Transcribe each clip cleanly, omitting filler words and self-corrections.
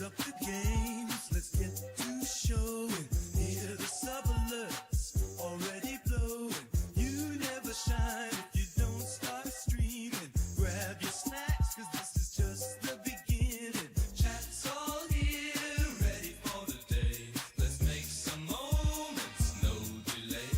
up the games, let's get to showing. Hear the sub alerts already blowing. You never shine if you don't start streaming. Grab your snacks, cause this is just the beginning. Chat's all here, ready for the day. Let's make some moments, no delay.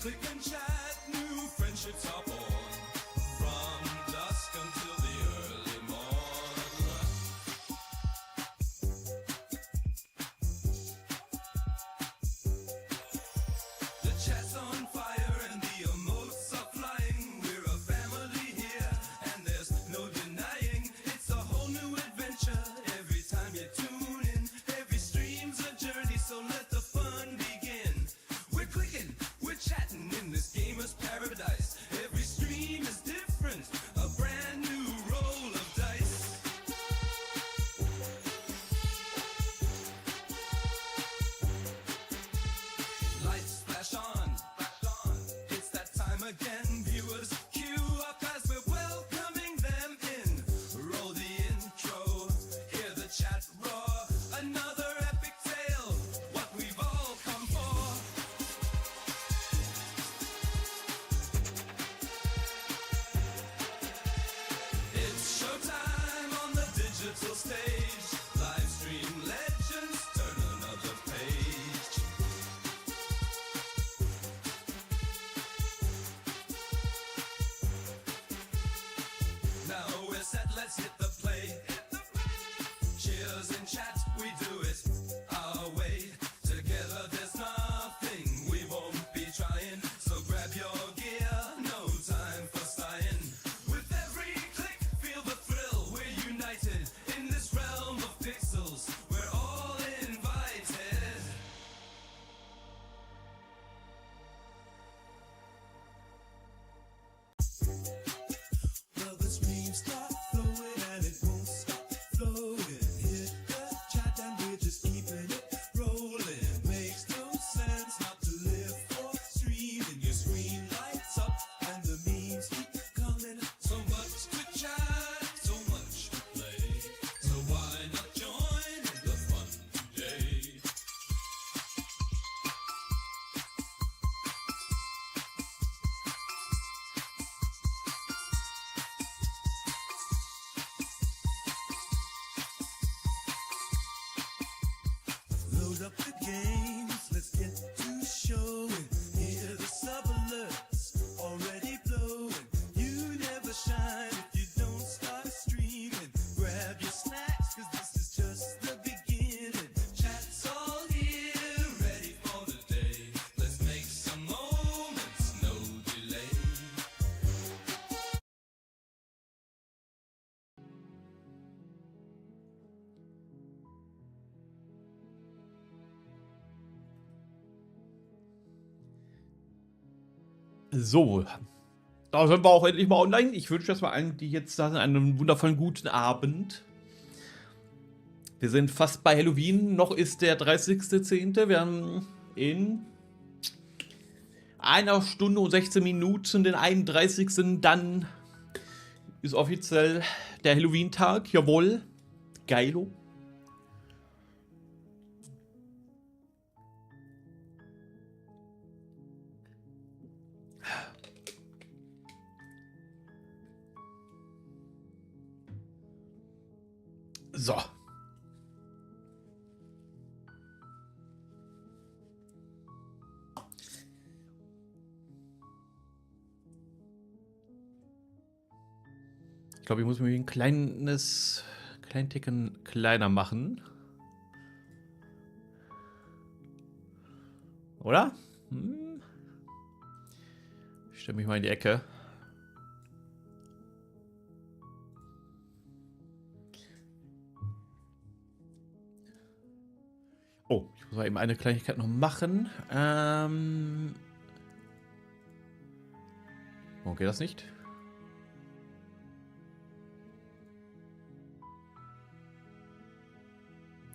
Click and chat, new friendships are born. From dusk until the early morn. The chat's on fire and the emotes are flying. We're a family here and there's no denying. It's a whole new adventure every time you tune in. Every stream's a journey, so let the fun begin. We're clicking, we're chatting in this gamer's paradise. Every stream is different, a brand new roll of dice. Lights flash on, it's that time again. Viewers queue up as we're welcoming them in. Roll the intro, hear the chat roar. Another epic tale, what we've all come for. It's showtime on the digital stage. Live stream legends turn another page. Now we're set, let's hit the play. Cheers in chat, we do it our way. Together there's nothing we won't be trying. So grab your gear, no time for sighing. With every click, feel the thrill. We're united in this realm of pixels. We're all invited. Well, the streams start flowing and it won't stop flowing. Hit the chat and we're just keeping it rolling. Makes no sense not to live for streaming. Your screen lights up and the memes keep coming. So much to chat, so much to play. So why not join in the fun today? Load up the games, let's get to showing. Hear the sub alerts already blowing. You never shine if you don't start streaming. Grab your snacks, cause this is just the beginning. Chat's all here, ready for the day. Let's make some moments, no delay. So, da sind wir auch endlich mal online. Ich wünsche erstmal allen, die jetzt da sind, einen wundervollen guten Abend. Wir sind fast bei Halloween. Noch ist der 30.10. Wir haben in einer Stunde und 16 Minuten den 31. Dann ist offiziell der Halloween-Tag. Jawohl. Geilo. So. Ich glaube, ich muss mir ein kleinen Ticken kleiner machen. Oder? Ich stelle mich mal in die Ecke. Oh, ich muss mal eben eine Kleinigkeit noch machen. Warum geht das nicht?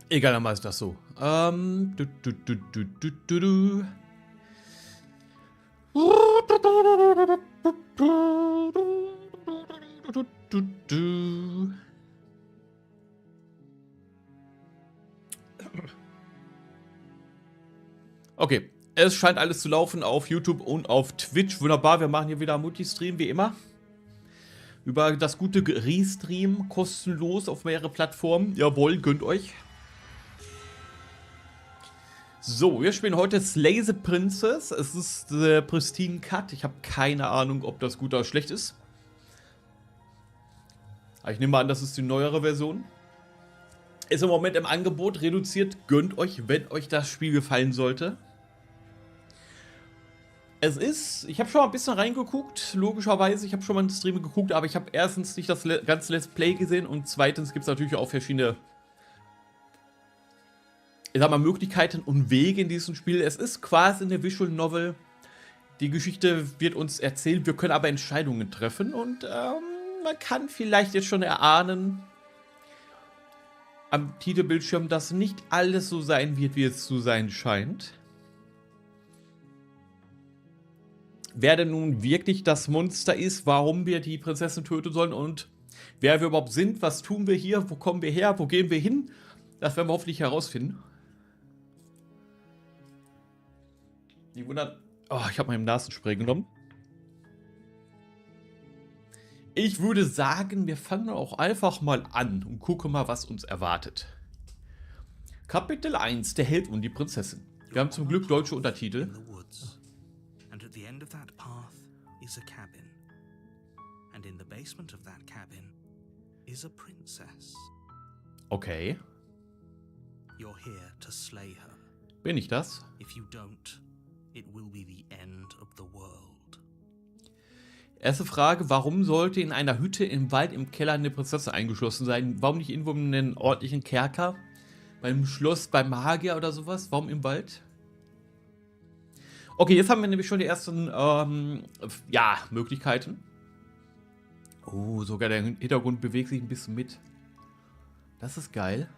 Egal, dann mache ich das so. Okay, es scheint alles zu laufen auf YouTube und auf Twitch. Wunderbar, wir machen hier wieder Multistream, wie immer. Über das gute Restream, kostenlos auf mehrere Plattformen. Jawohl, gönnt euch. So, wir spielen heute Slay the Princess. Es ist der Pristine Cut. Ich habe keine Ahnung, ob das gut oder schlecht ist. Aber ich nehme mal an, das ist die neuere Version. Ist im Moment im Angebot reduziert. Gönnt euch, wenn euch das Spiel gefallen sollte. Es ist, ich habe schon mal ein bisschen reingeguckt, logischerweise. Ich habe schon mal einen Stream geguckt, aber ich habe erstens nicht das ganze Let's Play gesehen und zweitens gibt es natürlich auch verschiedene, ich sag mal, Möglichkeiten und Wege in diesem Spiel. Es ist quasi eine Visual Novel. Die Geschichte wird uns erzählt, wir können aber Entscheidungen treffen und man kann vielleicht jetzt schon erahnen am Titelbildschirm, dass nicht alles so sein wird, wie es zu sein scheint. Wer denn nun wirklich das Monster ist, warum wir die Prinzessin töten sollen und wer wir überhaupt sind, was tun wir hier, wo kommen wir her, wo gehen wir hin, das werden wir hoffentlich herausfinden. Die wundern. Oh, ich habe meinen Nasenspray genommen. Ich würde sagen, wir fangen auch einfach mal an und gucken mal, was uns erwartet. Kapitel 1, der Held und die Prinzessin. Wir haben zum Glück deutsche Untertitel. And at the end of that path is a cabin. And in the basement of that cabin is a princess. Okay. You're here to slay her. Bin ich das? If you don't, it will be the end of the world. Erste Frage, warum sollte in einer Hütte im Wald im Keller eine Prinzessin eingeschlossen sein? Warum nicht irgendwo in einem ordentlichen Kerker? Beim Schloss, beim Magier oder sowas? Warum im Wald? Okay, jetzt haben wir nämlich schon die ersten, ja, Möglichkeiten. Oh, sogar der Hintergrund bewegt sich ein bisschen mit. Das ist geil.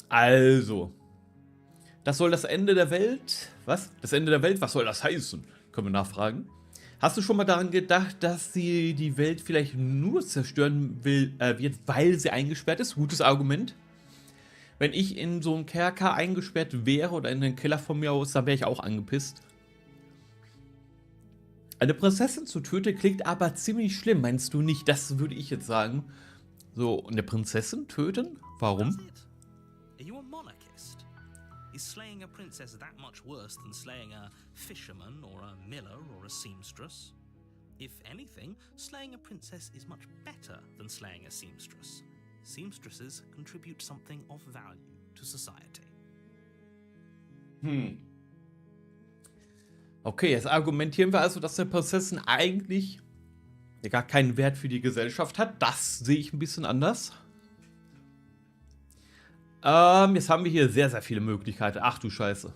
Also. Das soll das Ende der Welt. Was? Das Ende der Welt? Was soll das heißen? Können wir nachfragen. Hast du schon mal daran gedacht, dass sie die Welt vielleicht nur zerstören wird, weil sie eingesperrt ist? Gutes Argument. Wenn ich in so einen Kerker eingesperrt wäre oder in den Keller von mir aus, dann wäre ich auch angepisst. Eine Prinzessin zu töten klingt aber ziemlich schlimm, meinst du nicht? Das würde ich jetzt sagen. So, eine Prinzessin töten? Warum? Are you a monarchist? Is slaying a princess that much worse than slaying a fisherman or a miller or a seamstress? If anything, slaying a princess is much better than slaying a seamstress. Seamstresses contribute something of value to society. Okay, jetzt argumentieren wir also, dass der Prinzessin eigentlich gar keinen Wert für die Gesellschaft hat. Das sehe ich ein bisschen anders. Jetzt haben wir hier sehr, sehr viele Möglichkeiten. Ach du Scheiße.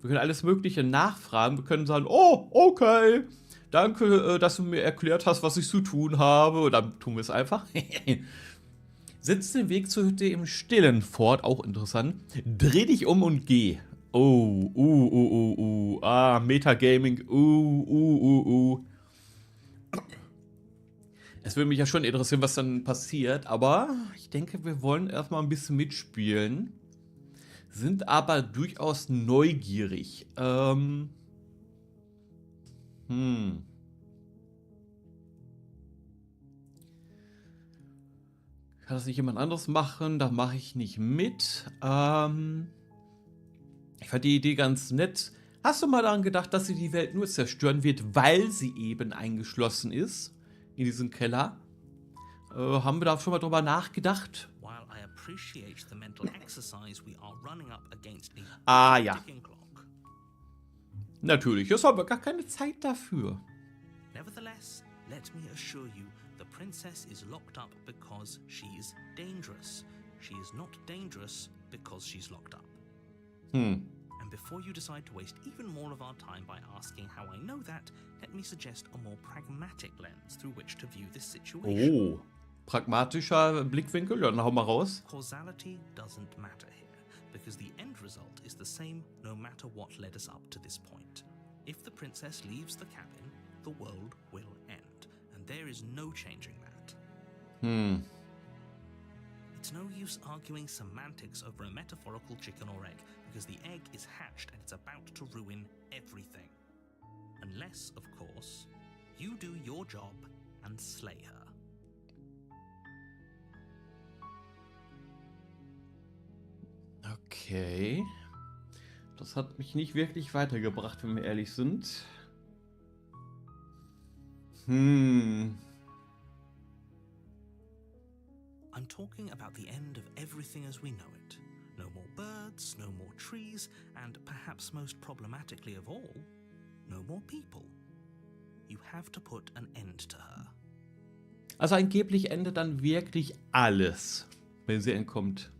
Wir können alles Mögliche nachfragen. Wir können sagen, oh, okay. Danke, dass du mir erklärt hast, was ich zu tun habe. Und dann tun wir es einfach. Setz den Weg zur Hütte im Stillen fort. Auch interessant. Dreh dich um und geh. Oh, Ah, Metagaming. Es würde mich ja schon interessieren, was dann passiert. Aber ich denke, wir wollen erstmal ein bisschen mitspielen. Sind aber durchaus neugierig. Kann das nicht jemand anderes machen? Da mache ich nicht mit. Ich fand die Idee ganz nett. Hast du mal daran gedacht, dass sie die Welt nur zerstören wird, weil sie eben eingeschlossen ist? In diesem Keller? Haben wir da schon mal drüber nachgedacht? While I appreciate the mental exercise, we are running up against Ah, a ja. ticking clock. Natürlich, jetzt haben wir gar keine Zeit dafür. Nevertheless, let me assure you, the princess is locked up because she's dangerous. She is not dangerous because she's locked up. And before you decide to waste even more of our time by asking how I know that, let me suggest a more pragmatic lens through which to view this situation. Oh, pragmatischer Blickwinkel, ja, dann hau mal raus. Causality doesn't matter here, because the end result is the same no matter what led us up to this point. If the princess leaves the cabin, the world will end, and there is no changing that. It's no use arguing semantics over a metaphorical chicken or egg, because the egg is hatched and it's about to ruin everything. Unless, of course, you do your job and slay her. Okay. Das hat mich nicht wirklich weitergebracht, wenn wir ehrlich sind. I'm talking about the end of everything as we know it. No more birds, no more trees, and perhaps most problematically of all, no more people. You have to put an end to her. Also angeblich endet dann wirklich alles, wenn sie entkommt.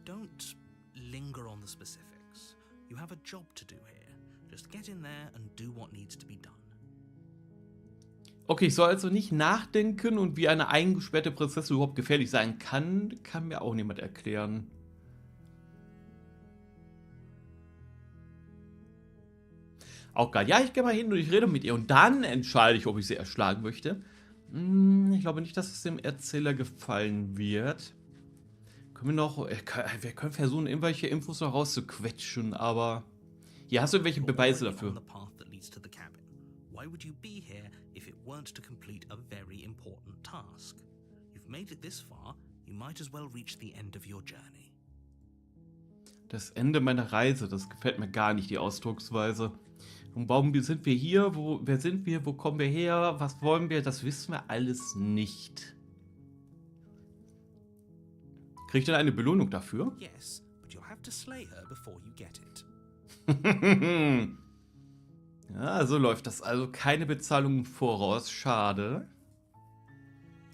Don't linger on the specifics. You have a job to do here. Just get in there and do what needs to be done. Okay, ich soll also nicht nachdenken und wie eine eingesperrte Prinzessin überhaupt gefährlich sein kann, kann mir auch niemand erklären. Auch geil. Ja, ich gehe mal hin und ich rede mit ihr und dann entscheide ich, ob ich sie erschlagen möchte. Ich glaube nicht, dass es dem Erzähler gefallen wird. Können wir noch... Wir können versuchen, irgendwelche Infos noch rauszuquetschen, aber... Hier, hast du irgendwelche Beweise dafür? Why would you be here if it weren't to complete a very important task? You've made it this far, you might as well reach the end of your journey. Das Ende meiner Reise, das gefällt mir gar nicht, die Ausdrucksweise. Und warum sind wir hier? Wer sind wir? Wo kommen wir her? Was wollen wir? Das wissen wir alles nicht. Krieg ich denn eine Belohnung dafür? Yes, but you'll have to slay her before you get it. Ja, so läuft das. Also keine Bezahlung im Voraus. Schade.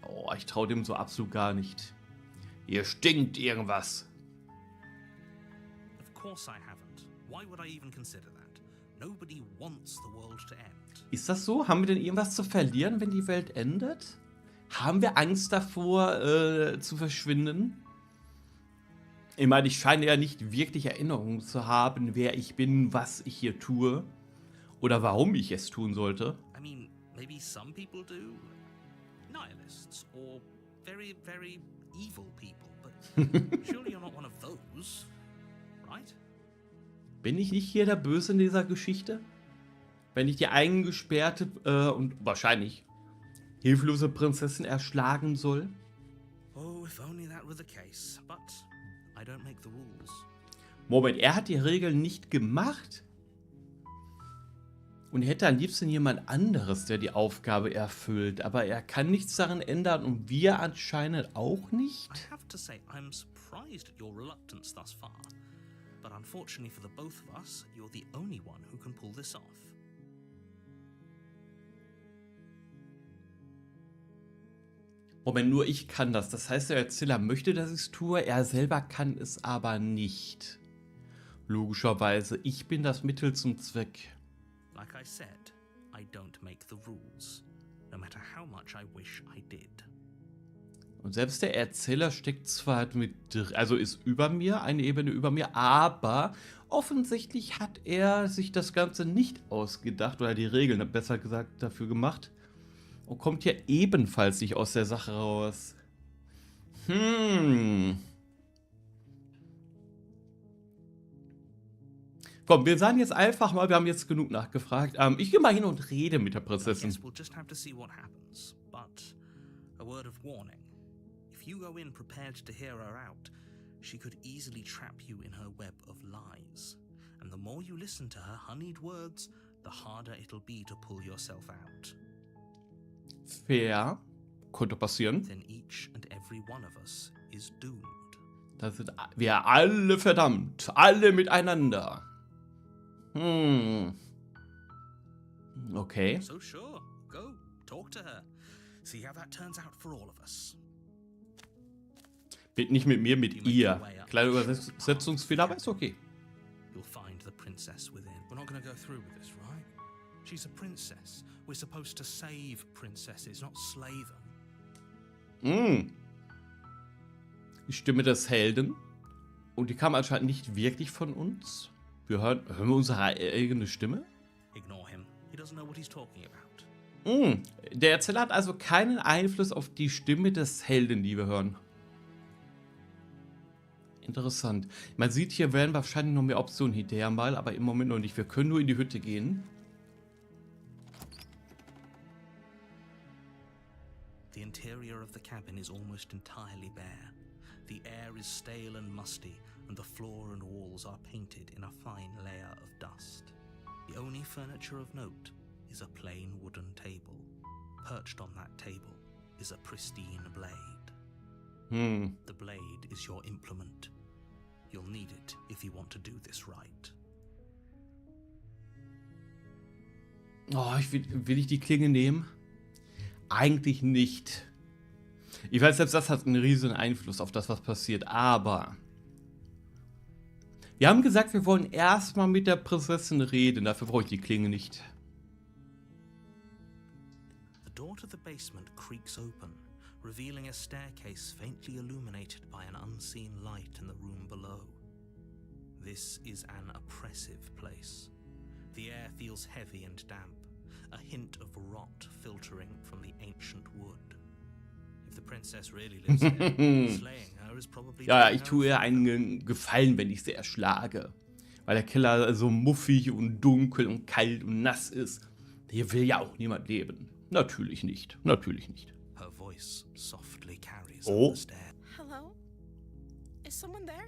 Oh, ich traue dem so absolut gar nicht. Hier stinkt irgendwas. Of course I haven't. Why would I even consider that? Nobody wants the world to end. Ist das so? Haben wir denn irgendwas zu verlieren, wenn die Welt endet? Haben wir Angst davor, zu verschwinden? Ich meine, ich scheine ja nicht wirklich Erinnerungen zu haben, wer ich bin, was ich hier tue. Oder warum ich es tun sollte. I mean, maybe some people do. Nihilists or very, very evil people. But surely you're not one of those, right? Bin ich nicht hier der Böse in dieser Geschichte? Wenn ich die eingesperrte und wahrscheinlich hilflose Prinzessin erschlagen soll? Oh, if only that were the case. But I don't make the rules. Moment, er hat die Regeln nicht gemacht? Und hätte am liebsten jemand anderes, der die Aufgabe erfüllt. Aber er kann nichts daran ändern und wir anscheinend auch nicht? I have to say, I'm surprised at your reluctance thus far. But unfortunately for the both of us, you're the only one who can pull this off. Moment, nur ich kann das. Das heißt, der Erzähler möchte, dass ich es tue, er selber kann es aber nicht. Logischerweise, ich bin das Mittel zum Zweck. Like I said, I don't make the rules, no matter how much I wish I did. Und selbst der Erzähler steckt zwar also ist über mir, eine Ebene über mir, aber offensichtlich hat er sich das Ganze nicht ausgedacht oder die Regeln, besser gesagt, dafür gemacht und kommt hier ebenfalls nicht aus der Sache raus. Komm, wir sagen jetzt einfach mal, wir haben jetzt genug nachgefragt. Ich gehe mal hin und rede mit der Prinzessin. Yes, we'll just have to see what happens. But a word of warning. If you go in prepared to hear her out, she could easily trap you in her web of lies. And the more you listen to her honeyed words, the harder it'll be to pull yourself out. Fair. Könnte passieren. Then each and every one of us is doomed. Da sind wir alle verdammt. Alle miteinander. Okay. So sure, go, talk to her. See how that turns out for all of us. Wird nicht mit mir, mit ihr. Kleiner Übersetzungsfehler, aber ist okay. You'll find the princess within. We're not going to go through with this, right? She's a princess. We're supposed to save princesses, not slay them. Die Stimme des Helden. Und die kam anscheinend nicht wirklich von uns. Hören wir unsere eigene Stimme? Ignore him. He doesn't know what he's talking about. Der Erzähler hat also keinen Einfluss auf die Stimme des Helden, die wir hören. Interessant. Man sieht, hier werden wahrscheinlich noch mehr Optionen hinterher mal, aber im Moment noch nicht. Wir können nur in die Hütte gehen. The interior of the cabin is almost entirely bare. The air is stale and musty, and the floor and walls are painted in a fine layer of dust. The only furniture of note is a plain wooden table. Perched on that table is a pristine blade. The blade is your implement. You'll need it if you want to do this right. Oh, will ich die Klinge nehmen? Eigentlich nicht. Ich weiß, selbst das hat einen riesen Einfluss auf das, was passiert, aber wir haben gesagt, wir wollen erstmal mit der Prinzessin reden. Dafür brauche ich die Klinge nicht. The door to the basement creaks open, revealing a staircase faintly illuminated by an unseen light in the room below. This is an oppressive place. The air feels heavy and damp, a hint of rot filtering from the ancient wood. If the princess really lives here, slaying her is probably Ja, ich tue ihr einen Gefallen, wenn ich sie erschlage. Weil der Keller so muffig und dunkel und kalt und nass ist. Hier will ja auch niemand leben. Natürlich nicht. Natürlich nicht. Her voice softly carries Oh. up the stair. Hello? Is someone there?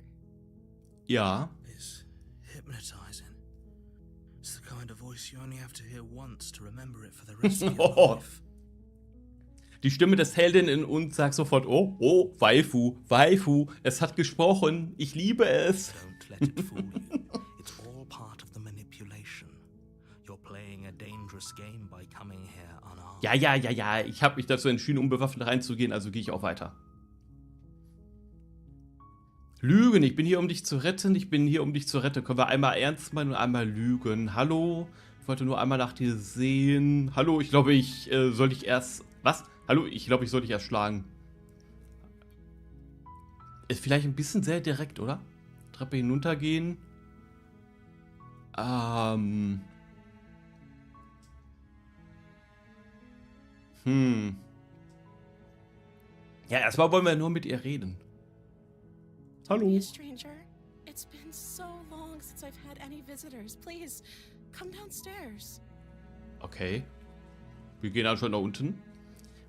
Ja. It's hypnotizing. It's the kind of voice you only have to hear once to remember it for the rest of your Oh. life. Die Stimme des Helden in uns sagt sofort, oh, oh, Waifu, Waifu, es hat gesprochen, ich liebe es. Don't let it fool you. It's all part of the manipulation. You're playing a dangerous game by coming here unarmed. Ja, ich habe mich dazu entschieden, unbewaffnet reinzugehen, also gehe ich auch weiter. Lügen, ich bin hier, um dich zu retten, ich bin hier, um dich zu retten. Können wir einmal ernst meinen und einmal lügen? Hallo, ich wollte nur einmal nach dir sehen. Hallo, ich glaube, soll dich erst... Was? Hallo, ich glaube, ich soll dich erst schlagen. Ist vielleicht ein bisschen sehr direkt, oder? Treppe hinuntergehen. Ja, erstmal wollen wir nur mit ihr reden. Hallo. Be a stranger. It's been so long since I've had any visitors. Please, come downstairs. Okay. Wir gehen dann schon nach unten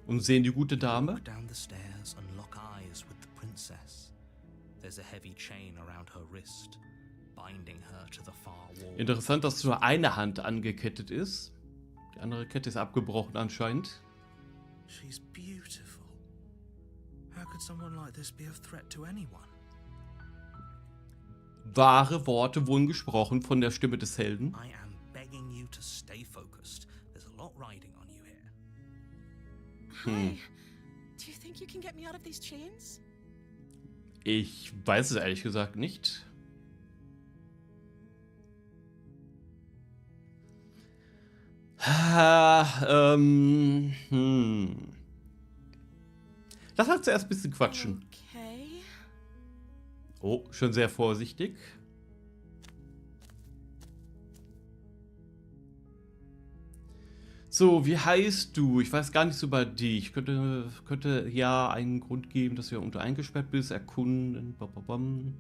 und sehen die gute Dame. Walk down the stairs and lock eyes with the princess. There's a heavy chain around her wrist, binding her to the far wall. Interessant, dass nur eine Hand angekettet ist. Die andere Kette ist abgebrochen anscheinend. She's beautiful. How could someone like this be a threat to anyone? Wahre Worte wurden gesprochen von der Stimme des Helden. I am begging you to stay focused. There's a lot riding on you here. Hi. Do you think you can get me out of these chains? Ich weiß es ehrlich gesagt nicht. Lass uns zuerst ein bisschen quatschen. Okay. Oh, schon sehr vorsichtig. So, wie heißt du? Ich weiß gar nichts über dich. Könnte ja einen Grund geben, dass du unter eingesperrt bist. Erkunden. Bababam.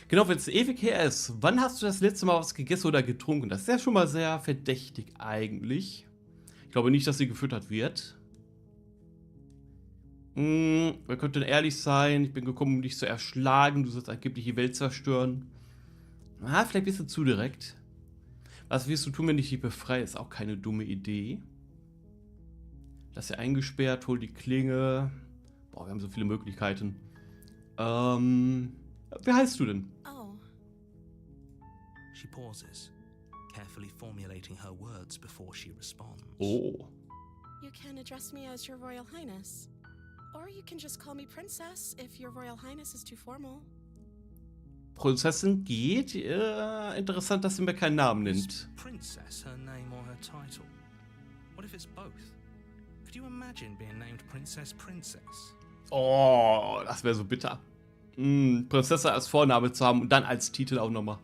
Genau, wenn es ewig her ist. Wann hast du das letzte Mal was gegessen oder getrunken? Das ist ja schon mal sehr verdächtig eigentlich. Ich glaube nicht, dass sie gefüttert wird. Wir könnten ehrlich sein. Ich bin gekommen, um dich zu erschlagen. Du sollst angeblich die Welt zerstören. Ah, vielleicht bist du zu direkt. Was wirst du tun, wenn ich dich befreie? Ist auch keine dumme Idee. Lass sie eingesperrt, hol die Klinge. Boah, wir haben so viele Möglichkeiten. Wie heißt du denn? Oh, She pauses, carefully formulating her words before she responds. Oh. you can address me as Your Royal Highness. Or you can just call me Princess if Your Royal Highness is too formal. Prinzessin geht. Interessant, dass sie mir keinen Namen Is nennt. princess her name or her title? What if it's both? Could you imagine being named Princess? Oh, das wäre so bitter. Prinzessin als Vorname zu haben und dann als Titel auch nochmal.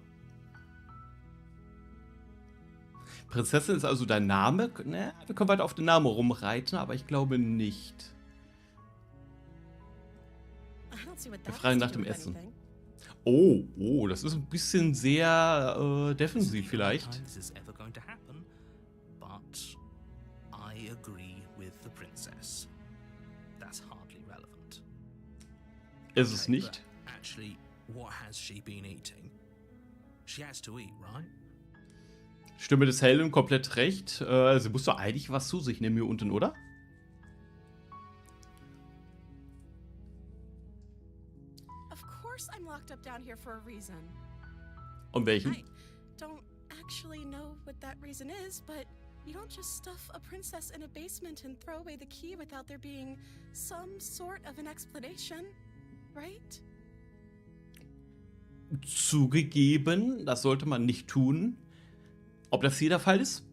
Prinzessin ist also dein Name? Ne, wir können weiter auf den Namen rumreiten, aber ich glaube nicht. I don't see what Wir that fragen has nach to do dem with Essen. anything. Oh, das ist ein bisschen sehr defensiv vielleicht. This is ever going to happen, but I agree with the princess. That's hardly irrelevant. Ist es Okay, nicht. but actually, what has she been eating? She has to eat, right? Stimme des Helden, komplett recht. Sie muss doch eigentlich was zu sich nehmen hier unten, oder? Of course I'm locked up down here for a reason. Und welchen? I don't actually know what that reason is, but you don't just stuff a princess in a basement and throw away the key without there being some sort of an explanation, right? Zugegeben, das sollte man nicht tun. Ob das hier der Fall ist?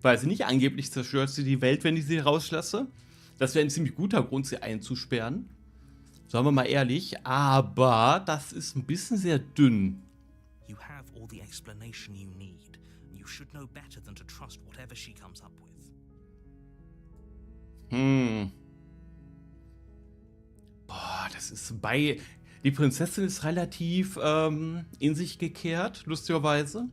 Weiß ich nicht. Angeblich zerstört sie die Welt, wenn ich sie rauslasse. Das wäre ein ziemlich guter Grund, sie einzusperren. Sagen wir mal ehrlich. Aber das ist ein bisschen sehr dünn. You have all the explanation you need. You should know better than to trust whatever she comes up with. Boah, das ist bei... Die Prinzessin ist relativ in sich gekehrt, lustigerweise.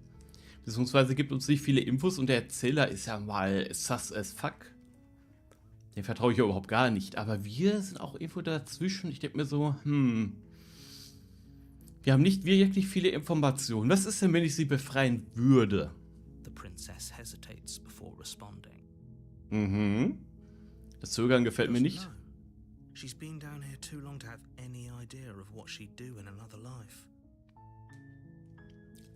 Beziehungsweise gibt uns nicht viele Infos und der Erzähler ist ja mal sus as fuck. Den vertraue ich ja überhaupt gar nicht. Aber wir sind auch irgendwo dazwischen. Ich denke mir so, wir haben nicht wirklich viele Informationen. Was ist denn, wenn ich sie befreien würde? The princess hesitates before responding. Das Zögern gefällt mir nicht. No. She's been down here too long to have any idea of what she'd do in another life.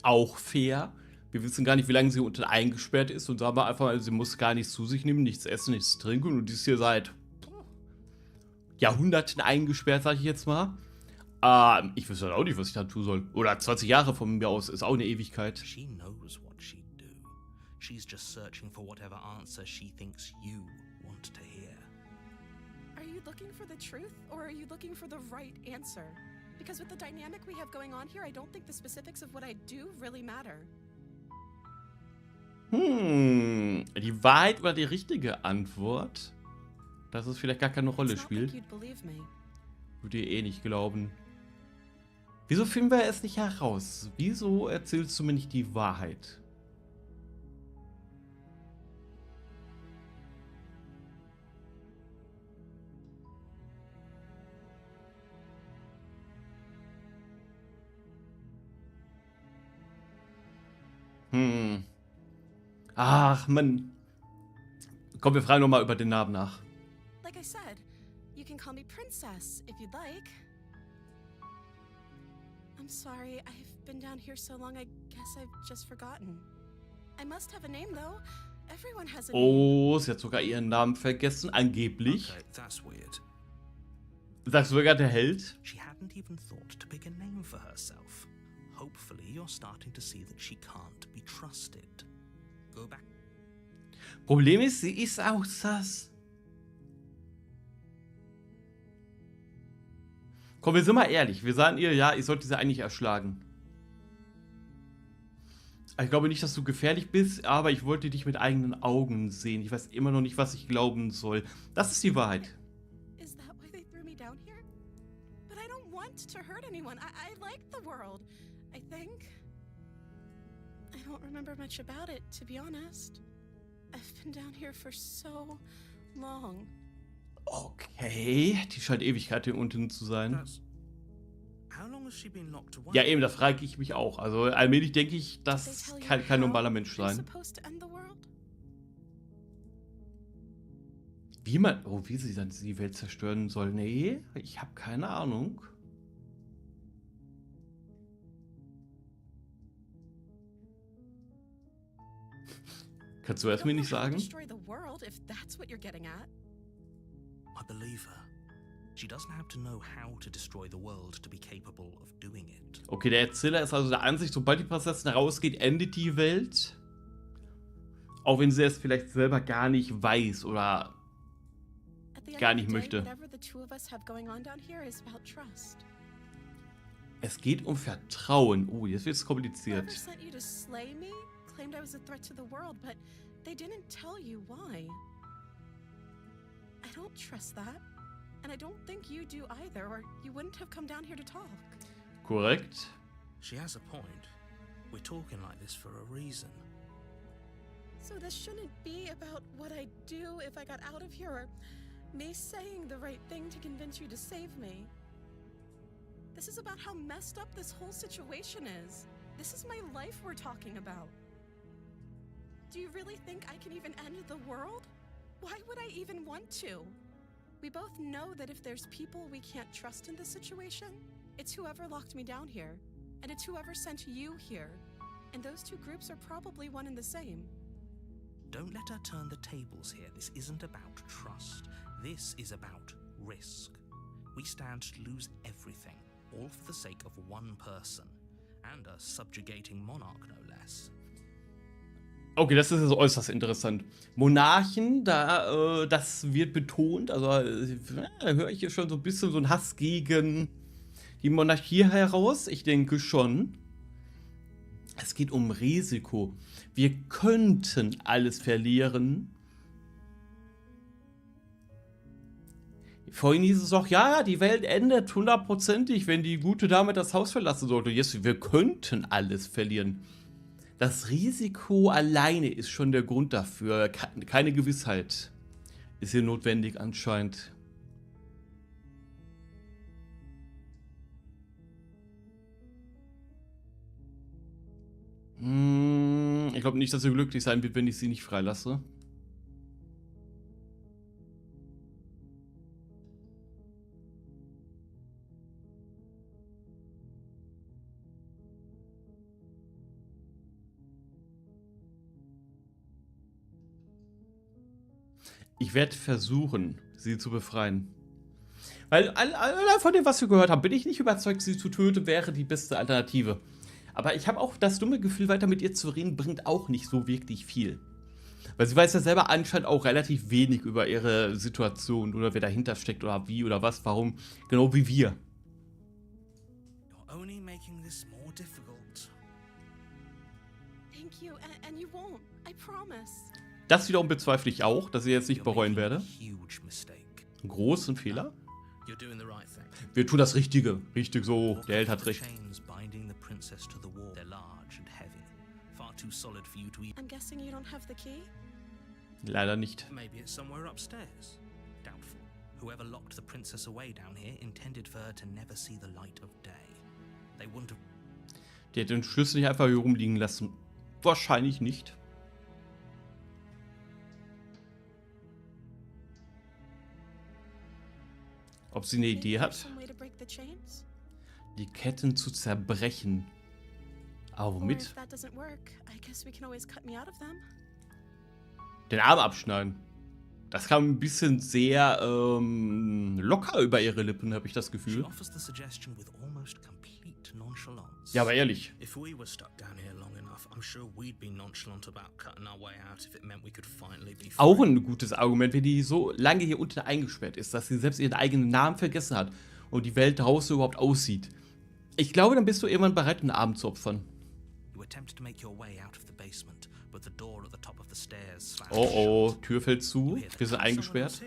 Auch fair. Wir wissen gar nicht, wie lange sie unten eingesperrt ist und sagen wir einfach mal, sie muss gar nichts zu sich nehmen, nichts essen, nichts trinken und die ist hier seit Jahrhunderten eingesperrt, sag ich jetzt mal. Ich wüsste halt auch nicht, was ich da tun soll. Oder 20 Jahre von mir aus ist auch eine Ewigkeit. She knows what she'd do. She's just searching for whatever answer she thinks you want to hear. Are you looking for the truth, or are you looking for the right answer? Because with the dynamic we have going on here, I don't think the specifics of what I do really matter. Die Wahrheit oder die richtige Antwort? Dass es vielleicht gar keine Rolle It's not like spielt. you'd believe me. Würde ihr eh nicht glauben. Wieso finden wir es nicht heraus? Wieso erzählst du mir nicht die Wahrheit? Ach, Mann. Komm, wir fragen nochmal über den Namen nach. Like I said, you can call me Princess if you'd like. I'm sorry, I've been down here so long, I guess I've just forgotten. I must have a name, though. Everyone has a name. Oh, sie hat sogar ihren Namen vergessen, angeblich. Okay, that's weird. Sagst du sogar der Held? She hadn't even thought to pick a name for herself. Hopefully you're starting to see that she can't be trusted. Go back. Problem ist, sie ist auch sass. Komm, wir sind mal ehrlich. Wir sagen ihr, ja, ich sollte sie eigentlich erschlagen. Ich glaube nicht, dass du gefährlich bist, aber ich wollte dich mit eigenen Augen sehen. Ich weiß immer noch nicht, was ich glauben soll. Das ist die Wahrheit. Is that why they threw me down here? But I don't want to hurt anyone. I like the world, I think. I don't remember much about it, to be honest. I've been down here for so long. Okay, die scheint Ewigkeit hier unten zu sein. How long has she been locked away? Ja, eben, da frage ich mich auch. Also allmählich denke ich, Did they das tell you kann kein how normaler Mensch they're sein. supposed to end the world? Wie sie dann die Welt zerstören soll? Nee, ich habe keine Ahnung. Kannst du I erst don't mir know nicht how to sagen? destroy the world, if that's what you're getting at. I believe her. She doesn't have to know how to destroy the world to be capable of doing it. Okay, der Erzähler ist also der Ansicht, sobald die Prinzessin rausgeht, endet die Welt. Auch wenn sie es vielleicht selber gar nicht weiß oder At the end gar of the nicht day, möchte. whatever the two of us have going on down here is about trust. Es geht um Vertrauen. Oh, jetzt wird es Whoever kompliziert. sent you to slay me claimed I was a threat to the world, but they didn't tell you why. I don't trust that, and I don't think you do either, or you wouldn't have come down here to talk. Korrekt. She has a point. We're talking like this for a reason. So this shouldn't be about what I'd do if I got out of here, or Me saying the right thing to convince you to save me. This is about how messed up this whole situation is. This is my life we're talking about. Do you really think I can even end the world? Why would I even want to? We both know that if there's people we can't trust in this situation, it's whoever locked me down here, and it's whoever sent you here. And those two groups are probably one and the same. Don't let her turn the tables here. This isn't about trust. This is about risk. We stand to lose everything, all for the sake of one person. And a subjugating monarch, no less. Okay, das ist jetzt äußerst interessant. Monarchen, das wird betont, also da höre ich hier schon so ein bisschen so einen Hass gegen die Monarchie heraus. Ich denke schon. Es geht um Risiko. Wir könnten alles verlieren. Vorhin hieß es auch, ja, die Welt endet hundertprozentig, wenn die gute Dame das Haus verlassen sollte. Jetzt, wir könnten alles verlieren. Das Risiko alleine ist schon der Grund dafür. Keine Gewissheit ist hier notwendig anscheinend. Ich glaube nicht, dass sie glücklich sein wird, wenn ich sie nicht freilasse. Ich werde versuchen, sie zu befreien. Weil allein von dem, was wir gehört haben, bin ich nicht überzeugt, sie zu töten wäre die beste Alternative. Aber ich habe auch das dumme Gefühl, weiter mit ihr zu reden, bringt auch nicht so wirklich viel. Weil sie weiß ja selber anscheinend auch relativ wenig über ihre Situation oder wer dahinter steckt oder wie oder was, warum, genau wie wir. You're only making this more difficult. Thank you, and you won't. I promise. Das wiederum bezweifle ich auch, dass ich jetzt nicht You're bereuen making a werde. huge mistake. Einen großen Fehler. You're doing the right thing. Wir tun das Richtige. Richtig so, der Held hat recht. Chains binding the princess to the wall. They're large and heavy, far too solid for you to eat. I'm guessing you don't have the key? Leider nicht. Maybe it's somewhere upstairs. Doubtful. Whoever locked the princess away down here intended for her to never see the light of day. They wouldn't have. Der hat den Schlüssel nicht einfach hier rumliegen lassen. Wahrscheinlich nicht. Ob sie eine Maybe Idee there's hat, some way to break the chains? die Ketten zu zerbrechen. Aber Or womit? if that doesn't work, I guess we can always cut me out of them. Den Arm abschneiden. Das kam ein bisschen sehr locker über ihre Lippen, habe ich das She Gefühl. offers the suggestion with almost complete nonchalance. Ja, aber ehrlich. If we were stuck down here long enough, I'm sure we'd be nonchalant about cutting our way out if it meant we could finally be free. Auch ein gutes Argument, wenn die so lange hier unten eingesperrt ist, dass sie selbst ihren eigenen Namen vergessen hat und die Welt draußen überhaupt aussieht. Ich glaube, dann bist du irgendwann bereit, einen Arm zu opfern. You attempt to make your way out of the basement, but the door at the top of the stairs slams Oh oh, shut. Tür fällt You zu, hear the wir sind someone eingesperrt.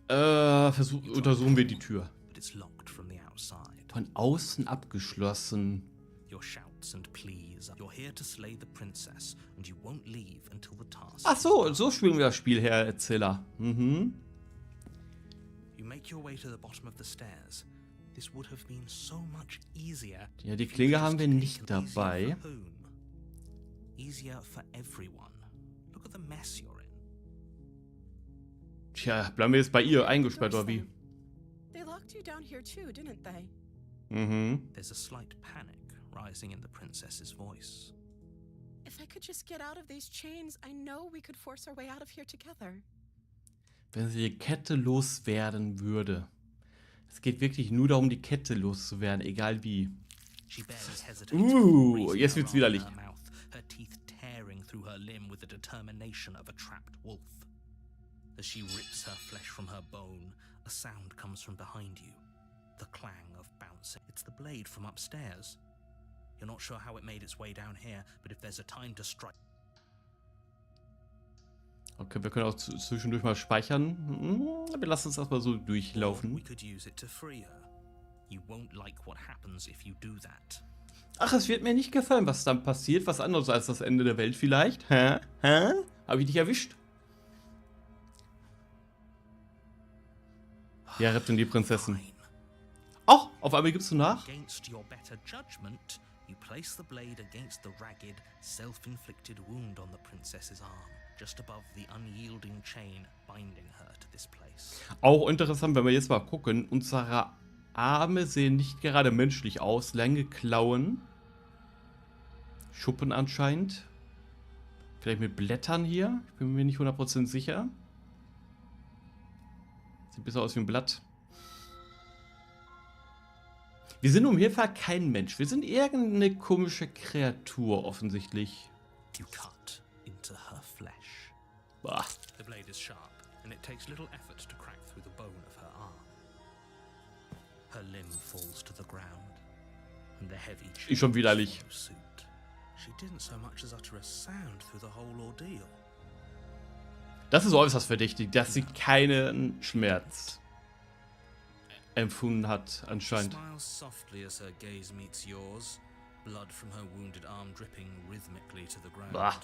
else here. Untersuchen wir die Tür. But it's locked from the outside. Von außen abgeschlossen. Your shouts and pleas. You're here to slay the princess, and you won't leave until the task. Ach so, so spielen wir das Spiel, Herr Erzähler. Mhm. You make your way to the bottom of the stairs. This would have been so much easier. Ja, die if you Klinge just haben wir taken nicht easier dabei. for whom? Easier for everyone. Look at the mess you're in. Tja, bleiben wir jetzt bei ihr eingesperrt, oder wie? Listen, they locked you down here too, didn't they? Mhm. There's a slight panic rising in the princess's voice. If I could just get out of these chains, I know we could force our way out of here together. Wenn sie die Kette loswerden würde. Es geht wirklich nur darum, die Kette loszuwerden, egal wie. She barely hesitates. Jetzt raising wird's her widerlich. arm to her mouth, her teeth tearing through her limb with the determination of a trapped wolf. As she rips her flesh from her bone, a sound comes from behind you. The clang of bouncing. It's the blade from upstairs. You're not sure how it made its way down here, but if there's a time to strike. Okay, wir können auch zwischendurch mal speichern. Wir lassen uns erstmal so We durchlaufen. could use it to free her. You won't like what happens if you do that. Ach, es wird mir nicht gefallen, was dann passiert. Was anderes als das Ende der Welt vielleicht. Hä? Hä? Hab ich dich erwischt? Ja, rettet die Prinzessin. Fine. Oh, auf einmal gibst du nach? Against your better judgment, you place the blade against the ragged, self-inflicted wound on the princess's arm, just above the unyielding chain binding her to this place. Auch interessant, wenn wir jetzt mal gucken. Unsere Arme sehen nicht gerade menschlich aus. Lange Klauen. Schuppen anscheinend. Vielleicht mit Blättern hier. Ich bin mir nicht 100% sicher. Sieht besser aus wie ein Blatt. Wir sind um jeden Fall kein Mensch. Wir sind irgendeine komische Kreatur offensichtlich. You cut into her flesh. Bah. The blade is sharp, and it takes little effort to crack through the bone of her arm. Her limb falls to the ground, and the heavy Ist schon widerlich. suit. She didn't so much as utter a sound through the whole ordeal. Das ist äußerst verdächtig, dass sie keinen Schmerz empfunden hat, She anscheinend. smiles softly as her gaze meets yours, blood from her wounded arm dripping rhythmically to the ground. Bah.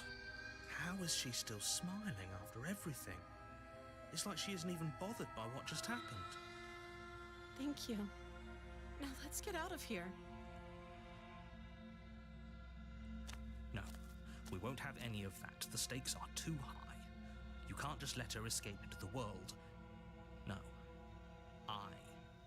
How is she still smiling after everything? It's like she isn't even bothered by what just happened. Thank you. Now let's get out of here. No, we won't have any of that. The stakes are too high. You can't just let her escape into the world. No, I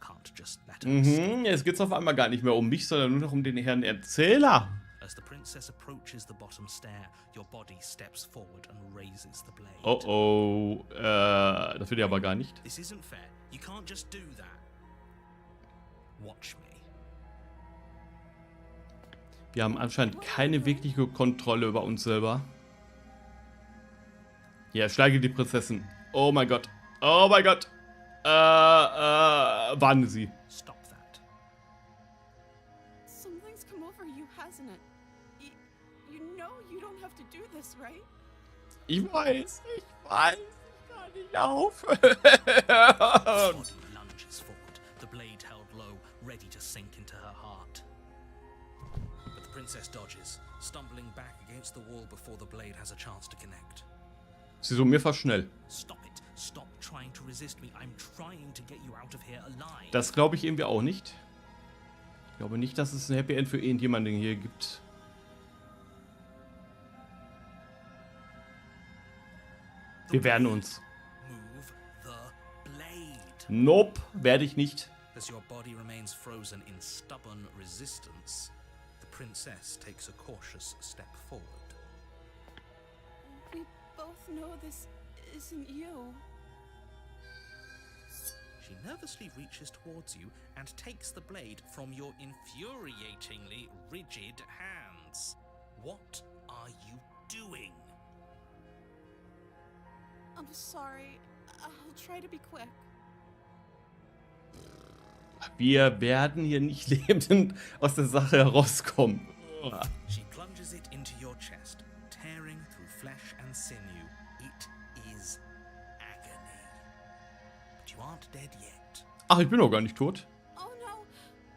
can't just let her escape. Jetzt geht's auf einmal gar nicht mehr um mich, sondern nur noch um den Herrn Erzähler. As the princess approaches the bottom stair, your body steps forward and raises the blade. Oh, das will ich aber gar nicht. This isn't fair. You can't just do that. Watch me. Wir haben anscheinend keine wirkliche Kontrolle über uns selber. Ja, schlage die Prinzessin. Oh mein Gott. Oh mein Gott. Warne sie. Stop that. Something's come over you, hasn't it? You know you don't have to do this, right? Ich weiß. Ich kann nicht aufhören. Body lunges forward, the blade held low, ready to sink into her heart. But the princess dodges, stumbling back against the wall before the blade has a chance to connect. Sie so mir fast schnell. Stop it. Stop trying to resist me. I'm trying to get you out of here alive. Das glaube ich irgendwie auch nicht. Ich glaube nicht, dass es ein Happy End für irgendjemanden hier gibt. Wir werden uns. Move the blade. Nope, werde ich nicht. As your body remains frozen in stubborn resistance, the princess takes a cautious step forward. We both know this isn't you. She nervously reaches towards you and takes the blade from your infuriatingly rigid hands. What are you doing? I'm sorry. I'll try to be quick. Wir werden hier nicht lebend aus der Sache herauskommen. She plunges it into your chest, tearing through flesh and sinew. It is agony. But you aren't dead yet. Ach, ich bin noch gar nicht tot. Oh no.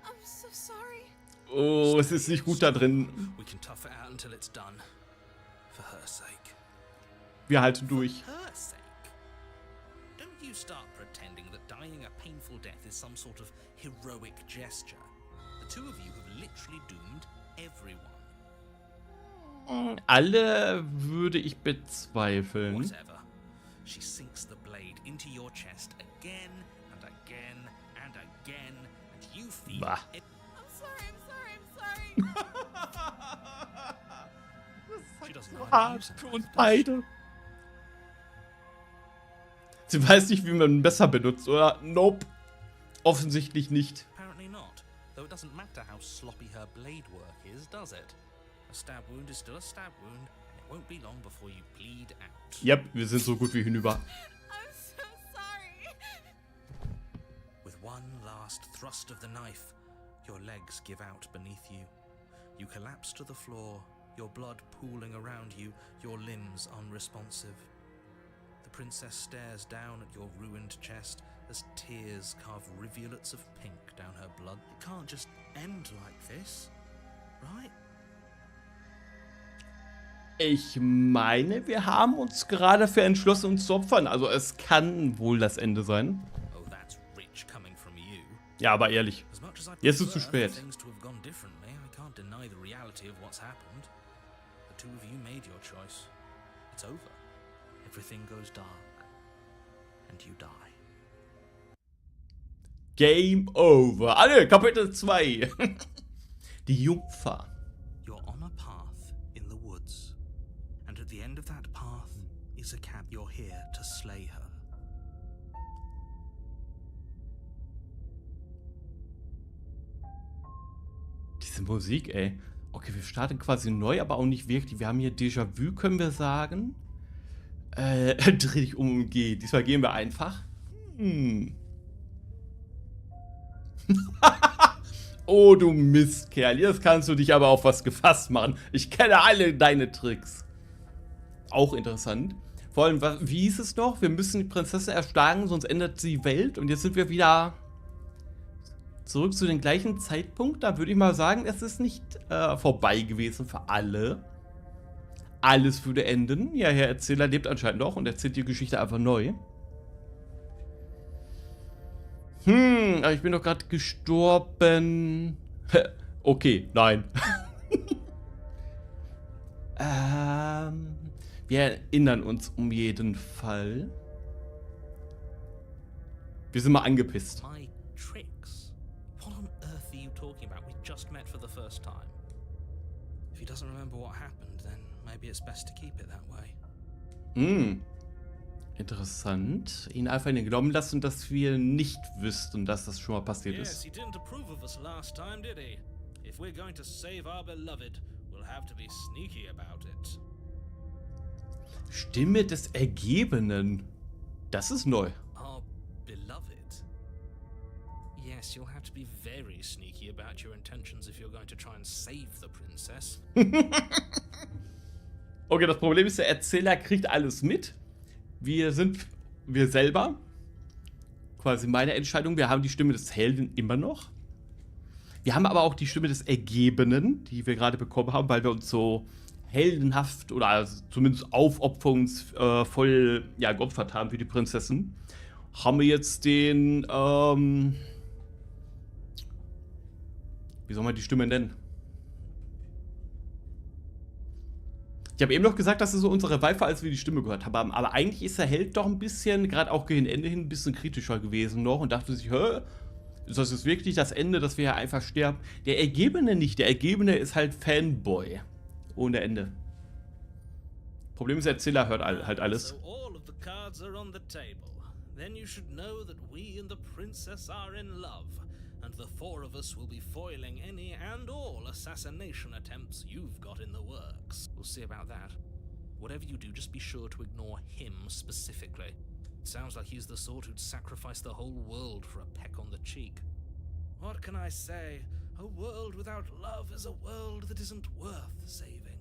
I'm so sorry. Oh, es ist nicht gut da drin. We can tough it out until it's done. For her sake. Wir halten durch. Her sake? Don't you start pretending that dying a painful death is some sort of heroic gesture. The two of you have literally doomed everyone. Alle würde ich bezweifeln. Whatever. She sinks the blade into your chest again and again and again, and you feel Bah. it. I'm sorry. I'm sorry. She doesn't know how to Hart use für it. uns beide. Sie weiß nicht, wie man besser benutzt, oder? Nope. Offensichtlich nicht. Apparently not. Though it doesn't matter how sloppy her blade work is, does it? A stab wound is still a stab wound, and it won't be long before you bleed out. Yep, wir sind so gut wie hinüber. I'm so sorry. With one last thrust of the knife, your legs give out beneath you. You collapse to the floor, your blood pooling around you, your limbs unresponsive. The princess stares down at your ruined chest as tears carve rivulets of pink down her blood. It can't just end like this, right? Ich meine, wir haben uns gerade für entschlossen, uns zu opfern. Also es kann wohl das Ende sein. Oh, that's rich Ja, aber ehrlich. As much as I'd Jetzt ist es zu prefer spät. for things to have gone differently, I can't deny the reality of what's happened. The two of you made your choice. It's over. Everything goes dark. And you die. Game over. Alle, Kapitel 2. Die Jungfer. You're on a path in the woods. And at the end of that path is a cat. You're here to slay her. Diese Musik, ey. Okay, wir starten quasi neu, aber auch nicht wirklich. Wir haben hier Déjà-vu, können wir sagen. Dreh dich um und geh. Diesmal gehen wir einfach. Oh, du Mistkerl. Jetzt kannst du dich aber auf was gefasst machen. Ich kenne alle deine Tricks. Auch interessant. Vor allem, wie hieß es noch? Wir müssen die Prinzessin erschlagen, sonst ändert die Welt. Und jetzt sind wir wieder zurück zu dem gleichen Zeitpunkt. Da würde ich mal sagen, es ist nicht vorbei gewesen für alle. Alles würde enden. Ja, Herr Erzähler lebt anscheinend noch und erzählt die Geschichte einfach neu. Aber ich bin doch gerade gestorben. Okay, nein. Wir erinnern uns um jeden Fall. Wir sind mal angepisst. My tricks? What on earth are you talking about? We just met for the first time. If he doesn't remember what happened, then maybe it's best to keep it that way. Interessant. Ihn einfach in den Glauben lassen, dass wir nicht wüssten, dass das schon mal passiert Yes, ist. he didn't approve of us last time, did he? If we're going to save our beloved, we'll have to be sneaky about it. Stimme des Ergebenen. Das ist neu. Our beloved? Yes, you'll have to be very sneaky about your intentions if you're going to try and save the princess. Okay, das Problem ist, der Erzähler kriegt alles mit. Wir sind wir selber. Quasi meine Entscheidung. Wir haben die Stimme des Helden immer noch. Wir haben aber auch die Stimme des Ergebenen, die wir gerade bekommen haben, weil wir uns so heldenhaft oder also zumindest aufopferungsvoll geopfert haben für die Prinzessin. Haben wir jetzt den, wie soll man die Stimme nennen? Ich habe eben noch gesagt, das ist so unsere Revival, als wir die Stimme gehört haben. Aber eigentlich ist der Held doch ein bisschen, gerade auch gegen Ende hin, ein bisschen kritischer gewesen noch und dachte sich, hä? Ist das jetzt wirklich das Ende, dass wir hier einfach sterben? Der Ergebene nicht. Der Ergebene ist halt Fanboy. Ohne Ende. Problem ist, der Erzähler hört halt alles. So all of the cards are on the table. Then you should know that we and the princess are in love. And the four of us will be foiling any and all assassination attempts you've got in the works. We'll see about that. Whatever you do, just be sure to ignore him specifically. It sounds like he's the sort who'd sacrifice the whole world for a peck on the cheek. What can I say? A world without love is a world that isn't worth saving.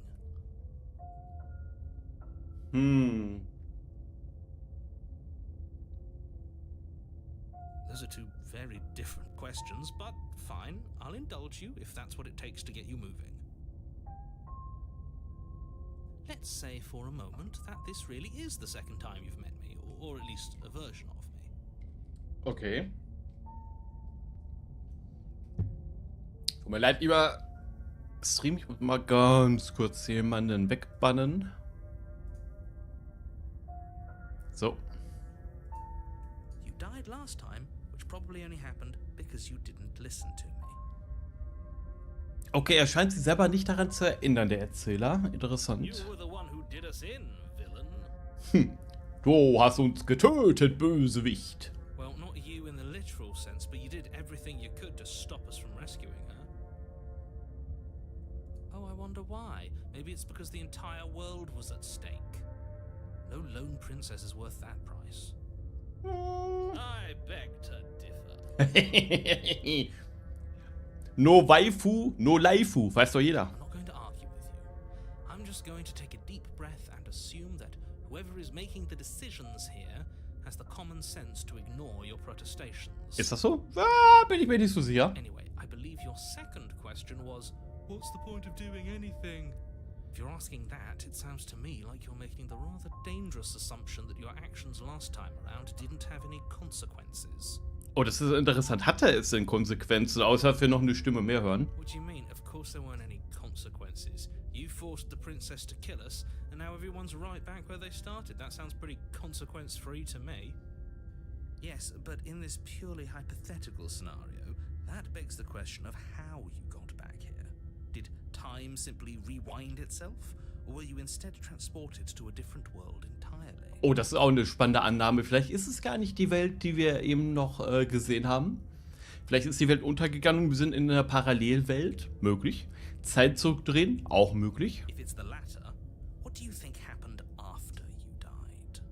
Those are two very different questions, but fine. I'll indulge you if that's what it takes to get you moving. Let's say for a moment that this really is the second time you've met me, or at least a version of me. Okay. Tut mir leid, lieber Stream. Ich muss mal ganz kurz jemanden wegbannen. So. You died last time, which probably only happened because you didn't listen to me. Okay, er scheint sich selber nicht daran zu erinnern, der Erzähler. Interessant. You were the one who did us in, villain. Du hast uns getötet, Bösewicht. Well, not you in the literal sense, but you did everything you could to stop us from rescuing her. Oh, I wonder why. Maybe it's because the entire world was at stake. No lone princess is worth that price. I beg to differ. No Waifu, no Laifu, weiß doch jeder. I'm not going to argue with you. I'm just going to take a deep breath and assume that whoever is making the decisions here has the common sense to ignore your protestations. Ist das so? Ah, bin ich mir nicht so sicher. Anyway, I believe your second question was, what's the point of doing anything? If you're asking that, it sounds to me like you're making the rather dangerous assumption that your actions last time around didn't have any consequences. Oh, das ist interessant. Hat er es denn Konsequenzen, außer dass wir noch eine Stimme mehr hören? What do you mean? Of course there weren't any consequences. You forced the princess to kill us, and now everyone's right back where they started. That sounds pretty consequence-free to me. Yes, but in this purely hypothetical scenario, that begs the question of how you got back here. Did time simply rewind itself? Or were you instead transported to a different world entirely? Oh, das ist auch eine spannende Annahme. Vielleicht ist es gar nicht die Welt, die wir eben noch gesehen haben. Vielleicht ist die Welt untergegangen und wir sind in einer Parallelwelt. Möglich. Zeit zurückdrehen. Auch möglich. If it's the latter, what do you think happened after you died?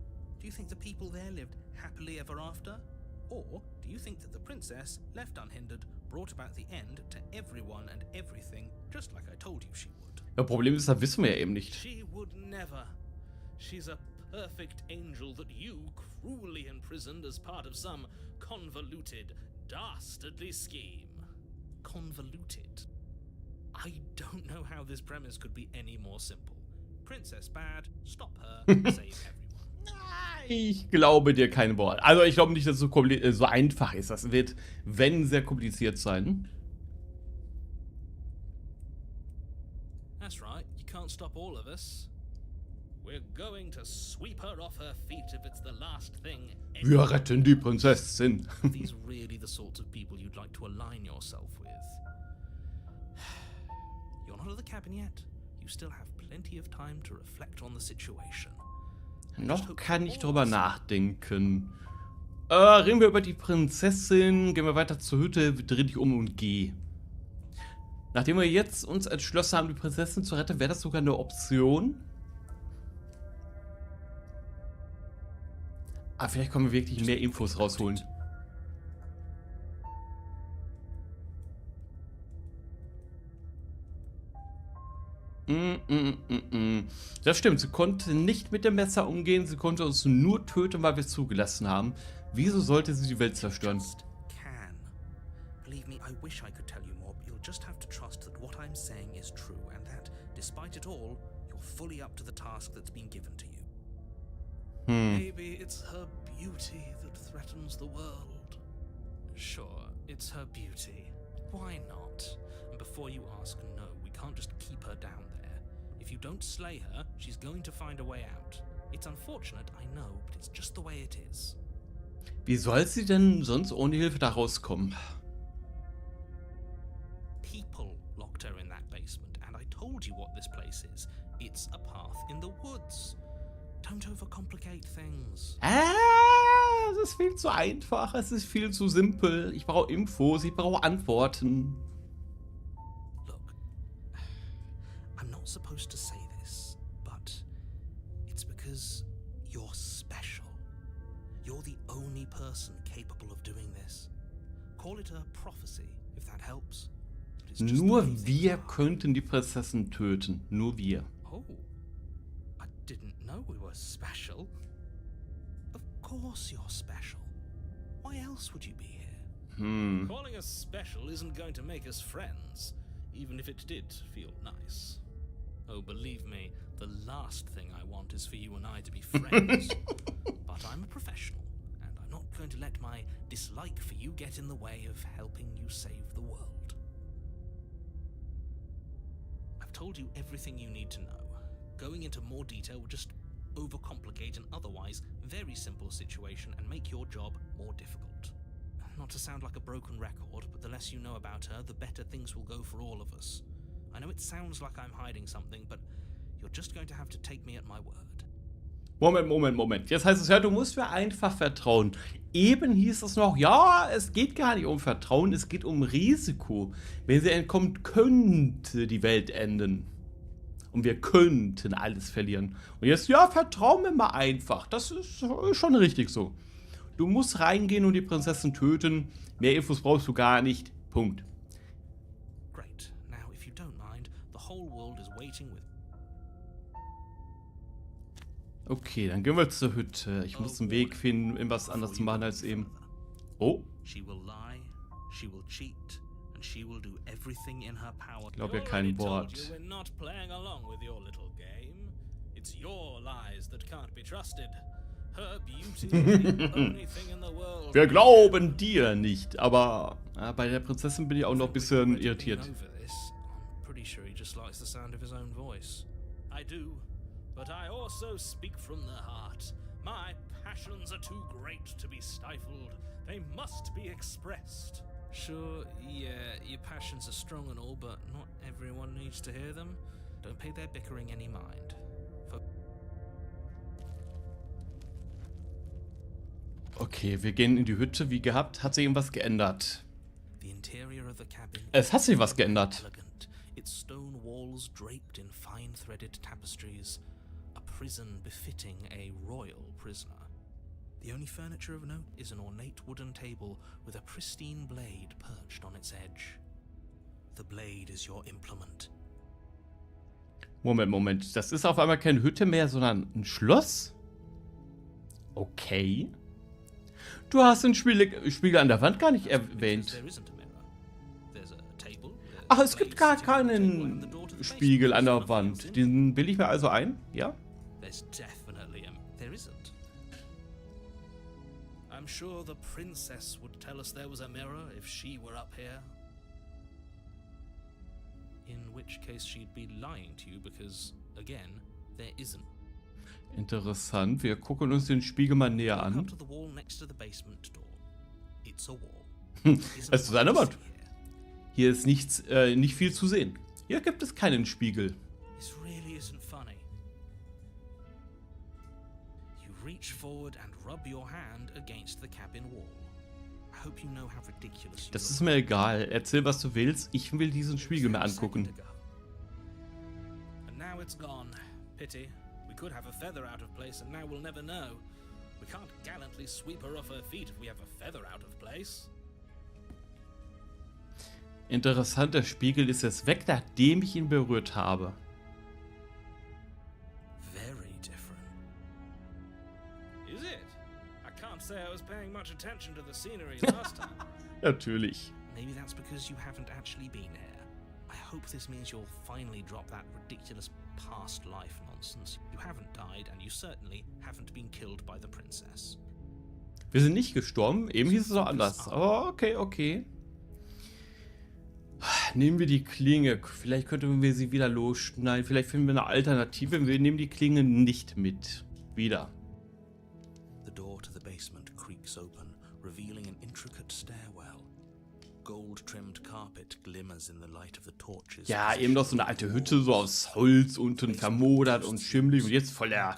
Do you think the people there lived happily ever after? Or do you think that the princess, left unhindered, brought about the end to everyone and everything, just like I told you she would? Das Problem ist, das wissen wir ja eben nicht. She would never. She's a perfect angel that you cruelly imprisoned as part of some convoluted, dastardly scheme. Convoluted. I don't know how this premise could be any more simple. Princess bad, stop her, save everyone. Ich glaube dir kein Wort. Also ich glaube nicht, dass es so einfach ist. Das wird, wenn, sehr kompliziert sein. That's right, you can't stop all of us. We're going to sweep her off her feet if it's the last thing. Wir retten die Prinzessin. Are these really the sorts of people you'd like to align yourself with? You're not at the cabin yet. You still have plenty of time to reflect on the situation. Noch kann ich drüber nachdenken. Reden wir über die Prinzessin. Gehen wir weiter zur Hütte. Dreh dich um und geh. Nachdem wir jetzt uns entschlossen haben, die Prinzessin zu retten, wäre das sogar eine Option. Aber vielleicht können wir wirklich mehr Infos rausholen. Das stimmt, sie konnte nicht mit dem Messer umgehen, sie konnte uns nur töten, weil wir es zugelassen haben. Wieso sollte sie die Welt zerstören? Just can. Believe me, I wish I could tell you more, but you'll just have to trust that what I'm saying is true and that, despite it all, you're fully up to the task that's been given to you. Maybe it's her beauty that threatens the world. Sure, it's her beauty. Why not? And before you ask, no, we can't just keep her down there. If you don't slay her, she's going to find a way out. It's unfortunate, I know, but it's just the way it is. Wie soll sie denn sonst ohne Hilfe da rauskommen? People locked her in that basement, and I told you what this place is. It's a path in the woods. Don't overcomplicate things. Es ist viel zu einfach, es ist viel zu simpel. Ich brauche Infos, ich brauche Antworten. Look, I'm not supposed to say this, but it's because you're special. You're the only person capable of doing this. Call it a prophecy, if that helps. But it's just the way Nur things wir are. könnten die Prinzessin töten. Nur wir. Oh, I didn't know we were special. Of course you're special. Why else would you be here? Calling us special isn't going to make us friends, even if it did feel nice. Oh, believe me, the last thing I want is for you and I to be friends. But I'm a professional, and I'm not going to let my dislike for you get in the way of helping you save the world. I've told you everything you need to know. Going into more detail would just overcomplicate an otherwise very simple situation and make your job more difficult. Not to sound like a broken record, but the less you know about her, the better things will go for all of us. I know it sounds like I'm hiding something, but you're just going to have to take me at my word. Moment. Jetzt heißt es ja, du musst mir einfach vertrauen. Eben hieß es noch, ja, es geht gar nicht um Vertrauen, es geht um Risiko. Wenn sie entkommt, könnte die Welt enden. Und wir könnten alles verlieren. Und jetzt, ja, vertrau mir mal einfach. Das ist schon richtig so. Du musst reingehen und die Prinzessin töten. Mehr Infos brauchst du gar nicht. Punkt. Great. Now, if you don't mind, the whole world is waiting with... Okay, dann gehen wir zur Hütte. Ich muss einen Weg finden, irgendwas anderes zu machen als eben. Oh. She will lie, she will cheat, and she will do everything in her power. Ich glaube ja We kein already told Wort. you we're not playing along with your little game. It's your lies that can't be trusted. Her beauty is the only thing in the world. Wir glauben dir nicht, aber bei der Prinzessin bin ich auch noch ein bisschen irritiert. I'm pretty sure he just likes the sound of his own voice. I do, but I also speak from the heart. My passions are too great to be stifled. They must be expressed. Sure, yeah, your passions are strong and all, but not everyone needs to hear them. Don't pay their bickering any mind. Okay, wir gehen in die Hütte. Wie gehabt, hat sich irgendwas geändert. The interior of the cabin Es hat sich was geändert. elegant, its stone walls draped in fine-threaded tapestries, a prison befitting a royal prisoner. The only furniture of note is an ornate wooden table with a pristine blade perched on its edge. The blade is your implement. Moment. Das ist auf einmal keine Hütte mehr, sondern ein Schloss? Okay. Du hast den Spiegel an der Wand gar nicht erwähnt. There isn't a mirror. There's a table. Ach, es gibt gar keinen Spiegel an der Wand. Den bilde ich mir also ein, ja? There's definitely there isn't. I'm sure the princess would tell us there was a mirror if she were up here. In which case she'd be lying to you because, again, there isn't. Interessant. Wir gucken uns den Spiegel mal näher Look an. up to the wall next to the basement door. It's a wall. Es ist eine Wand. Hier ist nichts, nicht viel zu sehen. Hier gibt es keinen Spiegel. This really isn't funny. You reach forward and rub your hand against the cabin wall. I hope you know how ridiculous you Das look. ist mir egal. Erzähl, was du willst. Ich will diesen Spiegel mir angucken. And now it's gone. Pity. We could have a feather out of place and now we'll never know. We can't gallantly sweep her off her feet if we have a feather out of place. Interessant, der Spiegel ist jetzt weg, nachdem ich ihn berührt habe. Very different. Is it? I can't say I was paying much attention to the scenery last time. Natürlich. Maybe that's because you haven't actually been here. I hope this means you'll finally drop that ridiculous past life nonsense. You haven't died and you certainly haven't been killed by the princess. Wir sind nicht gestorben. Eben hieß es auch anders. Aber okay. Nehmen wir die Klinge. Vielleicht könnten wir sie wieder losschneiden. Vielleicht finden wir eine Alternative. Wir nehmen die Klinge nicht mit. Wieder. The door to the basement creaks open, revealing an intricate stairwell. Gold-trimmed carpet glimmers in the light of the torches. Ja, eben noch so eine alte Hütte, so aus Holz, unten vermodert und schimmelig. Und jetzt voll der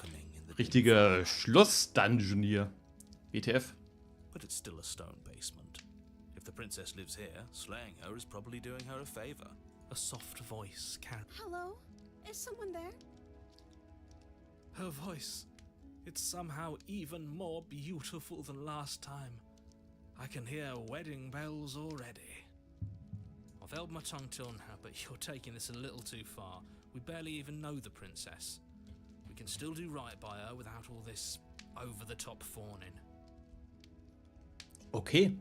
richtige Schloss-Dungeon hier. WTF. But it's still a stone basement. If the princess lives here, slaying her is probably doing her a favor. A soft voice carries Hello? Is someone there? her voice. It's somehow even more beautiful than last time. I can hear wedding bells already. I've held my tongue till now, but you're taking this a little too far. We barely even know the princess. We can still do right by her without all this over-the-top fawning. Okay.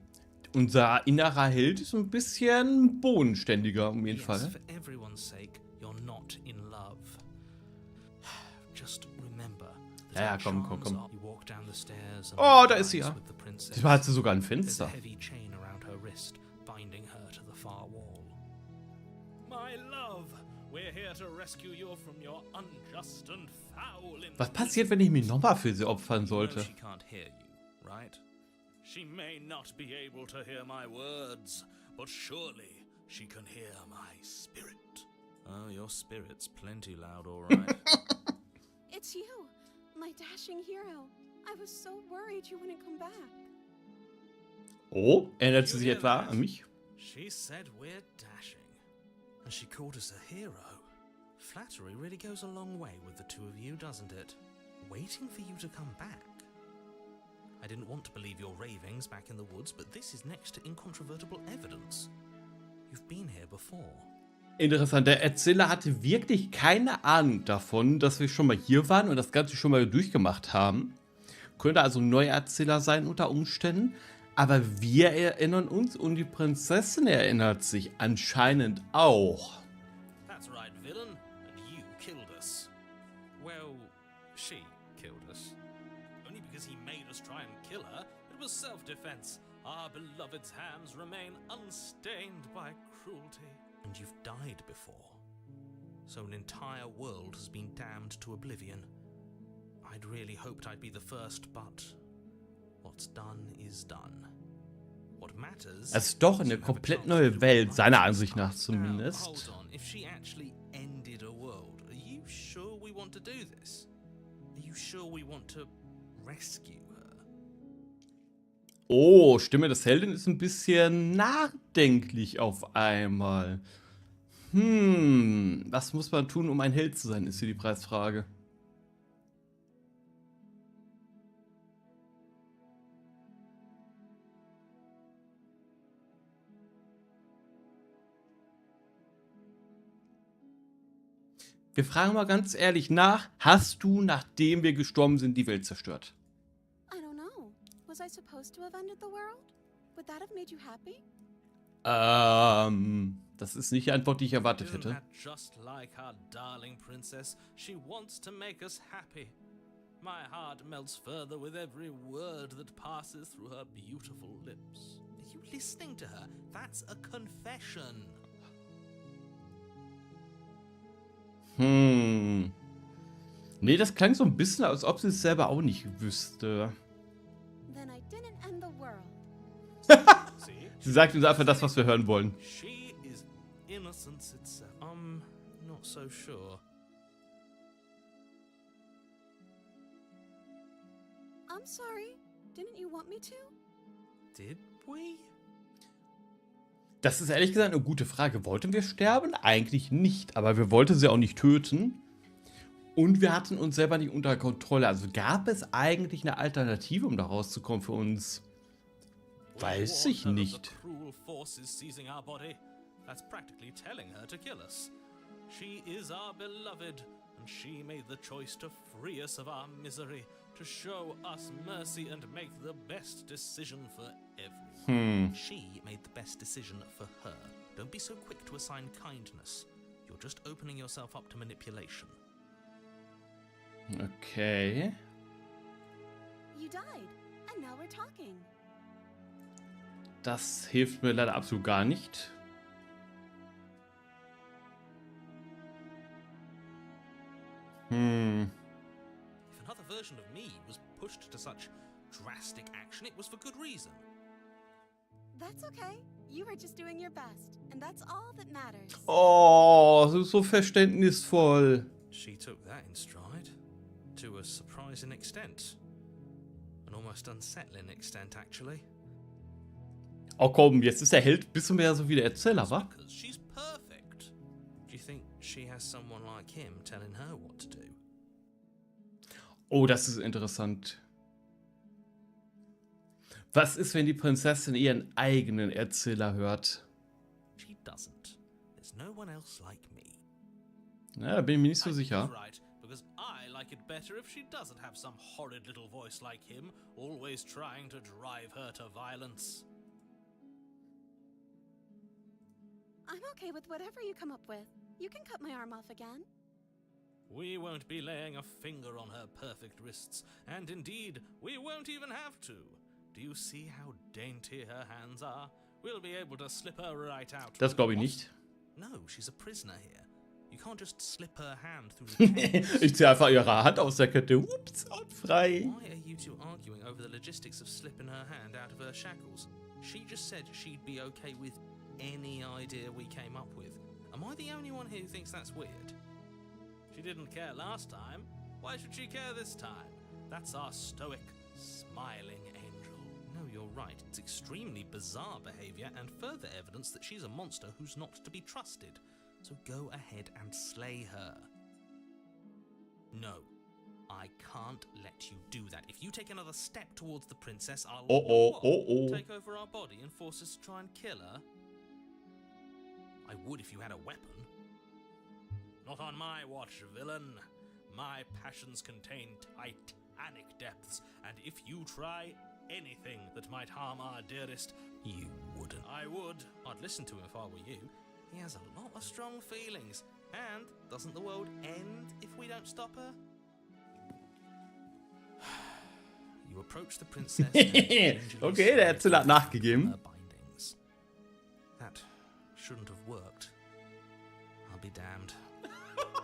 Unser innerer Held ist ein bisschen bodenständiger, um jeden Yes, Fall. for everyone's sake, you're not in love. Just remember. that Ja, our komm. charms are- You walk down the stairs and Oh, lock da ist sie eyes ja. with the princess. Diesmal hat sie sogar ein There's a Fenster. heavy chain around her wrist, binding her to the far wall. My love, we're here to rescue you from your unjust and foul. Was passiert, wenn ich mich nochmal für sie opfern You know sollte? she can't hear you, right? She may not be able to hear my words, but surely she can hear my spirit. Oh, your spirit's plenty loud, all right. It's you, my dashing hero. I was so worried you wouldn't come back. Oh, erinnert sie sich etwa an mich? She said we're dashing, and she called us a hero. Flattery really goes a long way with the two of you, doesn't it? Waiting for you to come back. I didn't want to believe your ravings back in the woods, but this is next to incontrovertible evidence. You've been here before. Interessant, der Erzähler hatte wirklich keine Ahnung davon, dass wir schon mal hier waren und das Ganze schon mal durchgemacht haben. Könnte also ein neuer Erzähler sein unter Umständen. Aber wir erinnern uns und die Prinzessin erinnert sich anscheinend auch. That's right, villain, and you killed us. Well, she killed us. Only because was self-defense. Our beloved's hands remain unstained by cruelty. And you've died before. So an entire world has been damned to oblivion. I'd really hoped I'd be the first, but what's done is done. What matters Es ist doch eine komplett neue Welt, seiner Ansicht nach Hold zumindest. on, if she actually ended a world, are you sure we want to do this? Are you sure we want to rescue her? Oh, Stimme des Helden ist ein bisschen nachdenklich auf einmal. Was muss man tun, um ein Held zu sein, ist hier die Preisfrage. Wir fragen mal ganz ehrlich nach, hast du, nachdem wir gestorben sind, die Welt zerstört? I don't know. Was I supposed to have ended the world? Would that have made you happy? Das ist nicht die Antwort, die ich erwartet Isn't hätte. that just like our darling princess? She wants to make us happy. My heart melts further with every word that passes through her beautiful lips. Are you listening to her? That's a confession. Nee, das klang so ein bisschen, als ob sie es selber auch nicht wüsste. Then I didn't end the world. See? Sie sagt uns einfach das, was wir hören wollen. She is innocence itself. I'm not so sure. I'm sorry. Didn't you want me to? Did we? Das ist ehrlich gesagt eine gute Frage. Wollten wir sterben? Eigentlich nicht, aber wir wollten sie auch nicht töten. Und wir hatten uns selber nicht unter Kontrolle. Also gab es eigentlich eine Alternative, um da rauszukommen für uns? Weiß ich nicht. That's practically telling her to kill us. She is our beloved, and she made the choice to free us of our misery, to show us mercy and make the best decision for everyone. She made the best decision for her. Don't be so quick to assign kindness. You're just opening yourself up to manipulation. Okay. You died, and now we're talking. Das hilft mir leider absolut gar nicht. If another version of me was pushed to such drastic action, it was for good reason. That's okay. You were just doing your best, and that's all that matters. Oh, das ist so verständnisvoll. She took that in stride, to a surprising extent. An almost unsettling extent, actually. Oh komm, jetzt ist der Held ein bisschen mehr so wie der Erzähler, wa? Because she's perfect. Do you think she has someone like him telling her what to do? Oh, das ist interessant. Was ist, wenn die Prinzessin ihren eigenen Erzähler hört? She doesn't. There's no one else like me. Ja, da bin ich mir nicht so I think sicher. you're right, because I like it better if she doesn't have some horrid little voice like him, always trying to drive her to violence. I'm okay with whatever you come up with. You can cut my arm off again. We won't be laying a finger on her perfect wrists, and indeed, we won't even have to. Do you see how dainty her hands are? We'll be able to slip her right out. Das glaube ich nicht. No, she's a prisoner here. You can't just slip her hand through the chains. Ich ziehe einfach ihre Hand aus der Kette. Ups, und frei. Why are you two arguing over the logistics of slipping her hand out of her shackles? She just said she'd be okay with any idea we came up with. Am I the only one here who thinks that's weird? She didn't care last time. Why should she care this time? That's our stoic, smiling angel. No, you're right. It's extremely bizarre behavior and further evidence that she's a monster who's not to be trusted. So go ahead and slay her. No, I can't let you do that. If you take another step towards the princess, I'll take over our body and force us to try and kill her. I would if you had a weapon. Not on my watch, villain. My passions contain titanic depths, and if you try anything that might harm our dearest, you wouldn't. I would. I'd listen to him if I were you. He has a lot of strong feelings. And doesn't the world end if we don't stop her? You approach the princess and gingerly Okay, der Erzähler hat nachgegeben. her bindings. That shouldn't have worked. I'll be damned.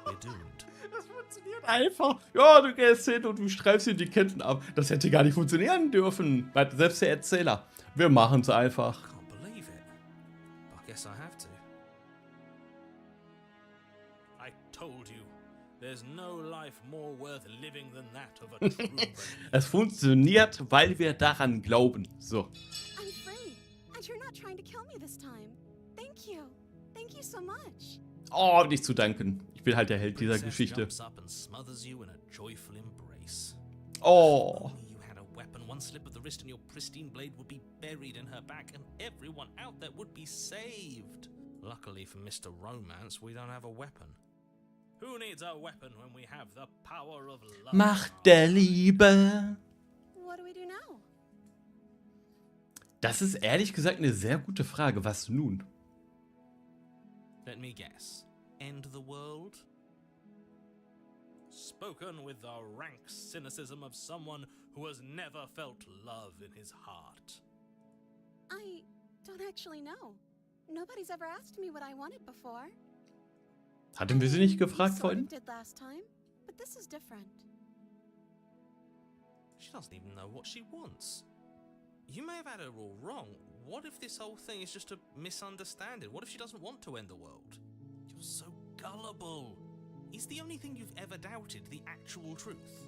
We're doomed. Das funktioniert einfach. Ja, du gehst hin und du streifst dir die Ketten ab. Das hätte gar nicht funktionieren dürfen. Weil selbst der Erzähler. Wir machen es einfach. Can't believe it. I guess I have to. I told you, there's no life more worth living than that of a true believer. Es funktioniert, weil wir daran glauben. So. I'm free, and you're not trying to kill me this time. Thank you. Thank you so much. Oh, nicht zu danken. Ich bin halt der Held dieser Princess Geschichte. jumps up and smothers you in a joyful embrace. Oh. Only you had a weapon, one slip of the wrist and your pristine blade would be buried in her back and everyone out there would be saved. Luckily for Mr. Romance, we don't have a weapon. Who needs a weapon when we have the power of love? Macht der Liebe. What do we do now? Das ist ehrlich gesagt eine sehr gute Frage. Was nun? Let me guess. End the world? Spoken with the rank cynicism of someone who has never felt love in his heart. I don't actually know. Nobody's ever asked me what I wanted before. Hatten wir sie nicht gefragt You sort vorhin? of did last time, but this is different. She doesn't even know what she wants. You may have had her all wrong. What if this whole thing is just a misunderstanding? What if she doesn't want to end the world? You're so gullible. Is the only thing you've ever doubted the actual truth?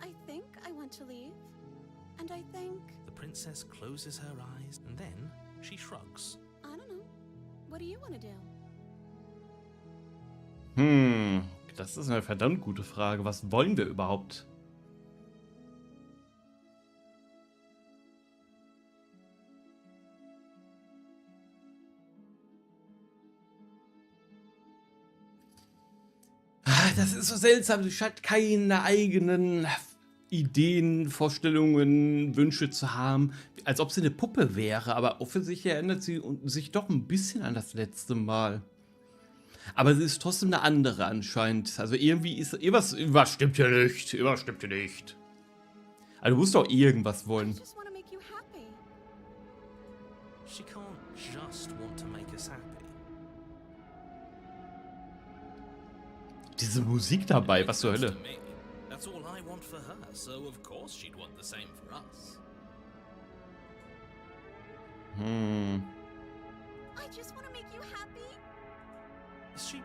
I think I want to leave, and I think The princess closes her eyes and then she shrugs. I don't know. What do you want to do? Das ist eine verdammt gute Frage. Was wollen wir überhaupt? Das ist so seltsam. Sie scheint keine eigenen Ideen, Vorstellungen, Wünsche zu haben. Als ob sie eine Puppe wäre. Aber offensichtlich erinnert sie sich doch ein bisschen an das letzte Mal. Aber sie ist trotzdem eine andere anscheinend. Also irgendwie ist irgendwas stimmt hier nicht. Irgendwas stimmt hier nicht. Also du musst doch irgendwas I wollen. just want to make you happy. She can't just want to make us happy. Diese Musik dabei, was zur Makes Hölle? sense to me. That's all I want for her, so of course she'd want the same for us. I just want to make you happy. Is she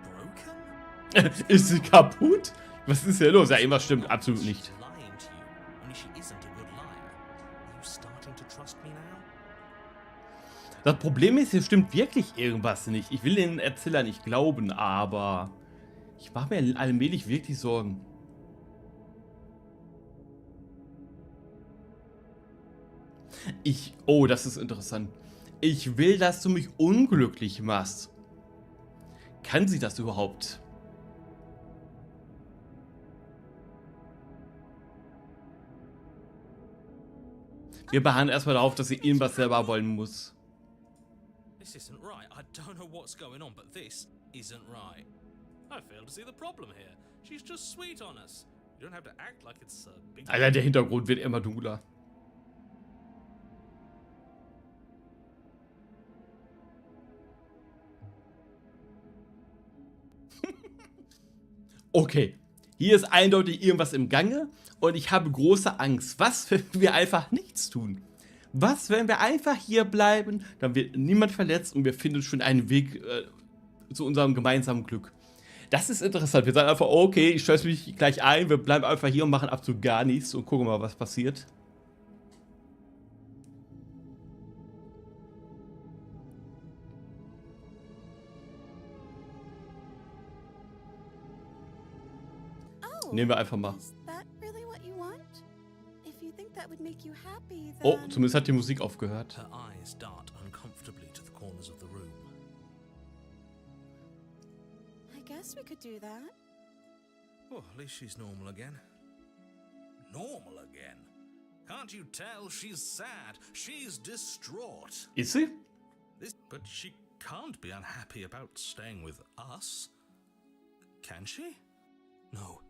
broken? Ist sie kaputt? Was ist hier los? Ja, irgendwas stimmt absolut nicht. She's lying to you, only she isn't a good liar. Are you starting to trust me now? Das Problem ist, hier stimmt wirklich irgendwas nicht. Ich will den Erzähler nicht glauben, aber ich mache mir allmählich wirklich Sorgen. Oh, das ist interessant. Ich will, dass du mich unglücklich machst. Kann sie das überhaupt? Wir beharren erstmal darauf, dass sie irgendwas selber wollen muss. This isn't right. I don't know what's going on, but this isn't right. I fail to see the problem here. She's just sweet on us. You don't have to act like it's a big... Alter, der Hintergrund wird immer dunkler. Okay, hier ist eindeutig irgendwas im Gange und ich habe große Angst. Was, wenn wir einfach nichts tun? Was, wenn wir einfach hier bleiben, dann wird niemand verletzt und wir finden schon einen Weg zu unserem gemeinsamen Glück. Das ist interessant. Wir sagen einfach, okay, ich scheiß mich gleich ein, wir bleiben einfach hier und machen absolut gar nichts und gucken mal, was passiert. Oh, Nehmen wir einfach mal. is that really what you want? If you think that would make you happy, Oh, then zumindest hat die Musik aufgehört. Her eyes dart uncomfortably to the corners of the room. I guess we could do that. Oh, at least she's normal again. Normal again? Can't you tell she's sad? She's distraught. Ist sie? But she can't be unhappy about staying with us. Can she? No.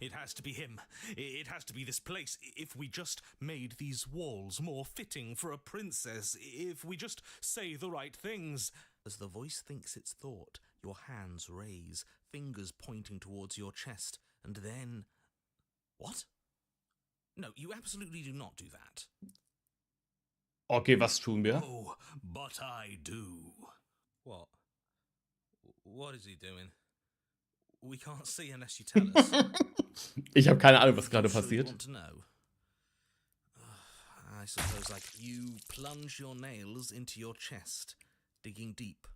It has to be him. It has to be this place. If we just made these walls more fitting for a princess, if we just say the right things. As the voice thinks its thought, your hands raise, fingers pointing towards your chest, and then... What? No, you absolutely do not do that. Okay, was tun wir? Oh, but I do. What? What is he doing? We can't see unless you tell us. Ich habe keine Ahnung, was gerade Sure you passiert. want to know? I suppose, like, you plunge your nails into your chest, digging deep,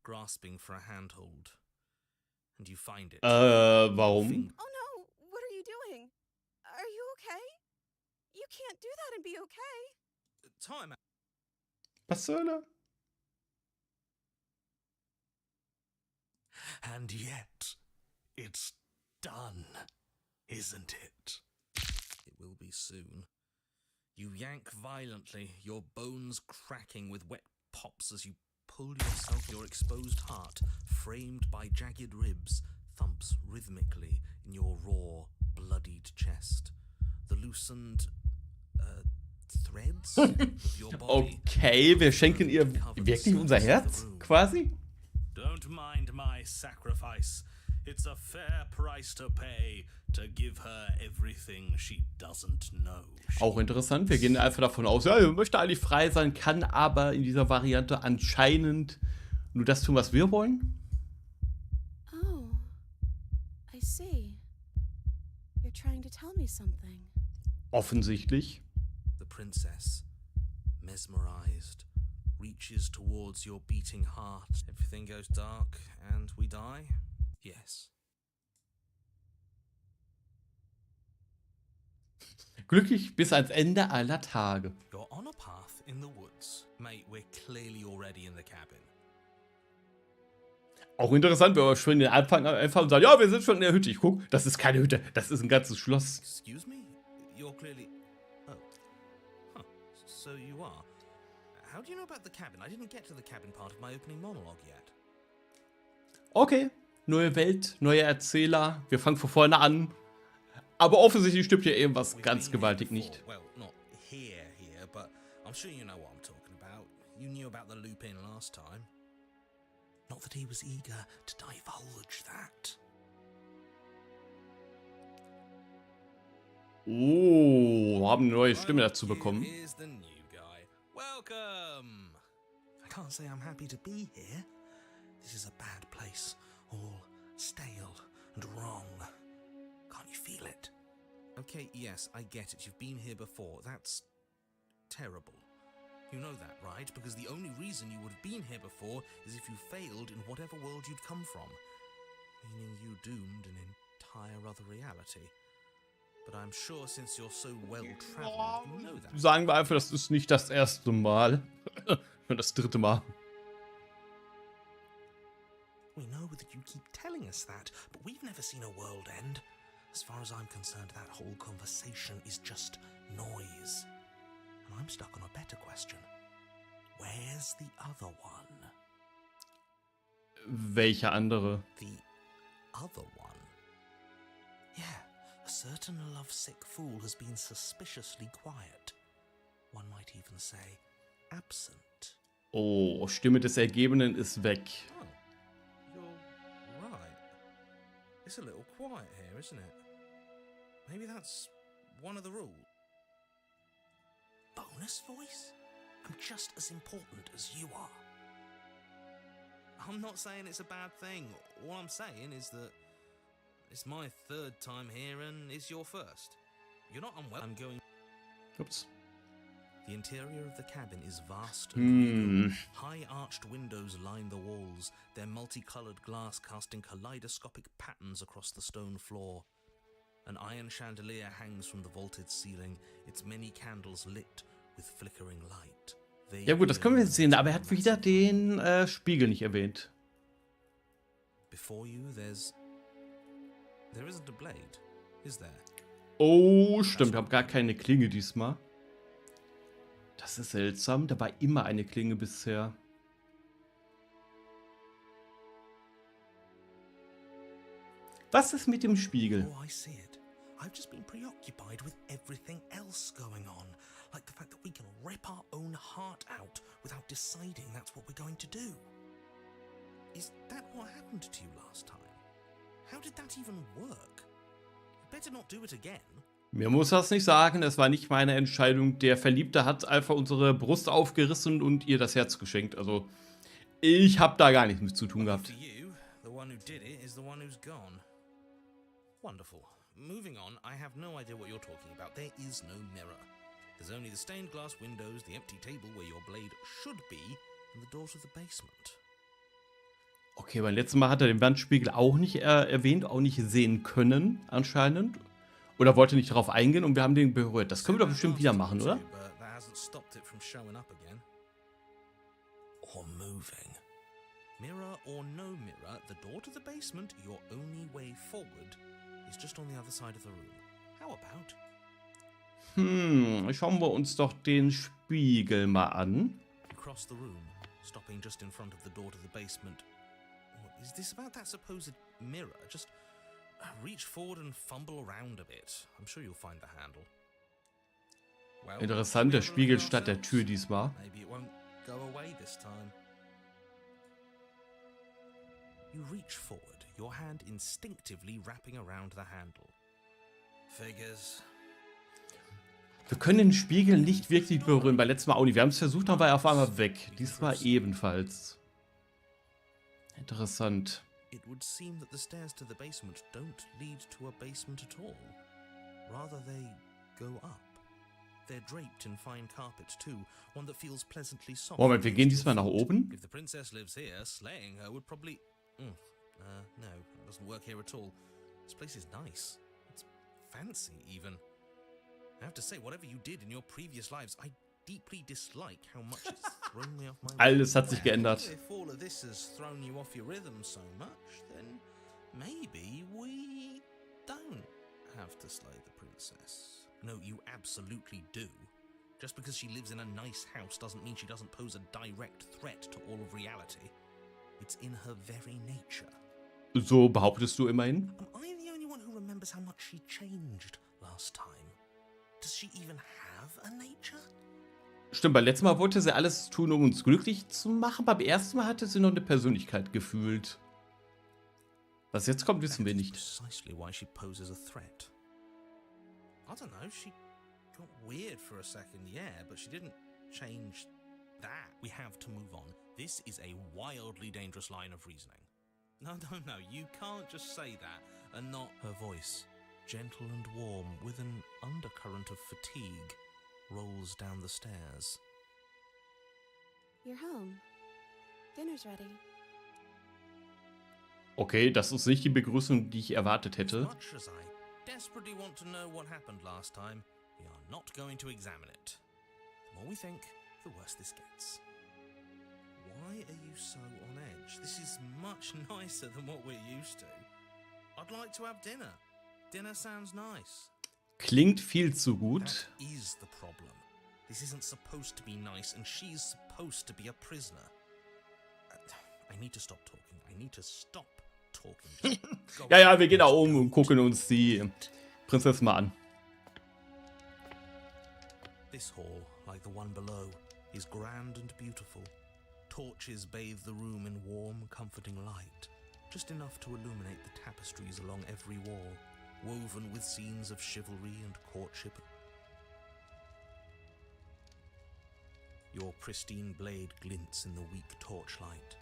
grasping for a handhold. And you find it. Warum? Oh no, what are you doing? Are you okay? You can't do that and be okay. Time out. Was zur Hölle? And yet, it's done, isn't it? It will be soon. You yank violently, your bones cracking with wet pops as you pull yourself, your exposed heart, framed by jagged ribs, thumps rhythmically in your raw, bloodied chest. The loosened threads of your body. Okay, wir schenken ihr wirklich unser Herz, quasi? Don't mind my sacrifice. It's a fair price to pay to give her everything she doesn't know. Auch interessant, wir gehen einfach davon aus, ja, er möchte eigentlich frei sein, kann aber in dieser Variante anscheinend nur das tun, was wir wollen. Oh, I see. You're trying to tell me something. Offensichtlich. The princess, mesmerized, reaches towards your beating heart. Everything goes dark and we die? Yes. Glücklich bis ans Ende aller Tage. You're on a path in the woods. Mate, we're clearly already in the cabin. Auch interessant, wenn wir schon den Anfang einfach und sagen, ja, wir sind schon in der Hütte. Ich guck, das ist keine Hütte, das ist ein ganzes Schloss. Excuse me? You're clearly... Oh. Huh. So you are. How do you know about the cabin? I didn't get to the cabin part of my opening monologue yet. Okay, neue Welt, neue Erzähler. Wir fangen von vorne an. Aber offensichtlich stimmt hier irgendwas We've ganz been here gewaltig before. nicht. Well, not here, but I'm sure you know what I'm talking about. You knew about the loop-in last time. Not that he was eager to divulge that. Oh, haben eine neue Stimme dazu bekommen. Here's the new guy. Welcome. I can't say I'm happy to be here. This is a bad place, all stale and wrong. Can't you feel it? Okay, yes, I get it. You've been here before. That's terrible. You know that, right? Because the only reason you would have been here before is if you failed in whatever world you'd come from. Meaning you doomed an entire other reality. But I'm sure since you're so well-traveled, you know that. Sagen wir einfach, das ist nicht das erste Mal. Schon das dritte Mal. We know that you keep telling us that, but we've never seen a world end. As far as I'm concerned, that whole conversation is just noise. And I'm stuck on a better question. Where's the other one? Welche andere? The other one? Yeah, a certain lovesick fool has been suspiciously quiet. One might even say, absent. Oh, Stimme des Ergebenen ist weg. Oh, you're right. It's a little quiet here, isn't it? Maybe that's one of the rules. Bonus voice? I'm just as important as you are. I'm not saying it's a bad thing. All I'm saying is that it's my third time here and it's your first. You're not unwell. I'm going... Ups. The interior of the cabin is vast and regal. Hm. High-arched windows line the walls, their multicolored glass casting kaleidoscopic patterns across the stone floor. An iron chandelier hangs from the vaulted ceiling, its many candles lit with flickering light. Ja gut, das können wir jetzt sehen, aber er hat wieder den Spiegel nicht erwähnt. Before you, there isn't a blade, is there? Oh, stimmt, wir haben gar keine Klinge diesmal. Das ist seltsam, da war immer eine Klinge bisher. Was ist mit dem Spiegel? Oh, I see it. I've just been preoccupied with everything else going on. Like the fact that we can rip our own heart out without deciding that's what we're going to do. Is that what happened to you last time? How did that even work? You better not do it again. Mir muss das nicht sagen, es war nicht meine Entscheidung. Der Verliebte hat einfach unsere Brust aufgerissen und ihr das Herz geschenkt. Also, ich habe da gar nichts mit zu tun gehabt. For you, the one who did it is the one who's gone. Wonderful. Moving on, I have no idea what you're talking about. There is no mirror. There's only the stained glass windows, the empty table where your blade should be, and the door to the basement. Okay, beim letzten Mal hat er den Wandspiegel auch nicht erwähnt, auch nicht sehen können, anscheinend. Oder wollte nicht darauf eingehen und wir haben den berührt. Das können wir doch bestimmt wieder machen, oder? Or moving. Mirror or no mirror, the door to the basement, your only way forward, is just on the other side of the room. How about? Schauen wir uns doch den Spiegel mal an. Across the room, stopping just in front of the door to the basement. What is this about that supposed mirror? Just reach forward and fumble around a bit. I'm sure you'll find the handle. Well, Interessant, der Spiegel statt der Tür diesmal. Maybe it won't go away this time. You reach forward, your hand instinctively wrapping around the handle. Figures. Wir können den Spiegel nicht wirklich berühren. Beim letzten Mal auch nicht. Wir haben es versucht, dann war er auf einmal weg. Diesmal ebenfalls. Interessant. It would seem that the stairs to the basement don't lead to a basement at all. Rather, they go up. They're draped in fine carpet too, one that feels pleasantly soft. Moment, wir gehen diesmal nach oben. If the princess lives here, slaying her would probably... no, that doesn't work here at all. This place is nice. It's fancy, even. I have to say, whatever you did in your previous lives, I deeply dislike how much it's thrown me off my Alles hat sich geändert. If all of this has thrown you off your rhythm so much, then maybe we don't have to slay the princess. No, you absolutely do. Just because she lives in a nice house doesn't mean she doesn't pose a direct threat to all of reality. It's in her very nature. So behauptest du immerhin. Am I the only one who remembers how much she changed last time? Does she even have a nature? Stimmt, beim letzten Mal wollte sie alles tun, um uns glücklich zu machen. Beim ersten Mal hatte sie noch eine Persönlichkeit gefühlt. Was jetzt kommt, wissen wir nicht. Precisely why she poses a threat. I don't know, she got weird for a second, yeah, but she didn't change that. We have to move on. This is a wildly dangerous line of reasoning. No, you can't just say that and not... Her voice, gentle and warm, with an undercurrent of fatigue, rolls down the stairs. You're home. Dinner's ready. Okay, das ist nicht die Begrüßung, die ich erwartet hätte. As much as I desperately want to know what happened last time, we are not going to examine it. The more we think, the worse this gets. Why are you so on edge? This is much nicer than what we're used to. I'd like to have dinner. Dinner sounds nice. Klingt viel zu gut. That is the problem. This isn't supposed to be nice, and she's supposed to be a prisoner. I need to stop talking. I need to stop talking. Ja, wir gehen da oben und gucken uns die Prinzessin mal an. This hall, like the one below, is grand and beautiful. Torches bathe the room in warm, comforting light, just enough to illuminate the tapestries along every wall, woven with scenes of chivalry and courtship. Your pristine blade glints in the weak torchlight,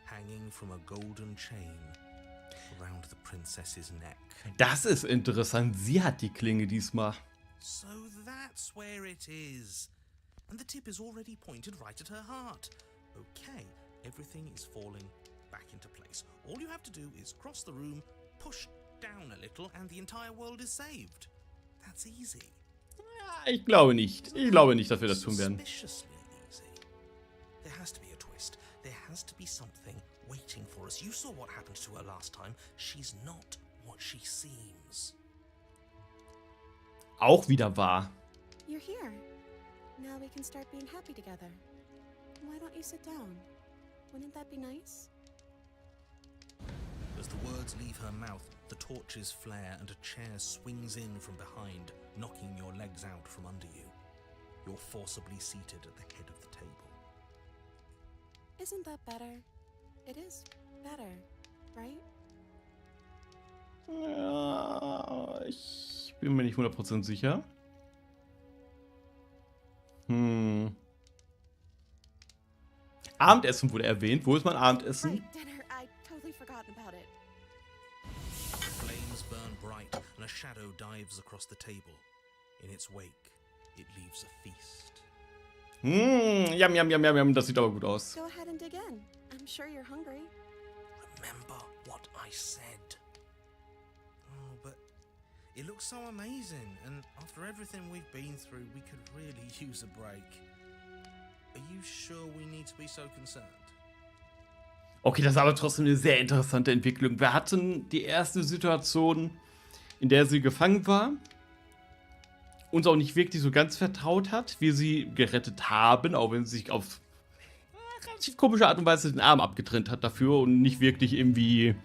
hanging from a golden chain around the princess's neck. Das ist interessant. Sie hat die Klinge diesmal. So that's where it is. And the tip is already pointed right at her heart. Okay, everything is falling back into place. All you have to do is cross the room, push down a little, and the entire world is saved. That's easy. Ich glaube nicht. Ich glaube nicht, dass wir das tun werden. Suspiciously easy. There has to be a twist. There has to be something waiting for us. You saw what happened to her last time. She's not what she seems. Auch wieder wahr. You're here. Now we can start being happy together. Why don't you sit down? Wouldn't that be nice? As the words leave her mouth, the torches flare and a chair swings in from behind, knocking your legs out from under you. You're forcibly seated at the head of the table. Isn't that better? It is better, right? Ja, ich bin mir nicht 100% sicher. Abendessen wurde erwähnt. Wo ist mein Abendessen? Right, dinner. I totally forgotten about it. Flames burn bright and a shadow dives across the table. In its wake, it leaves a feast. Yum, yum, yum, yum, yum. Das sieht aber gut aus. Go ahead and dig in. I'm sure you're hungry. Remember what I said. Oh, but it looks so amazing, and after everything we've been through, we could really use a break. Are you sure we need to be so concerned? Okay, das ist aber trotzdem eine sehr interessante Entwicklung. Wir hatten die erste Situation, in der sie gefangen war, uns auch nicht wirklich so ganz vertraut hat, wir sie gerettet haben, auch wenn sie sich auf relativ komische Art und Weise den Arm abgetrennt hat dafür und nicht wirklich irgendwie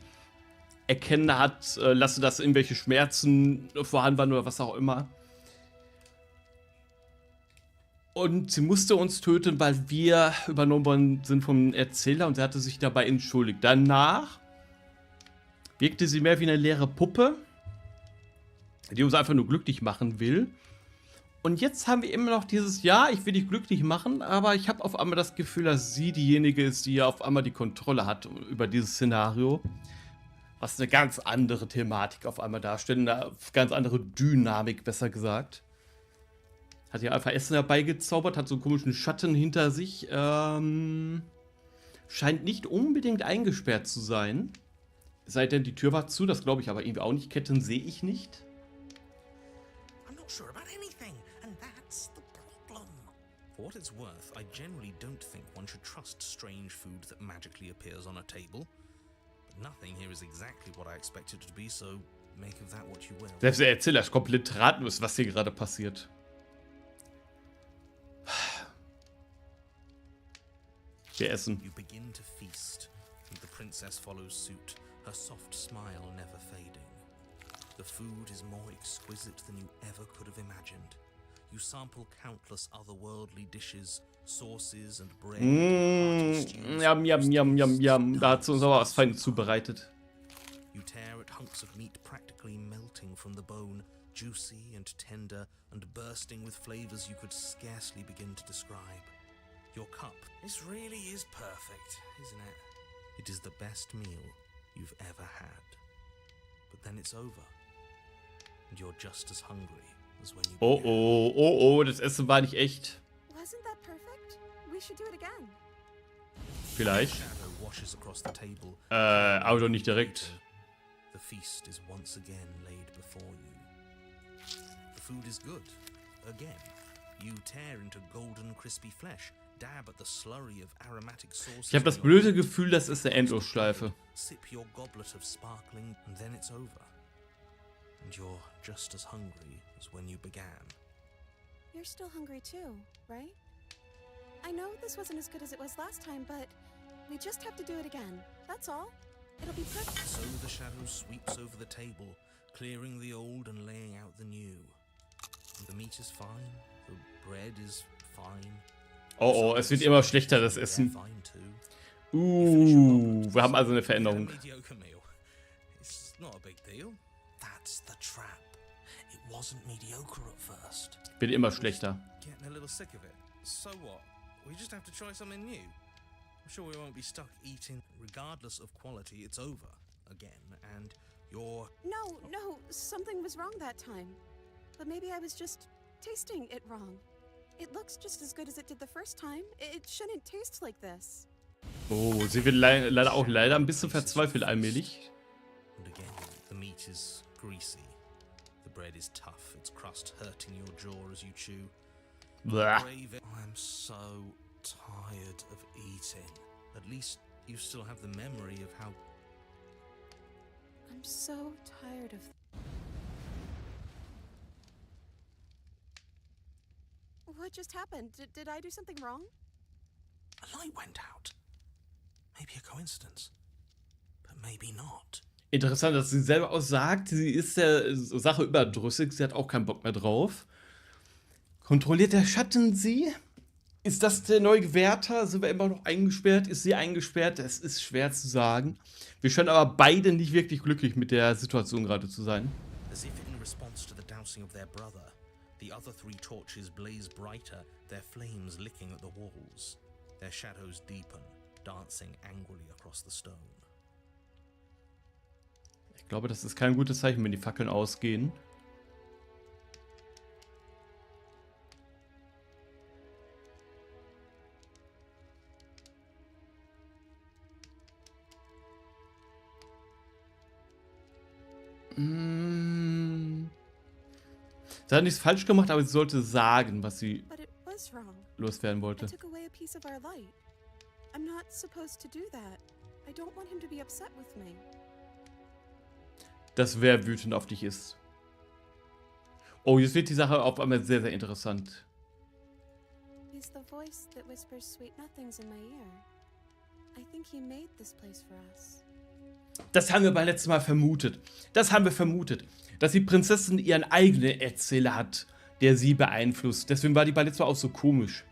erkennen hat lassen, dass irgendwelche Schmerzen vorhanden waren oder was auch immer. Und sie musste uns töten, weil wir übernommen worden sind vom Erzähler und sie hatte sich dabei entschuldigt. Danach wirkte sie mehr wie eine leere Puppe, die uns einfach nur glücklich machen will. Und jetzt haben wir immer noch dieses, ja, ich will dich glücklich machen, aber ich habe auf einmal das Gefühl, dass sie diejenige ist, die ja auf einmal die Kontrolle hat über dieses Szenario. Was eine ganz andere Thematik auf einmal darstellt, eine ganz andere Dynamik, besser gesagt. Hat ja einfach Essen herbeigezaubert, hat so einen komischen Schatten hinter sich. Scheint nicht unbedingt eingesperrt zu sein. Es sei denn, die Tür war zu, das glaube ich aber irgendwie auch nicht. Ketten sehe ich nicht. I'm not sure about anything, and that's the problem. For what it's worth, I generally don't think one should trust strange food that magically appears on a table. But nothing here is exactly what I expected it to be, so make of that what you will. Selbst der Erzähler ist komplett ratlos, was hier gerade passiert. Wir essen. You begin to feast, and the princess follows suit, her soft smile never fading. The food is more exquisite than you ever could have imagined. You sample countless otherworldly dishes, sauces and bread. Yum, yum, yum, yum, yum. Da hat sie uns aber was Feines zubereitet. You tear at hunks of meat practically melting from the bone, juicy and tender and bursting with flavors you could scarcely begin to describe. Your cup, this really is perfect, isn't it? It is the best meal you've ever had. But then it's over, and you're just as hungry as when you began. Das Essen war nicht echt. Wasn't that perfect? We should do it again. Vielleicht. Shadow washes across the table. Aber doch nicht direkt. The feast is once again laid before you. The food is good. Again. You tear into golden crispy flesh. Dab at the slurry of aromatic sauces. Ich habe das blöde Gefühl, das ist eine Endlosschleife. Sip your goblet of sparkling, and then it's over. And you're just as hungry as when you began. You're still hungry too, right? I know this wasn't as good as it was last time, but we just have to do it again. That's all. It'll be perfect. So the shadow sweeps over the table, clearing the old and laying out the new. And the meat is fine, the bread is fine. Es wird immer schlechter, das Essen. Wir haben also eine Veränderung. It's not a big deal. That's the trap. It wasn't mediocre at first. Wird immer schlechter. Getting a little sick of it. So what? We just have to try something new. I'm sure we won't be stuck eating. Regardless of quality, it's over again, and you're... No, something was wrong that time. But maybe I was just tasting it wrong. It looks just as good as it did the first time. It shouldn't taste like this. Sie wird leider ein bisschen verzweifelt allmählich. And again, the meat is greasy. The bread is tough, its crust hurting your jaw as you chew. Blah. I'm so tired of eating. At least you still have the memory of how... I'm so tired of... What just happened? Did I do something wrong? A light went out. Maybe a coincidence. But maybe not. Interessant, dass sie selber auch sagt, sie ist der Sache überdrüssig, sie hat auch keinen Bock mehr drauf. Kontrolliert der Schatten sie? Ist das der neue Wärter? Sind wir immer noch eingesperrt? Ist sie eingesperrt? Es ist schwer zu sagen. Wir scheinen aber beide nicht wirklich glücklich mit der Situation gerade zu sein. As if in response to the dousing of their brother, the other 3 torches blaze brighter, their flames licking at the walls. Their shadows deepen, dancing angrily across the stone. Ich glaube, das ist kein gutes Zeichen, wenn die Fackeln ausgehen. Sie hat nichts falsch gemacht, aber sie sollte sagen, was sie But it was wrong. loswerden I wollte. took away a piece of our light. I'm not supposed to do that. I don't want him to be upset with me. Dass wer wütend auf dich ist. Oh, jetzt wird die Sache auf einmal sehr, sehr interessant. He's the voice that whispers sweet nothings in my ear. I think he made this place for us. Das haben wir beim letzten Mal vermutet. Das haben wir vermutet. Dass die Prinzessin ihren eigenen Erzähler hat, der sie beeinflusst. Deswegen war die beim letzten Mal auch so komisch.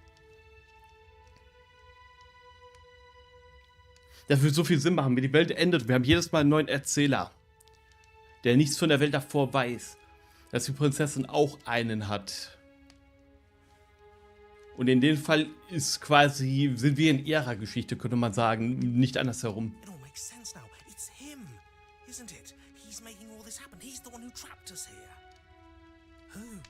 Das wird so viel Sinn machen, wenn die Welt endet. Wir haben jedes Mal einen neuen Erzähler, der nichts von der Welt davor weiß. Dass die Prinzessin auch einen hat. Und in dem Fall ist quasi, sind wir in ihrer Geschichte, könnte man sagen, nicht andersherum. It all makes sense now. It's him, isn't it? He's making all this happen. He's the one who trapped us here. Who?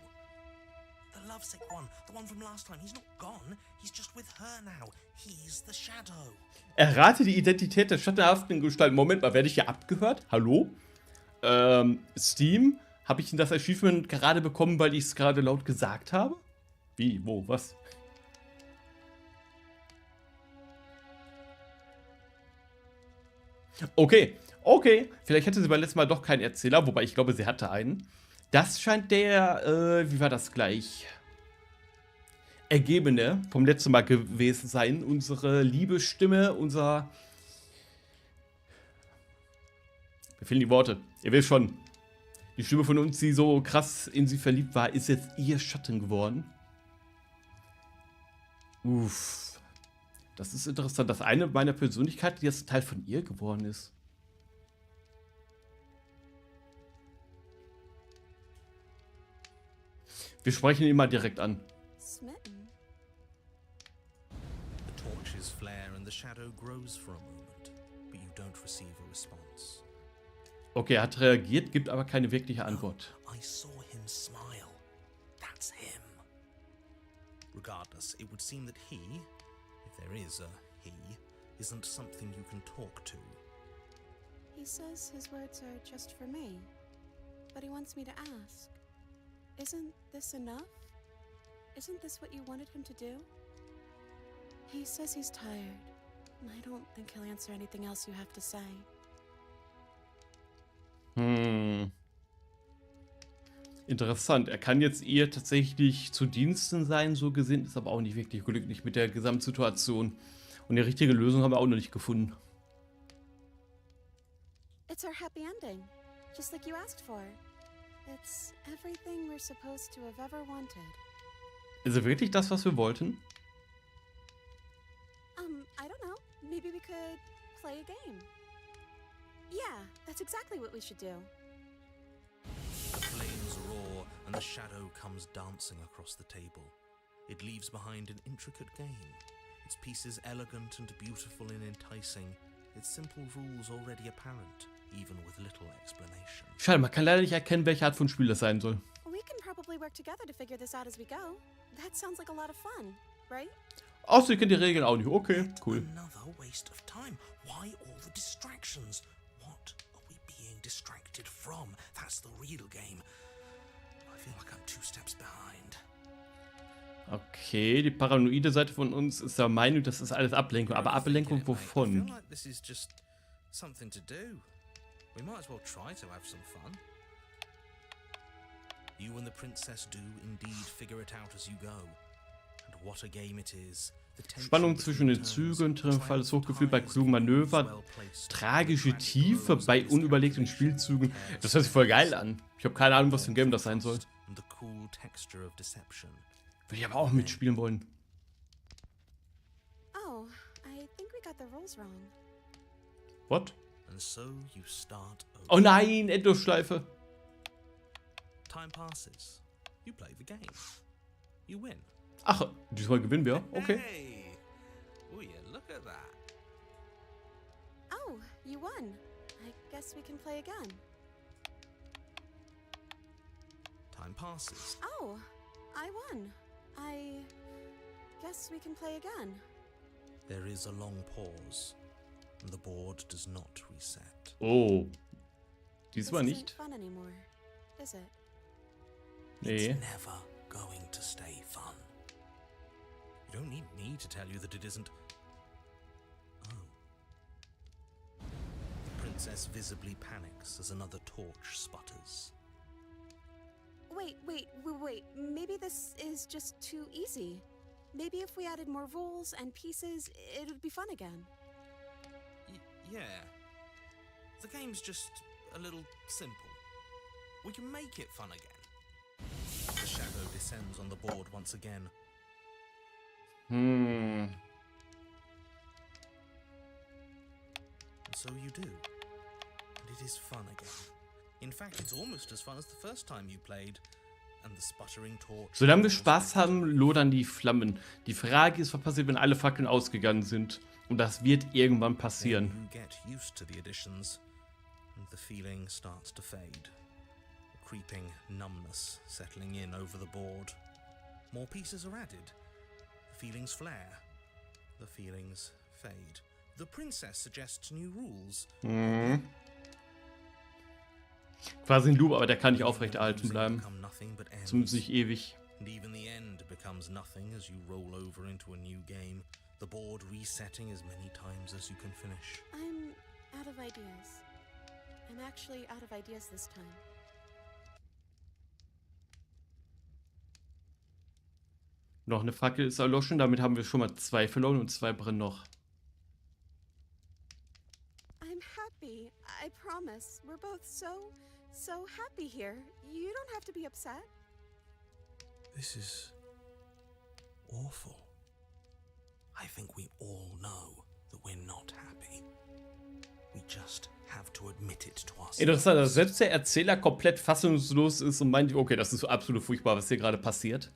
The lovesick one. The one from last time. He's not gone. He's just with her now. He's the Shadow. Errate die Identität der schattenhaften Gestalt. Moment mal, werde ich hier abgehört? Hallo? Steam? Habe ich das Achievement gerade bekommen, weil ich es gerade laut gesagt habe? Wie? Wo? Was? Okay, okay. Vielleicht hätte sie beim letzten Mal doch keinen Erzähler, wobei ich glaube, sie hatte einen. Das scheint der, wie war das gleich? Ergebene vom letzten Mal gewesen sein. Unsere liebe Stimme, unser... Mir fehlen die Worte. Ihr wisst schon. Die Stimme von uns, die so krass in sie verliebt war, ist jetzt ihr Schatten geworden. Uff. Das ist interessant, dass eine meiner Persönlichkeiten jetzt ein Teil von ihr geworden ist. Wir sprechen ihn mal direkt an. Smitten. The torches flare and the shadow grows for a moment, but you don't receive a response. Okay, er hat reagiert, gibt aber keine wirkliche Antwort. I saw him smile. That's him. Regardless, it would seem that he, if there is a he, isn't something you can talk to. He says his words are just for me, but he wants me to ask. Isn't this enough? Isn't this what you wanted him to do? He says he's tired. I don't think he'll answer anything else you have to say. Interessant. Er kann jetzt ihr tatsächlich zu Diensten sein, so gesehen, ist aber auch nicht wirklich glücklich mit der Gesamtsituation. Und die richtige Lösung haben wir auch noch nicht gefunden. It's our happy ending, just like you asked for. It's everything we're supposed to have ever wanted. Ist es wirklich das, was wir wollten? I don't know. Maybe we could play a game. Yeah, that's exactly what we should do. The flames roar and the shadow comes dancing across the table. It leaves behind an intricate game. Its pieces elegant and beautiful and enticing. Its simple rules already apparent, even with little explanation. Schade, man kann leider nicht erkennen, welche Art von Spiel das sein soll. We can probably work together to figure this out as we go. That sounds like a lot of fun, right? Außer ihr kennt die Regeln auch nicht. Okay, cool. Another waste of time. Why all the distractions? What are we being distracted from? That's the real game. I feel like I'm 2 steps behind. Okay, die paranoide Seite von uns ist der Meinung, das ist alles Ablenkung. Aber Ablenkung I wovon? feel like this is just something to do. We might as well try to have some fun. You and the princess do indeed figure it out as you go. And what a game it is, Spannung zwischen den Zügen, triumphales Hochgefühl bei klugen Manövern, tragische Tiefe bei unüberlegten Spielzügen. Das hört sich voll geil an. Ich habe keine Ahnung, was für ein Game das sein soll. Würde ich aber auch mitspielen wollen. Oh, I think we got the rules wrong. What? And so you start over. Oh nein, Endlosschleife. Time passes. You play the game. You win. Ach, diesmal gewinnen wir. Okay. Hey! Oh yeah, look at that. Oh, you won. I guess we can play again. Time passes. Oh, I won. I guess we can play again. There is a long pause. And the board does not reset. Oh. This Diesmal isn't nicht. fun anymore, is it? Nee. It's never going to stay fun. You don't need me to tell you that it isn't. Oh. The princess visibly panics as another torch sputters. Wait. Maybe this is just too easy. Maybe if we added more rules and pieces, it would be fun again. Yeah. The game's just a little simple. We can make it fun again. The shadow descends on the board once again. Hm. And so you do. And it is fun again. In fact, it's almost as fun as the first time you played. And the sputtering torch. Solange wir Spaß haben, lodern die Flammen. Die Frage ist, was passiert, wenn alle Fackeln ausgegangen sind. Und das wird irgendwann passieren. Then you get used to the additions, and the feeling starts to fade. A creeping numbness settling in over the board. More pieces are added. The feelings flare. The feelings fade. The princess suggests new rules. Mhm. Quasi ein Loop, aber der kann nicht aufrechterhalten bleiben. Become nothing but ends. Zumindest nicht ewig. And even the end becomes nothing as you roll over into a new game. The board resetting as many times as you can finish. I'm out of ideas. I'm actually out of ideas this time. Noch eine Fackel ist erloschen, damit haben wir schon mal 2 verloren und 2 brennen noch. I'm happy. I promise. We're both so happy here. You don't have to be upset. This is awful. I think we all know that we're not happy. We just have to admit it to ourselves. Interessant, dass selbst der Erzähler komplett fassungslos ist und meint, okay, das ist absolut furchtbar, was hier gerade passiert.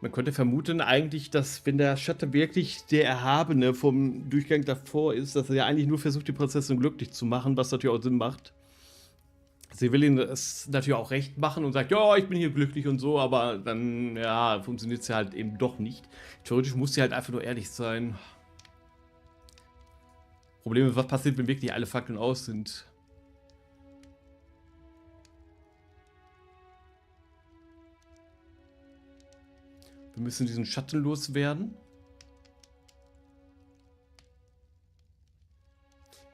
Man könnte vermuten eigentlich, dass wenn der Schatten wirklich der Erhabene vom Durchgang davor ist, dass er ja eigentlich nur versucht, die Prinzessin glücklich zu machen, was natürlich auch Sinn macht. Sie will ihm es natürlich auch recht machen und sagt, ja, ich bin hier glücklich und so, aber dann, ja, funktioniert es ja halt eben doch nicht. Theoretisch muss sie halt einfach nur ehrlich sein. Problem ist, was passiert, wenn wirklich alle Fackeln aus sind? Wir müssen diesen Schatten loswerden.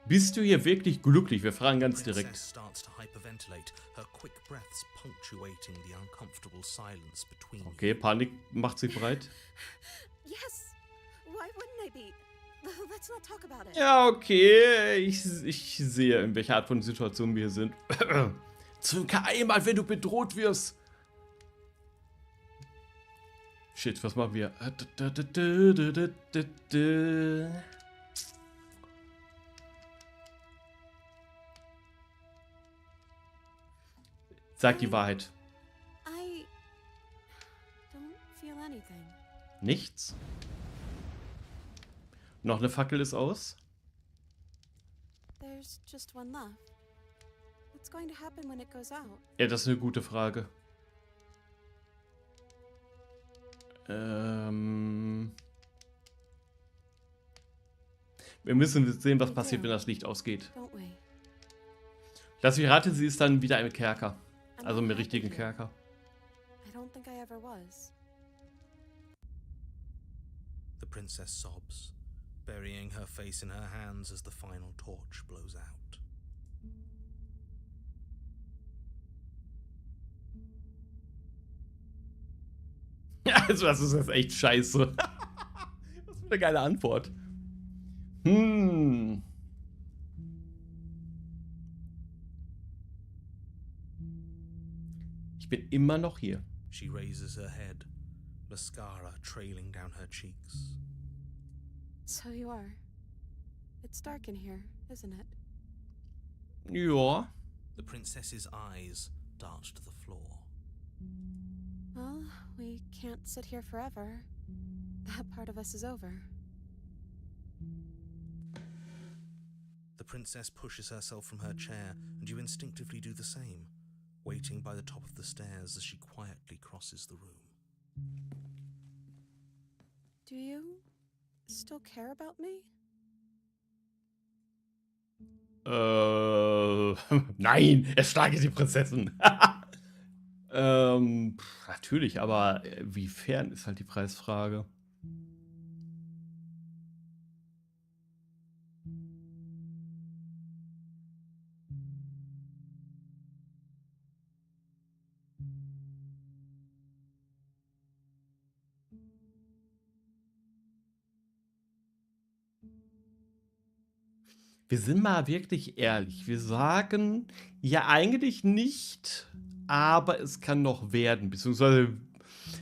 Bist du hier wirklich glücklich? Wir fragen ganz direkt. Okay, Panik macht sich breit. Yes. Why wouldn't I be? Let's not talk about it. Ja, okay. Ich sehe, in welcher Art von Situation wir hier sind. Zünke einmal, wenn du bedroht wirst. Shit, was machen wir? Sag die Wahrheit. I don't feel anything. Nichts? Noch eine Fackel ist aus. There's just one left. What's going to happen when it goes out? Ja, das ist eine gute Frage. Wir müssen sehen, was passiert, wenn das Licht ausgeht. Don't we? Lass mich raten, sie ist dann wieder im Kerker. I'm Also im not happy richtigen here. Kerker. I don't think I ever was. The princess sobs, burying her face in her hands as the final torch blows out. Also, das ist jetzt echt scheiße. Was für eine geile Antwort. Ich bin immer noch hier. She raises her head, mascara trailing down her cheeks. So you are. It's dark in here, isn't it? Ja. The princess's eyes dart to the floor. Well, we can't sit here forever. That part of us is over. The princess pushes herself from her chair, and you instinctively do the same, waiting by the top of the stairs as she quietly crosses the room. Do you still care about me? Nein, erschlage die Prinzessin. Natürlich, aber wiefern ist halt die Preisfrage. Wir sind mal wirklich ehrlich. Wir sagen ja eigentlich nicht, aber es kann noch werden. Beziehungsweise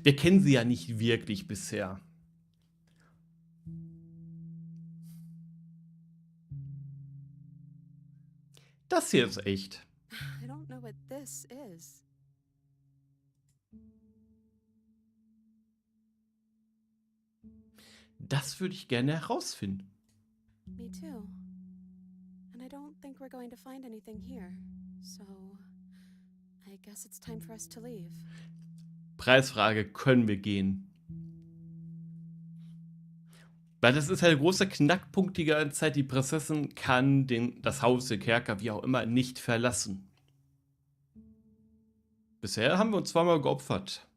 wir kennen sie ja nicht wirklich bisher. Das hier ist echt. I don't know what this is. Das würde ich gerne herausfinden. Me too. And I don't think we're going to find anything here. So, I guess it's time for us to leave. Preisfrage, können wir gehen? Weil das ist halt ein großer Knackpunkt die ganze Zeit. Die Prinzessin kann das Haus, den Kerker, wie auch immer, nicht verlassen. Bisher haben wir uns zweimal geopfert.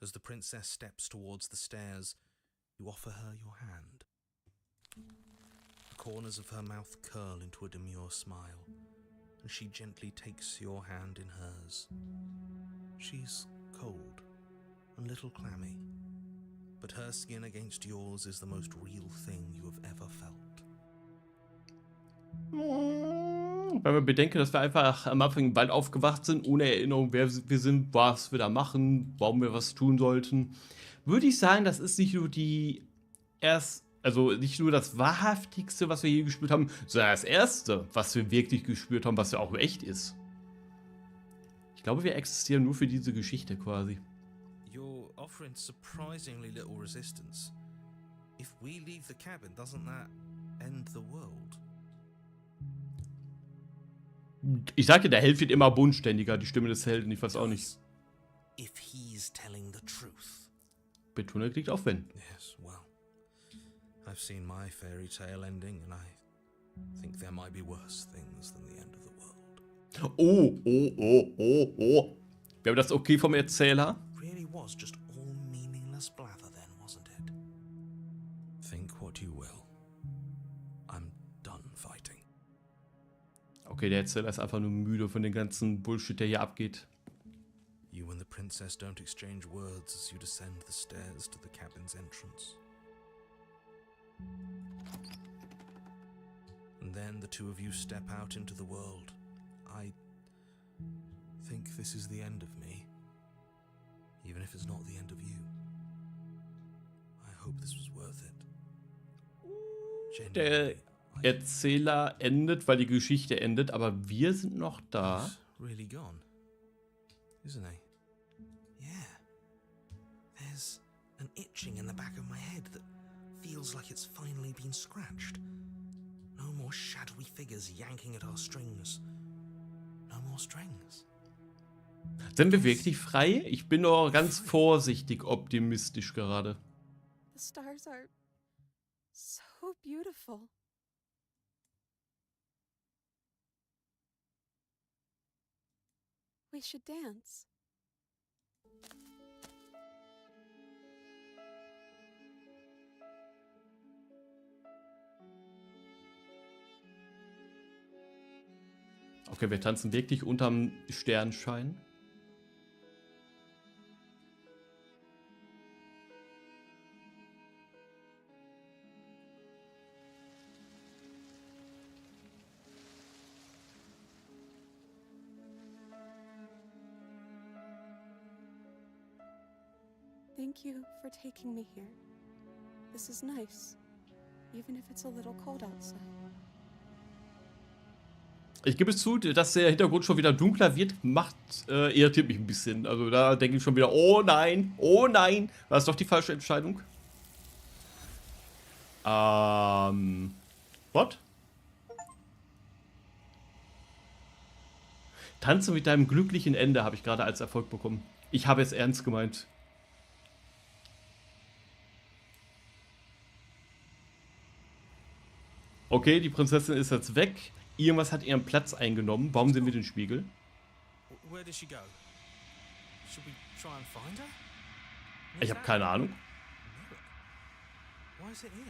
As the princess steps towards the stairs, you offer her your hand. The corners of her mouth curl into a demure smile, and she gently takes your hand in hers. She's cold and a little clammy, but her skin against yours is the most real thing you have ever felt. Wenn wir bedenken, dass wir einfach am Anfang im Wald aufgewacht sind, ohne Erinnerung, wer wir sind, was wir da machen, warum wir was tun sollten, würde ich sagen, das ist nicht nur nicht nur das Wahrhaftigste, was wir je gespürt haben, sondern das Erste, was wir wirklich gespürt haben, was ja auch echt ist. Ich glaube, wir existieren nur für diese Geschichte quasi. You're offering surprisingly little resistance. If we leave the cabin, doesn't that end the world? Ich sage, der Held wird immer bodenständiger, die Stimme des Helden, ich weiß auch nicht. If he's telling the truth. Betonung liegt auf wenn. Yes, well, I've seen my fairy tale ending, and I think there might be worse things than the end of the world. Oh. Wir haben das okay vom Erzähler. Really was just all meaningless blather then, wasn't it? Think what you will. I'm done fighting. Okay, der Erzähler ist einfach nur müde von dem ganzen Bullshit, der hier abgeht. You and the princess don't exchange words as you descend the stairs to the cabin's entrance. And then the two of you step out into the world. I think this is the end of me, even if it's not the end of you. I hope this was worth it. Der Genuinely, Erzähler endet, weil die Geschichte endet, aber wir sind noch da. He's really gone, isn't he? Yeah. There's an itching in the back of my head that feels like it's finally been scratched. No more shadowy figures yanking at our strings. No more strings. Sind wir wirklich frei? Ich bin doch ganz vorsichtig optimistisch gerade. The stars are so beautiful. We should dance. Okay, wir tanzen wirklich unterm Sternschein. Thank you for taking me here. This is nice, even if it's a little cold outside. Ich gebe es zu, dass der Hintergrund schon wieder dunkler wird, irritiert mich ein bisschen. Also da denke ich schon wieder, oh nein, war das doch die falsche Entscheidung? What? Tanze mit deinem glücklichen Ende habe ich gerade als Erfolg bekommen. Ich habe es ernst gemeint. Okay, die Prinzessin ist jetzt weg. Irgendwas hat ihren Platz eingenommen. Warum sehen wir den Spiegel? Where did she go? Should we try and find her? Ich habe keine Ahnung. Why is it here?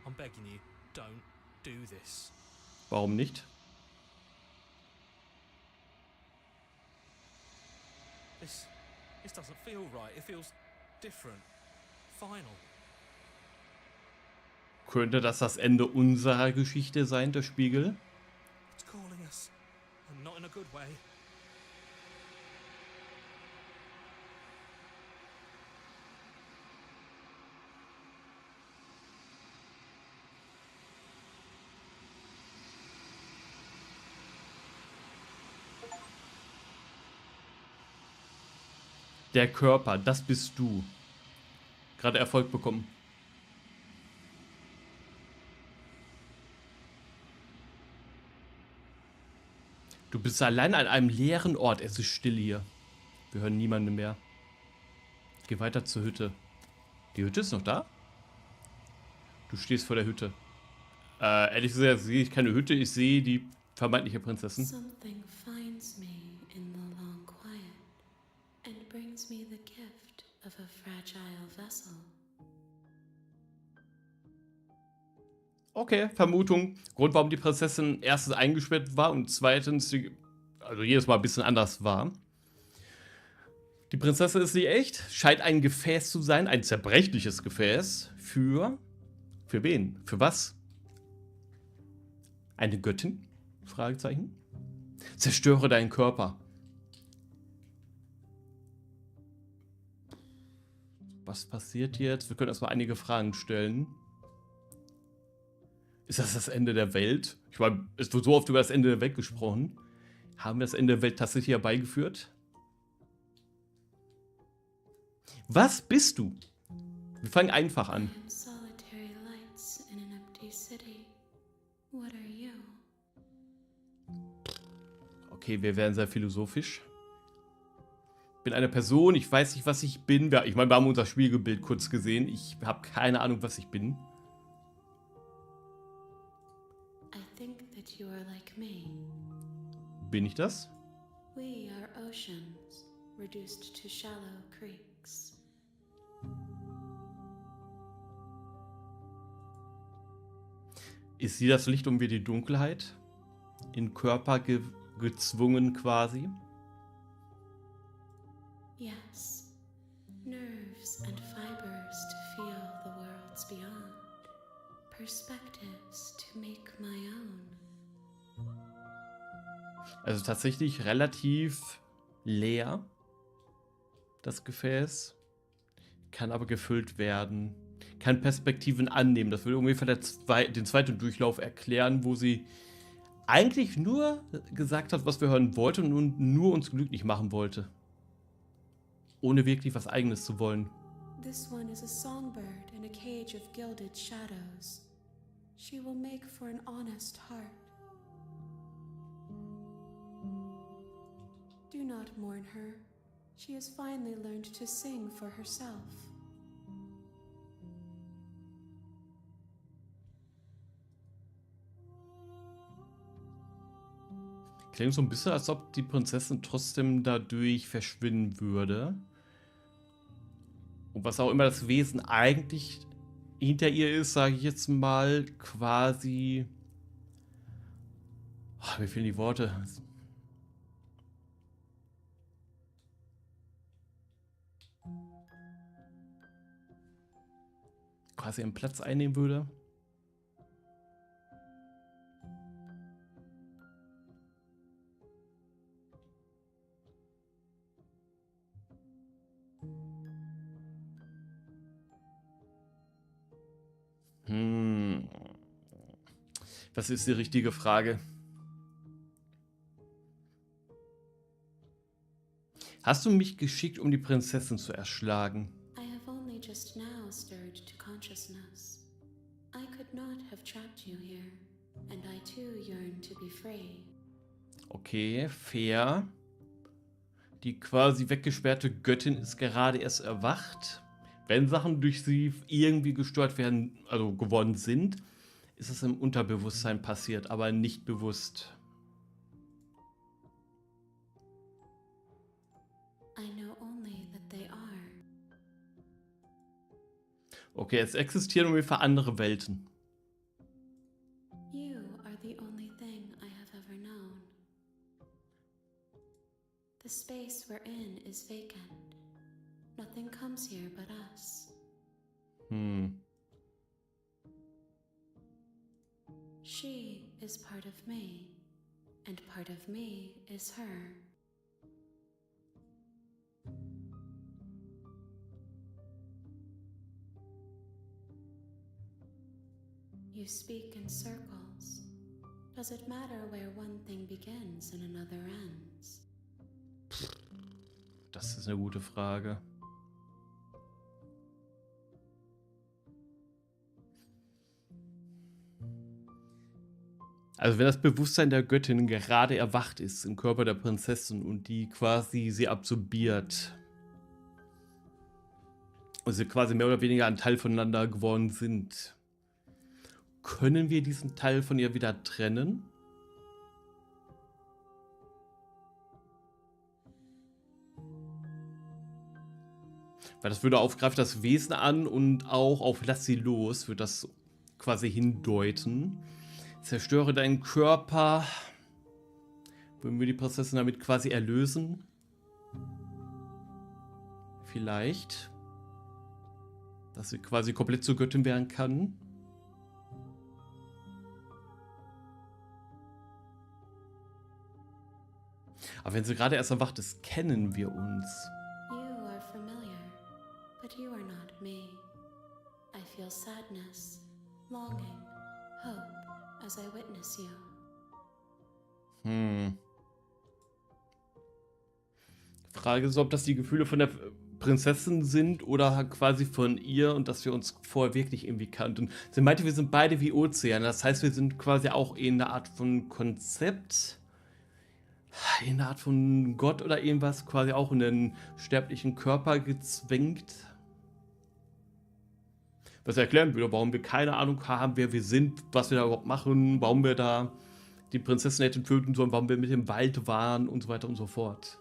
I'm begging you, don't do this. Warum nicht? This doesn't feel right. It feels different. Final. Könnte das Ende unserer Geschichte sein, der Spiegel? It's calling us. And not in a good way. Der Körper, das bist du. Gerade Erfolg bekommen. Du bist allein an einem leeren Ort. Es ist still hier. Wir hören niemanden mehr. Geh weiter zur Hütte. Die Hütte ist noch da? Du stehst vor der Hütte. Ehrlich gesagt sehe ich keine Hütte. Ich sehe die vermeintliche Prinzessin. Something finds me in the long quiet and brings me the gift of a fragile vessel. Okay, Vermutung. Grund, warum die Prinzessin erstens eingesperrt war und zweitens, also jedes Mal ein bisschen anders war. Die Prinzessin ist nicht echt, scheint ein Gefäß zu sein, ein zerbrechliches Gefäß. Für wen? Für was? Eine Göttin? Fragezeichen. Zerstöre deinen Körper. Was passiert jetzt? Wir können erstmal einige Fragen stellen. Ist das Ende der Welt? Ich meine, es wird so oft über das Ende der Welt gesprochen. Haben wir das Ende der Welt tatsächlich herbeigeführt? Was bist du? Wir fangen einfach an. Solitary lights in an empty city. What are you? Okay, wir werden sehr philosophisch. Ich bin eine Person, ich weiß nicht, was ich bin. Ich meine, wir haben unser Spiegelbild kurz gesehen. Ich habe keine Ahnung, was ich bin. I think that you are like me. Bin ich das? We are oceans, reduced to shallow creeks. Ist sie das Licht und wir die Dunkelheit? In Körper gezwungen quasi? Yes, nerves and fibers to feel the worlds beyond, perspectives to make my own. Also tatsächlich relativ leer, das Gefäß. Kann aber gefüllt werden. Kann Perspektiven annehmen. Das würde ungefähr den zweiten Durchlauf erklären, wo sie eigentlich nur gesagt hat, was wir hören wollten und nur uns glücklich machen wollte. Ohne wirklich was Eigenes zu wollen. This one is a songbird in a cage of gilded shadows. She will make for an honest heart. Do not mourn her. She has finally learned to sing for herself. Klingt so ein bisschen, als ob die Prinzessin trotzdem dadurch verschwinden würde. Und was auch immer das Wesen eigentlich hinter ihr ist, sage ich jetzt mal, quasi... Oh, mir fehlen die Worte. Quasi einen Platz einnehmen würde. Das ist die richtige Frage. Hast du mich geschickt, um die Prinzessin zu erschlagen? I have only just now stirred to consciousness. I could not have trapped you here, and I too yearn to be free. Okay, fair. Die quasi weggesperrte Göttin ist gerade erst erwacht. Wenn Sachen durch sie irgendwie gestört werden, also geworden sind, ist es im Unterbewusstsein passiert, aber nicht bewusst. I know only that they are. Okay, es existieren ungefähr andere Welten. You are the only thing I have ever known. The space we're in is vacant. Nothing comes here but us. She is part of me, and part of me is her. You speak in circles. Does it matter where one thing begins and another ends? Das ist eine gute Frage. Also wenn das Bewusstsein der Göttin gerade erwacht ist im Körper der Prinzessin und die quasi sie absorbiert und sie quasi mehr oder weniger ein Teil voneinander geworden sind, können wir diesen Teil von ihr wieder trennen? Weil das würde auf greift das Wesen an und auch auf lass sie los, wird das quasi hindeuten. Zerstöre deinen Körper. Würden wir die Prinzessin damit quasi erlösen? Vielleicht. Dass sie quasi komplett zur Göttin werden kann. Aber wenn sie gerade erst erwacht ist, kennen wir uns. You are familiar, but you are not me. I feel sadness, longing, hope as I witness you. Die Frage ist, ob das die Gefühle von der Prinzessin sind oder quasi von ihr und dass wir uns vorher wirklich irgendwie kannten. Sie meinte, wir sind beide wie Ozeane. Das heißt, wir sind quasi auch in einer Art von Konzept, in einer Art von Gott oder irgendwas, quasi auch in den sterblichen Körper gezwängt. Was erklären würde, warum wir keine Ahnung haben, wer wir sind, was wir da überhaupt machen, warum wir da die Prinzessin hätten töten sollen, warum wir mit dem Wald waren und so weiter und so fort.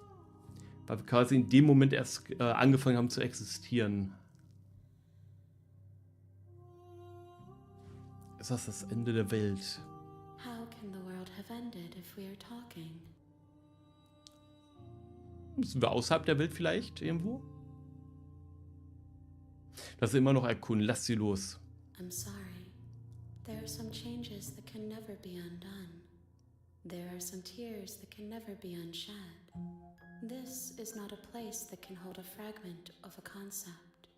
Weil wir quasi in dem Moment erst angefangen haben zu existieren. Ist das Ende der Welt? How can the world have ended if we are talking? Sind wir außerhalb der Welt vielleicht irgendwo? Das ist immer noch erkunden. Lass sie los. I'm sorry. There are some changes that can never be undone. There are some tears that can never be unshed. This is not a place that can hold a fragment of a concept.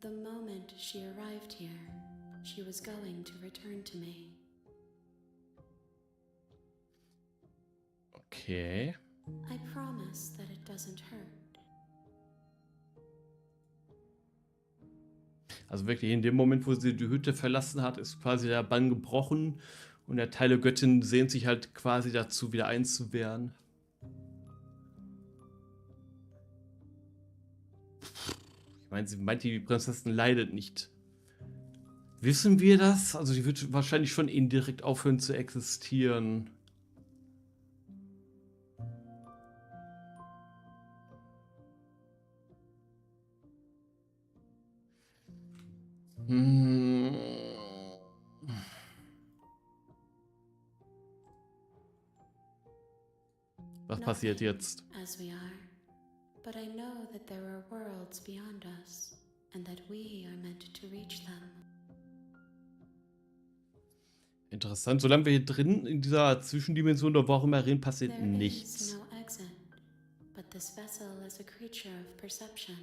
The moment she arrived here, she was going to return to me. Okay. I promise that it doesn't hurt. Also wirklich in dem Moment, wo sie die Hütte verlassen hat, ist quasi der Bann gebrochen und der Teil der Göttin sehnt sich halt quasi dazu, wieder einzuwehren. Ich meine, sie meint, die Prinzessin leidet nicht. Wissen wir das? Also die wird wahrscheinlich schon indirekt aufhören zu existieren. Was passiert jetzt? As we are. But I know that there are worlds beyond us, and that we are meant to reach them. Interessant, solange wir hier drin in dieser Zwischendimension oder wo auch immer reden, passiert There nichts. is no exit, but this vessel is a creature of perception.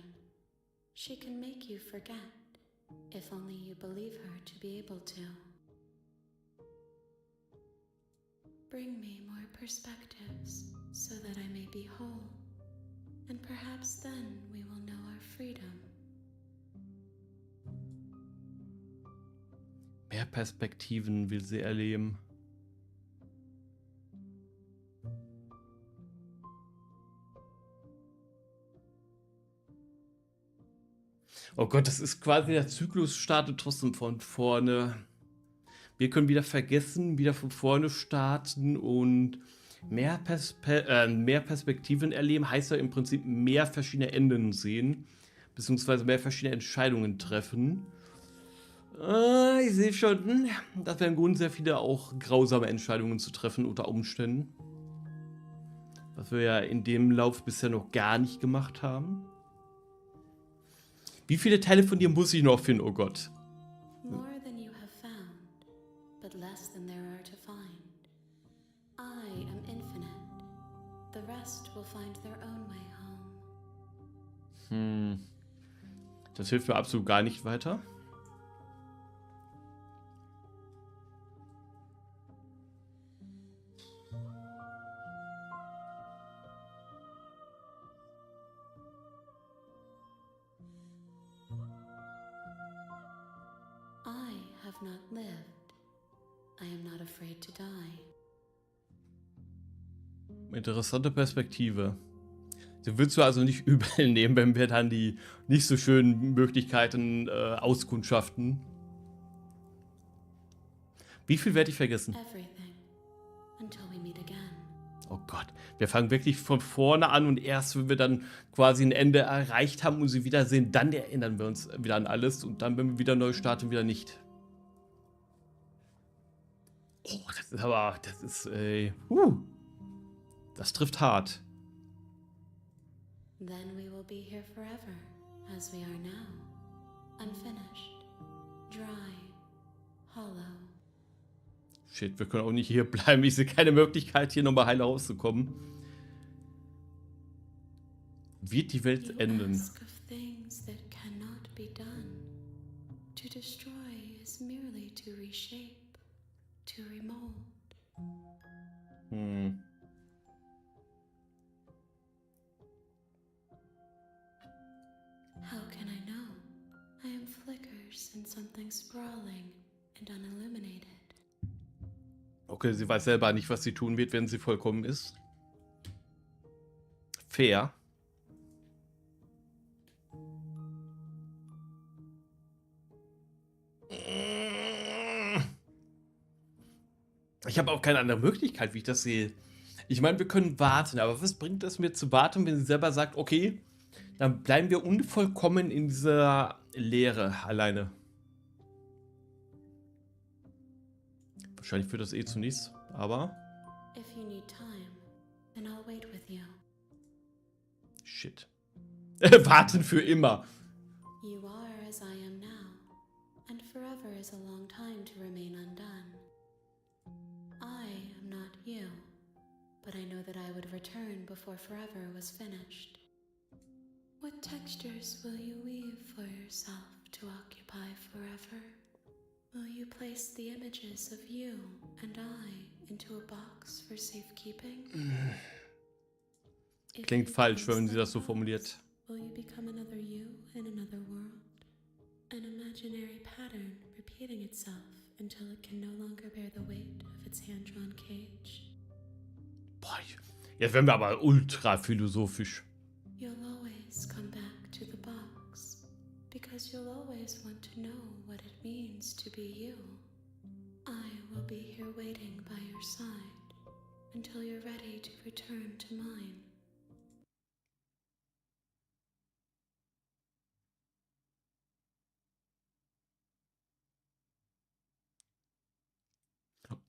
She can make you forget, if only you believe her to be able to. Bring me more perspectives so that I may be whole, and perhaps then we will know our freedom. Mehr Perspektiven will sie erleben. Oh Gott, das ist quasi der Zyklus startet trotzdem von vorne. Wir können wieder vergessen, wieder von vorne starten und mehr Perspektiven erleben, heißt ja im Prinzip mehr verschiedene Enden sehen, beziehungsweise mehr verschiedene Entscheidungen treffen. Ich sehe schon, das wäre ein Grund, sehr viele auch grausame Entscheidungen zu treffen unter Umständen. Was wir ja in dem Lauf bisher noch gar nicht gemacht haben. Wie viele Teile von dir muss ich noch finden, oh Gott? More than you have found, but less than there are to find. I am infinite. The rest will find their own way home. Das hilft mir absolut gar nicht weiter. I have not lived. I am not afraid to die. Interessante Perspektive. Sie willst du also nicht übel nehmen, wenn wir dann die nicht so schönen Möglichkeiten auskundschaften. Wie viel werde ich vergessen? Everything. Until we meet again. Oh Gott, wir fangen wirklich von vorne an und erst, wenn wir dann quasi ein Ende erreicht haben und sie wiedersehen, dann erinnern wir uns wieder an alles und dann, wenn wir wieder neu starten, wieder nicht. Oh, das ist aber, das trifft hart. Then we will be here forever, as we are now. Unfinished. Dry. Hollow. Shit, wir können auch nicht hier bleiben. Ich sehe keine Möglichkeit, hier nochmal heil rauszukommen. Wird die Welt You enden? ask of things that cannot be done. To destroy is merely to reshape, to remold. How can I know? I am flickers in something sprawling and unilluminated. Okay, sie weiß selber nicht, was sie tun wird, wenn sie vollkommen ist. Fair. Ich habe auch keine andere Möglichkeit, wie ich das sehe. Ich meine, wir können warten, aber was bringt es mir zu warten, wenn sie selber sagt, okay, dann bleiben wir unvollkommen in dieser Leere alleine. Wahrscheinlich führt das eh zu nichts, aber... If you need time, then I'll wait with you. Shit. Warten für immer. You are as I am now, and forever is a long time to remain undone. I am not you, but I know that I would return before forever was finished. What textures will you weave for yourself to occupy forever? Will you place the images of you and I into a box for safekeeping? If Klingt you falsch, place wenn sie them das so box, formuliert. will you become another you in another world? An imaginary pattern repeating itself until it can no longer bear the weight of its hand-drawn cage? Boah, jetzt werden wir aber ultra philosophisch. You'll always come back to the box, because you'll always want to know what it means to be you. I will be here waiting by your side until you're ready to return to mine.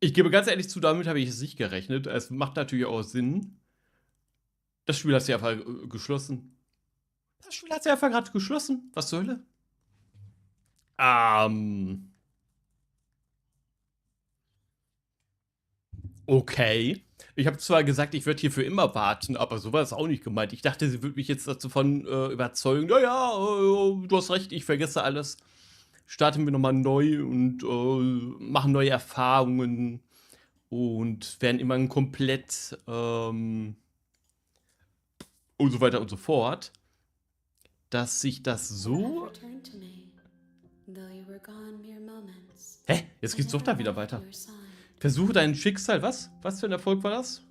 Ich gebe ganz ehrlich zu, damit habe ich es nicht gerechnet. Es macht natürlich auch Sinn. Das Spiel hat sich einfach geschlossen. Das Spiel hat sich einfach gerade geschlossen. Was zur Hölle? Okay. Ich habe zwar gesagt, ich werde hier für immer warten, aber so war es auch nicht gemeint. Ich dachte, sie würde mich jetzt davon überzeugen. Ja, du hast recht, ich vergesse alles. Starten wir nochmal neu und machen neue Erfahrungen. und werden immer komplett und so weiter und so fort, dass sich das so... Returned to me, though you were gone mere moments. Hä? Jetzt geht's doch da wieder weiter. Versuche dein Schicksal, was? Was für ein Erfolg war das?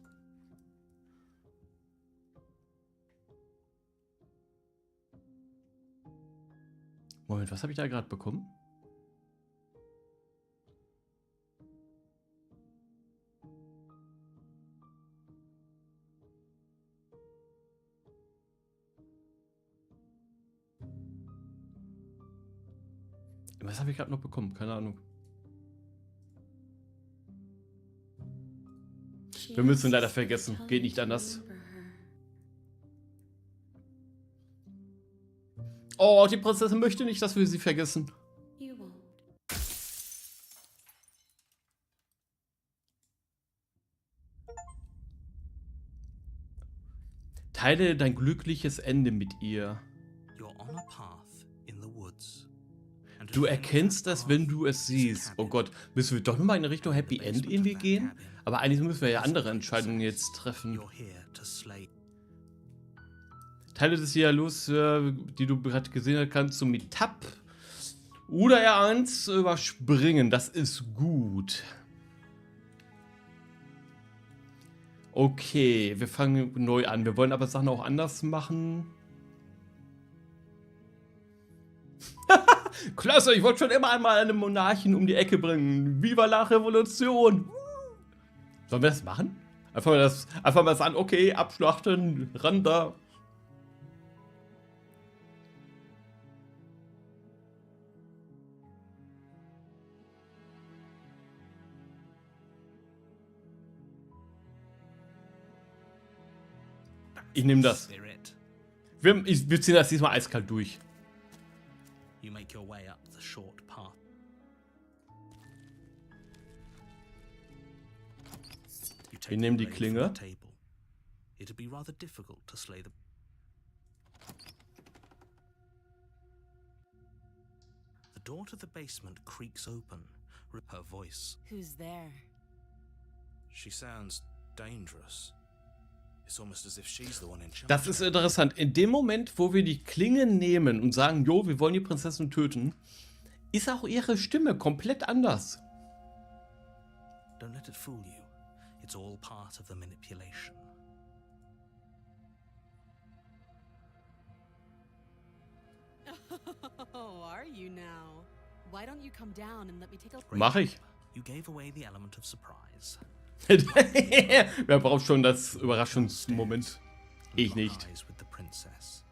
Moment, was habe ich da gerade bekommen? Was habe ich gerade noch bekommen? Keine Ahnung. Wir müssen leider vergessen. Geht nicht anders. Oh, die Prinzessin möchte nicht, dass wir sie vergessen. You won't. Teile dein glückliches Ende mit ihr. You're on a path in the woods. And Du at the end of erkennst that das, path wenn du es is a siehst. Oh cabin. Gott, müssen wir doch nochmal in Richtung Happy In the End basement irgendwie of that gehen? cabin Aber eigentlich müssen wir ja is andere the Entscheidungen princess. jetzt treffen. You're here to slay. Teile des Dialogs, die du gerade gesehen hast, kannst du mit Tab oder R1 überspringen. Das ist gut. Okay, wir fangen neu an. Wir wollen aber Sachen auch anders machen. Klasse, ich wollte schon immer einmal einen Monarchen um die Ecke bringen. Viva la Revolution! Sollen wir das machen? Einfach mal sagen, okay, abschlachten, ran da. Ich nehme das. Spirit. Wir ziehen das diesmal eiskalt durch. You make your way up the short path. You take Wir nehmen the die blade Klinge. from the table. It'd be rather difficult to slay the. The door to the basement creaks open. Her voice. Who's there? She sounds dangerous. It's almost as if she's the one in charge. Das ist interessant. In dem Moment, wo wir die Klinge nehmen und sagen, jo, wir wollen die Prinzessin töten, ist auch ihre Stimme komplett anders. Don't let it fool you. It's all part of the manipulation. Oh, are you now? Why don't you come down and let me take a Mach ich. You gave away the element of surprise. Wer braucht schon das Überraschungsmoment? Ich Lock nicht. eyes with the princess.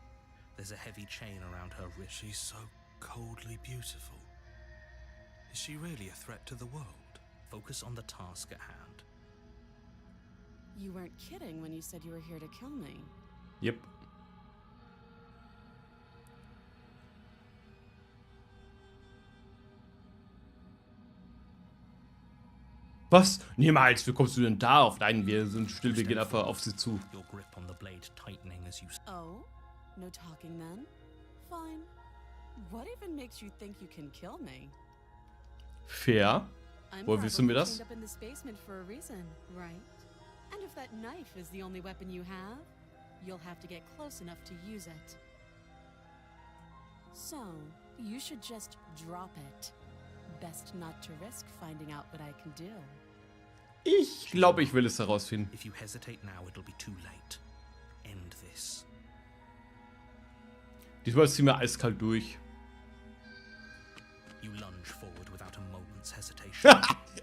There's a heavy chain around her wrist. She's so coldly beautiful. Is she really a threat to the world? Focus on the task at hand. You weren't kidding when you said you were here to kill me. Yep. Was? Niemals. Wie kommst du denn darauf? Nein, wir sind still. Wir gehen einfach auf sie zu. Your grip on the blade tightening as you. Oh? No talking then? Fine. What even makes you think you can kill me? Fair. I'm Woher wissen wir probably das? chained up in this basement for a reason, right? And if that knife is the only weapon you have, you'll have to get close enough to use it. So, you should just drop it. Best not to risk finding out what I can do. Ich glaube, ich will es herausfinden. If you hesitate now, it'll be too late. End this. Diesmal ziehen wir eiskalt durch. You lunge forward without a moment's hesitation.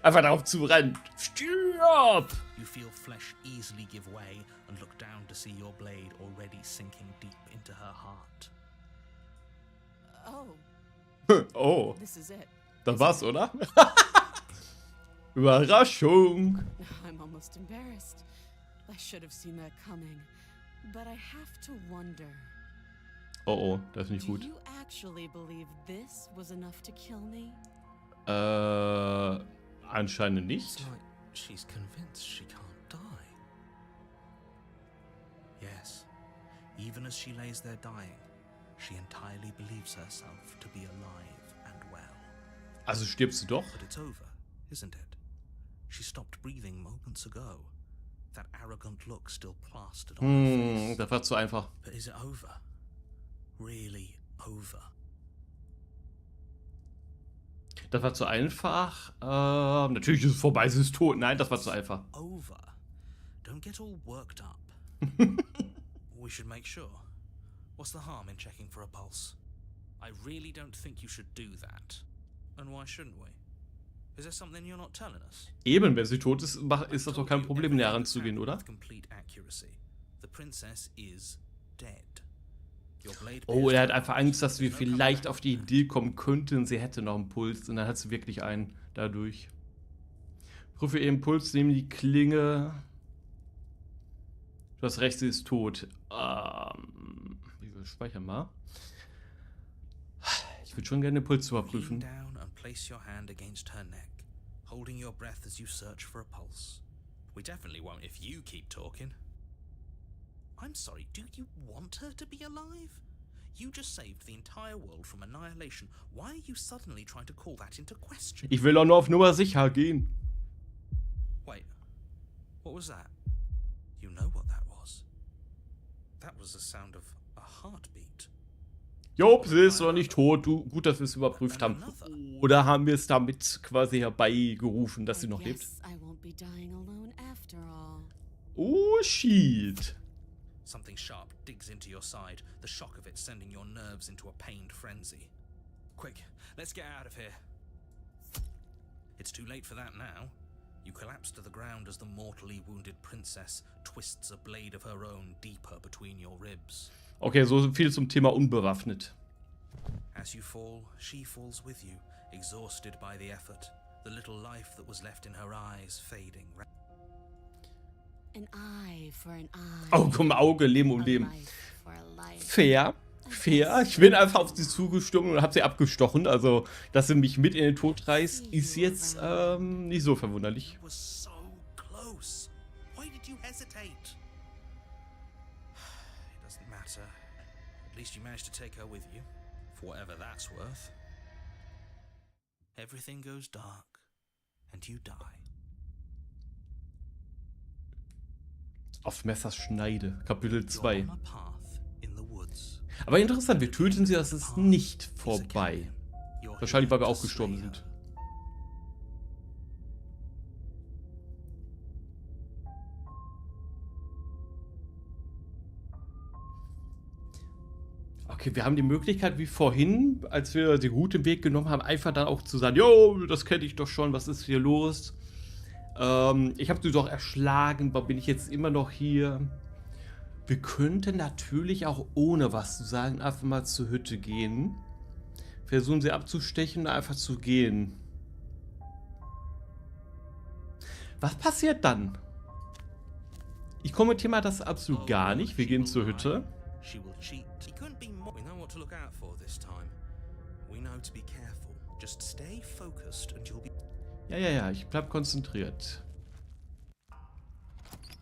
Einfach darauf zu rennen. Stirb! You feel flesh easily give way and look down to see your blade already sinking deep into her heart. Oh, Oh, this is it. das war's, oder? Überraschung. I'm almost embarrassed. I should have seen that coming. But I have to wonder. Oh, das ist nicht Do gut. you actually believe this was enough to kill me? Anscheinend It's nicht. like she's convinced she can't die. Yes, even as she lays there dying, she entirely believes herself to be alive and well. Also stirbst du doch? But it's over, isn't it? She stopped breathing moments ago. That arrogant look still plastered on her face. Das war zu einfach. But is it over? Really over? Das war zu einfach. Natürlich ist es vorbei, sie ist tot. Nein, das war zu einfach. Over. Don't get all worked up. We should make sure. What's the harm in checking for a pulse? I really don't think you should do that. And why shouldn't we? Is there something you're not telling us? Eben, wenn sie tot ist, ist das doch kein Problem, näher ranzugehen, oder? With complete accuracy. The princess is dead. Your blade Oh, er hat einfach Angst, dass wir vielleicht auf die Idee kommen könnten, sie hätte noch einen Puls. Und dann hat sie wirklich einen dadurch. Prüfe ihren Puls, nehme die Klinge. Du hast recht, sie ist tot. Wir speichern mal. Ich würde schon gerne den Puls überprüfen. Lean down and place your hand against her neck, holding your breath as you search for a pulse. We definitely won't if you keep talking. I'm sorry, do you want her to be alive? You just saved the entire world from annihilation. Why are you suddenly trying to call that into question? Ich will auch nur auf Nummer sicher gehen. Wait, what was that? You know what that was? That was the sound of a heartbeat. Jo, sie ist doch nicht tot. Du, gut, dass wir es überprüft haben. Oder haben wir es damit quasi herbeigerufen, dass sie noch lebt? I won't be dying alone after all. Oh, shit. Something sharp digs into your side, the shock of it sending your nerves into a pained frenzy. Quick, let's get out of here. It's too late for that now. You collapse to the ground as the mortally wounded princess twists a blade of her own deeper between your ribs. Okay, so viel zum Thema unbewaffnet. As you fall, she falls with you, exhausted by the effort, the little life that was left in her eyes fading. An eye for an eye. Auge um Auge, Leben um A Leben. life for a life. Fair. Fair. Ich bin einfach auf sie zugestimmt und habe sie abgestochen. Also, dass sie mich mit in den Tod reißt, ist jetzt nicht so verwunderlich. You were so close. Why did you hesitate? It doesn't matter. At least you managed to take her with you, for whatever that's worth. Everything goes dark, and you die. Auf Messers Schneide. Kapitel You're 2. on a path in the woods. Aber interessant, wir töten sie, das ist Path nicht is a vorbei. cabin. You're Wahrscheinlich, weil wir here auch to gestorben slay sind. her. Okay, wir haben die Möglichkeit, wie vorhin, als wir die Route im Weg genommen haben, einfach dann auch zu sagen, jo, das kenne ich doch schon, was ist hier los? Ich habe sie doch erschlagen, warum bin ich jetzt immer noch hier? Wir könnten natürlich auch, ohne was zu sagen, einfach mal zur Hütte gehen. Versuchen sie abzustechen und einfach zu gehen. Was passiert dann? Ich kommentiere mal das absolut gar nicht. Wir gehen zur Hütte. She will cheat. She couldn't be more. We know what to look out for this time. We know to be careful. Just stay focused and you'll be. Ja, ich bleib konzentriert.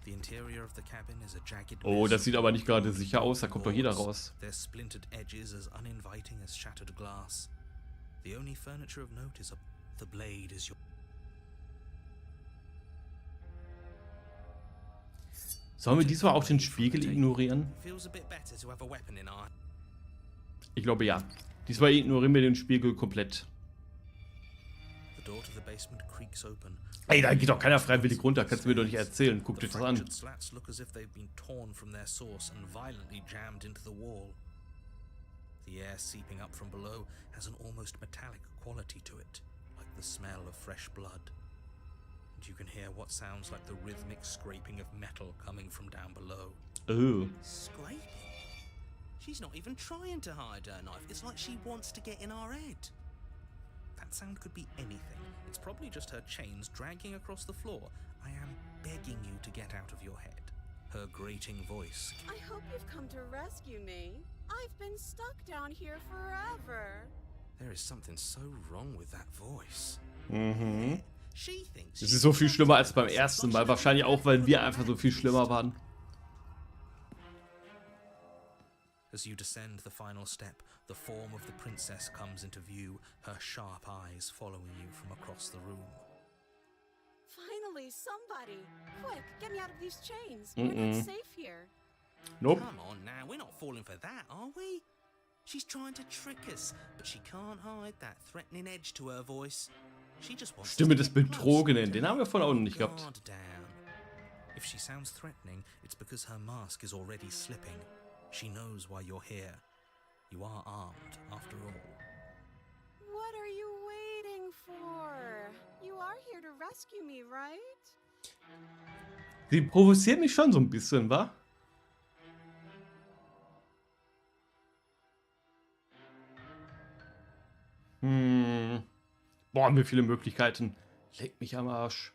The interior of the cabin is a jagged Oh, mess das of sieht aber nicht gerade broken sicher aus. Da kommt doch jeder boards, raus. Their splintered edges as uninviting as shattered glass. The only furniture of note is the blade is your. Sollen wir diesmal auch den Spiegel ignorieren? Feels a bit better to have a weapon in our. Ich glaube ja. Diesmal ignorieren wir den Spiegel komplett. The door to the basement creaks open. Ey, da geht doch keiner freiwillig runter. Kannst du mir doch nicht erzählen. Guck dir das an. fractured slats look as if they've been torn from their source and violently jammed into the wall. The air seeping up from below has an almost metallic quality to it, like the smell of fresh blood. And you can hear what sounds like the rhythmic scraping of metal coming from down below. Oh. Scraping? She's not even trying to hide her knife. It's like she wants to get in our head. That sound could be anything. It's probably just her chains dragging across the floor. I am begging you to get out of your head. Her grating voice. I hope you've come to rescue me. I've been stuck down here forever. There is something so wrong with that voice. Mhm. She thinks Es ist so viel schlimmer als beim ersten Mal. Wahrscheinlich auch, weil wir einfach so viel schlimmer waren. As you descend the final step, the form of the princess comes into view, her sharp eyes following you from across the room. Please, somebody. Quick, get me out of these chains. We're not safe here. Nope. Come on now, we're not falling for that, are we? She's trying to trick us, but she can't hide that threatening edge to her voice. She just wants Stimme us des to get close, Betrogenen, to den haben wir let vorhin auch noch our nicht gehabt. guard down. If she sounds threatening, it's because her mask is already slipping. She knows why you're here. You are armed, after all. What are you waiting for? You are here to rescue me, right? Sie provoziert mich schon so ein bisschen, wa? Boah, haben wir viele Möglichkeiten. Leck mich am Arsch.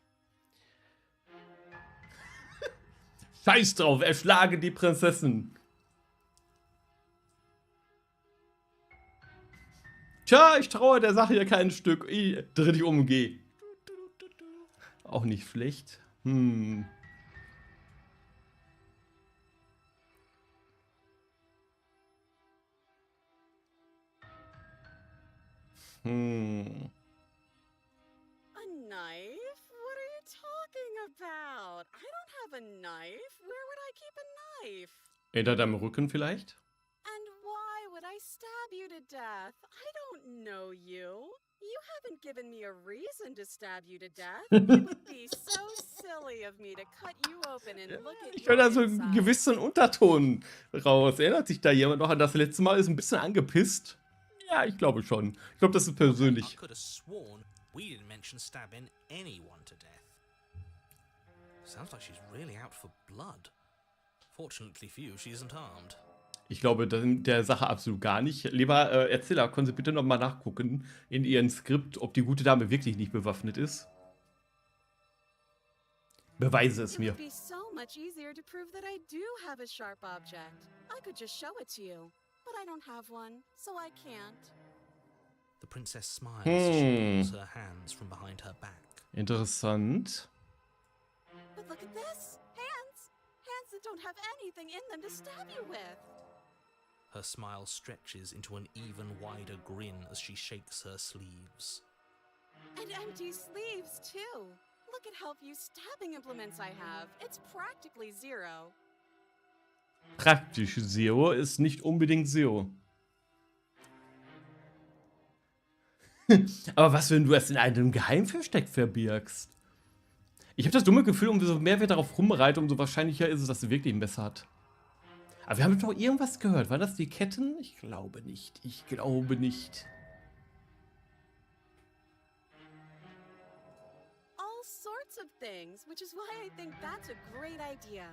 Scheiß drauf, erschlage die Prinzessin. Tja, ich traue der Sache hier kein Stück. Ich dreh dich um und geh. Auch nicht schlecht. A knife? What are you talking about? I don't have a knife. Where would I keep a knife? Hinter deinem Rücken vielleicht? And why would I stab you to death? I don't know you. You haven't given me a reason to stab you to death. It would be so silly of me to cut you open and look at Ich höre da so einen inside. gewissen Unterton raus. Erinnert sich da jemand noch an das letzte Mal? Ist ein bisschen angepisst? Ja, ich glaube schon. Ich glaube, das ist I persönlich. could have sworn we didn't mention stabbing anyone to death. Sounds like she's really out for blood. Fortunately for you, she isn't armed. Ich glaube der Sache absolut gar nicht. Lieber Erzähler, können Sie bitte nochmal nachgucken in Ihrem Skript, ob die gute Dame wirklich nicht bewaffnet ist? Beweise es It mir. would be so much easier to prove that I do have a sharp object. I could just show it to you, but I don't have one, so I can't. The princess smiles as she Hmm. pulls her hands from behind her back. Interessant. But look at this! Hands! Hands that don't have anything in them to stab you with! Her smile stretches into an even wider grin as she shakes her sleeves. And empty sleeves, too! Look at how few stabbing implements I have. It's practically zero. Praktisch SEO ist nicht unbedingt SEO. Aber was, wenn du es in einem Geheimversteck verbirgst? Ich habe das dumme Gefühl, umso mehr wir darauf rumreiten, umso wahrscheinlicher ist es, dass sie wirklich ein Messer hat. Aber wir haben doch irgendwas gehört. Waren das die Ketten? Ich glaube nicht. Ich glaube nicht. All sorts of things, which is why I think that's a great idea.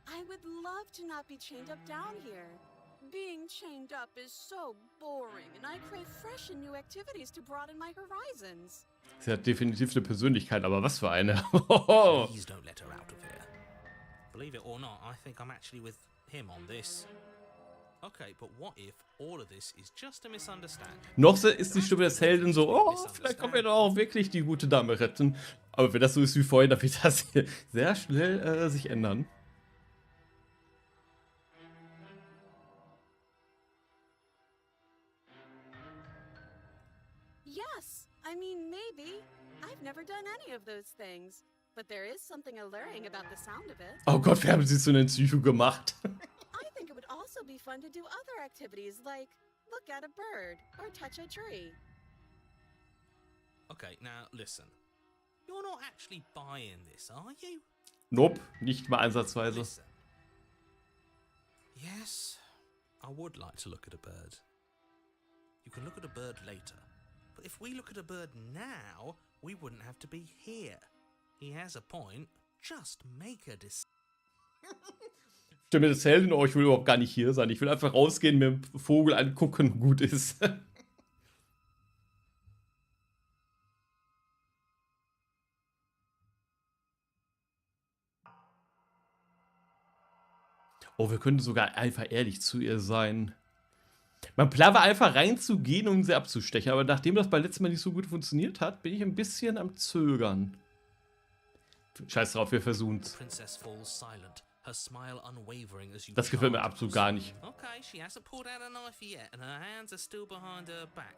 I would love to not be chained up down here. Being chained up is so boring, and I crave fresh and new activities to broaden my horizons. Sie hat definitiv eine Persönlichkeit, aber was für eine. Please don't let her out of here. Believe it or not, I think I'm actually with him on this. Okay, but what if all of this is just a misunderstanding? Noch ist die Stimme des Helden so, oh, vielleicht können wir doch auch wirklich die gute Dame retten. Aber wenn das so ist wie vorhin, dann wird das sehr schnell sich ändern. Yes, I mean, maybe. I've never done any of those things. But there is something alluring about the sound of it. Oh Gott, wir haben sie zu einem Psycho gemacht. I think it would also be fun to do other activities like look at a bird or touch a tree. Okay, now listen. You're not actually buying this, are you? Nope, nicht mal ansatzweise. Listen. Yes, I would like to look at a bird. You can look at a bird later. But if we look at a bird now, we wouldn't have to be here. He has a point. Just make a decision. Stimme des Helden, oh, ich will überhaupt gar nicht hier sein. Ich will einfach rausgehen, mir einen Vogel angucken, gut ist. Oh, wir können sogar einfach ehrlich zu ihr sein. Man plane einfach reinzugehen, um sie abzustechen. Aber nachdem das beim letzten Mal nicht so gut funktioniert hat, bin ich ein bisschen am Zögern. Scheiß drauf, wir versuchen's. Princess falls silent, her smile unwavering as you Das gefällt mir charge absolut closer. gar nicht. Okay, she hasn't pulled out a knife yet, and her hands are still behind her back.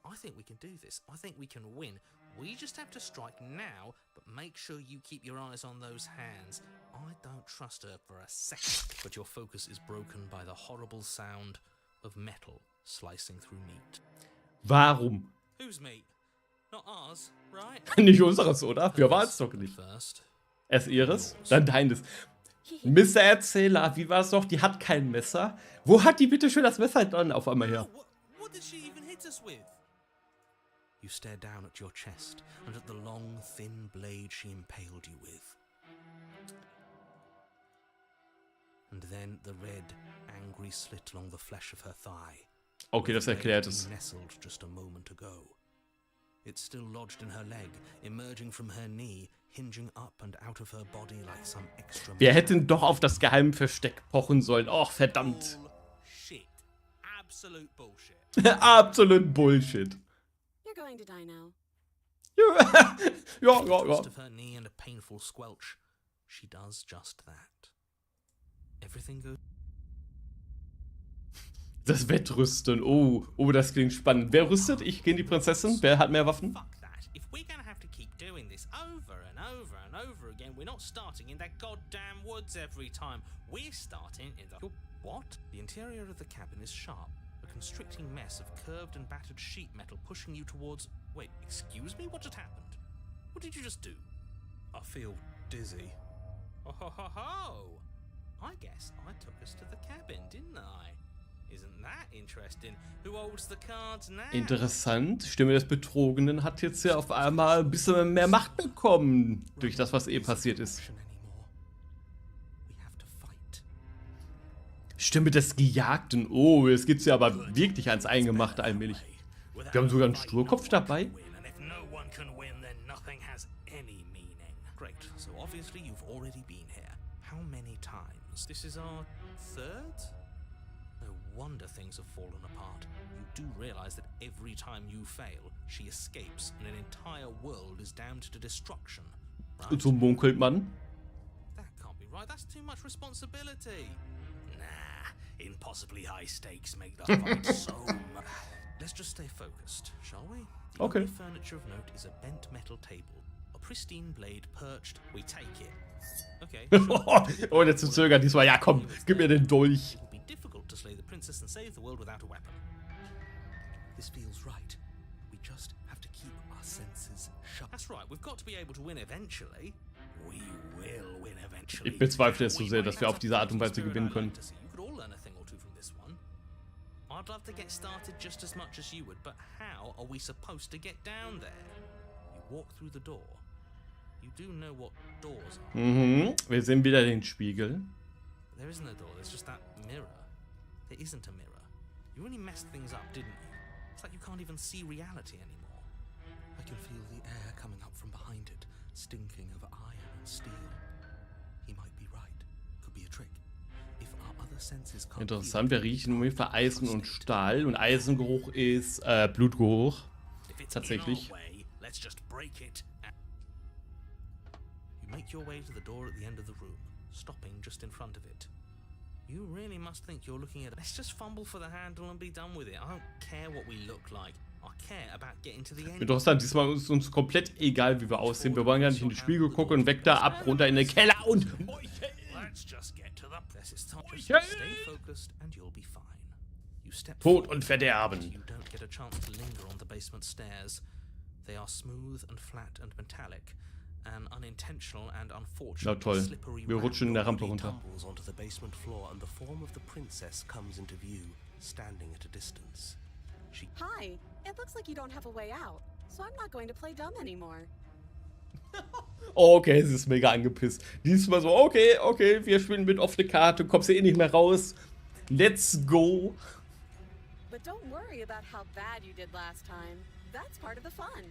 I think we can do this. I think we can win. We just have to strike now, but make sure you keep your eyes on those hands. I don't trust her for a second. But your focus is broken by the horrible sound of metal slicing through meat. Warum? Whose meat? Not ours, right? Nicht unseres, oder? Wir waren es doch nicht. First. Erst ihres, dann deines. Mr. Erzähler, wie war es doch? Die hat kein Messer. Wo hat die bitte schön das Messer dann auf einmal her? What did she even hit us with? You stare down at your chest and at the long, thin blade she impaled you with. And then the red, angry slit along the flesh of her thigh. Okay, das erklärt es. Nestled just a moment ago. It's still lodged in her leg, emerging from her knee, hinging up and out of her body like some extra. Wir hätten doch auf das Geheimversteck pochen sollen. Och, verdammt. Bullshit. Absolute bullshit. Absolut Bullshit. You're going to die now. Ja. Twist of her knee and a painful squelch. She does just that. Everything goes. Das Wettrüsten. Oh, das klingt spannend. Wer rüstet? Ich gegen die Prinzessin. Wer hat mehr Waffen? Fuck that. If we're gonna have to keep doing this over and over and over again, we're not starting in that goddamn woods every time. We're starting in the. What? The interior of the cabin is sharp, a constricting mess of curved and battered sheet metal pushing you towards. Wait, excuse me? What just happened? What did you just do? I feel dizzy. Oh ho ho ho! I guess I took us to the cabin, didn't I? Isn't that interesting? Who holds the cards now? Interessant. Stimme des Betrogenen hat jetzt ja auf einmal ein bisschen mehr Macht bekommen. Durch das, was passiert ist. Stimme des Gejagten. Oh, jetzt geht's ja aber wirklich ans Eingemachte allmählich. Wir haben sogar einen Sturkopf dabei. Great. So obviously you've already been here. How many times? This is our third? No wonder things have fallen apart. You do realize that every time you fail, she escapes and an entire world is damned to destruction. Right? So munkelt man. That can't be right. That's too much responsibility. Nah, impossibly high stakes make the fight so much. Let's just stay focused, shall we? The Okay. only furniture of note is a bent metal table. A pristine blade perched. We take it. Okay. Sure. Oh, der zu zögern diesmal. Ja, komm, gib mir den Dolch. It will be difficult to slay the princess and save the world without a weapon. This feels right. We just have to keep our senses sharp. That's right. We've got to be able to win eventually. We will win eventually. Ich bezweifle es so sehr, dass wir auf diese Art und Weise gewinnen können. You could all learn a thing or two from this one. I'd love to get started just as much as you would, but how are we supposed to get down there? You walk through the door. You do know what doors are. Mhm. Wir sehen wieder den Spiegel. There isn't a door, there's just that mirror. There isn't a mirror. You really messed things up, didn't you? It's like you can't even see reality anymore. I can feel the air coming up from behind it, stinking of iron and steel. He might be right. Could be a trick. If our other senses can't Interessant, feel wir it, riechen ungefähr Eisen und trust it. Stahl. Und Eisengeruch ist Blutgeruch. If it's Tatsächlich. in our way, let's just break it. You make your way to the door at the end of the room, stopping just in front of it. You really must think you're looking at. Let's just fumble for the handle and be done with it. I don't care what we look like. I care about getting to the end. Interessant, diesmal ist uns komplett egal, wie wir aussehen. Wir wollen gar nicht in den Spiegel gucken und weg da, ab, runter in den Keller und... Let's just get to the press. It's time. Just Yeah. stay focused and you'll be fine. You step Tod forward, und Verderben. but you don't get a chance to linger on the basement stairs. They are smooth and flat and metallic. An unintentional and unfortunate Na toll. slippery Wir ramp. rutschen in der Rampe Body runter. tumbles onto the basement floor and the form of the princess comes into view, standing at a distance. She Hi. It looks like you don't have a way out, so I'm not going to play dumb anymore. Oh, okay, sie ist mega angepisst. Diesmal so, okay, wir spielen mit offene Karte, kommst du eh nicht mehr raus. Let's go. But don't worry about how bad you did last time. That's part of the fun.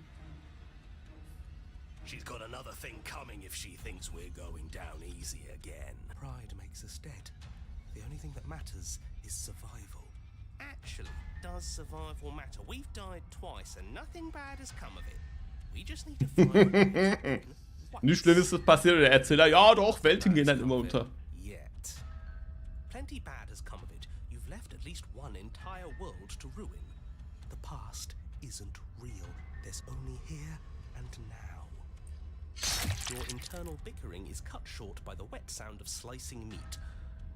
She's got another thing coming if she thinks we're going down easy again. Pride makes us dead. The only thing that matters is survival. Actually, does survival matter? We've died twice and nothing bad has come of it. We just need to find Nichts Schlimmes ist passiert. Der Erzähler, ja doch, Welten gehen dann immer unter. Yet. Plenty bad has come of it. You've left at least one entire world to ruin. The past isn't real. There's only here and now. Your internal bickering is cut short by the wet sound of slicing meat.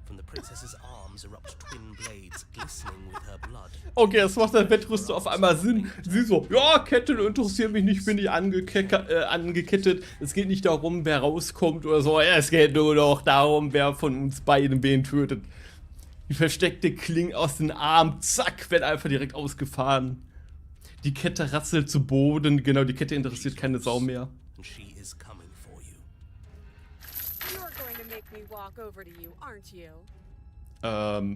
From the princess's arms erupt twin blades, glistening with her blood. Okay, das macht der Wettrüste auf einmal Sinn. Sie so, ja, Ketten interessieren mich nicht, bin nicht angekettet. Es geht nicht darum, wer rauskommt oder so. Es geht nur noch darum, wer von uns beiden wen tötet. Die versteckte Klinge aus den Armen, zack, wird einfach direkt ausgefahren. Die Kette rasselt zu Boden. Genau, die Kette interessiert keine Sau mehr. And she is coming for you. You're going to make me walk over to you, aren't you?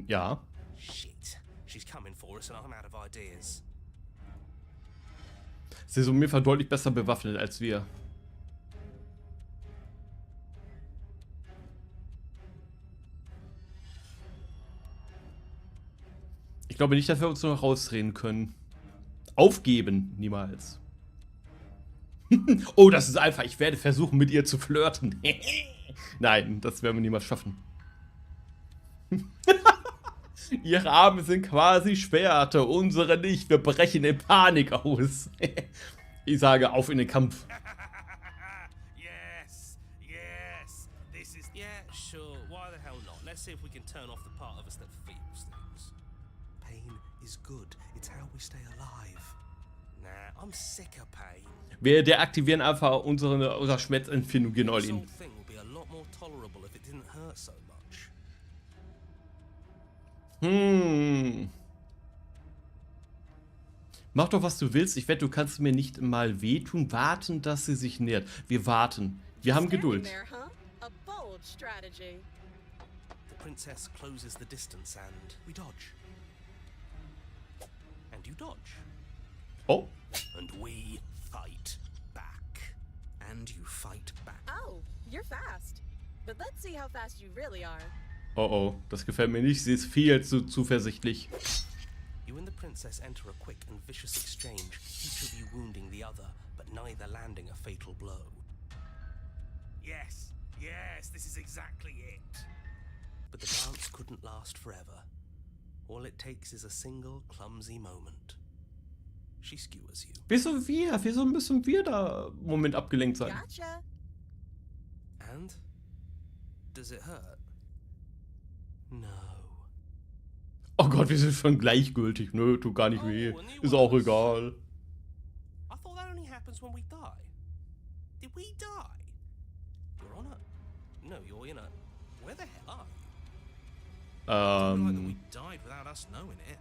Ja. Shit. She's coming for us and I'm out of ideas. Sie ist auf jeden Fall deutlich besser bewaffnet als wir. Ich glaube nicht, dass wir uns noch rausdrehen können. Aufgeben, niemals. Oh, das ist einfach. Ich werde versuchen, mit ihr zu flirten. Nein, das werden wir niemals schaffen. Ihre Arme sind quasi Schwerter, unsere nicht. Wir brechen in Panik aus. Ich sage, auf in den Kampf. Yes, yes. This is. Yeah, sure. Why the hell not? Let's see if we can turn off the part of us that feels things. Pain is good. It's how we stay alive. Nah, I'm sick of pain. Wir deaktivieren einfach unsere Schmerzempfindung in This Olin. whole thing would be a lot more tolerable if it didn't hurt so much. Mach doch, was du willst. Ich wette, du kannst mir nicht mal wehtun. Warten, dass sie sich nähert. Wir warten. Wir haben Standing Geduld. there, huh? A bold strategy. The princess closes the distance and We dodge. and you dodge. Oh. And we fight back. And you fight back. Oh, you're fast. But let's see how fast you really are. Oh oh. Das gefällt mir nicht. Sie ist viel zu zuversichtlich. You and the princess enter a quick and vicious exchange, each of you wounding the other, but neither landing a fatal blow. Yes, yes, this is exactly it. But the dance couldn't last forever. All it takes is a single clumsy moment. She skewers you. Wieso wir? Wieso müssen wir da im Moment abgelenkt sein? Gotcha. And? Does it hurt? No. Oh Gott, wir sind schon gleichgültig. Nö, tut gar nicht weh. Ist auch egal. I thought that only happens when we die. Did we die? You're on a... No, you're in a... Where the hell are you? I feel like that we died without us knowing it.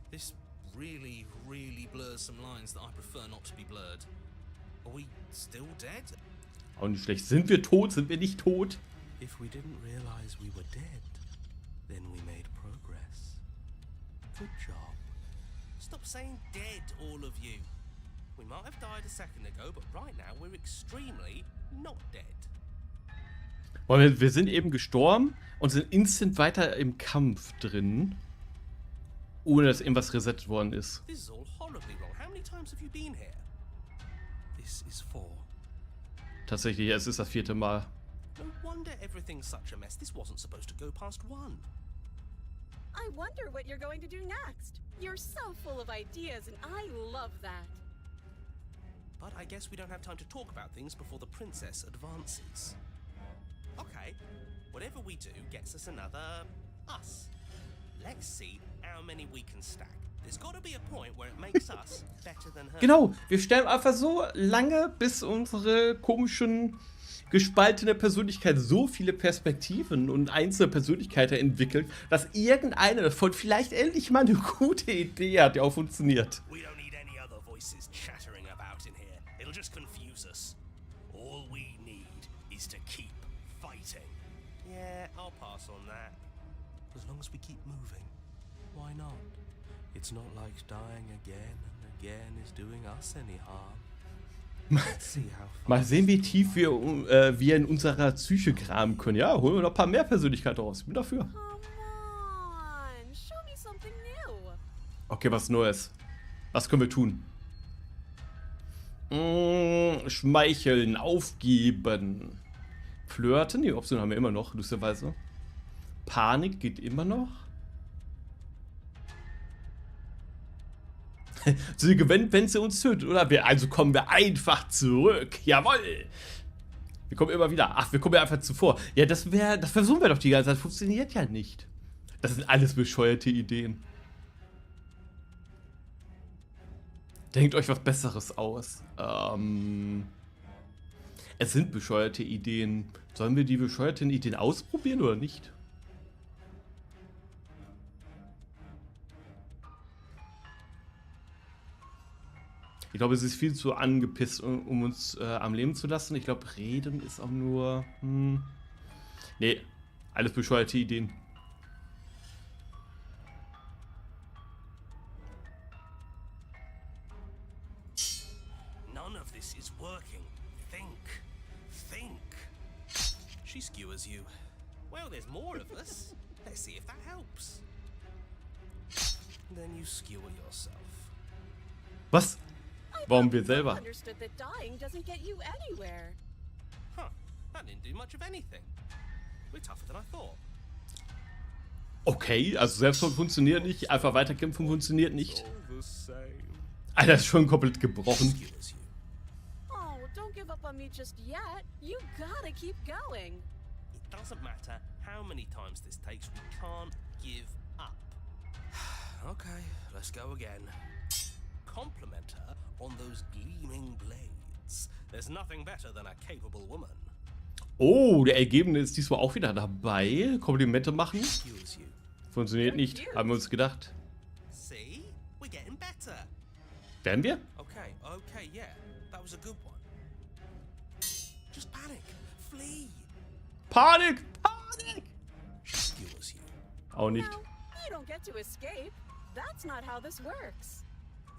This really, really blurs some lines that I prefer not to be blurred. Are we still dead? Auch nicht schlecht. Sind wir tot? Sind wir nicht tot? If we didn't realize we were dead, then we made progress. Good job. Stop saying dead, all of you. We might have died a second ago, but right now we're extremely not dead. Weil wir sind eben gestorben und sind instant weiter im Kampf drin. Ohne dass irgendwas resettet worden ist. This is all horribly wrong. How many times have you been here? This is 4. Tatsächlich, es ist das 4. Mal. No wonder everything's such a mess. This wasn't supposed to go past 1. I wonder what you're going to do next. You're so full of ideas, and I love that. But I guess we don't have time to talk about things before the princess advances. Okay, whatever we do gets us another us. Let's see how many we can stack. There's got to be a point where it makes us better than her. Genau, wir sterben einfach so lange, bis unsere komischen, gespaltene Persönlichkeit so viele Perspektiven und einzelne Persönlichkeiten entwickelt, dass irgendeine davon vielleicht endlich mal eine gute Idee hat, die auch funktioniert. We don't need any other voices chattering about in here. It'll just confuse us. All we need is to keep fighting. Yeah, I'll pass on that. As long as we keep moving, why not? It's not like dying again and again is doing us any harm. Let's see how Mal sehen, wie tief wir in unserer Psyche graben können. Ja, holen wir noch ein paar mehr Persönlichkeiten raus. Ich bin dafür. Come on, show me something new. Okay, was Neues. Was können wir tun? Schmeicheln, aufgeben. Flirten, die Option haben wir immer noch, lustigerweise. Panik geht immer noch. Sie gewinnt, wenn sie uns tötet, oder? Also kommen wir einfach zurück. Jawoll. Wir kommen immer wieder. Ach, wir kommen ja einfach zuvor. Ja, das versuchen wir doch die ganze Zeit. Funktioniert ja nicht. Das sind alles bescheuerte Ideen. Denkt euch was Besseres aus. Es sind bescheuerte Ideen. Sollen wir die bescheuerten Ideen ausprobieren oder nicht? Ich glaube, es ist viel zu angepisst, um uns am Leben zu lassen. Ich glaube, reden ist auch nur... Nee, alles bescheuerte Ideen. None of this is working. Think. Think. She skewers you. Well, there's more of us. Let's see if that helps. Then you skewer yourself. Was? Warum wir selber? Understood that dying doesn't get you anywhere. Huh. That didn't do much of anything. We're tougher than I thought. Okay, also Selbstmord funktioniert nicht, einfach weiterkämpfen funktioniert nicht. All the same. Alter, ist schon komplett gebrochen. Skewers you. Oh, don't give up on me just yet. You gotta keep going. It doesn't matter how many times this takes, we can't give up. Okay, let's go again. Compliment her on those gleaming blades. There's nothing better than a capable woman. Oh, der Ergebene ist diesmal auch wieder dabei. Komplimente machen. Skewers you. Funktioniert nicht, haben wir uns gedacht. See? We're getting better. Werden wir? Okay, okay, yeah. That was a good one. Just panic. Flee. Panik! Panik! She skewers you. Auch nicht. No, you don't get to escape. That's not how this works.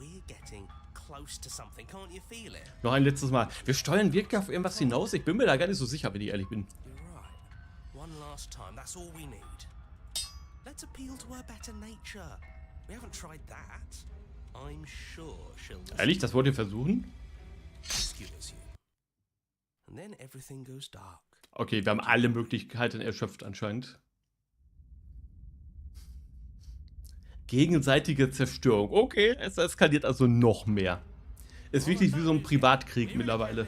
We're getting close to something. Can't you feel it? Noch ein letztes Mal. Wir steuern wirklich auf irgendwas hinaus. Ich bin mir da gar nicht so sicher, wenn ich ehrlich bin. You're right. One last time. That's all we need. Let's appeal to her better nature. We haven't tried that. I'm sure she'll listen. Ehrlich, das wollt ihr versuchen? She skewers you. And then everything goes dark. Okay, wir haben alle Möglichkeiten erschöpft anscheinend. Gegenseitige Zerstörung. Okay, es eskaliert also noch mehr. Ist wirklich wie so ein Privatkrieg mittlerweile.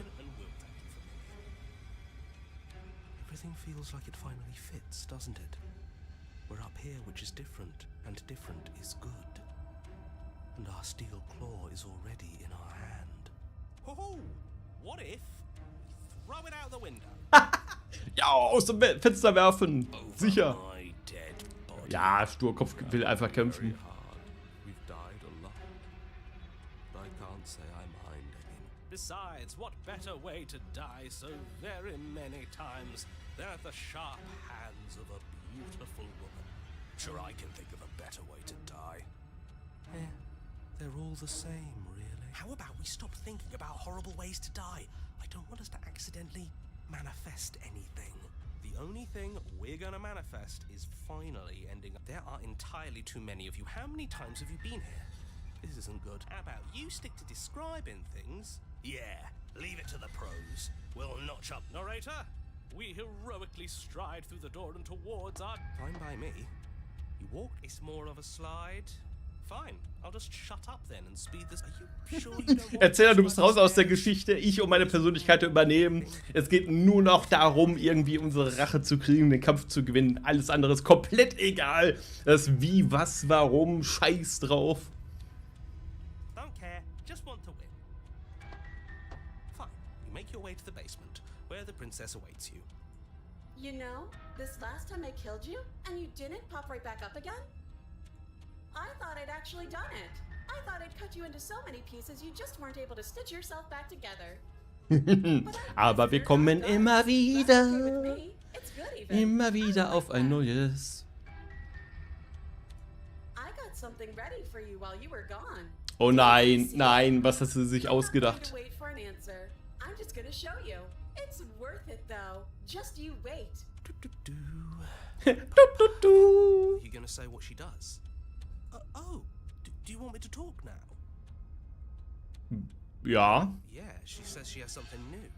Everything feels like it finally fits, doesn't it? We're up here, which is different, and different is good. And our steel claw is already in our hand. Oh, what if we throw it out the window? Ja, aus dem Fenster werfen. Sicher. My dead body. Ja, Sturkopf will einfach kämpfen. Hard. We've died a lot. But I can't say I mind anymore. Besides, what better way to die so very many times than at the sharp hands of a beautiful woman? Sure, I can think of a better way to die. Yeah, they're all the same, really. How about we stop thinking about horrible ways to die? I don't want us to accidentally manifest anything. The only thing we're gonna manifest is finally ending up. There are entirely too many of you. How many times have you been here? This isn't good. How about you stick to describing things? Yeah, leave it to the pros. We'll notch up. Narrator, we heroically stride through the door and towards our... Fine by me. You walked. It's more of a slide. Fine, I'll just shut up then and speed this. Are you sure you don't want Erzähler, du bist raus aus der Geschichte. Ich und meine Persönlichkeit übernehmen. Es geht nur noch darum, irgendwie unsere Rache zu kriegen, den Kampf zu gewinnen. Alles andere ist komplett egal. Das Wie, was, warum, scheiß drauf. Don't care, just want to win. Fine, you make your way to the basement, where the princess awaits you. You know, this last time I killed you, and you didn't pop right back up again? I thought I'd actually done it. I thought I'd cut you into so many pieces you just weren't able to stitch yourself back together. Aber wir kommen immer wieder. It's good even. Immer wieder auf ein neues. I got something ready for you while you were gone. Oh nein, nein, was hast du sich ausgedacht? Wait for an answer. I'm just gonna show you. It's worth it though. Just you wait. Du, du, du. Are you gonna say what she does? Do you want me to talk now? Ja. Yeah, she says she has something new.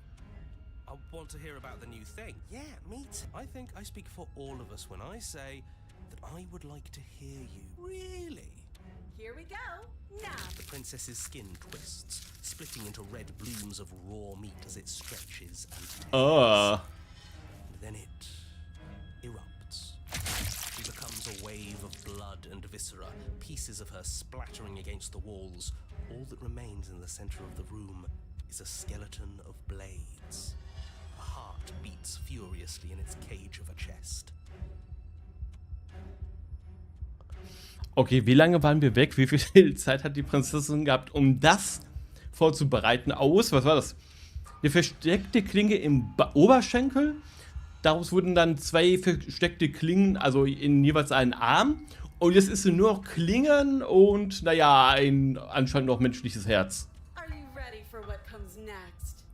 I want to hear about the new thing. Yeah, me too. I think I speak for all of us when I say that I would like to hear you. Really? Here we go. Now. The princess's skin twists, splitting into red blooms of raw meat as it stretches and tears. Ah. Then it erupts. She becomes a wave of blood and viscera, pieces of her splattering against the walls. All that remains in the center of the room is a skeleton of blades. A heart beats furiously in its cage of a chest. Okay, wie lange waren wir weg? Wie viel Zeit hat die Prinzessin gehabt, um das vorzubereiten? Was war das? Eine versteckte Klinge im Oberschenkel. Daraus wurden dann 2 versteckte Klingen, also in jeweils einen Arm. Und jetzt ist sie nur noch Klingen und, naja, ein anscheinend noch menschliches Herz. Are you ready for what comes next?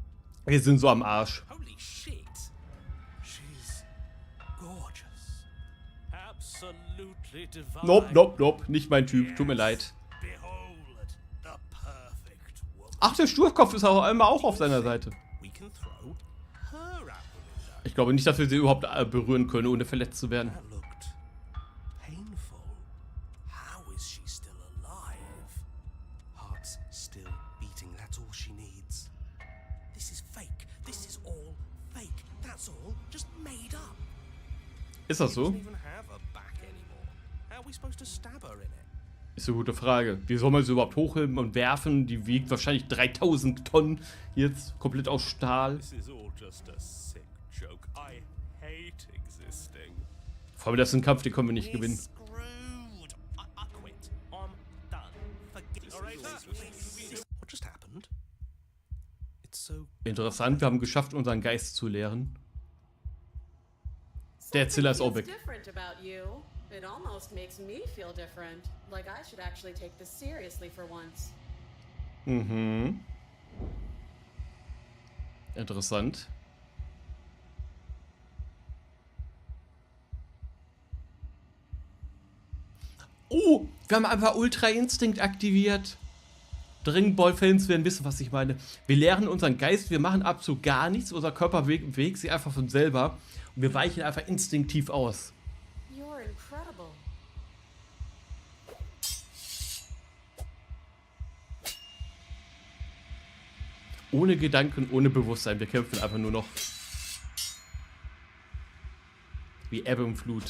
Wir sind so am Arsch. Holy shit! She's gorgeous. Absolutely divine. Nope, nicht mein Typ, tut mir leid. Behold, the perfect woman. Ach, der Sturkopf ist auch einmal auch auf seiner Seite. We can throw her out the window. Ich glaube nicht, dass wir sie überhaupt berühren können, ohne verletzt zu werden. That looked painful. How is she still alive? Heart's still beating, that's all she needs. This is fake. This is all fake. That's all just made up. Ist das She so? doesn't even have a back anymore. How are we supposed to stab her in it? Ist eine gute Frage. Wie soll man sie überhaupt hochheben und werfen? Die wiegt wahrscheinlich 3000 Tonnen. Jetzt komplett aus Stahl. This is all just a sick joke. I hate existing. Vor allem, das ist ein Kampf, den können wir nicht gewinnen. Screwed. I quit. I'm done. Forget it. Alright, What just happened? It's so Interessant, wir haben geschafft, unseren Geist zu leeren. Der Ziller ist auch weg. Different about you. It almost makes me feel different. Like I should actually take this seriously for once. Mhm. Interessant. Oh, wir haben einfach Ultra Instinct aktiviert. Dringball-Fans werden wissen, was ich meine. Wir leeren unseren Geist, wir machen absolut gar nichts. Unser Körper bewegt sich einfach von selber. Und wir weichen einfach instinktiv aus. You're incredible. Ohne Gedanken, ohne Bewusstsein. Wir kämpfen einfach nur noch. Wie Ebbe und Flut.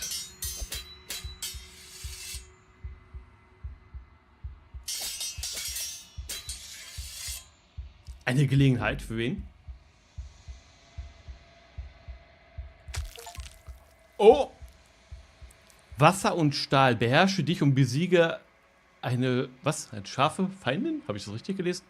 Eine Gelegenheit für wen? Oh! Wasser und Stahl. Beherrsche dich und besiege eine... Was? Eine scharfe Feindin? Habe ich das richtig gelesen?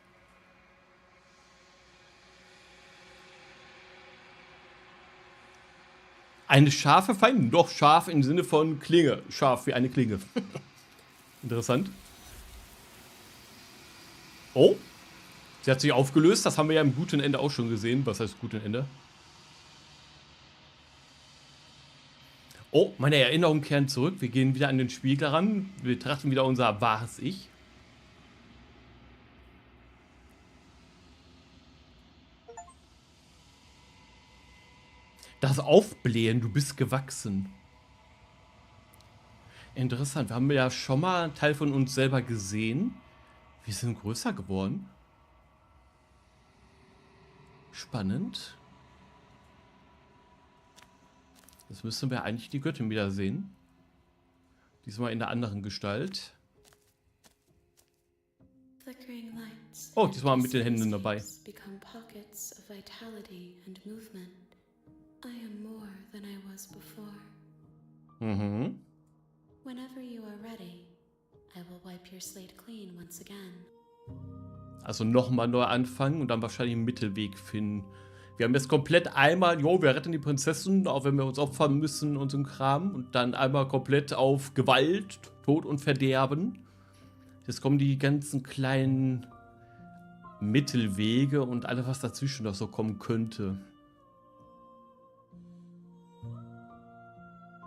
Eine scharfe Feindin? Doch, scharf im Sinne von Klinge. Scharf wie eine Klinge. Interessant. Oh! Sie hat sich aufgelöst. Das haben wir ja im guten Ende auch schon gesehen. Was heißt guten Ende? Oh, meine Erinnerungen kehren zurück. Wir gehen wieder an den Spiegel ran. Wir betrachten wieder unser wahres Ich. Das Aufblähen, du bist gewachsen. Interessant, wir haben ja schon mal einen Teil von uns selber gesehen. Wir sind größer geworden. Spannend. Jetzt müssen wir eigentlich die Göttin wieder sehen. Diesmal in der anderen Gestalt. Flickering lights Oh, diesmal mit den Händen dabei. become pockets of vitality and movement. I am more than I was before. Mhm. Whenever you are ready, I will wipe your slate clean once again. Also nochmal neu anfangen und dann wahrscheinlich einen Mittelweg finden. Wir haben jetzt komplett einmal, jo, wir retten die Prinzessin, auch wenn wir uns opfern müssen und so ein Kram. Und dann einmal komplett auf Gewalt, Tod und Verderben. Jetzt kommen die ganzen kleinen Mittelwege und alles, was dazwischen noch so kommen könnte.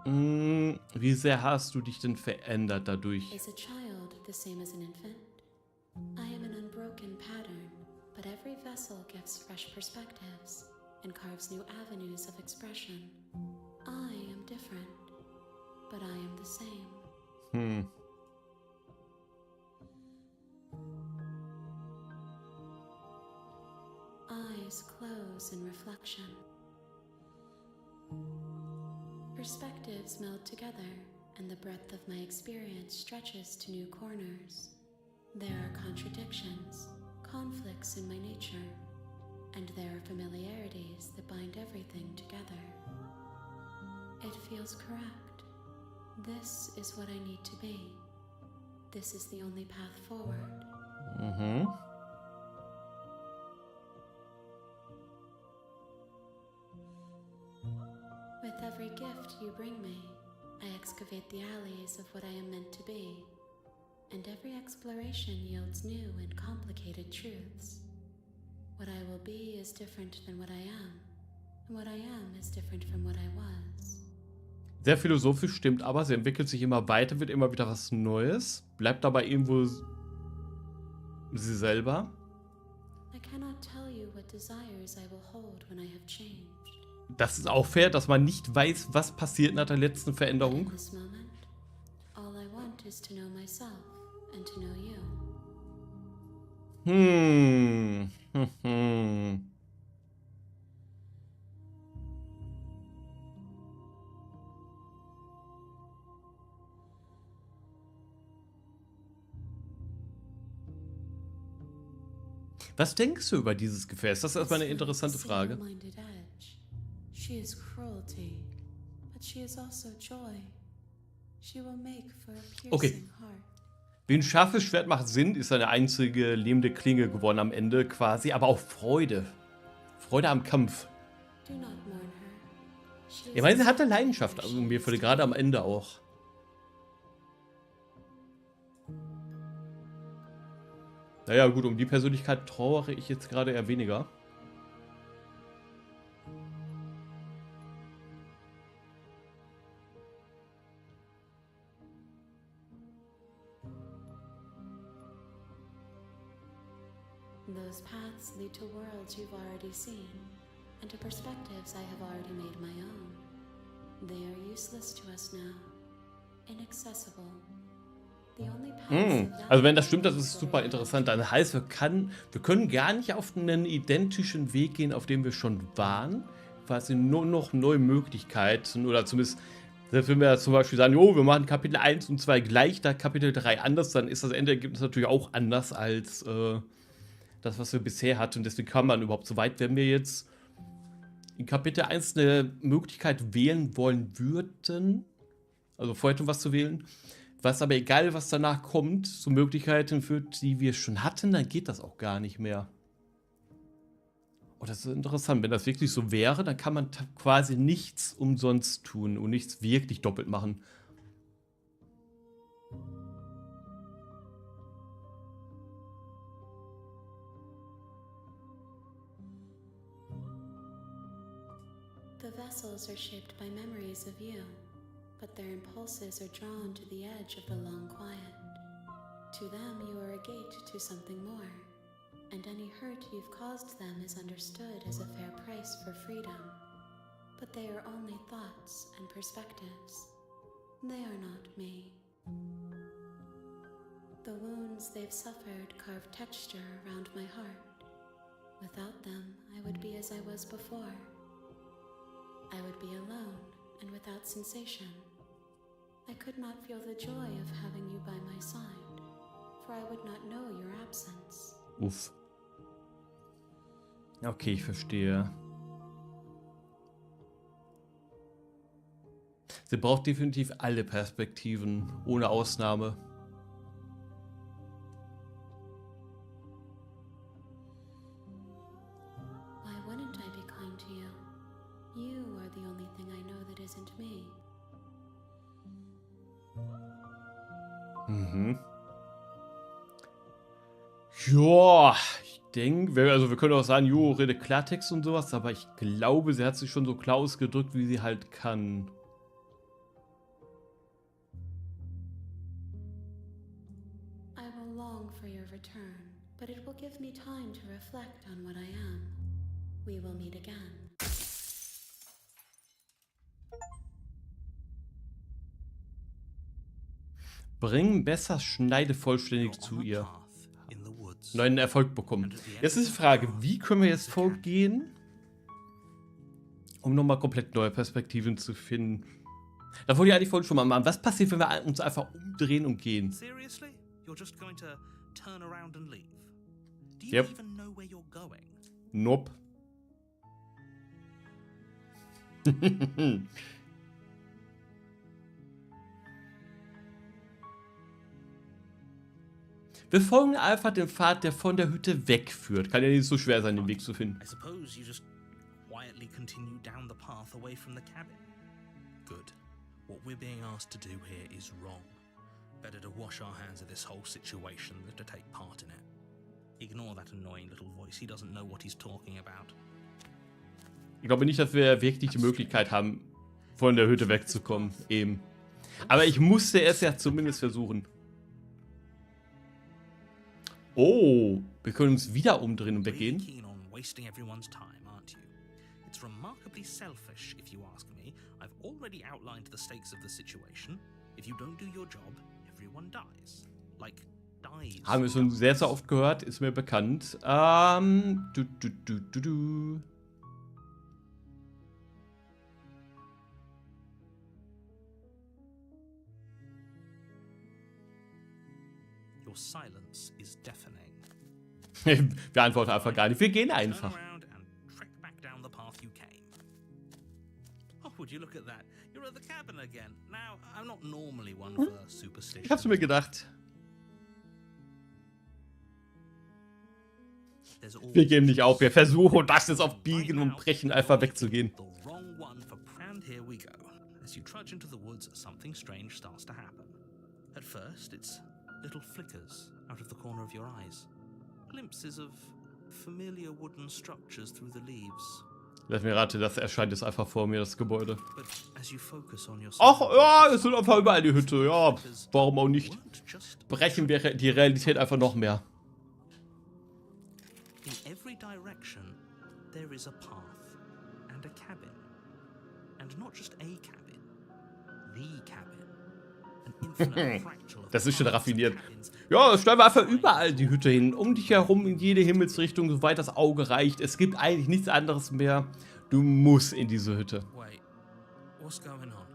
Wie sehr hast du dich denn verändert dadurch? Is a child the same as an infant? I am an unbroken pattern, but every vessel gives fresh perspectives and carves new avenues of expression. I am different, but I am the same. grows in reflection. Perspectives meld together, and the breadth of my experience stretches to new corners. There are contradictions, conflicts in my nature, and there are familiarities that bind everything together. It feels correct. This is what I need to be. This is the only path forward. Mhm. With every gift you bring me, I excavate the alleys of what I am meant to be, and every exploration yields new and complicated truths. What I will be is different than what I am, and what I am is different from what I was. Sehr philosophisch, stimmt, aber sie entwickelt sich immer weiter, wird immer wieder was Neues, bleibt dabei irgendwo sie selber. I cannot tell you what desires I will hold when I have changed. Das ist auch fair, dass man nicht weiß, was passiert nach der letzten In Veränderung. this moment, all I want is to know myself and to know you. Hm. Was denkst du über dieses Gefäß? Das ist erstmal eine interessante Frage. Single-minded edge. She is cruelty, but she is also joy. She will make for a piercing heart. Wie ein scharfes Schwert macht Sinn, ist eine einzige lebende Klinge geworden am Ende quasi, aber auch Freude. Freude am Kampf. Do not mourn her. She Ich is meine, sie a hatte soul Leidenschaft, where also she mir is für gerade am free. Ende auch. Naja, gut, um die Persönlichkeit trauere ich jetzt gerade eher weniger. Those paths lead to worlds you've already seen, and to perspectives I have already made my own. They are useless to us now, inaccessible. The only paths of Also wenn das stimmt, das ist super interessant. Dann heißt, wir können gar nicht auf einen identischen Weg gehen, auf dem wir schon waren. Quasi nur noch neue Möglichkeiten oder zumindest, selbst wenn wir zum Beispiel sagen, jo, wir machen Kapitel 1 und 2 gleich, da Kapitel 3 anders, dann ist das Endergebnis natürlich auch anders als das, was wir bisher hatten. Und deswegen kann man überhaupt so weit, wenn wir jetzt in Kapitel 1 eine Möglichkeit wählen wollen würden, also vorher schon was zu wählen, was aber egal, was danach kommt, zu Möglichkeiten führt, die wir schon hatten, dann geht das auch gar nicht mehr. Oh, das ist interessant. Wenn das wirklich so wäre, dann kann man quasi nichts umsonst tun und nichts wirklich doppelt machen. The vessels are shaped by memories of you, but their impulses are drawn to the edge of the long quiet. To them, you are a gate to something more, and any hurt you've caused them is understood as a fair price for freedom. But they are only thoughts and perspectives. They are not me. The wounds they've suffered carve texture around my heart. Without them, I would be as I was before. I would be alone and without sensation. I could not feel the joy of having you by my side, for I would not know your absence. Uff. Okay, ich verstehe. Sie braucht definitiv alle Perspektiven, ohne Ausnahme. Why wouldn't I be kind to you? You are the only thing I know that isn't me. Mhm. Ja, ich denke, also wir können auch sagen, jo, rede Klartext und sowas, aber ich glaube, sie hat sich schon so klar ausgedrückt, wie sie halt kann. I will long for your return, but it will give me time to reflect on what I am. We will meet again. Bring besser Schneide vollständig You're zu on a ihr. path in the woods. Neuen Erfolg bekommen. Jetzt ist die Frage, wie können wir jetzt vorgehen, Um nochmal komplett neue Perspektiven zu finden. Da wollte ich eigentlich vorhin schon mal machen. Was passiert, wenn wir uns einfach umdrehen und gehen? Seriously? You're just going to turn around and leave? Do you Yep. even know where you're going? Nope. Wir folgen einfach dem Pfad, der von der Hütte wegführt. Kann ja nicht so schwer sein, den Weg zu finden. I suppose you just quietly continue down the path away from the cabin. Good. What we're being asked to do here is wrong. Better to wash our hands of this whole situation than to take part in it. Ignore that annoying little voice. He doesn't know what he's talking about. Ich glaube nicht, dass wir wirklich die Möglichkeit haben, von der Hütte wegzukommen. Eben. Aber ich musste es ja zumindest versuchen. Oh, wir können uns wieder umdrehen und Really weggehen. keen on wasting everyone's time, aren't you? It's remarkably selfish, if you ask me. I've already outlined the stakes of the situation. If you don't do your job, everyone dies. Like, dies. Haben wir schon sehr, sehr oft gehört, ist mir bekannt. Your silence is deafening. Wir antworten einfach gar nicht. Wir gehen Turn einfach. around and trek back down the path you came. Oh, would you look at that? You're at the cabin again. Now, I'm not normally one for superstition. Ich hab's mir gedacht. There's Wir geben nicht auf. Wir versuchen, das jetzt auf Biegen und Brechen einfach wegzugehen. The wrong one for and here we go. As you trudge into the woods, something strange starts to happen. At first, it's little flickers out of the corner of your eyes. Glimpses of familiar wooden structures through the leaves. Lass mir raten, das erscheint jetzt einfach vor mir, das Gebäude. But as you focus on your Ach ja, es sind einfach überall die Hütte. Ja, warum auch nicht? Brechen wir die Realität einfach noch mehr. In every direction, there is a path and a cabin. And not just a cabin, the cabin. An infinite fractal of Das ist schon paths and raffiniert. cabins. Ja, es stellen wir einfach überall die Hütte hin. Um dich herum, in jede Himmelsrichtung, soweit das Auge reicht. Es gibt eigentlich nichts anderes mehr. Du musst in diese Hütte. Wait, what's going on?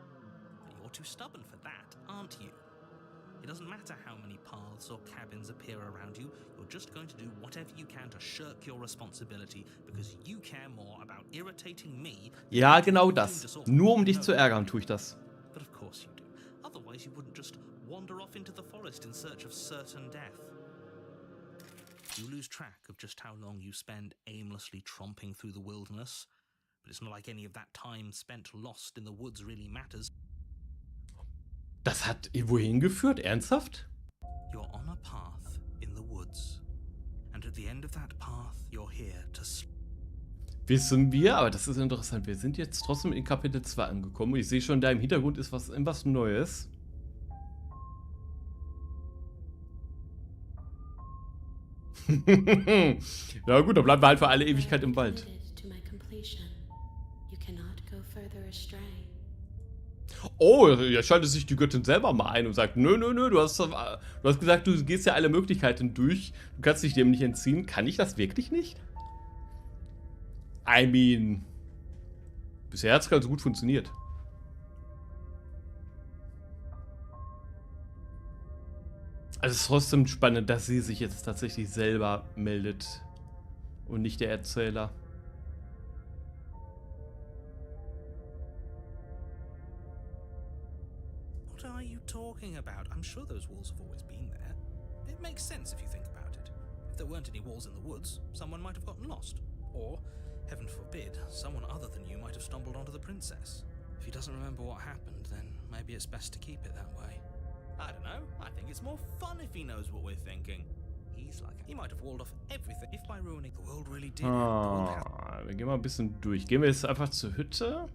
You're too stubborn for that, aren't you? It doesn't matter how many paths or cabins appear around you, you're just going to do whatever you can to shirk your responsibility because you care more about irritating me. Ja, genau das. Nur um dich zu ärgern, tue ich das. But of course you do. Otherwise you wouldn't just wander off into the forest in search of certain death. You lose track of just how long you spend aimlessly tromping through the wilderness. But it's not like any of that time spent lost in the woods really matters. Das hat wohin geführt? Ernsthaft? You're on a path in the woods. And at the end of that path, you're here to Wissen wir, aber das ist interessant. Wir sind jetzt trotzdem in Kapitel 2 angekommen. Und ich sehe schon, da im Hintergrund ist was Neues. Na gut, dann bleiben wir halt für alle Ewigkeit im Wald. To my completion. You cannot go further astray. Oh, jetzt schaltet sich die Göttin selber mal ein und sagt, nö, du hast gesagt, du gehst ja alle Möglichkeiten durch. Du kannst dich dem nicht entziehen. Kann ich das wirklich nicht? I mean, bisher hat es ganz gut funktioniert. Also es ist trotzdem spannend, dass sie sich jetzt tatsächlich selber meldet und nicht der Erzähler. What are you talking about? I'm sure those walls have always been there. It makes sense if you think about it. If there weren't any walls in the woods, someone might have gotten lost. Or, heaven forbid, someone other than you might have stumbled onto the princess. If he doesn't remember what happened, then maybe it's best to keep it that way. I don't know. I think it's more fun if he knows what we're thinking. He's like, he might have walled off everything if by ruining the world really did. Wir gehen mal ein bisschen durch. Gehen wir jetzt einfach zur Hütte?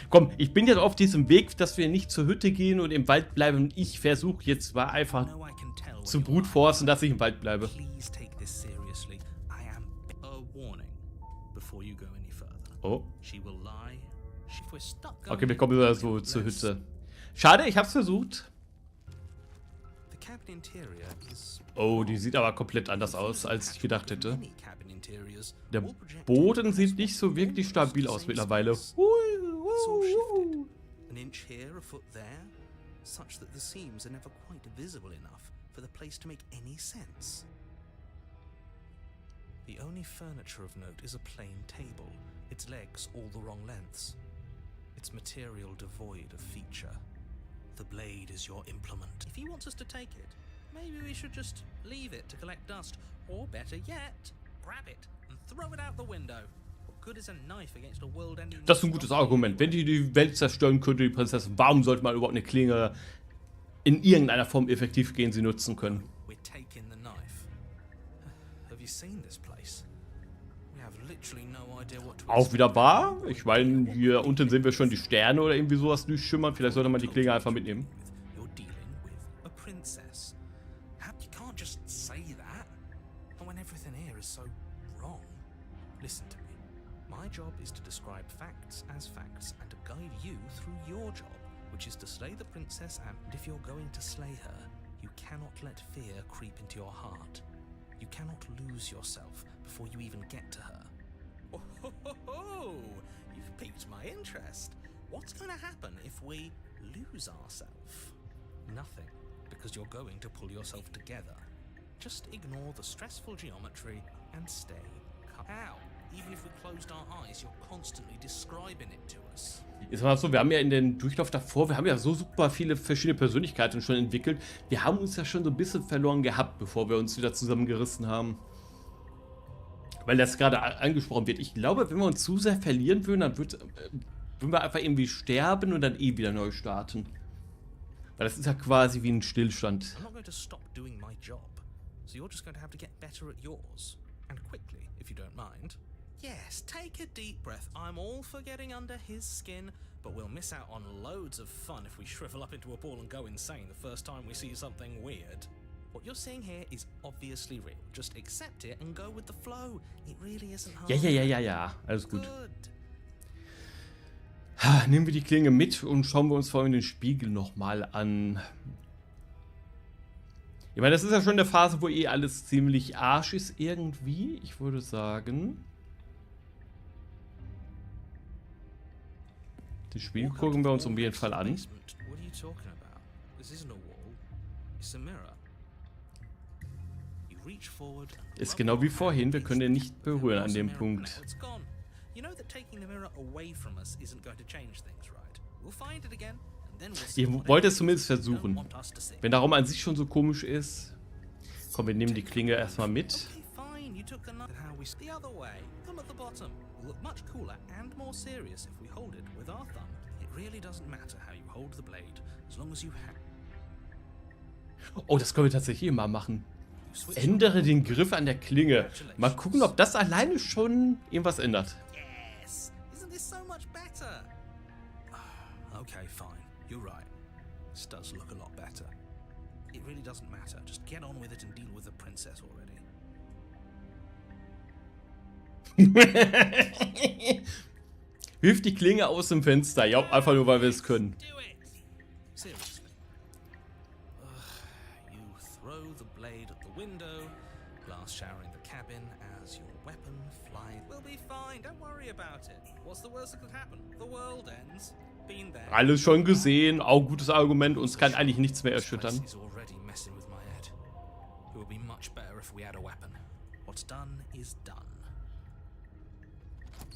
Komm, ich bin jetzt auf diesem Weg, dass wir nicht zur Hütte gehen und im Wald bleiben. Ich versuche jetzt mal einfach zu brutforcen, dass ich im Wald bleibe. Please take this seriously. I am a warning before you go any further. Oh. She will lie. If we're stuck Okay, wir kommen so zur Hütte. Schade, ich hab's versucht. The cabin cabin interior is Oh, die sieht aber komplett anders aus, als ich gedacht hätte. many cabin interiors, Der all projected Boden sieht towards nicht so wirklich almost stabil the aus same mittlerweile. space. It's all shifted. An inch here, a foot there, such that the seams are never quite visible enough for the place to make any sense. The only furniture of note is a plain table, its legs all the wrong lengths, its material devoid of feature. The blade is your implement. If he wants us to take it, maybe we should just leave it to collect dust, or better yet, grab it and throw it out the window. What good is a knife against a world-ending? Das ist ein gutes Argument. Wenn die Welt zerstören könnte, die Prinzessin, warum sollte man überhaupt eine Klinge in irgendeiner Form effektiv gegen sie nutzen können? We're taking the knife. Have you seen this place? We have literally no idea what to Auch wieder wahr? Ich meine, hier unten sehen wir schon die Sterne oder irgendwie sowas durchschimmern. Vielleicht sollte man die Klinge einfach mitnehmen. You're dealing with a princess. You can't just say that. And when everything here is so wrong. Listen to me. My job is to describe facts as facts and to guide you through your job, which is to slay the princess, and if you're going to slay her, you cannot let fear creep into your heart. You cannot lose yourself before you even get to her. Oh, ho, ho, ho. You've piqued my interest. What's going to happen if we lose ourselves? Nothing, because you're going to pull yourself together. Just ignore the stressful geometry and stay calm. How? Even if we closed our eyes, you're constantly describing it to us. Ist mal so, wir haben ja in den Durchlauf davor, wir haben ja so super viele verschiedene Persönlichkeiten schon entwickelt. Wir haben uns ja schon so ein bisschen verloren gehabt, bevor wir uns wieder zusammengerissen haben. Weil das gerade angesprochen wird. Ich glaube, wenn wir uns zu sehr verlieren würden, dann würden wir einfach irgendwie sterben und dann wieder neu starten. Weil das ist ja quasi wie ein Stillstand. I'm not going to stop doing my job, so you're just going to have to get better at yours. And quickly, if you don't mind. Yes, take a deep breath. I'm all for getting under his skin, but we'll miss out on loads of fun if we shrivel up into a ball and go insane the first time we see something weird. What you're seeing here is obviously real. Just accept it and go with the flow. It really isn't hard. Ja. Alles gut. Nehmen wir die Klinge mit und schauen wir uns vor allem den Spiegel nochmal an. Ich meine, das ist ja schon eine Phase, wo eh alles ziemlich Arsch ist irgendwie. Ich würde sagen... Den Spiegel gucken wir uns um jeden Fall an. Ist genau wie vorhin, wir können den nicht berühren an dem Punkt. Ich wollte es zumindest versuchen. Wenn der Raum an sich schon so komisch ist. Komm, wir nehmen die Klinge erstmal mit. Look much cooler and more serious if we hold it with our thumb. It really doesn't matter how you hold the blade, as long as you have. Oh, das können wir tatsächlich mal machen. Ändere den Griff an der Klinge. Mal gucken, ob das alleine schon irgendwas ändert. Yes, isn't this so much better? Okay, fine. You're right. This does look a lot better. It really doesn't matter. Just get on with it and deal with the princess already. Wirf die Klinge aus dem Fenster. Ja, einfach nur, weil wir es können. You throw the blade at the window, glass showering the cabin as your weapon flies. We'll be fine, don't worry about it. What's the worst that could happen? The world ends. Been there. Alles schon gesehen, auch gutes Argument, uns kann eigentlich nichts mehr erschüttern.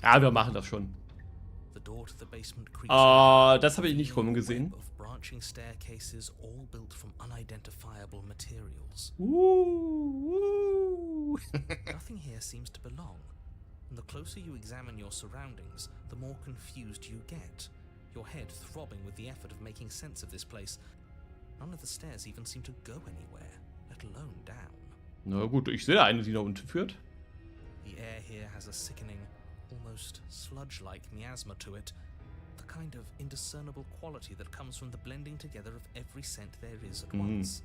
Ja, wir machen das schon. Das habe ich nicht kommen gesehen. Nothing here seems to belong. And the closer you examine your surroundings, the more confused you get. Your head throbbing with the effort of making sense of this place. None of the stairs even seem to go anywhere, let alone down. Na gut, ich sehe eine, die da unten führt. The air here has a sickening, almost sludge-like miasma to it. The kind of indiscernible quality that comes from the blending together of every scent there is at once.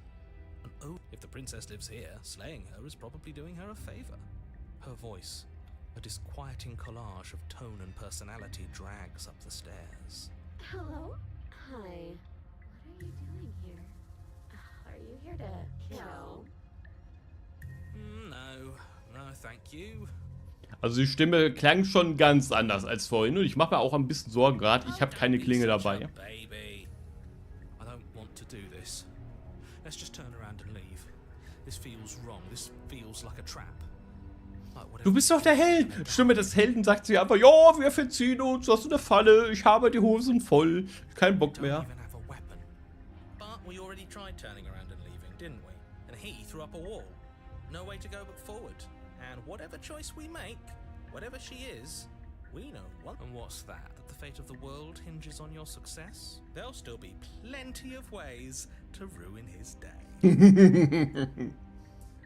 And oh, if the princess lives here, slaying her is probably doing her a favor. Her voice, a disquieting collage of tone and personality, drags up the stairs. Hello? Hi. What are you doing here? Are you here to No. No, thank you. Also die Stimme klang schon ganz anders als vorhin und ich mache mir auch ein bisschen Sorgen gerade. Ich habe keine Klinge dabei. Baby. I don't want to do this. Let's just turn around and leave. This feels wrong. This feels like a trap. Du bist doch der Held. Stimme des Helden sagt sie einfach, ja, wir verziehen uns, das ist eine Falle, ich habe die Hosen voll, kein Bock mehr. But we already tried turning around and leaving, didn't we? And he threw up a wall. No way to go but forward. And whatever choice we make, whatever she is, we know one. And what's that? That the fate of the world hinges on your success? There'll still be plenty of ways to ruin his day.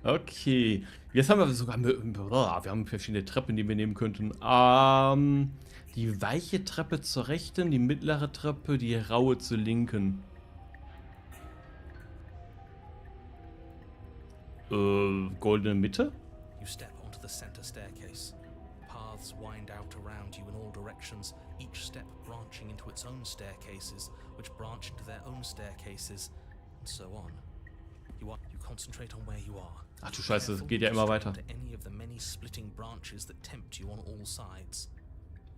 Okay, jetzt haben wir sogar, wir haben verschiedene Treppen, die wir nehmen könnten. Die weiche Treppe zur rechten, die mittlere Treppe, die raue zur linken. Goldene Mitte? You step onto the center staircase. Paths wind out around you in all directions, each step branching into its own staircases, which branch into their own staircases, and so on. You concentrate on where you are. Ach du Scheiße, es geht ja immer weiter. Any of the many splitting branches that tempt you on all sides.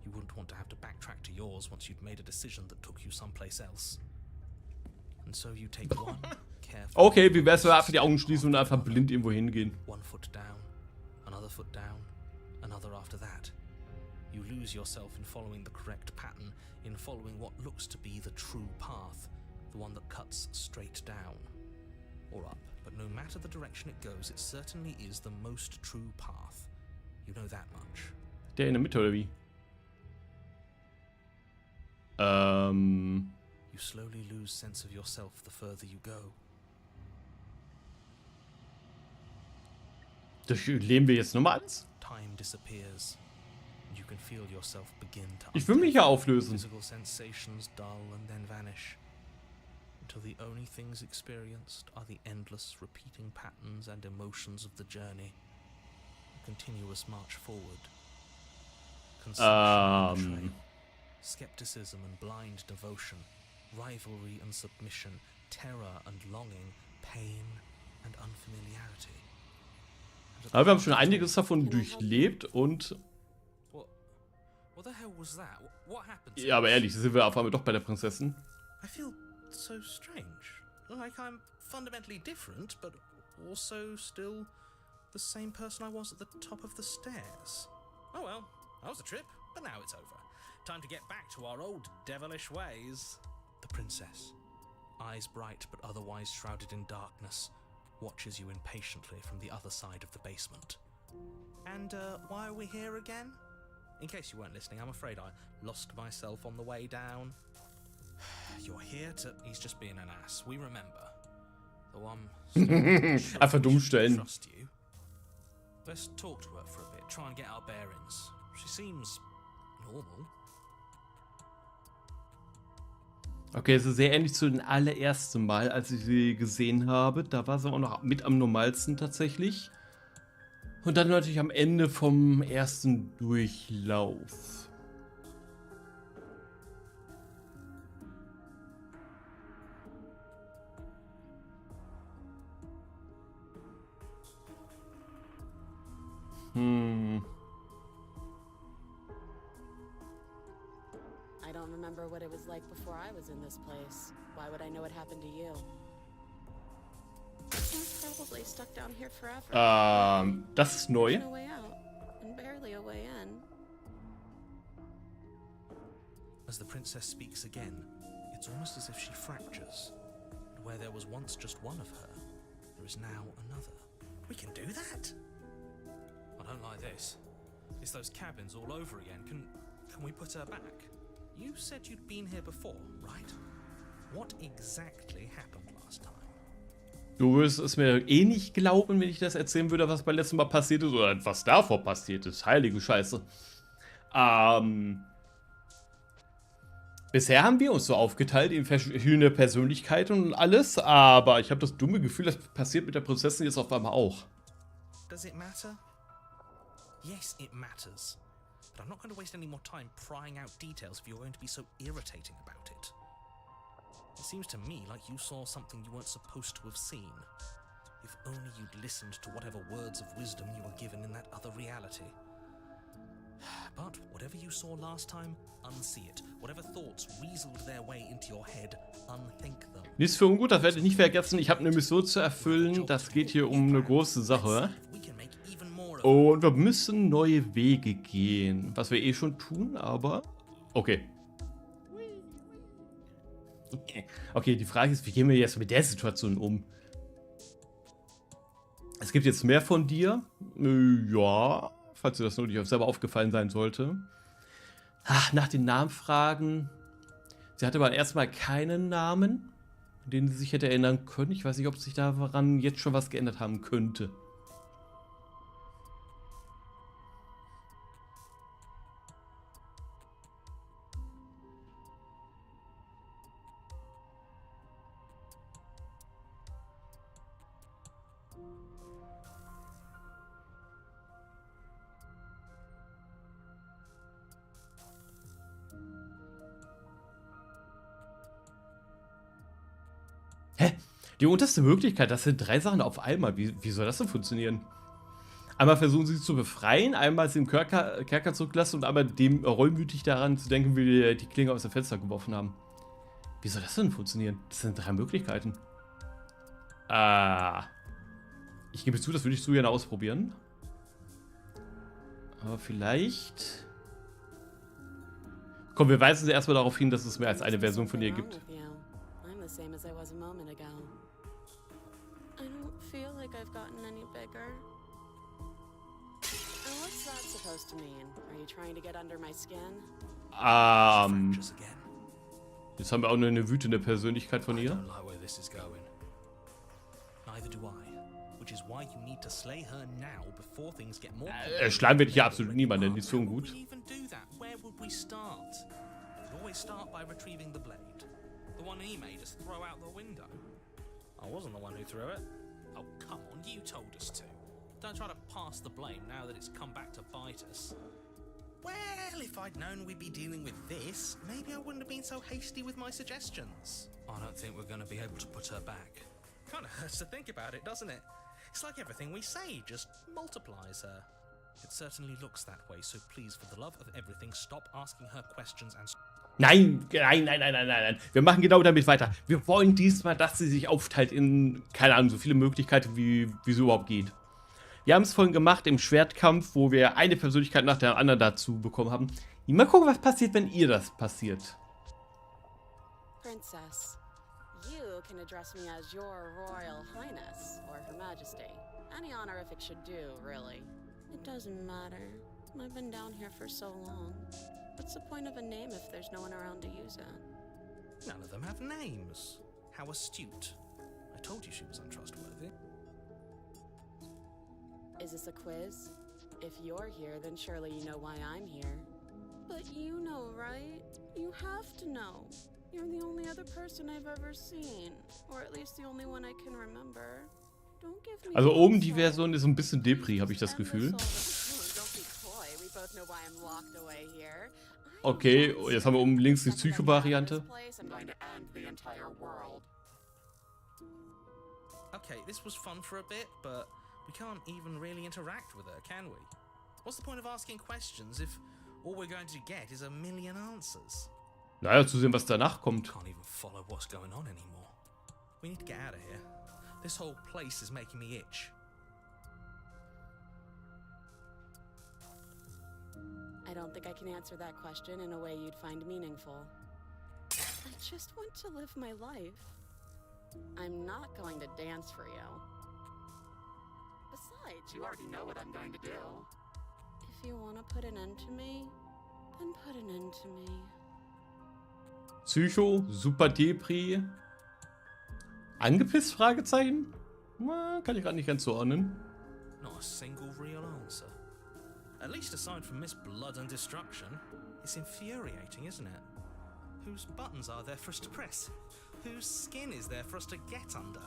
You wouldn't want to have to backtrack to yours once you'd made a decision that took you someplace else. And so you take one careful. Okay, wie wär's, wenn wir einfach die Augen schließen und einfach blind irgendwo hingehen? One foot down, another foot down, another after that. You lose yourself in following the correct pattern, in following what looks to be the true path, the one that cuts straight down or up. But no matter the direction it goes, it certainly is the most true path. You know that much. Der in der Mitte, oder wie? You slowly lose sense of yourself the further you go. Durchleben wir jetzt nochmal alles? Time disappears. And you can feel yourself begin to Ich will mich ja auflösen. physical sensations dull and then vanish. Until the only things experienced are the endless repeating patterns and emotions of the journey. A continuous march forward. Consumption and betrayal. Skepticism and blind devotion. Rivalry and submission. Terror and longing. Pain and unfamiliarity. Aber wir haben schon einiges davon durchlebt und... What the hell was that? What happened? Ja, aber ehrlich, sind wir auf einmal doch bei der Prinzessin. I feel so strange. Like I'm fundamentally different, but also still the same person I was at the top of the stairs. Oh well, that was a trip, but now it's over. Time to get back to our old devilish ways. The princess, eyes bright but otherwise shrouded in darkness, watches you impatiently from the other side of the basement. And why are we here again? In case you weren't listening, I'm afraid I lost myself on the way down. You're here to... He's just being an ass. We remember. Though I'm... Einfach dumm stellen. Trust you. Let's talk to her for a bit. Try and get our bearings. She seems normal. Okay, es ist sehr ähnlich zu dem allerersten Mal, als ich sie gesehen habe. Da war sie auch noch mit am normalsten tatsächlich. Und dann natürlich am Ende vom ersten Durchlauf. I don't remember what it was like before I was in this place. Why would I know what happened to you? I'm probably stuck down here forever. Das ist neu. No way out, and barely a way in. As the princess speaks again, it's almost as if she fractures. And where there was once just one of her, there is now another. We can do that? I don't like this. It's those cabins all over again. Can we put her back? You said you'd been here before, right? What exactly happened last time? Du würdest es mir eh nicht glauben, wenn ich das erzählen würde, was beim letzten Mal passiert ist oder was davor passiert ist. Heilige Scheiße. Bisher haben wir uns so aufgeteilt in verschiedene Persönlichkeiten und alles, aber ich habe das dumme Gefühl, das passiert mit der Prinzessin jetzt auf einmal auch. Does it matter? Yes, it matters. But I'm not going to waste any more time prying out details if you're going to be so irritating about it. It seems to me like you saw something you weren't supposed to have seen. If only you'd listened to whatever words of wisdom you were given in that other reality. But whatever you saw last time, unsee it. Whatever thoughts weaseled their way into your head, unthink them. Nichts für ungut, das werde ich nicht vergessen. Ich habe eine Mission zu erfüllen. Das geht hier um eine große Sache. Und wir müssen neue Wege gehen. Was wir eh schon tun, aber... Okay. Okay, die Frage ist, wie gehen wir jetzt mit der Situation um? Es gibt jetzt mehr von dir. Ja, falls dir das nur nicht selber aufgefallen sein sollte. Ach, nach den Namen fragen. Sie hatte aber erstmal keinen Namen, an den sie sich hätte erinnern können. Ich weiß nicht, ob sich daran jetzt schon was geändert haben könnte. Die unterste Möglichkeit, das sind 3 Sachen auf einmal. Wie soll das denn funktionieren? Einmal versuchen sie zu befreien, einmal sie im Kerker zurücklassen und einmal dem reumütig daran zu denken, wie wir die Klinge aus dem Fenster geworfen haben. Wie soll das denn funktionieren? Das sind 3 Möglichkeiten. Ich gebe zu, das würde ich so gerne ausprobieren. Aber vielleicht... Komm, wir weisen sie erstmal darauf hin, dass es mehr als eine Version von ihr gibt. Same as I was a moment ago. I don't feel like I've gotten any bigger. And what's that supposed to mean? Are you trying to get under my skin? Jetzt haben wir auch nur eine wütende Persönlichkeit von ihr. Schlagen wir dich ja absolut niemanden, die ist so gut. The one he made us throw out the window. I wasn't the one who threw it. Oh, come on, you told us to. Don't try to pass the blame now that it's come back to bite us. Well, if I'd known we'd be dealing with this, maybe I wouldn't have been so hasty with my suggestions. I don't think we're going to be able to put her back. Kind of hurts to think about it, doesn't it? It's like everything we say just multiplies her. It certainly looks that way, so please, for the love of everything, stop asking her questions and... Nein. Wir machen genau damit weiter. Wir wollen diesmal, dass sie sich aufteilt in, keine Ahnung, so viele Möglichkeiten, wie es überhaupt geht. Wir haben es vorhin gemacht im Schwertkampf, wo wir eine Persönlichkeit nach der anderen dazu bekommen haben. Mal gucken, was passiert, wenn ihr das passiert. Princess, you can address me as your Royal Highness or Her Majesty. Any honorific should do, really. It doesn't matter. I've been down here for so long. What's the point of a name if there's no one around to use it? None of them have names. How astute. I told you she was untrustworthy. Is this a quiz? If you're here, then surely you know why I'm here. But you know, right? You have to know. You're the only other person I've ever seen. Or at least the only one I can remember. Don't give me... Also oben die Version ist ein bisschen Depri, habe ich das Gefühl. Okay, jetzt haben wir oben links die Psycho-Variante. Okay, this was fun for a bit, but we can't even really interact with her, can we? What's the point of asking questions if all we're going to get is a million answers? Naja, zu sehen, was danach kommt. Can't even follow what's going on anymore. We need to get out of here. This whole place is making me itch. I don't think I can answer that question in a way you'd find meaningful. I just want to live my life. I'm not going to dance for you. Besides, you already know what I'm going to do. If you want to put an end to me, then put an end to me. Psycho, super Depri. Angepisst? Fragezeichen? Na, kann ich gerade nicht ganz zuordnen. Not a single real answer. At least aside from Miss Blood and Destruction, it's infuriating, isn't it? Whose buttons are there for us to press? Whose skin is there for us to get under?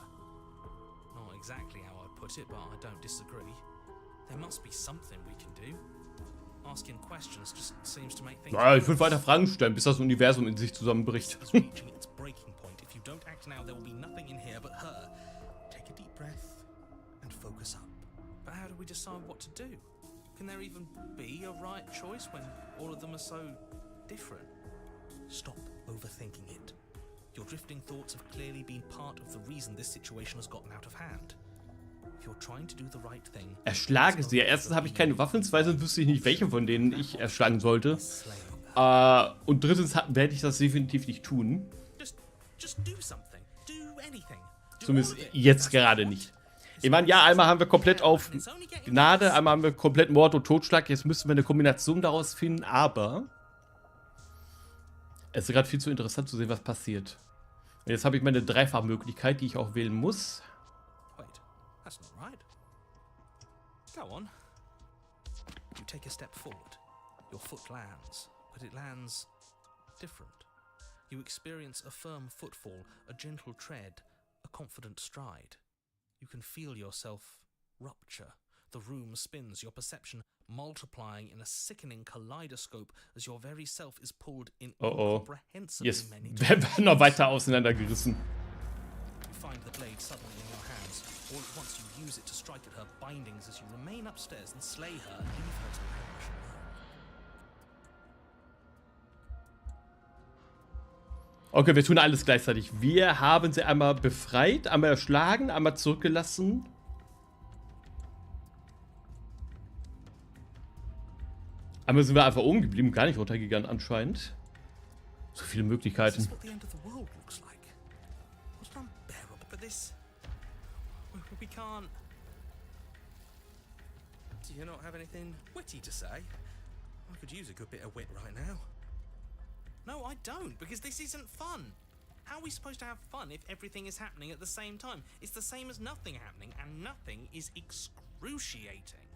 Not exactly how I'd put it, but I don't disagree. There must be something we can do. Asking questions just seems to make things... Ja, ich würde weiter Fragen stellen, bis das Universum in sich zusammenbricht. It's reaching its breaking point. If you don't act now, there will be nothing in here but her. Take a deep breath. and focus up. But how do we decide what to do? Can there even be a right choice when all of them are so different? Stop overthinking it. Your drifting thoughts have clearly been part of the reason this situation has gotten out of hand. If you're trying to do the right thing, Erschlage sie. Erstens habe ich keine Waffen, zweitens wüsste ich nicht, welche von denen ich erschlagen sollte. Und drittens werde ich das definitiv nicht tun. just do something. Do anything. Do Zumindest all of it. jetzt gerade nicht. Ich meine, ja, einmal haben wir komplett auf Gnade, einmal haben wir komplett Mord und Totschlag. Jetzt müssen wir eine Kombination daraus finden, aber es ist gerade viel zu interessant zu sehen, was passiert. Und jetzt habe ich meine Dreifachmöglichkeit, die ich auch wählen muss. Wait, that's not right. Go on. You take a step forward. Your foot lands, but it lands different. You experience a firm footfall, a gentle tread, a confident stride. You can feel yourself rupture. The room spins, your perception multiplying in a sickening kaleidoscope as your very self is pulled in incomprehensibly Jetzt many werden wir noch weiter auseinandergerissen. You find the blade suddenly in your hands. All at once you use it to strike at her bindings as you remain upstairs and slay her and leave her to perish alone. Okay, wir tun alles gleichzeitig. Wir haben sie einmal befreit, einmal erschlagen, einmal zurückgelassen. Einmal sind wir einfach oben geblieben, gar nicht runtergegangen anscheinend. So viele This Möglichkeiten. is what the end of the world looks like. What's unbearable but this? We can't. Do you not have anything witty to say? I could use a good bit of wit right now. No, I don't, because this isn't fun. How are we supposed to have fun if everything is happening at the same time? It's the same as nothing happening, and nothing is excruciating.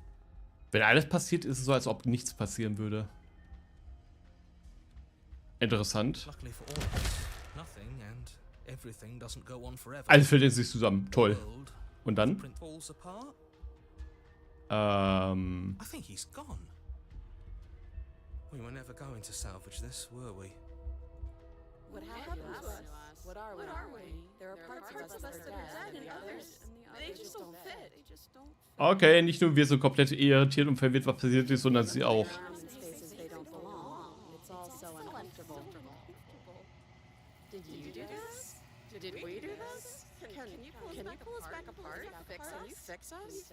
Wenn alles passiert, ist es so, als ob nichts passieren würde. Interessant. Luckily for all of us, nothing and everything doesn't go on forever. Alles fällt in sich zusammen. Toll. World Und dann? falls apart. I think he's gone. We were never going to salvage this, were we? What happened to us? What are we? There are parts of us that are dead, and the others, they just don't fit. Okay, nicht nur wir sind komplett irritiert und verwirrt, was passiert ist, sondern sie auch. arms in spaces they don't belong. It's all so uncomfortable. Did you do this? Did we do this? Can you pull us back apart? Can you fix us?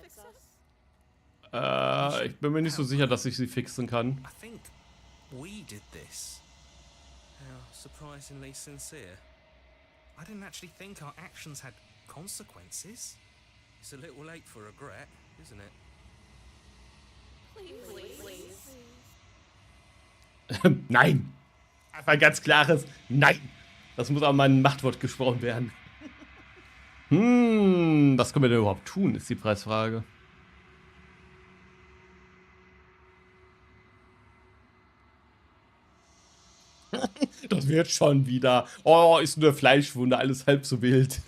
Ich bin mir nicht so sicher, dass ich sie fixen kann. I think we did this. How surprisingly sincere. I didn't actually think our actions had consequences. It's a little late for regret, isn't it? Please. Nein! Einfach ein ganz klares Nein! Das muss auch mal ein Machtwort gesprochen werden. Was können wir denn überhaupt tun, ist die Preisfrage. Das wird schon wieder. Oh, ist nur Fleischwunde, alles halb so wild.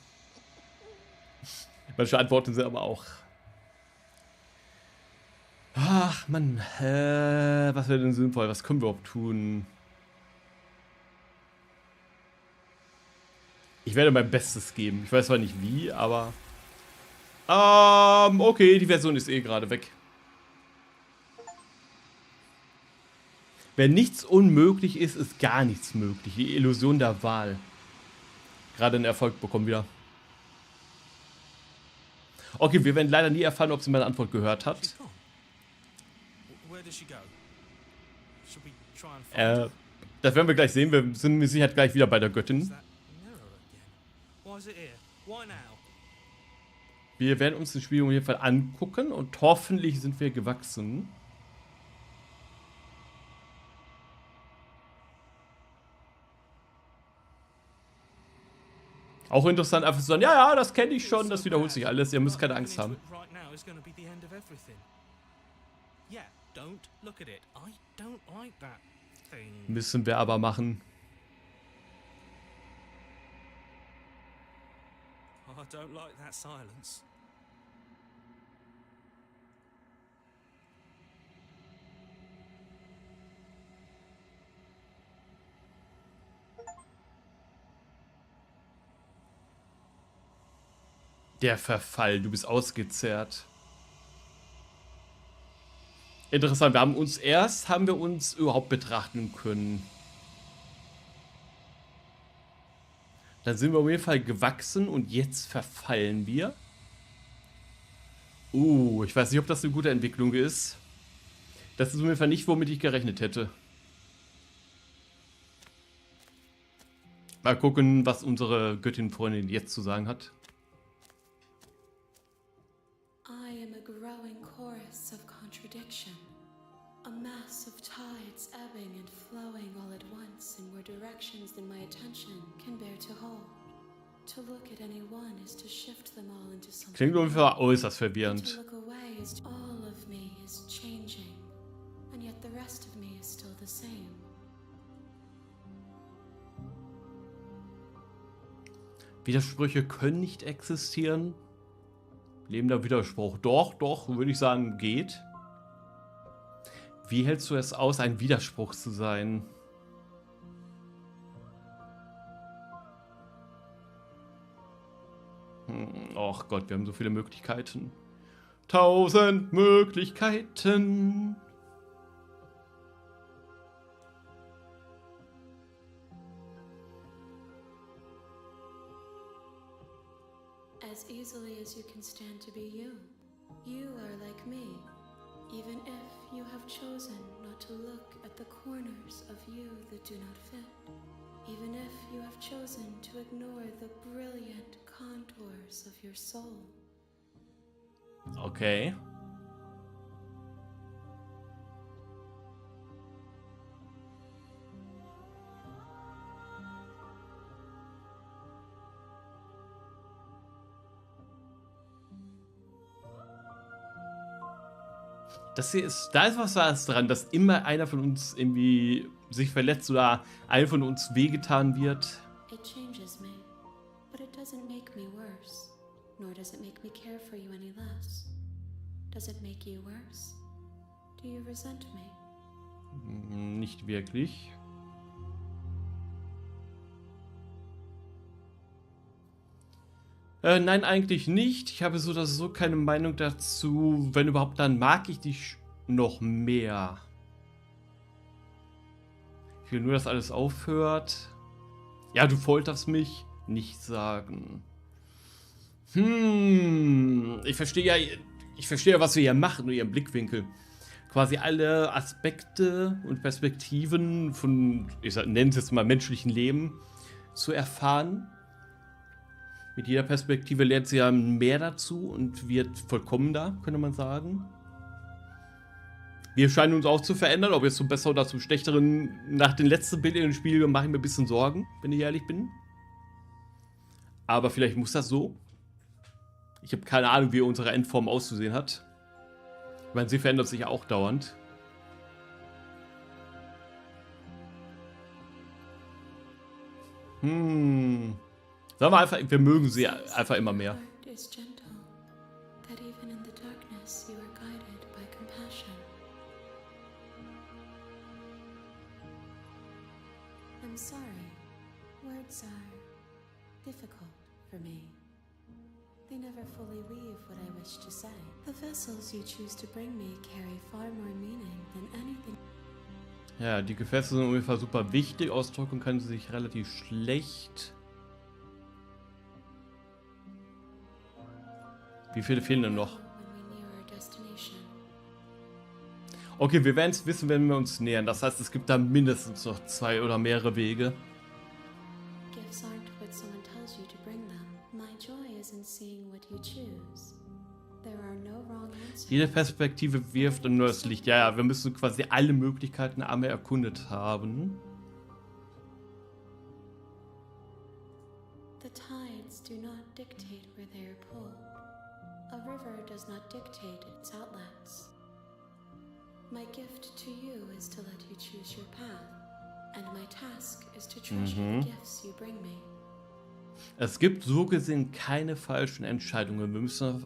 Manche Antworten sind aber auch. Ach, Mann. Was wäre denn sinnvoll? Was können wir überhaupt tun? Ich werde mein Bestes geben. Ich weiß zwar nicht wie, aber... okay, die Version ist eh gerade weg. Wenn nichts unmöglich ist, ist gar nichts möglich. Die Illusion der Wahl. Gerade einen Erfolg bekommen wieder. Okay, wir werden leider nie erfahren, ob sie meine Antwort gehört hat. She's gone. Where did she go? Should we try and find her? Das werden wir gleich sehen. Wir sind mit Sicherheit gleich wieder bei der Is Göttin. that mirror again? Why is it here? Why now? Wir werden uns das Spiel auf jeden Fall angucken und hoffentlich sind wir gewachsen. Auch interessant, einfach zu sagen, ja, ja, das kenne ich schon, das wiederholt sich alles, ihr müsst keine Angst haben. Right now is going to be the end of everything. Yeah, don't look at it. I don't like that thing. Müssen wir aber machen. I don't like that silence. Der Verfall, du bist ausgezehrt. Interessant, haben wir uns überhaupt betrachten können. Dann sind wir auf jeden Fall gewachsen und jetzt verfallen wir. Ich weiß nicht, ob das eine gute Entwicklung ist. Das ist auf jeden Fall nicht, womit ich gerechnet hätte. Mal gucken, was unsere Göttin-Freundin jetzt zu sagen hat. I am a growing chorus of contradiction, a mass of tides ebbing and flowing all at once in more directions than my attention can bear to hold. To look at any one is to shift them all into something. Klingt auf jeden Fall äußerst To verwirrend. look away is all of me is changing, and yet the rest of me is still the same. Widersprüche können nicht existieren. Lebender Widerspruch. Doch, würde ich sagen, geht. Wie hältst du es aus, ein Widerspruch zu sein? Och Gott, wir haben so viele Möglichkeiten. 1000 Möglichkeiten. As easily as you can stand to be you, you are like me, even if you have chosen not to look at the corners of you that do not fit, even if you have chosen to ignore the brilliant contours of your soul. Okay. Das hier ist, da ist was dran, dass immer einer von uns irgendwie sich verletzt oder einem von uns wehgetan wird. It changes me, but it doesn't make me worse, nor does it make me care for you any less. Does it make you worse? Do you resent me? Nicht wirklich. Nein, eigentlich nicht. Ich habe so oder so keine Meinung dazu. Wenn überhaupt, dann mag ich dich noch mehr. Ich will nur, dass alles aufhört. Ja, du folterst mich. Nicht sagen. Ich verstehe ja, was wir hier machen, nur ihren Blickwinkel. Quasi alle Aspekte und Perspektiven von, ich nenne es jetzt mal menschlichen Leben, zu erfahren. Mit jeder Perspektive lernt sie ja mehr dazu und wird vollkommener, könnte man sagen. Wir scheinen uns auch zu verändern, ob jetzt zum Besseren oder zum Schlechteren. Nach den letzten Bildern im Spiel mache ich mir ein bisschen Sorgen, wenn ich ehrlich bin. Aber vielleicht muss das so. Ich habe keine Ahnung, wie unsere Endform auszusehen hat. Ich meine, sie verändert sich ja auch dauernd. Sagen wir einfach, wir mögen sie einfach immer mehr. I'm sorry. Words are difficult for me. They never fully weave what I wish to say. The vessels you choose to bring me carry far more meaning than anything. Ja, die Gefäße sind ungefähr super wichtig. Ausdrücken können sie sich relativ schlecht. Wie viele fehlen denn noch? Okay, wir werden es wissen, wenn wir uns nähern. Das heißt, es gibt da mindestens noch 2 oder mehrere Wege. Gifts aren't what someone tells you to bring them. My joy is in seeing what you choose. There are no wrong answers. Jede Perspektive wirft ein neues Licht. Ja, wir müssen quasi alle Möglichkeiten einmal erkundet haben. The tides do not dictate where they are pulled. A river does not dictate its outlets. My gift to you is to let you choose your path, and my task is to treasure the gifts you bring me. Es gibt so gesehen keine falschen Entscheidungen. Wir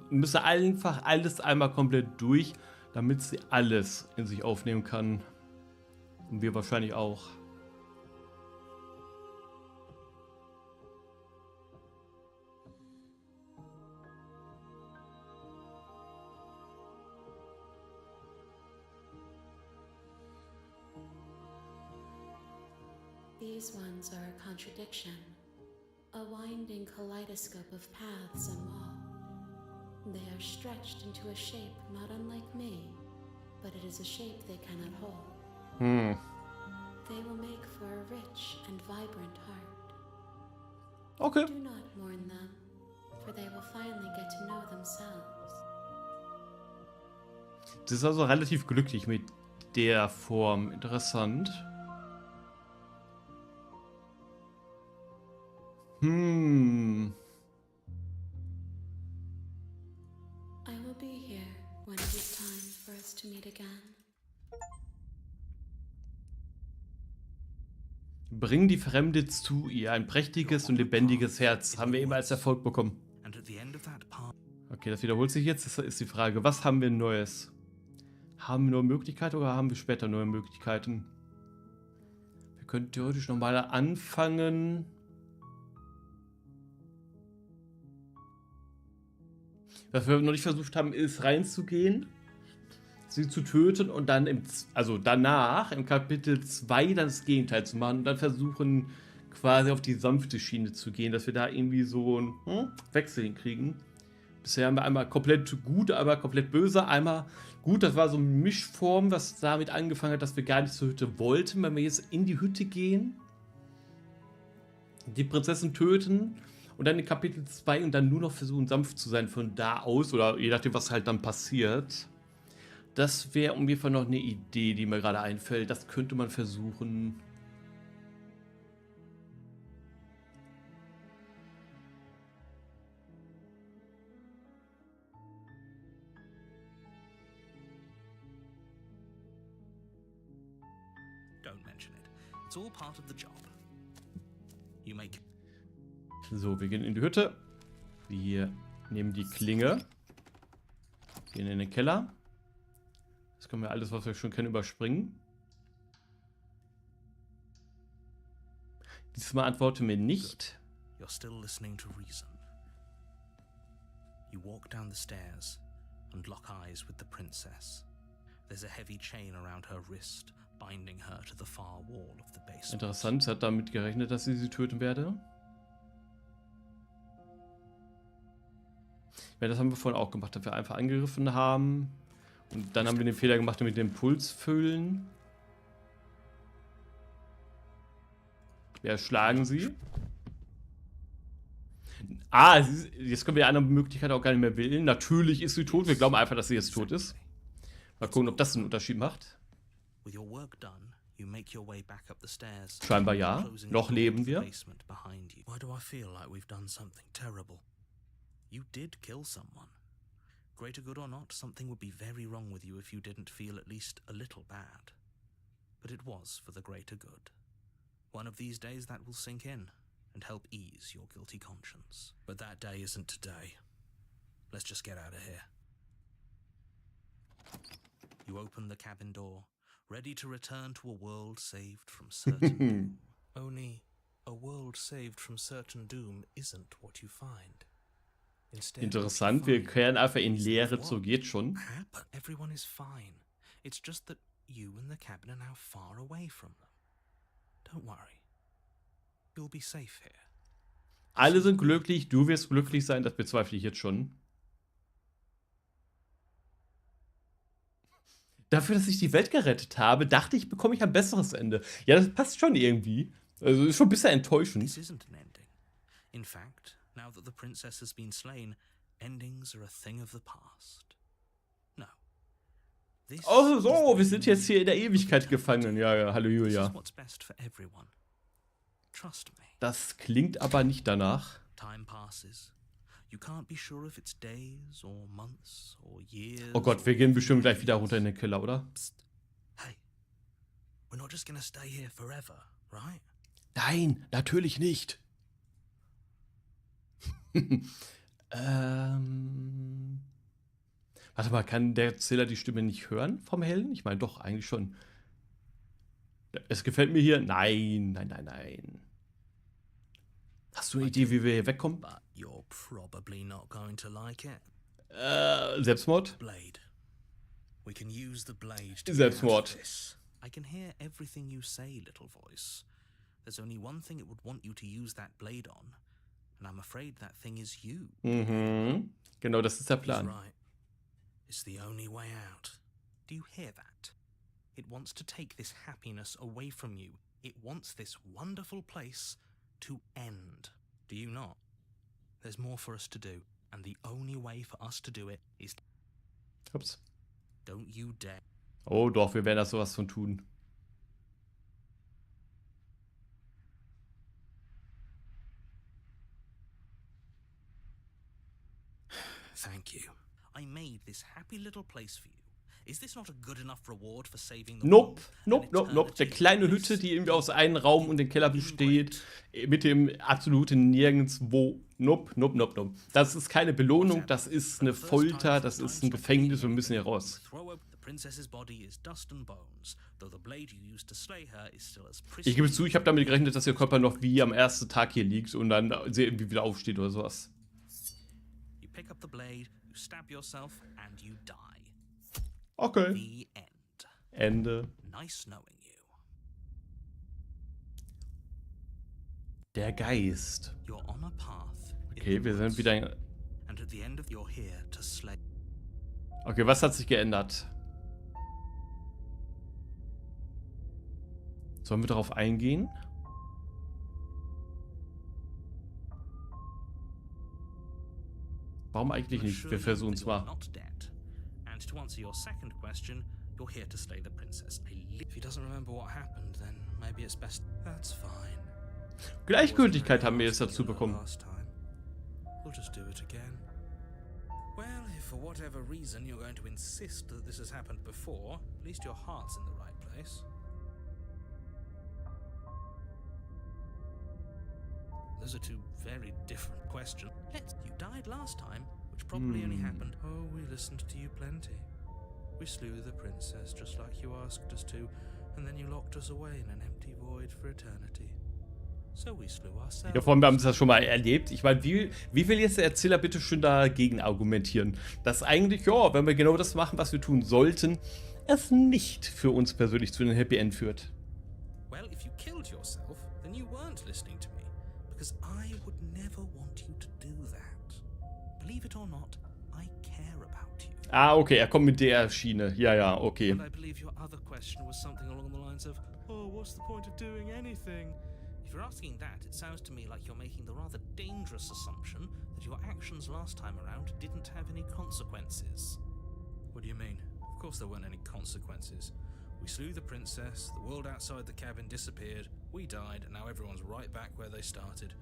müssen einfach alles einmal komplett durch, damit sie alles in sich aufnehmen kann. Und wir wahrscheinlich auch. these ones are a contradiction, a winding kaleidoscope of paths and wall. They are stretched into a shape not unlike me, but it is a shape they cannot hold. They will make for a rich and vibrant heart. Okay. Do not mourn them, for they will finally get to know themselves. Das ist also relativ glücklich mit der Form. Interessant. I will be here when it is time for us to meet again. Bring die Fremde zu ihr. Ein prächtiges und lebendiges Herz. Haben wir eben als Erfolg bekommen. And at the end of that part, Okay, das wiederholt sich jetzt. Das ist die Frage, was haben wir Neues? Haben wir neue Möglichkeiten oder haben wir später neue Möglichkeiten? Wir können theoretisch nochmal anfangen. Was wir noch nicht versucht haben, ist reinzugehen, sie zu töten und dann danach im Kapitel 2 dann das Gegenteil zu machen und dann versuchen quasi auf die sanfte Schiene zu gehen, dass wir da irgendwie so einen Wechsel hinkriegen. Bisher haben wir einmal komplett gut, einmal komplett böse, einmal gut, das war so eine Mischform, was damit angefangen hat, dass wir gar nicht zur Hütte wollten, wenn wir jetzt in die Hütte gehen, die Prinzessin töten und dann in Kapitel 2 und dann nur noch versuchen, sanft zu sein von da aus oder je nachdem, was halt dann passiert. Das wäre um jeden Fall noch eine Idee, die mir gerade einfällt. Das könnte man versuchen. don't mention it. It's all part of the job. You make So, wir gehen in die Hütte. Wir nehmen die Klinge. Gehen in den Keller. Jetzt können wir alles, was wir schon kennen, überspringen. Diesmal antworte mir nicht. You're still listening to reason. You walk down the stairs and lock eyes with the princess. There's a heavy chain around her wrist, binding her to the far wall of the basement. Interessant, sie hat damit gerechnet, dass ich sie töten werde. Ja, das haben wir vorhin auch gemacht, dass wir einfach angegriffen haben. Und dann haben wir den Fehler gemacht mit dem Puls füllen. Wir erschlagen sie. Ah, jetzt können wir die andere Möglichkeit auch gar nicht mehr wählen. Natürlich ist sie tot. Wir glauben einfach, dass sie jetzt tot ist. Mal gucken, ob das einen Unterschied macht. With your work done, you make your way back up the stairs. Scheinbar ja. closing Noch the door leben of the wir. basement behind you. Why do I feel like we've done something terrible? You did kill someone. Greater good or not, something would be very wrong with you if you didn't feel at least a little bad. But it was for the greater good. One of these days that will sink in and help ease your guilty conscience. But that day isn't today. Let's just get out of here. You open the cabin door, ready to return to a world saved from certain doom. Only a world saved from certain doom isn't what you find. Instead, Interessant, what you wir find kehren einfach in is Leere what? zurück, geht schon. But everyone is fine. It's just that you and the cabin are now far away from them. Don't worry. You'll be safe here. Alle sind glücklich, du wirst glücklich sein, das bezweifle ich jetzt schon. Dafür, dass ich die Welt gerettet habe, dachte ich, bekomme ich ein besseres Ende. Ja, das passt schon irgendwie. Also ist schon ein bisschen enttäuschend. This isn't an ending. In fact, now that the princess has been slain, endings are a thing of the past. No. This Oh is so, the wir sind jetzt hier in der beginning Ewigkeit of gefangen. Ja, ja, hallo This Julia. is what's best for everyone. Trust me. Das klingt aber nicht danach. Time passes. You can't be sure if it's days or months or years. Oh Gott, wir gehen bestimmt gleich wieder runter in den Keller, oder? Psst. Hey, we're not just gonna stay here forever, right? Nein, natürlich nicht. Warte mal, kann der Erzähler die Stimme nicht hören vom Helden? Ich meine doch, eigentlich schon. Es gefällt mir hier. Nein, nein, nein, nein. Hast du eine Idee, wie wir hier wegkommen? But you're probably not going to like it. Selbstmord? Blade. We can use the blade to Selbstmord. get out of this. I can hear everything you say, little voice. there's only one thing it would want you to use that blade on, and I'm afraid that thing is you. Mhm. Genau, das ist der He's Plan. right. It's the only way out. Do you hear that? It wants to take this happiness away from you. It wants this wonderful place to end. Do you not? There's more for us to do, and the only way for us to do it is... Ups. Don't you dare. Oh doch, wir werden da sowas von tun. Thank you. I made this happy little place for you. Is this not a good enough reward for saving the Nope, world? nope. Der kleine Hütte, die irgendwie aus einem Raum und dem Keller besteht, mit dem absoluten Nirgendwo. Nope. Das ist keine Belohnung, das ist eine Folter, das ist ein Gefängnis, wir müssen hier raus. Ich gebe zu, ich habe damit gerechnet, dass ihr Körper noch wie am ersten Tag hier liegt und dann sie irgendwie wieder aufsteht oder sowas. You pick up the blade, you stab yourself and you die. Okay. The end. Ende. Nice knowing you. Der Geist. You're on a path. Okay, wir sind wieder... And at the end of you're here to slay. Okay, was hat sich geändert? Sollen wir darauf eingehen? Warum eigentlich nicht? Wir versuchen es mal. And to answer your second question, you're here to slay the princess. If he doesn't remember what happened, then maybe it's best. That's fine. Gleichgültigkeit haben wir jetzt dazu bekommen. We'll just do it again. Well, if for whatever reason you're going to insist that this has happened before, at least your heart's in the right place. Those are two very different questions. You died last time, which probably only happened. Oh, we listened to you plenty. We slew the princess just like you asked us to, and then you locked us away in an empty void for eternity. So we slew ourselves. Ja, vor allem, wir haben das schon mal erlebt. Ich meine, wie will jetzt der Erzähler bitte schön dagegen argumentieren? Dass eigentlich, ja, wenn wir genau das machen, was wir tun sollten, es nicht für uns persönlich zu einem Happy End führt. Well, if you killed yourself, then you weren't listening to me, because I would never want you to do that. Believe it or not, I care about you. Ah, okay, er kommt mit der Schiene. Ja, okay. And I believe your other question was something along the lines of, oh, what's the point of doing anything? If you're asking that, it sounds to me like you're making the rather dangerous assumption that your actions last time around didn't have any consequences. What do you mean? Of course there weren't any consequences. We slew the princess, the world outside the cabin disappeared, we died, and now everyone's right back where they started.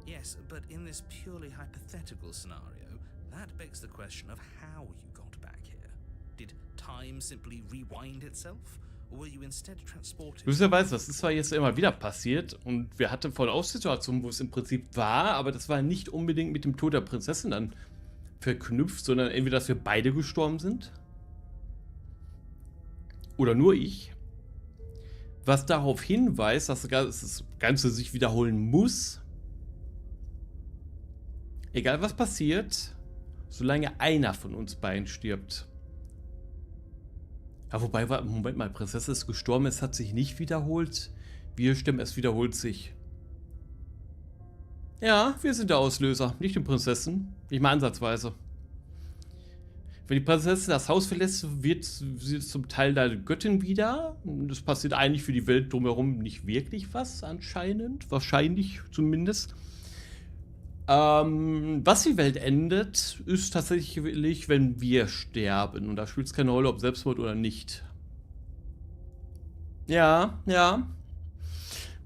Yes, but in this purely hypothetical scenario, that begs the question of how you got back here. Did time simply rewind itself? Or were you instead transported? Lustigerweise, das ist zwar jetzt immer wieder passiert und wir hatten voll auch Situationen, wo es im Prinzip war, aber das war nicht unbedingt mit dem Tod der Prinzessin dann verknüpft, sondern entweder, dass wir beide gestorben sind oder nur ich. Was darauf hinweist, dass das Ganze sich wiederholen muss. Egal was passiert, solange einer von uns beiden stirbt. Ja, wobei, Moment mal, Prinzessin ist gestorben, es hat sich nicht wiederholt. Wir stimmen, es wiederholt sich. Ja, wir sind der Auslöser, nicht die Prinzessin. Nicht mal ansatzweise. Wenn die Prinzessin das Haus verlässt, wird sie zum Teil da Göttin wieder. Das passiert eigentlich für die Welt drumherum nicht wirklich was, anscheinend. Wahrscheinlich zumindest. Was die Welt endet, ist tatsächlich, wenn wir sterben. Und da spielt es keine Rolle, ob Selbstmord oder nicht. Ja.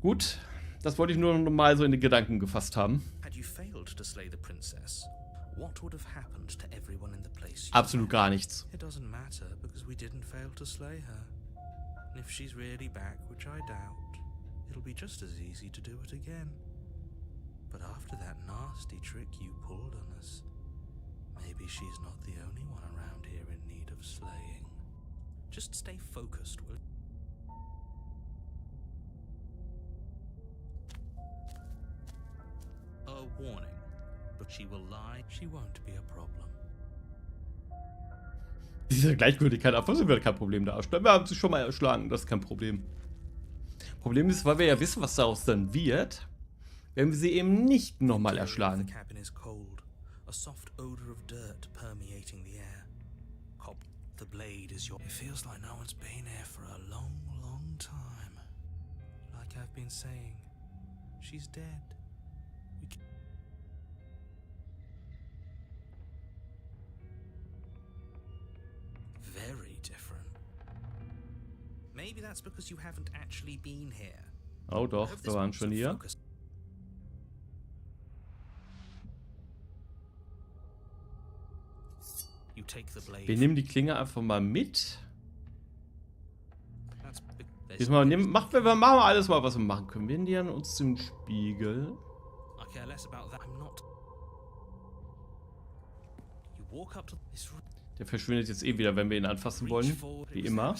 Gut, das wollte ich nur noch mal so in den Gedanken gefasst haben. Absolut gar nichts. It doesn't matter because we didn't fail to slay her. And if she's really back, which I doubt, it'll be just as easy to do it again. But after that nasty trick you pulled on us, maybe she's not the only one around here in need of slaying. Just stay focused, will you? A warning, but she will lie, she won't be a problem. Diese Gleichgültigkeit, auf was wir kein Problem darstellen. Wir haben sie schon mal erschlagen, das ist kein Problem. Problem ist, weil wir ja wissen, was daraus dann wird, werden wir sie eben nicht nochmal The erschlagen. cabin is cold, a soft odor of dirt permeating the air. Cop, the blade is your. It feels like no one's been here for a long, long time. Like I've been saying, she's dead. Very different. Maybe that's because you haven't actually been here. Oh doch, wir waren schon hier. You take the blade. Wir nehmen die Klinge einfach mal mit. That's big- Diesmal machen wir alles mal, was wir machen können. Wir nähern uns dem Spiegel. I care less about that. I'm not. You walk up to this. Der verschwindet jetzt eh wieder, wenn wir ihn anfassen wollen. Wie immer.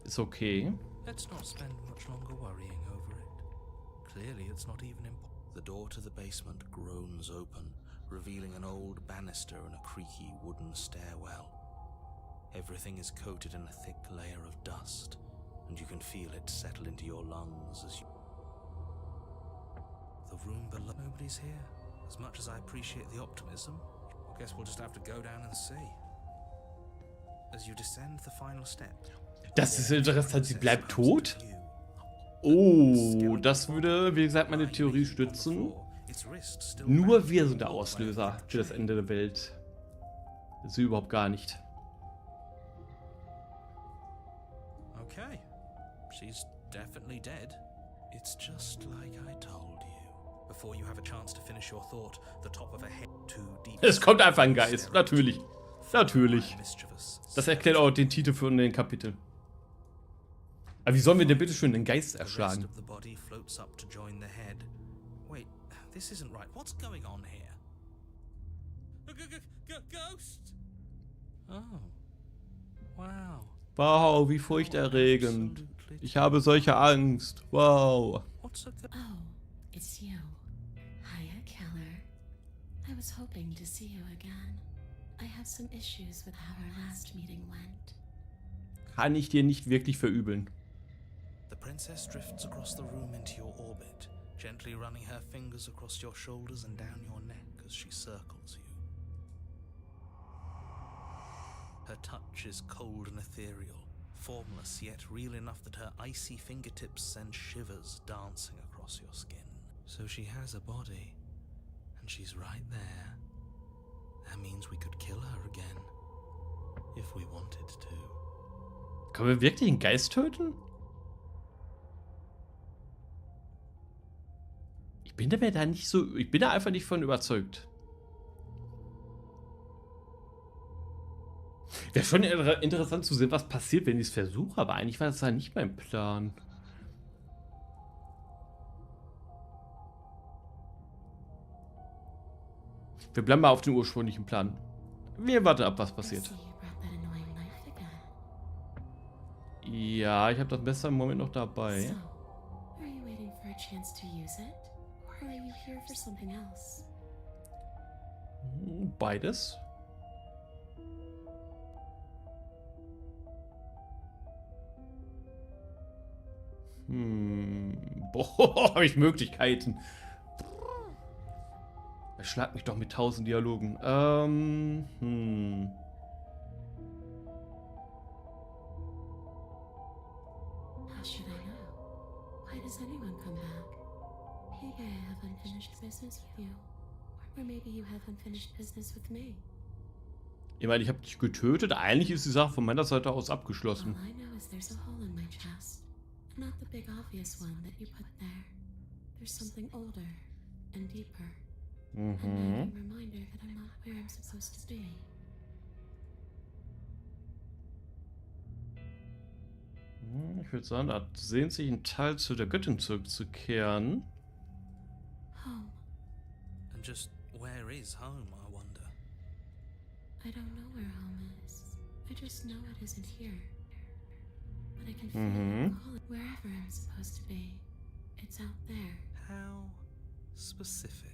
Ist okay. Let's not spend much longer worrying over it. Clearly, it's not even important. The door to the basement groans open, revealing an old banister and a creaky wooden stairwell. Everything is coated in a thick layer of dust, and you can feel it settle into your lungs as you. The room below. Nobody's here. As much as I appreciate the optimism, I guess we'll just have to go down and see. As you descend the final step. Das ist interessant, sie bleibt tot? Oh, das würde, wie gesagt, meine Theorie stützen. Nur wir sind der Auslöser für das Ende der Welt. Sie überhaupt gar nicht. Okay. She's definitely dead. It's just like I told you. Before you have a chance to finish your thought, the top of her head too deep. Es kommt einfach ein Geist, natürlich. Natürlich. Das erklärt auch den Titel für den Kapitel. Aber wie sollen wir denn bitte schön den Geist erschlagen? Wait, this isn't right. What's going on here? Ghost! Oh. Wow. Wow, wie furchterregend. Ich habe solche Angst. Wow. What's a Oh, it's you. Hiya, Keller. I was hoping to see you again. I have some issues with how our last meeting went. Kann ich dir nicht wirklich verübeln. The princess drifts across the room into your orbit, gently running her fingers across your shoulders and down your neck as she circles you. Her touch is cold and ethereal, formless yet real enough that her icy fingertips send shivers dancing across your skin. So she has a body, and she's right there. That means we could kill her again, if we wanted to. Können wir wirklich einen Geist töten? Ich bin da einfach nicht von überzeugt. Wäre schon interessant zu sehen, was passiert, wenn ich es versuche, aber eigentlich war das ja nicht mein Plan. Wir bleiben mal auf den ursprünglichen Plan. Wir warten ab, was passiert. Ja, ich habe das Messer im Moment noch dabei. So, are you waiting for a chance to use it? Or are you here for something else? Beides. Boah, habe ich Möglichkeiten. Schlag mich doch mit 1000 Dialogen. How should I know? Why does anyone come back? Maybe I have unfinished business with you. Or maybe you have unfinished business with me. Ich meine, ich habe dich getötet. Eigentlich ist die Sache von meiner Seite aus All abgeschlossen. I know is there's a hole in my chest. Not the big obvious one that you put there. There's something older and deeper. A nagging reminder that I'm not where I'm supposed to be. Ich würde sagen, da sehnt sich ein Teil zu der Göttin zurückzukehren. Home. And just where is home, I wonder? I don't know where home is. I just know it isn't here. But I can feel it calling wherever I'm supposed to be. It's out there. How specific.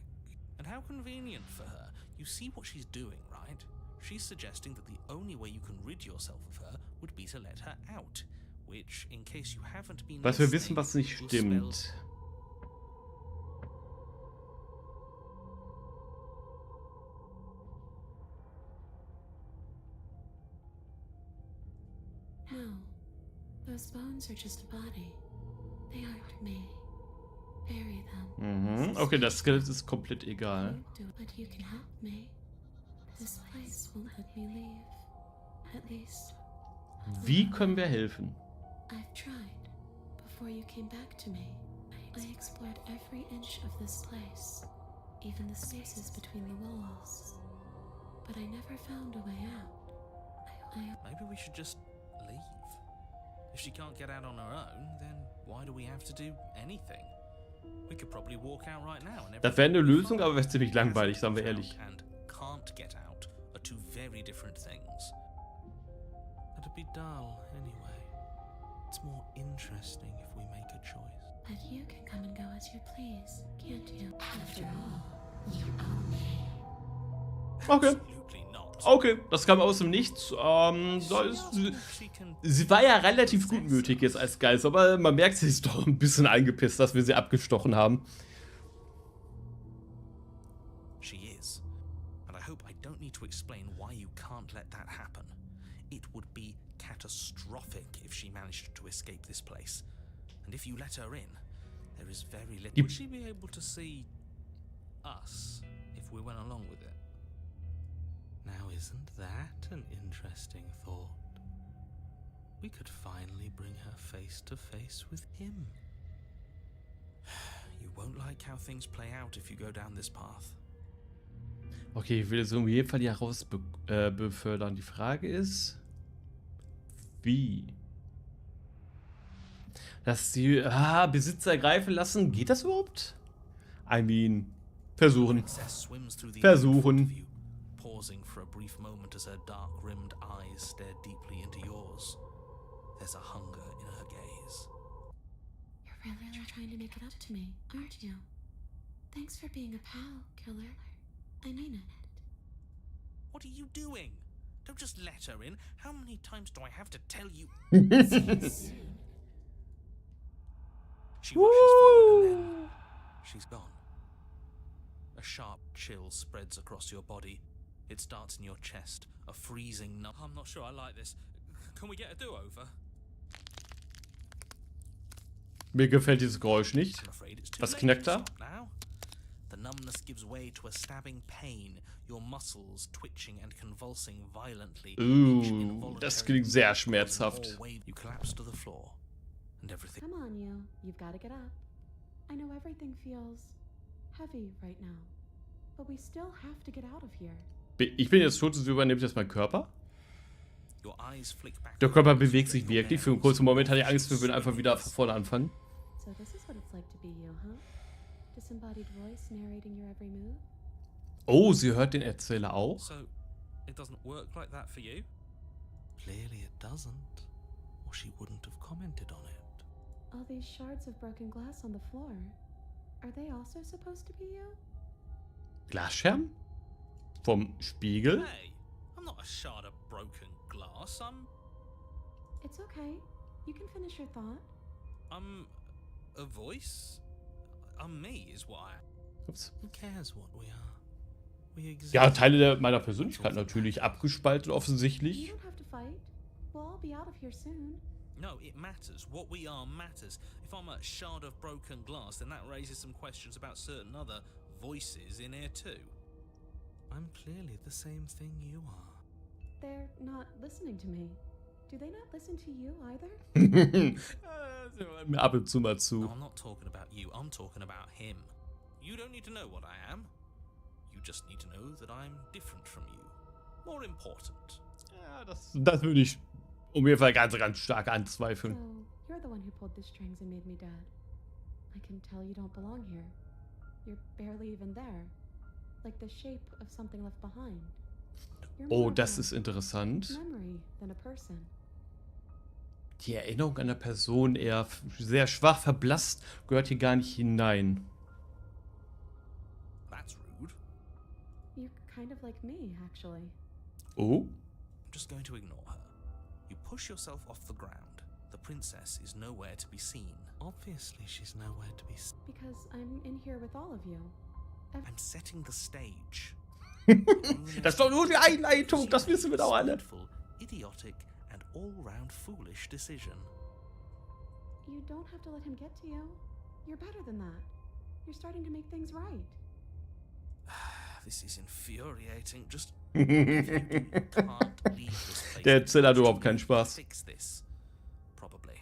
And how convenient for her. You see what she's doing, right? She's suggesting that the only way you can rid yourself of her would be to let her out. which, in case you haven't been Was wir wissen, listening, was nicht will spell stimmt. No, those bones are just a body. They aren't me. Bury them. Okay, das Skelett ist komplett egal. You do, but you can help me. This place won't let me leave. At least, Wie können wir helfen? I've tried. Before you came back to me, I explored every inch of this place, even the spaces between the walls. But I never found a way out. maybe we should just leave. If she can't get out on her own, then why do we have to do anything? We could probably walk out right now and Das wäre eine everything would be Lösung, fine. aber wäre ziemlich langweilig, sagen wir Getting ehrlich. out and can't get out are two very different things. That'd be dull anyway. It's more interesting if we make a choice. But you can come and go as you please, can't you? After all, you own me. Okay. Absolutely not. Okay, das kam aus dem Nichts. Sie war ja relativ gutmütig jetzt als Geist, aber man merkt, sie ist doch ein bisschen eingepisst, dass wir sie abgestochen haben. She is. And I hope I don't need to explain why you can't let that happen. It would be catastrophic if she managed to escape this place. And if you let her in, there is very little. Would she be able to see us if we went along with it? Now, isn't that an interesting thought? We could finally bring her face to face with him. You won't like how things play out if you go down this path. Okay, ich will es auf jeden Fall hier raus befördern. Die Frage ist, wie? Dass die Besitzer ergreifen lassen, geht das überhaupt? I mean, versuchen. Princess swims through the Versuchen. air in front of you, pausing for a brief moment as her dark-rimmed eyes stare deeply into yours. There's a hunger in her gaze. You're really trying to make it up to me, aren't you? Thanks for being a pal, killer. I mean it. What are you doing? Don't just let her in. How many times do I have to tell you? She rushes forward and then she's gone. A sharp chill spreads across your body. It starts in your chest, a freezing numb. I'm not sure I like this. Can we get a do-over? Mir gefällt dieses Geräusch nicht. I'm afraid it's too Was late knackt to da? stop now. The numbness gives way to a stabbing pain, your muscles twitching and convulsing violently. Das klingt sehr schmerzhaft. You collapse to the floor, and everything. Come on, you. You've got to get up. I know everything feels heavy right now, but we still have to get out of here. Ich bin jetzt tot, sie übernimmt jetzt meinen Körper. Your eyes flick back. Der Körper bewegt sich wirklich. Für einen kurzen Moment hatte ich Angst, wir würden einfach wieder von vorne anfangen. So this is what it's like to be you, huh? Disembodied voice narrating your every move? Oh, sie hört den Erzähler auch. So, it doesn't work like that for you? Clearly it doesn't, or she wouldn't have commented on it. All these shards of broken glass on the floor. Are they also supposed to be you? Glasschirm? Vom Spiegel? Hey, I'm not a shard of broken glass. It's okay. You can finish your thought. I'm a voice. I'm me, is what I am. Ups. Who cares what we are? We exist. Ja, Teile meiner Persönlichkeit natürlich abgespalten You offensichtlich. don't have to fight. We'll all be out of here soon. No, it matters. What we are matters. If I'm a shard of broken glass, then that raises some questions about certain other voices in here too. I'm clearly the same thing you are. They're not listening to me. Do they not listen to you either? Mir ab und zu mal zu. No, I'm not talking about you. I'm talking about him. You don't need to know what I am. You just need to know that I'm different from you. More important. Ja, das würde ich um jeden Fall ganz, ganz stark anzweifeln. So, you're the one who pulled the strings and made me dead. I can tell you don't belong here. You're barely even there. Like the shape of something left behind. You're Oh, more das of ist interessant. a memory than a person. Die Erinnerung an eine Person, eher sehr schwach verblasst, gehört hier gar nicht hinein. That's rude. You're kind of like me, actually. Oh? I'm just going to ignore her. You push yourself off the ground. The princess is nowhere to be seen. Obviously, she's nowhere to be seen. Because I'm in here with all of you. I'm setting the stage. Das ist doch nur die Einleitung, das wissen wir doch alle. Spiteful, idiotic, and all-round foolish decision. You don't have to let him get to you. You're better than that. You're starting to make things right. This is infuriating. Just you can't leave this place. Der Erzähler hat überhaupt keinen Spaß. Fix this. Probably.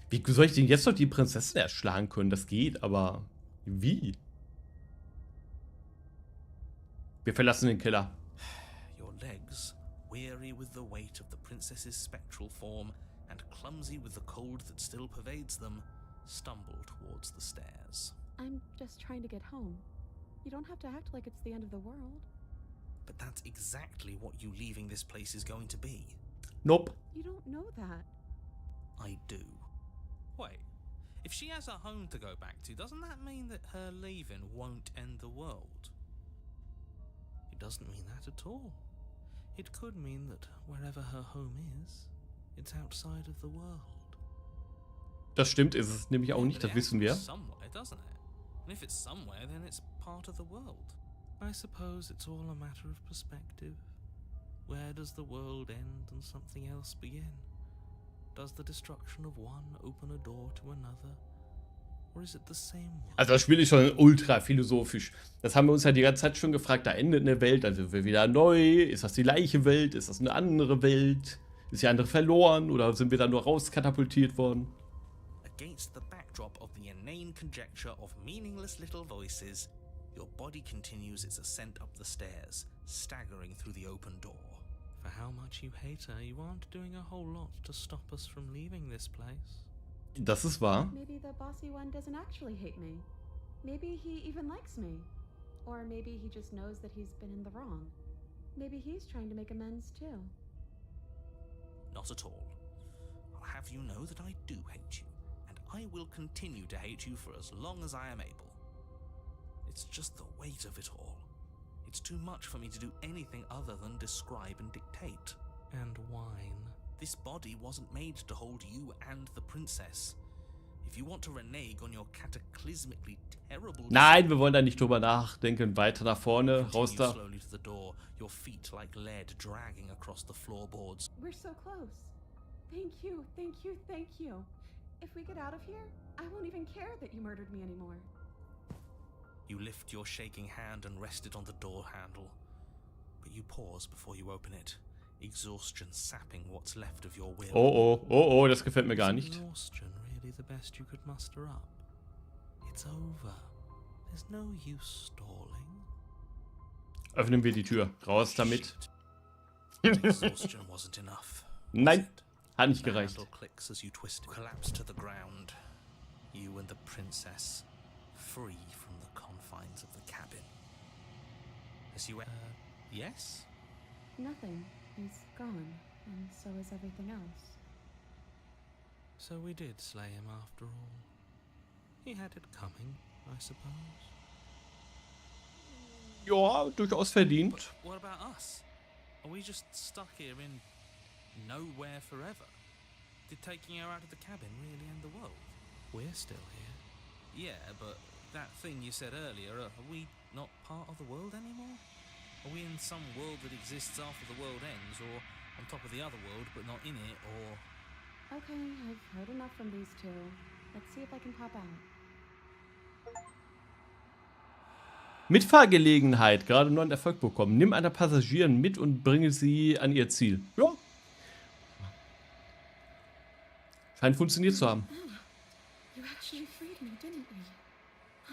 Wie soll ich denn jetzt noch die Prinzessin erschlagen können? Das geht, aber wie? Wir verlassen den Keller. Your legs, weary with the weight of the princess's spectral form and clumsy with the cold that still pervades them, stumble towards the stairs. I'm just trying to get home. You don't have to act like it's the end of the world. But that's exactly what you leaving this place is going to be. Nope. You don't know that. I do. Wait, if she has a home to go back to, doesn't that mean that her leaving won't end the world? It doesn't mean that at all. It could mean that wherever her home is, it's outside of the world. Das stimmt, ist es nämlich auch Yeah, nicht, but das it wissen wir. happens somewhere, doesn't it? And if it's somewhere, then it's part of the world. I suppose it's all a matter of perspective. Where does the world end and something else begin? Does the destruction of one open a door to another? Or is it the same one? Also das Spiel ist schon ultra philosophisch. Das haben wir uns ja die ganze Zeit schon gefragt. Da endet eine Welt, dann sind wir wieder neu. Ist das die gleiche Welt? Ist das eine andere Welt? Ist die andere verloren? Oder sind wir da nur rauskatapultiert worden? Against the backdrop of the inane conjecture of meaningless little voices, your body continues its ascent up the stairs, staggering through the open door. For how much you hate her, you aren't doing a whole lot to stop us from leaving this place. Das ist wahr. Maybe the bossy one doesn't actually hate me. Maybe he even likes me. Or maybe he just knows that he's been in the wrong. Maybe he's trying to make amends too. Not at all. I'll have you know that I do hate you, and I will continue to hate you for as long as I am able. It's just the weight of it all. It's too much for me to do anything other than describe and dictate. And whine. This body wasn't made to hold you and the princess. If you want to renege on your cataclysmically terrible... Nein, wir wollen da nicht drüber nachdenken. Weiter nach vorne, raus Continue da. slowly to the door, your feet like lead dragging across the floorboards. We're so close. Thank you, thank you, thank you. If we get out of here, I won't even care that you murdered me anymore. You lift your shaking hand and rest it on the door handle. But you pause before you open it, exhaustion sapping what's left of your will. Oh, das gefällt mir gar Is nicht. exhaustion really the best you could muster up? It's over. There's no use stalling. Öffnen wir die Tür. Raus damit. Exhaustion wasn't enough. was Nein, it? hat nicht The gereicht. handle clicks as you twist it. Collapse to the ground. You and the princess, free from the confines of the cabin. As you yes? Nothing. He's gone, and so is everything else. So we did slay him after all. He had it coming, I suppose. Ja, durchaus verdient. But what about us? Are we just stuck here in nowhere forever? Did taking her out of the cabin really end the world? We're still here. Yeah, but that thing you said earlier, are we not part of the world anymore? Are we in some world that exists after the world ends, or on top of the other world but not in it, or... Okay, I've heard enough from these two. Let's see if I can pop out. Mitfahrgelegenheit, gerade neuen Erfolg bekommen. Nimm eine Passagierin mit und bringe sie an ihr Ziel. Ja. Scheint funktioniert zu haben. You actually freed me, didn't we?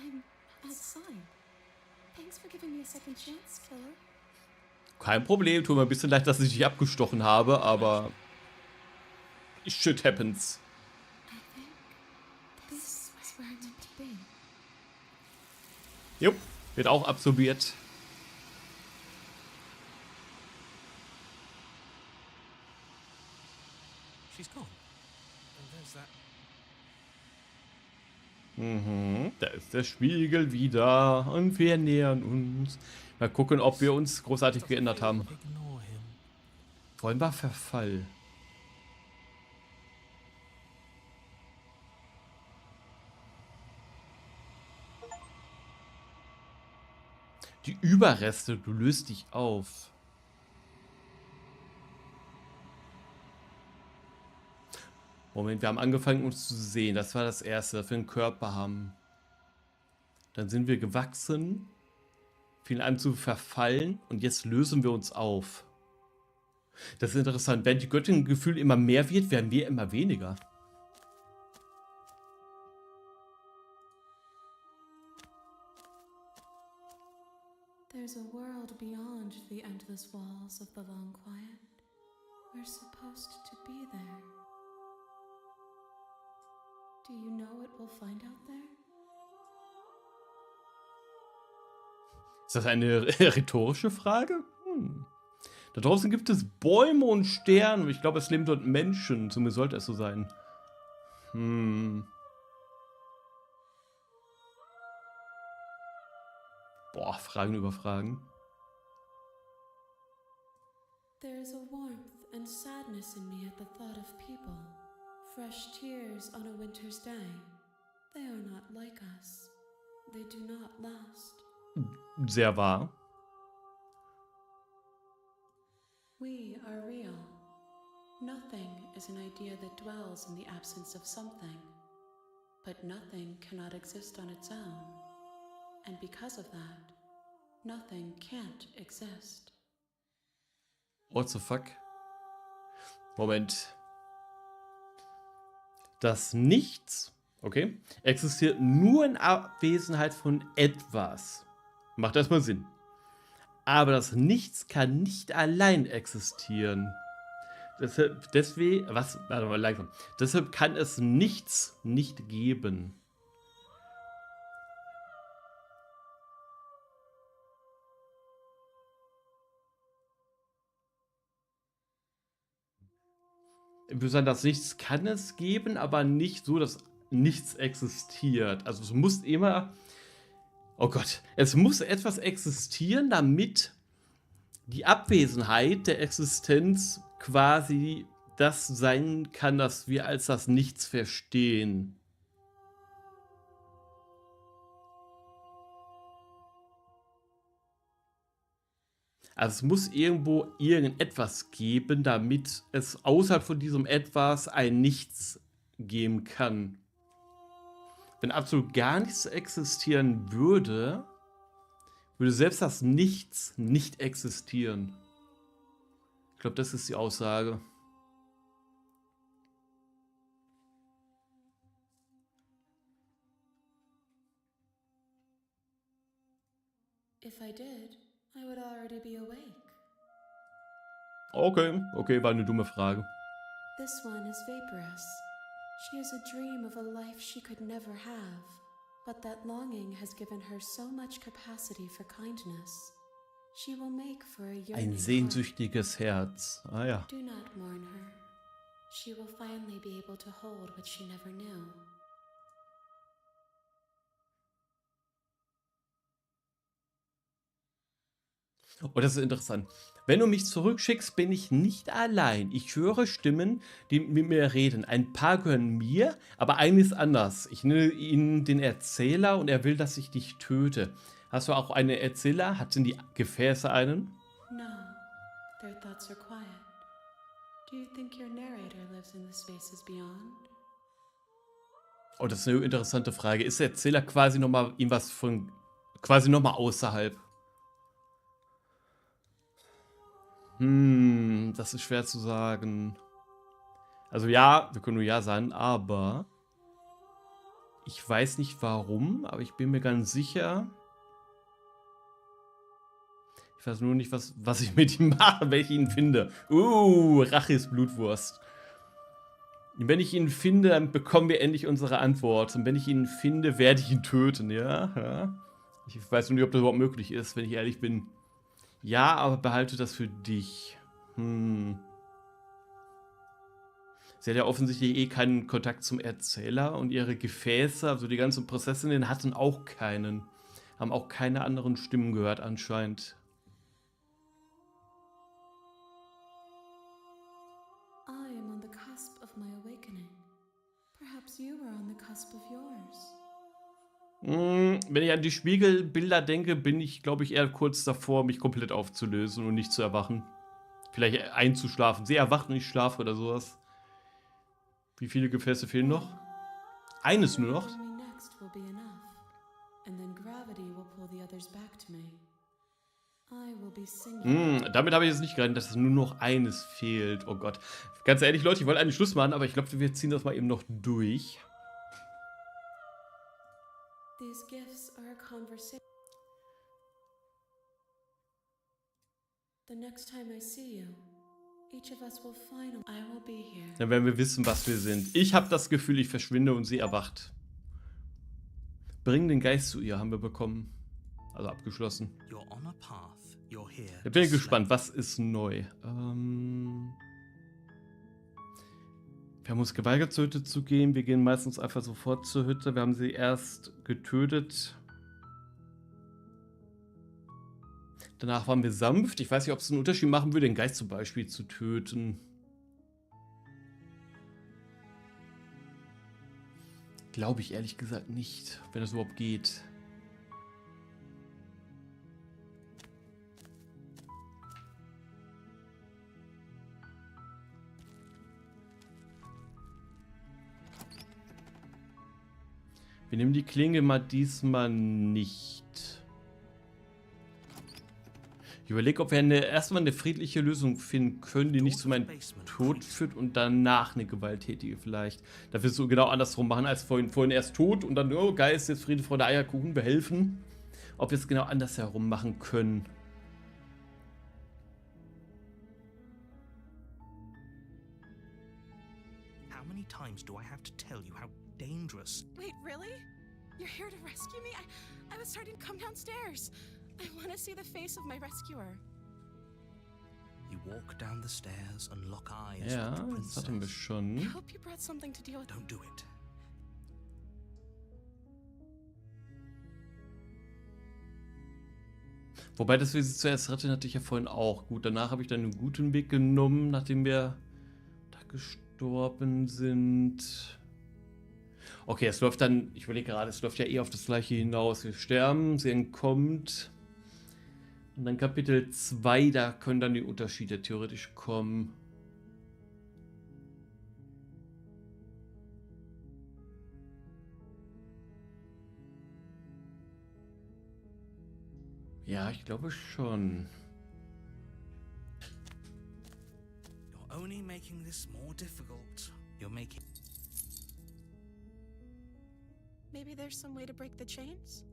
I'm outside. Thanks for giving me a second chance, killer. Kein Problem, tut mir ein bisschen leid, dass ich dich abgestochen habe, aber shit happens. I think this was where I meant to be. Jupp, wird auch absorbiert. She's gone. And there's that... Da ist der Spiegel wieder und wir nähern uns. Mal gucken, ob wir uns großartig geändert haben. Ignore him. Vorhin war Verfall. Die Überreste, du löst dich auf. Moment, wir haben angefangen uns zu sehen. Das war das Erste, dass wir einen Körper haben. Dann sind wir gewachsen, fingen an zu verfallen und jetzt lösen wir uns auf. Das ist interessant. Während die Göttin-Gefühl immer mehr wird, werden wir immer weniger. There's a world beyond the endless walls of the long quiet. We're supposed to be there. Do you know what we'll find out there? Ist das eine rhetorische Frage? Da draußen gibt es Bäume und Sterne. Und ich glaube, es leben dort Menschen. Zumindest sollte es so sein. Boah, Fragen über Fragen. There's a warmth and sadness in me at the thought of people. Fresh tears on a winter's day. They are not like us. They do not last. Sehr wahr. We are real. Nothing is an idea that dwells in the absence of something. But nothing cannot exist on its own. And because of that, nothing can't exist. What the fuck? Moment. Das Nichts, okay, existiert nur in Abwesenheit von etwas. Macht erstmal Sinn. Aber das Nichts kann nicht allein existieren. Deswegen, warte mal langsam. Deshalb kann es nichts nicht geben. Ich würde sagen, das Nichts kann es geben, aber nicht so, dass nichts existiert. Also es muss immer, oh Gott, es muss etwas existieren, damit die Abwesenheit der Existenz quasi das sein kann, dass wir als das Nichts verstehen. Also es muss irgendwo irgendetwas geben, damit es außerhalb von diesem Etwas ein Nichts geben kann. Wenn absolut gar nichts existieren würde, würde selbst das Nichts nicht existieren. Ich glaube, das ist die Aussage. If I did, I would already be awake. Okay, war eine dumme Frage. This one is vaporous. She has a dream of a life she could never have, but that longing has given her so much capacity for kindness. She will make for a yearning Ein heart. sehnsüchtiges Herz. Ah ja. Do not mourn her. She will finally be able to hold what she never knew. Oh, das ist interessant. Wenn du mich zurückschickst, bin ich nicht allein. Ich höre Stimmen, die mit mir reden. Ein paar gehören mir, aber eine ist anders. Ich nenne ihn den Erzähler und er will, dass ich dich töte. Hast du auch einen Erzähler? Hatten die Gefäße einen? No, their thoughts are quiet. Do you think your narrator lives in the spaces beyond? Oh, das ist eine interessante Frage. Ist der Erzähler quasi nochmal irgendwas von, quasi nochmal außerhalb? Das ist schwer zu sagen. Also ja, wir können nur ja sagen, aber ich weiß nicht warum, aber ich bin mir ganz sicher. Ich weiß nur nicht, was ich mit ihm mache, wenn ich ihn finde. Rache ist Blutwurst. Und wenn ich ihn finde, dann bekommen wir endlich unsere Antwort. Und wenn ich ihn finde, werde ich ihn töten, ja? Ich weiß nur nicht, ob das überhaupt möglich ist, wenn ich ehrlich bin. Ja, aber behalte das für dich. Sie hat ja offensichtlich eh keinen Kontakt zum Erzähler und ihre Gefäße, also die ganzen Prinzessinnen, hatten auch keinen. Haben auch keine anderen Stimmen gehört anscheinend. grasp of yours. Wenn ich an die Spiegelbilder denke, bin ich, glaube ich, eher kurz davor, mich komplett aufzulösen und nicht zu erwachen. Vielleicht einzuschlafen. Sie erwacht und ich schlafe oder sowas. Wie viele Gefäße fehlen noch? Eines nur noch. Me next will be enough, and then gravity will pull the others back to me. I will be singular. Damit habe ich jetzt nicht gerechnet, dass es nur noch eines fehlt. Oh Gott. Ganz ehrlich, Leute, ich wollte eigentlich Schluss machen, aber ich glaube, wir ziehen das mal eben noch durch. These gifts are a conversation. The next time I see you, each of us will finally. I will be here. Dann werden wir wissen, was wir sind. Ich habe das Gefühl, ich verschwinde und sie erwacht. Bring den Geist zu ihr, haben wir bekommen. Also abgeschlossen. You're on a path. You're here. Ich bin to gespannt, was ist neu? Wir haben uns geweigert, zur Hütte zu gehen. Wir gehen meistens einfach sofort zur Hütte. Wir haben sie erst getötet. Danach waren wir sanft. Ich weiß nicht, ob es einen Unterschied machen würde, den Geist zum Beispiel zu töten. Glaube ich ehrlich gesagt nicht, wenn das überhaupt geht. Wir nehmen die Klinge mal diesmal nicht. Ich überlege, ob wir erstmal eine friedliche Lösung finden können, die nicht zu meinem Tod führt und danach eine gewalttätige vielleicht. Da wir es so genau andersrum machen als vorhin. Vorhin erst tot und dann, oh Geist, jetzt Friede, Freude, Eierkuchen, wir helfen. Ob wir es genau andersherum machen können. How many times do I have to tell you how dangerous? Wait, really? You're here to rescue me? I was starting to come downstairs. I want to see the face of my rescuer. You walk down the stairs and lock eyes Ja, with the das hatten wir princess. I schon. hope you brought something to deal with. Don't do it. Wobei, dass wir sie zuerst retten, hatte ich ja vorhin auch. Gut, danach habe ich dann einen guten Weg genommen, nachdem wir da gestorben sind. Okay, es läuft dann, ich überlege gerade, es läuft ja eh auf das gleiche hinaus. Wir sterben, sie entkommt. Und dann Kapitel 2, da können dann die Unterschiede theoretisch kommen. Ja, ich glaube schon. You're only making this more difficult. You're making... Maybe there's some way to break the chains?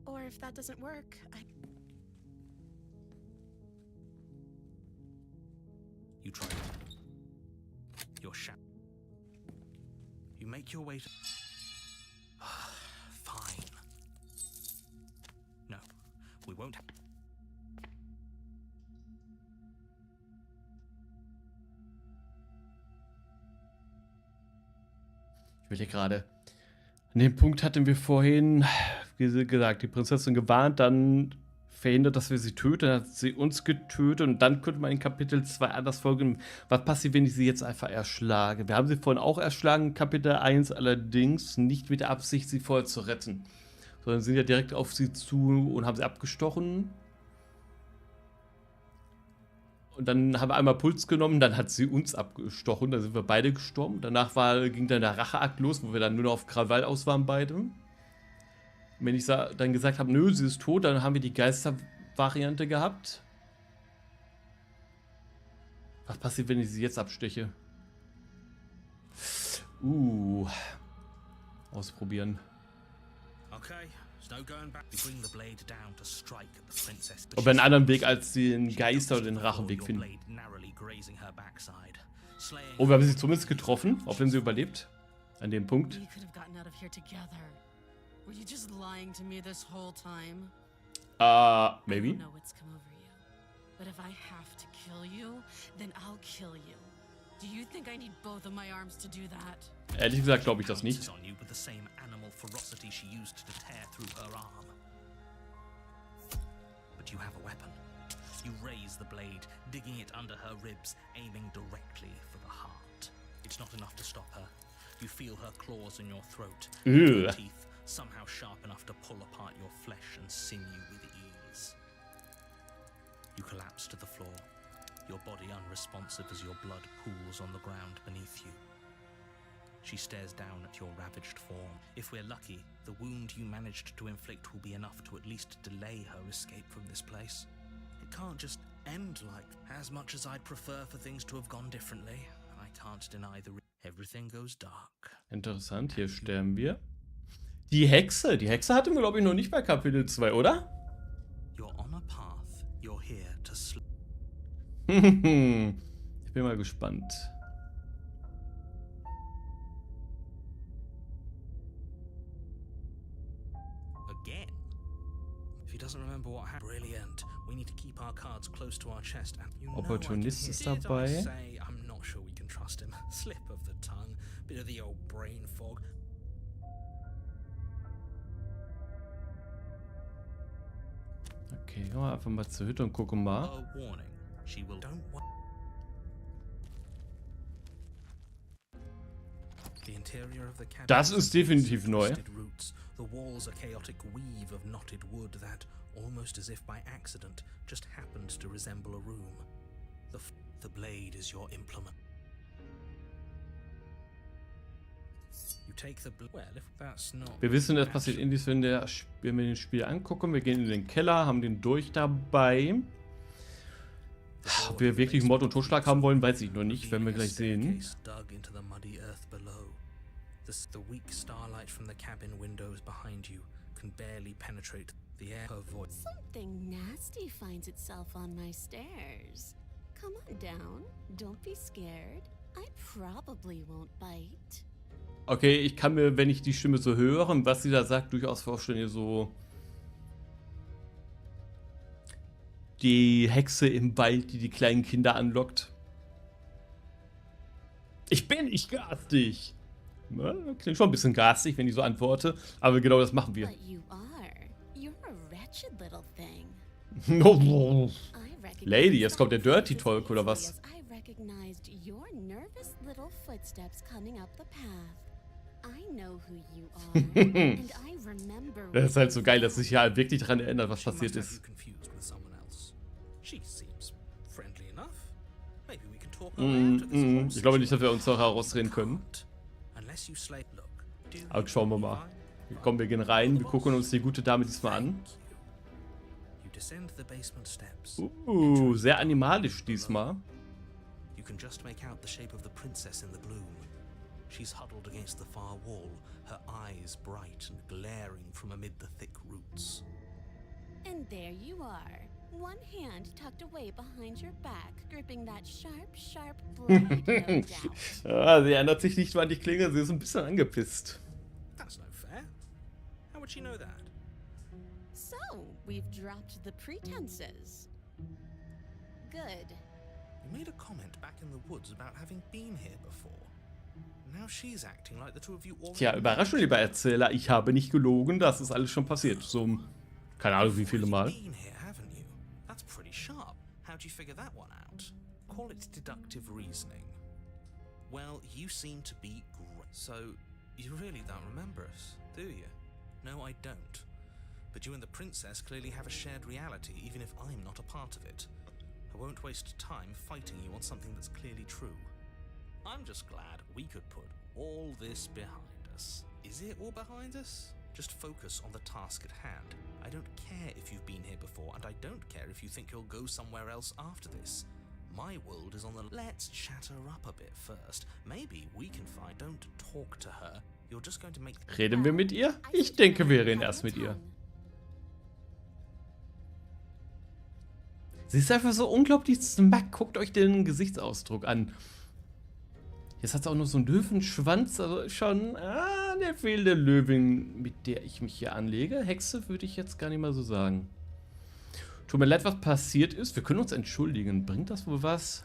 Or if that doesn't work, You try it. You're You make your way to... Fine. No, we won't have... Ich will hier gerade. An dem Punkt hatten wir vorhin, wie gesagt, die Prinzessin gewarnt, dann verhindert, dass wir sie töten, dann hat sie uns getötet und dann könnte man in Kapitel 2 anders folgen. Was passiert, wenn ich sie jetzt einfach erschlage? Wir haben sie vorhin auch erschlagen, Kapitel 1 allerdings nicht mit der Absicht, sie vorher zu retten, sondern sind ja direkt auf sie zu und haben sie abgestochen. Und dann haben wir einmal Puls genommen, dann hat sie uns abgestochen, da sind wir beide gestorben. Danach ging dann der Racheakt los, wo wir dann nur noch auf Krawall aus waren beide. Und wenn ich dann gesagt habe, nö, sie ist tot, dann haben wir die Geistervariante gehabt. Was passiert, wenn ich sie jetzt absteche? Ausprobieren. Okay, there's no going back. You bring the blade down to strike at the princess. Ob wir einen anderen Weg als den Geister- oder den Rachenweg finden. Oh, wir haben sie zumindest getroffen, auch wenn sie überlebt. An dem Punkt. we could have gotten out of here together. Were you just lying to me this whole time? I Maybe. don't know what's come over you. But if I have to kill you, then I'll kill you. Do you think I need both of my arms to do that? Ehrlich gesagt glaube ich das nicht. On you with the same animal ferocity she used to tear through her arm. But you have a weapon. You raise the blade, digging it under her ribs, aiming directly for the heart. It's not enough to stop her. You feel her claws in your throat, Ew. her teeth somehow sharp enough to pull apart your flesh and sinew with ease. You collapse to the floor, your body unresponsive as your blood pools on the ground beneath you. She stares down at your ravaged form. If we're lucky, the wound you managed to inflict will be enough to at least delay her escape from this place. It can't just end like, as much as I'd prefer for things to have gone differently. I can't deny everything goes dark. Interessant, hier sterben wir. Die Hexe hatten wir, glaube ich, noch nicht bei Kapitel 2, oder? You're on a path. You're here to sleep. Ich bin mal gespannt. Again? If he doesn't remember what happened, brilliant. We need to keep our cards close to our chest. And you know Opportunist ist dabei. I say I'm not sure we can trust him. Slip of the tongue, bit of the old brain fog. Okay, gehen wir einfach mal zur Hütte und gucken mal. A warning. She will don't want. The interior of the cabin. Das ist definitiv neu. Roots. The walls a chaotic weave of knotted wood that, almost as if by accident, just happens to resemble a room. The blade is your implement. You take the well, if that's not. Wir wissen, das passiert indies, wenn wir das Spiel angucken. Wir gehen in den Keller, haben den Dolch dabei. Ob wir wirklich Mord und Totschlag haben wollen, weiß ich noch nicht, werden wir gleich sehen. The weak starlight from the cabin windows behind you can barely penetrate the air. Her voice. Something nasty finds itself on my stairs. Come on down. Don't be scared. I probably won't bite. Okay, ich kann mir, wenn ich die Stimme so höre und was sie da sagt, durchaus vorstellen, hier so die Hexe im Wald, die die kleinen Kinder anlockt. Ich bin nicht garstig. Ja, klingt schon ein bisschen garstig, wenn ich so antworte, aber genau das machen wir. But you are. You're a wretched little thing. Lady, jetzt kommt der Dirty Talk oder was? I recognized your nervous little footsteps coming up the path. I know who you are, and I remember. Das ist halt so geil, dass sich ja halt wirklich daran erinnert, was passiert ist. Ich glaube nicht, dass wir uns noch herausreden können. Aber schauen wir mal. Komm, wir gehen rein, wir gucken uns die gute Dame diesmal an. Sehr animalisch diesmal. You can just make out the shape of the princess in the bloom. She's huddled against the far wall, her eyes bright and glaring from amid the thick roots. And there you are. One hand tucked away behind your back, gripping that sharp blade, no doubt. Sie erinnert sich nicht mal an die Klinge, sie ist ein bisschen angepisst. That's no fair. How would she know that? So, we've dropped the pretenses. Good. You made a comment back in the woods about having been here before. Now she's acting like the two of you already. Tja, Überraschung, lieber Erzähler, ich habe nicht gelogen, das ist alles schon passiert. So, keine Ahnung, wie viele Mal. That's pretty sharp. How'd you figure that one out? Call it deductive reasoning. Well, you seem to be great. So, you really don't remember us, do you? No, I don't. But you and the princess clearly have a shared reality, even if I'm not a part of it. I won't waste time fighting you on something that's clearly true. I'm just glad we could put all this behind us. Is it all behind us? Just focus on the task at hand. I don't care if you've been here before, and I don't care if you think you'll go somewhere else after this. My world is on the... Let's chat her up a bit first. Maybe we can find... Don't talk to her. You're just going to make... Reden wir mit ihr? Ich denke, wir reden erst mit ihr. Sie ist einfach so unglaublich smack. Guckt euch den Gesichtsausdruck an. Jetzt hat sie auch noch so einen Löwenschwanz. Also schon der fehlende Löwin, mit der ich mich hier anlege. Hexe würde ich jetzt gar nicht mal so sagen. Tut mir leid, was passiert ist. Wir können uns entschuldigen. Bringt das wohl was?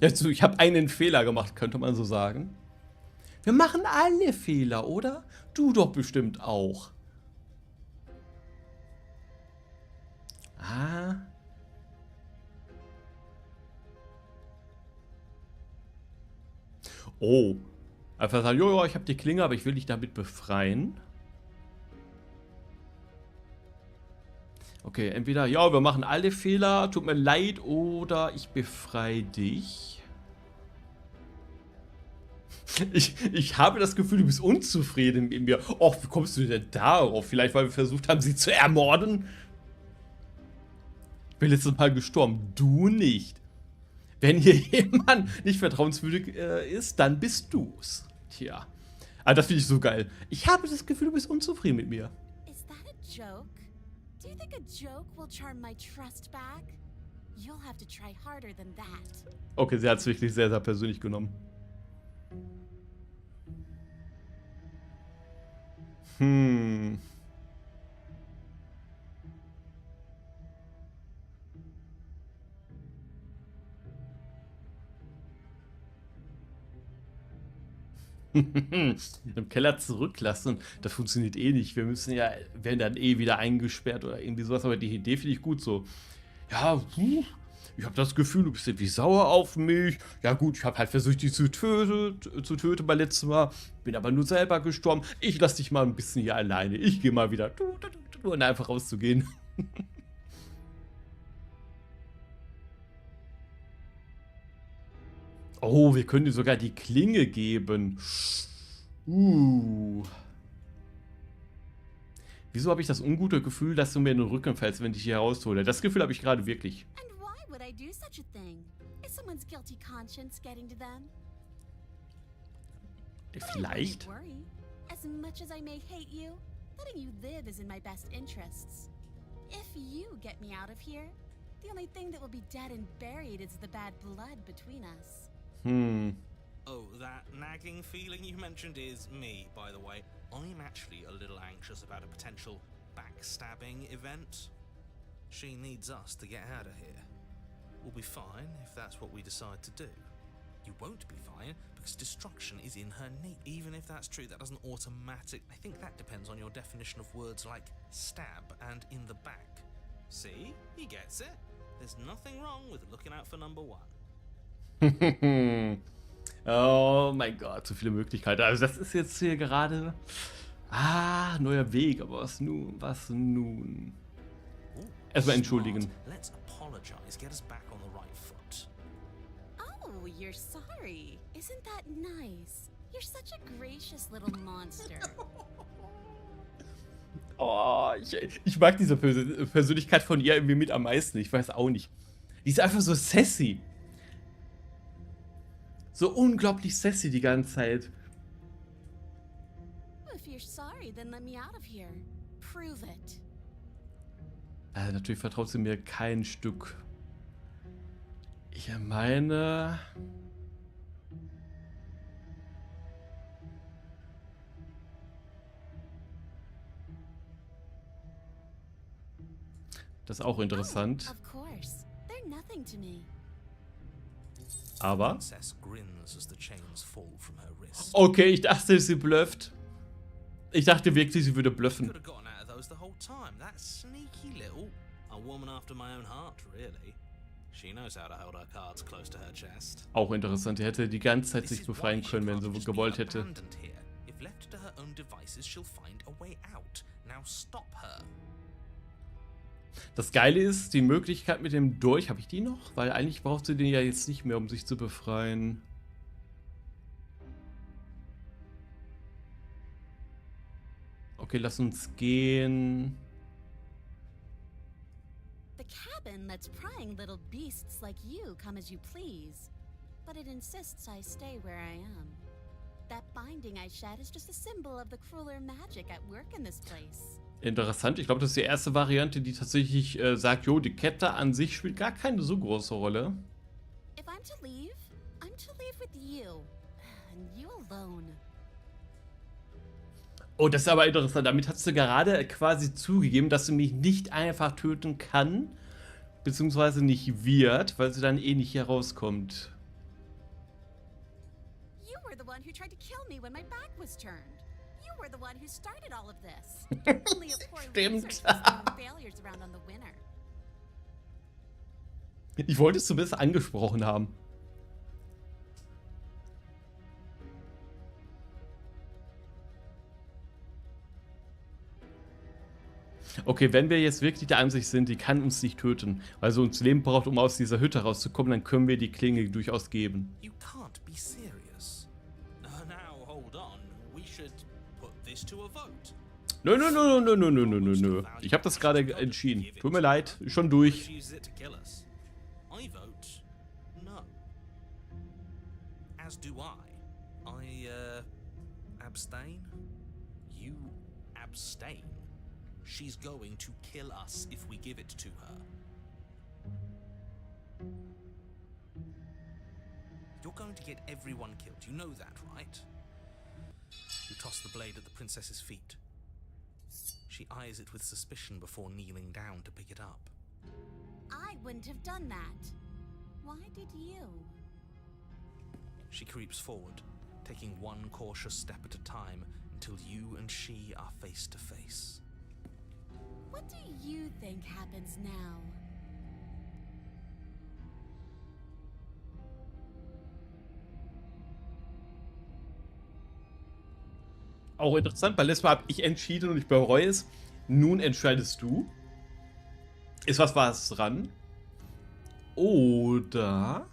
Also, ich habe einen Fehler gemacht, könnte man so sagen. Wir machen alle Fehler, oder? Du doch bestimmt auch. Oh. Einfach sagen, jojo, ich habe die Klinge, aber ich will dich damit befreien. Okay, entweder, ja, wir machen alle Fehler, tut mir leid, oder ich befreie dich. Ich habe das Gefühl, du bist unzufrieden mit mir. Och, wie kommst du denn darauf? Vielleicht, weil wir versucht haben, sie zu ermorden? Ich bin letztes Mal gestorben, du nicht. Wenn hier jemand nicht vertrauenswürdig ist, dann bist du's. Tja. Aber das finde ich so geil. Ich habe das Gefühl, du bist unzufrieden mit mir. Is that a joke? Do you think a joke will charm my trust back? You'll have to try harder than that. Okay, sie hat es wirklich sehr, sehr persönlich genommen. Im Keller zurücklassen, das funktioniert eh nicht. Wir müssen ja, werden dann eh wieder eingesperrt oder irgendwie sowas, aber die Idee finde ich gut so. Ja, ich habe das Gefühl, du bist irgendwie sauer auf mich. Ja gut, ich habe halt versucht, dich zu töten beim letzten Mal. Bin aber nur selber gestorben. Ich lasse dich mal ein bisschen hier alleine. Ich gehe mal wieder. Und einfach rauszugehen. Oh, wir können dir sogar die Klinge geben. Wieso habe ich das ungute Gefühl, dass du mir in den Rücken fällst, wenn ich hier raushole? Das Gefühl habe ich gerade wirklich. And why would I do such a thing? Is someone's guilty conscience getting to them? Vielleicht. Don't worry. As much as I may hate you, letting you live is in my best interests. If you get me out of here, the only thing that will be dead and buried is the bad blood between us. Oh, that nagging feeling you mentioned is me, by the way. I'm actually a little anxious about a potential backstabbing event. She needs us to get out of here. We'll be fine if that's what we decide to do. You won't be fine because destruction is in her name. Even if that's true, that doesn't automatic. I think that depends on your definition of words like stab and in the back. See? He gets it. There's nothing wrong with looking out for number one. Oh mein Gott, so viele Möglichkeiten. Also das ist jetzt hier gerade... neuer Weg, aber was nun? Was nun? Erstmal entschuldigen. Let's apologize. Get us back on the right foot. Oh, you're sorry. Isn't that nice? You're such a gracious little monster. Oh, ich mag diese Persönlichkeit von ihr irgendwie mit am meisten. Ich weiß auch nicht. Die ist einfach so sassy. So unglaublich sassy die ganze Zeit. If you're sorry, then let me out of here. Prove it. Natürlich vertraut sie mir kein Stück. Ich meine... Das ist auch interessant. Of course. They're nothing to me. Aber... Princess grins as the chains fall from her wrist. Okay, ich dachte, sie blufft. Ich dachte wirklich, sie würde bluffen. Could have gotten out of those the whole time. That sneaky little, a woman after my own heart, really. She knows how to hold her cards close to her chest. Auch interessant, sie hätte die ganze Zeit This sich is befreien why she können, wenn can't sie just be gewollt hätte. abandoned here. If left to her own devices, she'll find a way out. Now stop her. Das Geile ist, die Möglichkeit mit dem Dolch, habe ich die noch? Weil eigentlich braucht sie den ja jetzt nicht mehr, um sich zu befreien. Okay, lass uns gehen. The cabin lets prying little beasts like you come as you please, but it insists I stay where I am. That binding I shed is just a symbol of the crueler magic at work in this place. Interessant, ich glaube, das ist die erste Variante, die tatsächlich sagt, jo, die Kette an sich spielt gar keine so große Rolle. If I'm to leave with you, and you alone. Oh, das ist aber interessant. Damit hast du gerade quasi zugegeben, dass sie mich nicht einfach töten kann, beziehungsweise nicht wird, weil sie dann eh nicht hier rauskommt. You were the one who tried to kill me when my back was turned. You were the one who started all of this. Only a poor Stimmt. loser throwing failures around on the winner. Ich wollte es zumindest angesprochen haben. Okay, wenn wir jetzt wirklich der Ansicht sind, die kann uns nicht töten, weil sie uns Leben braucht, um aus dieser Hütte rauszukommen, dann können wir die Klinge durchaus geben. You can't be serious. Now, hold on. We should put this to a vote. Nö, nö, nö, nö, nö, nö, nö, nö, nö. Ich habe das gerade entschieden. Tut mir leid, ist schon durch. Use it to kill us. I vote no. As do I. Abstain. You abstain. She's going to kill us if we give it to her. You're going to get everyone killed. You know that, right? You toss the blade at the princess's feet. She eyes it with suspicion before kneeling down to pick it up. I wouldn't have done that. Why did you? She creeps forward, taking one cautious step at a time until you and she are face to face. What do you think happens now? Auch interessant, weil letztes Mal habe ich entschieden und ich bereue es. Nun entscheidest du. Ist was dran? Oder...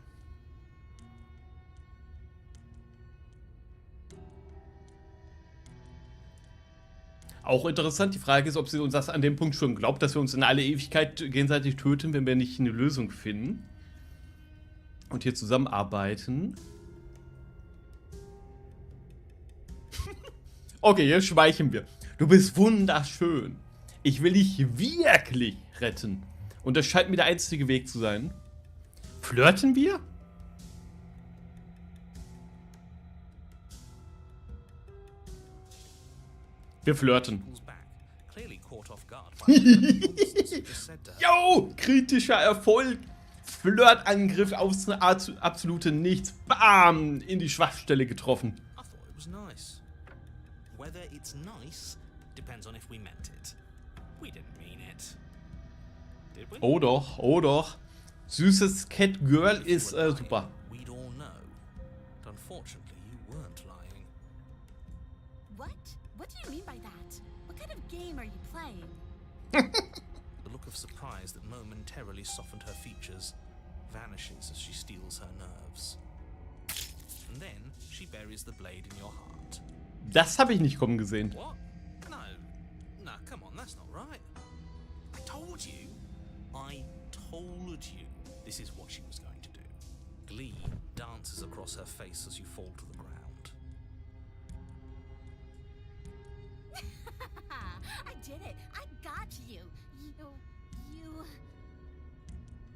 Auch interessant, die Frage ist, ob sie uns das an dem Punkt schon glaubt, dass wir uns in alle Ewigkeit gegenseitig töten, wenn wir nicht eine Lösung finden. Und hier zusammenarbeiten. Okay, hier schweichen wir. Du bist wunderschön. Ich will dich wirklich retten. Und das scheint mir der einzige Weg zu sein. Flirten wir? Wir flirten. Yo, kritischer Erfolg. Flirtangriff aufs absolute Nichts. Bam, in die Schwachstelle getroffen. Whether it's nice depends on if we meant it. We didn't mean it. Did we? Oh doch, oh doch. Süßes Cat Girl ist super. We'd all know. But unfortunately, you weren't lying. What? What do you mean by that? What kind of game are you playing? The look of surprise that momentarily softened her features vanishes as she steals her nerves. And then she buries the blade in your heart. Das habe ich nicht kommen gesehen. What? No, come on, that's not right. I told you. This is what she was going to do. Glee dances across her face as you fall to the ground. I did it. I got you. You...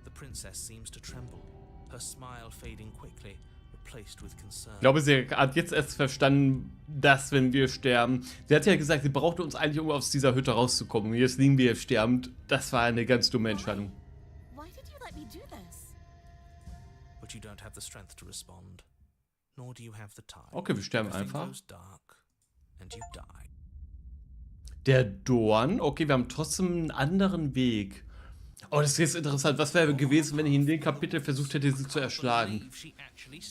The princess seems to tremble, her smile fading quickly, replaced with concern. Ich glaube, sie hat jetzt erst verstanden, dass, wenn wir sterben... Sie hat ja gesagt, sie brauchte uns eigentlich, um aus dieser Hütte rauszukommen. Und jetzt liegen wir sterbend. Das war eine ganz dumme Entscheidung. Why did you let me do this? But you don't have the strength to respond, nor do you have the time. Okay, wir sterben Everything einfach. goes dark, and you die. Der Dorn. Okay, wir haben trotzdem einen anderen Weg. Oh, das ist jetzt interessant. Was wäre gewesen, wenn ich in dem Kapitel versucht hätte, sie zu erschlagen?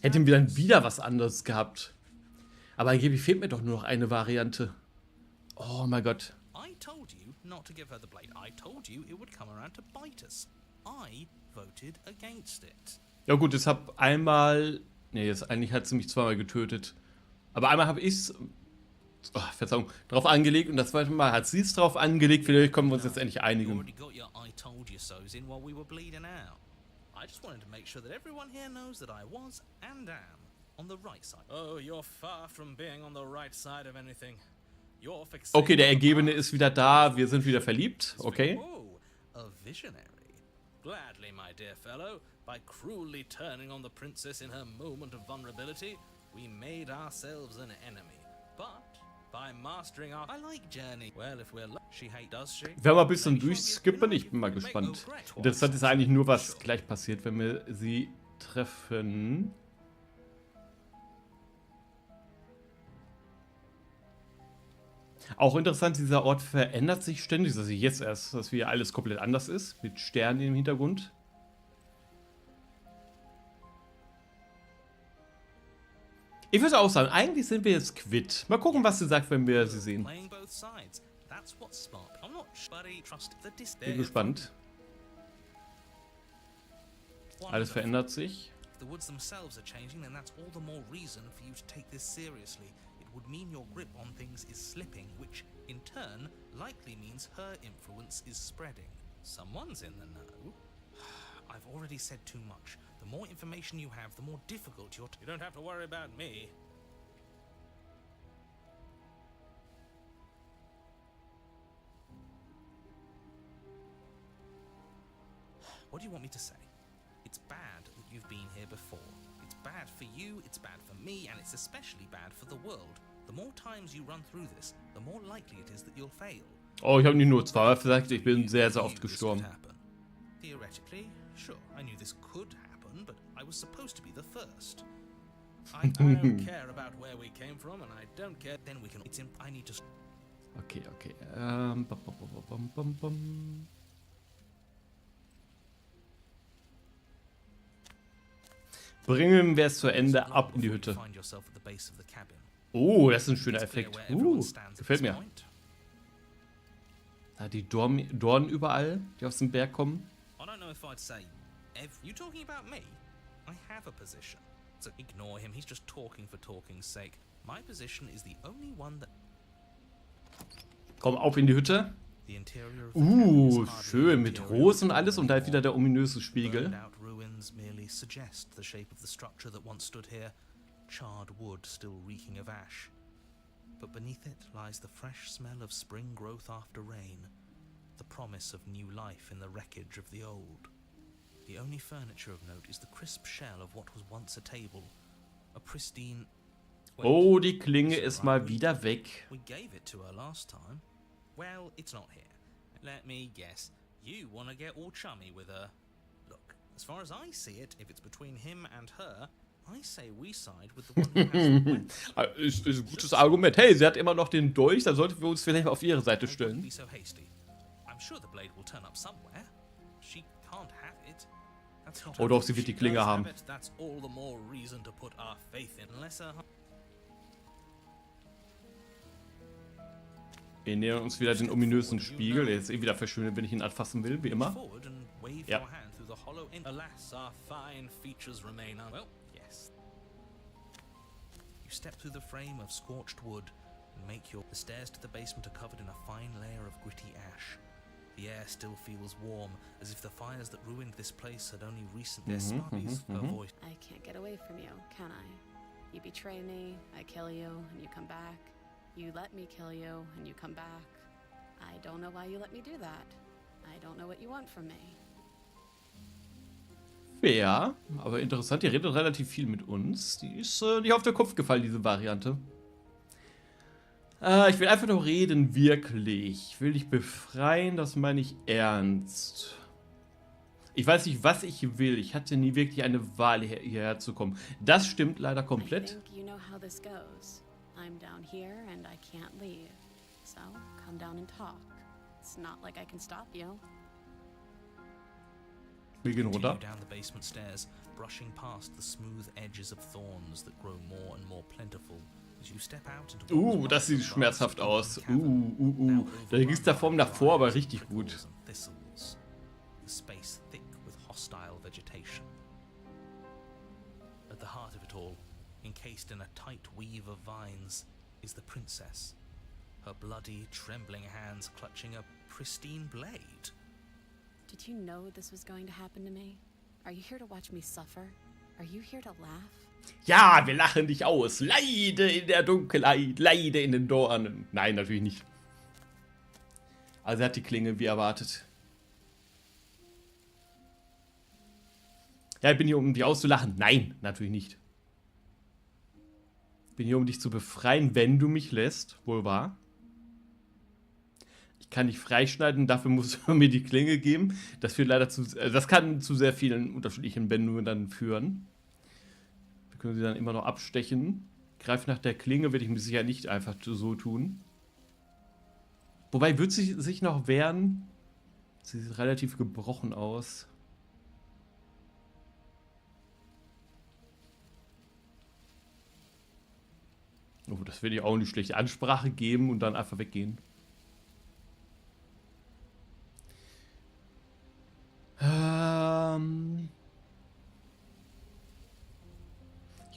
Hätten wir dann wieder was anderes gehabt. Aber angeblich fehlt mir doch nur noch eine Variante. Oh mein Gott. I told you not to give her the blade. I told you it would come around to bite us. I voted against it. Ja gut, ich habe einmal... Ne, jetzt eigentlich hat sie mich zweimal getötet. Aber einmal habe ich es... Oh, Verzeihung, drauf angelegt und das zweite Mal hat sie es drauf angelegt. Vielleicht können wir uns jetzt endlich You einigen. already got your I told you so's in while we were bleeding out. I just wanted to make sure that everyone here knows that I was and am on the right side. Oh, you're far from being on the right side of anything. You're fixated. Okay, der Ergebene ist wieder da. Wir sind wieder verliebt. Okay. Oh, a visionary. Gladly, my dear fellow, by cruelly turning on the princess in her moment of vulnerability, we made ourselves an enemy. But by mastering our journey, well, if we're she hate does she? Wir haben mal ein bisschen durchskippen. Ich bin mal gespannt. Interessant ist eigentlich nur, was gleich passiert, wenn wir sie treffen. Auch interessant, dieser Ort verändert sich ständig. Also jetzt erst, dass hier alles komplett anders ist, mit Sternen im Hintergrund. Ich würde auch sagen, eigentlich sind wir jetzt quitt. Mal gucken, was sie sagt, wenn wir sie sehen. Playing both sides. That's what smart. I'm not buddy. Trust the Bin gespannt. Alles verändert sich. If the woods themselves are changing, then that's all the more reason for you to take this seriously. It would mean your grip on things is slipping, which in turn likely means her influence is spreading. Someone's in the know. I've already said too much. The more information you have, the more difficult you don't have to worry about me. What do you want me to say? It's bad that you've been here before. It's bad for you, it's bad for me, and it's especially bad for the world. The more times you run through this, the more likely it is that you'll fail. Oh, ich habe nicht nur zweimal gesagt, ich bin sehr, sehr oft gestorben. Theoretically, sure, I knew this could happen, but I was supposed to be the first. I don't care about where we came from, and I don't care. Then we can. I need to. Okay, okay. Bum, bum, bum, bum, bum. Bringen wir es zu Ende ab in die Hütte. Oh, das ist ein schöner Effekt. Gefällt mir. Da die Dornen überall, die aus dem Berg kommen. I don't know if I'd say, you talking about me? I have a position. So ignore him, he's just talking for talking's sake. My position is the only one that... Komm, auf in die Hütte. Schön, mit Rosen und alles und da ist wieder der ominöse Spiegel. Ruins merely suggest the shape of the structure that once stood here, charred wood still reeking of ash. But beneath it lies the fresh smell of spring growth after rain, the promise of new life in the wreckage of the old. The only furniture of note is the crisp shell of what was once a table, a pristine... Oh, die Klinge ist mal wieder weg. We gave it to her last time. Well, it's not here. Let me guess. You want to get all chummy with her. Look, as far as I see it, if it's between him and her, I say we side with the one who has the weapon. Ist ein gutes Argument. Hey, sie hat immer noch den Dolch, dann sollten wir uns vielleicht auf ihre Seite stellen. Be so hasty. I'm sure the blade will turn up somewhere. She can't have it. That's not Oh doch, sie wird die Klinge haben. That's all the more reason to put our faith in. Unless her... Wir nähern uns wieder den ominösen Spiegel. Der ist eh wieder verschwindet, wenn ich ihn anfassen will, wie immer. Ja. Alas, our fine features remain well, yes. You step through the frame of scorched wood and make the stairs to the basement are covered in a fine layer of gritty ash. The air still feels warm, as if the fires that ruined this place had only recently smarties her voice. I can't get away from you, can I? You betray me, I kill you, and you come back. You let me kill you, and you come back. I don't know why you let me do that. I don't know what you want from me. Ja, aber interessant, die redet relativ viel mit uns. Die ist nicht auf den Kopf gefallen, diese Variante. Ich will einfach nur reden, wirklich. Ich will dich befreien, das meine ich ernst. Ich weiß nicht, was ich will. Ich hatte nie wirklich eine Wahl, hierher zu kommen. Das stimmt leider komplett. I think you know how this goes. I'm down here and I can't leave. So, come down and talk. It's not like I can stop you. Wir gehen runter. Down the basement stairs, brushing past the smooth edges of thorns that grow more and more plentiful as you step out into das sieht schmerzhaft aus. Da ging es der Form davor, aber richtig gut. Thistles, the space thick with hostile vegetation. At the heart of it all, encased in a tight weave of vines, is the princess, her bloody, trembling hands clutching a pristine blade. Did you know this was going to happen to me? Are you here to watch me suffer? Are you here to laugh? Ja, wir lachen dich aus. Leide in der Dunkelheit, leide in den Dornen. Nein, natürlich nicht. Also er hat die Klinge wie erwartet. Ja, ich bin hier, um dich auszulachen. Nein, natürlich nicht. Ich bin hier, um dich zu befreien, wenn du mich lässt. Wohl wahr. Ich kann dich freischneiden, dafür musst du mir die Klinge geben. Das führt leider das kann zu sehr vielen unterschiedlichen Wendungen dann führen. Wir können sie dann immer noch abstechen. Greif nach der Klinge, werde ich mir sicher nicht einfach so tun. Wobei, wird sie sich noch wehren? Sie sieht relativ gebrochen aus. Oh, das will ich auch nicht schlecht. Ansprache geben und dann einfach weggehen.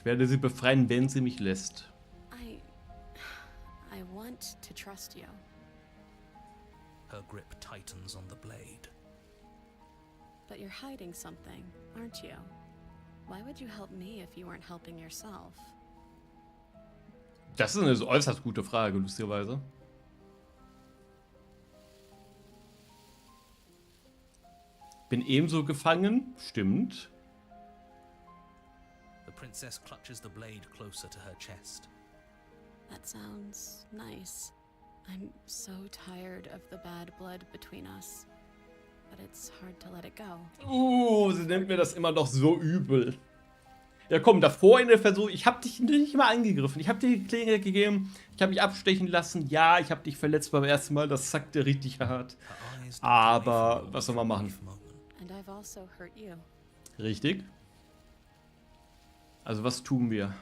Ich werde sie befreien, wenn sie mich lässt. I want to trust you. Her grip tightens on the blade. But you're hiding something, aren't you? Why would you help me if you weren't helping yourself? Das ist eine äußerst gute Frage, lustigerweise. Bin ebenso gefangen. Stimmt. The princess clutches the blade closer to her chest. That sounds nice. I'm so tired of the bad blood between us. But it's hard to let it go. Sie nimmt mir das immer noch so übel. Ja komm, davor in der Versuch, ich hab dich nicht mal angegriffen. Ich hab dir die Klinge gegeben, ich hab mich abstechen lassen. Ja, ich hab dich verletzt beim ersten Mal, das zackt dir richtig hart. Aber was soll man machen? And I've also hurt you. Richtig. Also was tun wir?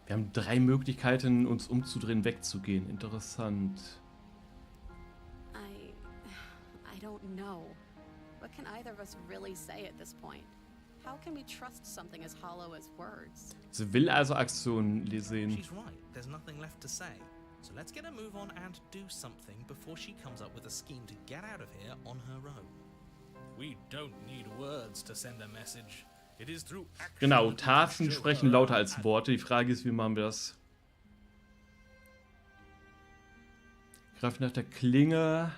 Wir haben 3 Möglichkeiten, uns umzudrehen, wegzugehen. Interessant. I don't know. What can either of us really say at this point? How can we trust something as hollow as words? Sie will also Aktionen sehen. She's right. There's nothing left to say. So let's get a move on and do something before she comes up with a scheme to get out of here on her own. We don't need words to send a message. It is through action. Genau, Taten sprechen lauter als Worte. Die Frage ist, wie machen wir das? Greifen nach der Klinge.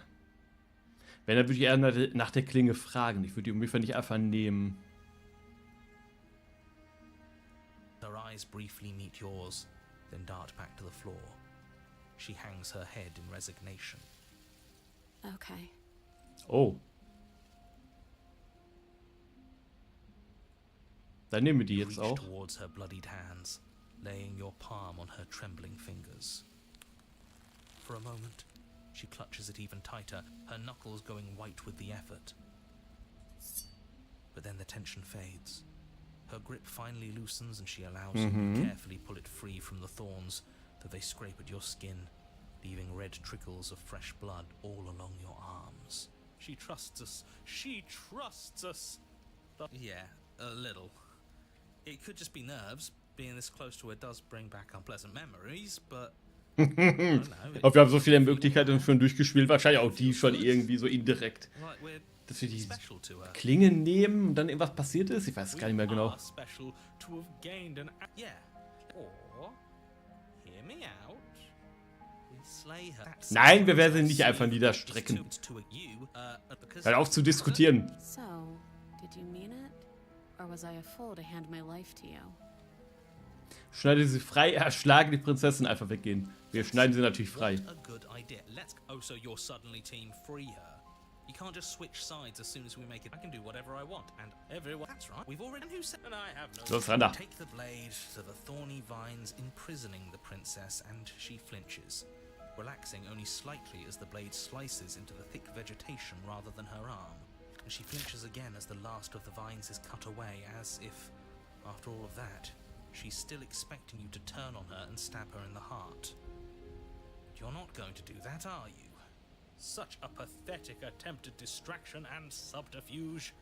Wenn, dann würde ich eher nach der Klinge fragen. Ich würde die ungefähr nicht einfach nehmen. Her eyes briefly meet yours, then dart back to the floor. She hangs her head in resignation. Okay. Oh. Dann nehmen wir die jetzt Reach auch. towards her bloodied hands, laying your palm on her trembling fingers. For a moment, she clutches it even tighter, her knuckles going white with the effort. But then the tension fades. Her grip finally loosens and she allows you to carefully pull it free from the thorns, though they scrape at your skin, leaving red trickles of fresh blood all along your arms. She trusts us. She trusts us. Yeah, a little. It could just be nerves. Being this close to her does bring back unpleasant memories, but I don't know. Aber wir haben so viele Möglichkeiten schon durchgespielt. Wahrscheinlich auch die schon irgendwie so indirekt. Like we're Dass wir die special to her. Klinge nehmen und dann irgendwas passiert ist. Ich weiß es gar nicht mehr genau. Are special to have gained an yeah. Or hear me out. We slay her. Nein, wir werden sie nicht einfach niederstrecken. Hör auf zu diskutieren. So, did you mean it? Or was I a fool to hand my life to you? Schneide sie frei, erschlagen die Prinzessin, einfach weggehen. Wir schneiden sie natürlich frei. A good idea. Let's oh, so you're suddenly team free her. You can't just switch sides as soon as we make it. I can do whatever I want, and everyone. That's right. We've already. Who said? And I have no. Los, ran da. Take the blade to the thorny vines, imprisoning the princess, and she flinches, relaxing only slightly as the blade slices into the thick vegetation rather than her arm. And she flinches again as the last of the vines is cut away, as if, after all of that, she's still expecting you to turn on her and stab her in the heart. But you're not going to do that, are you? Such a pathetic attempt at distraction and subterfuge.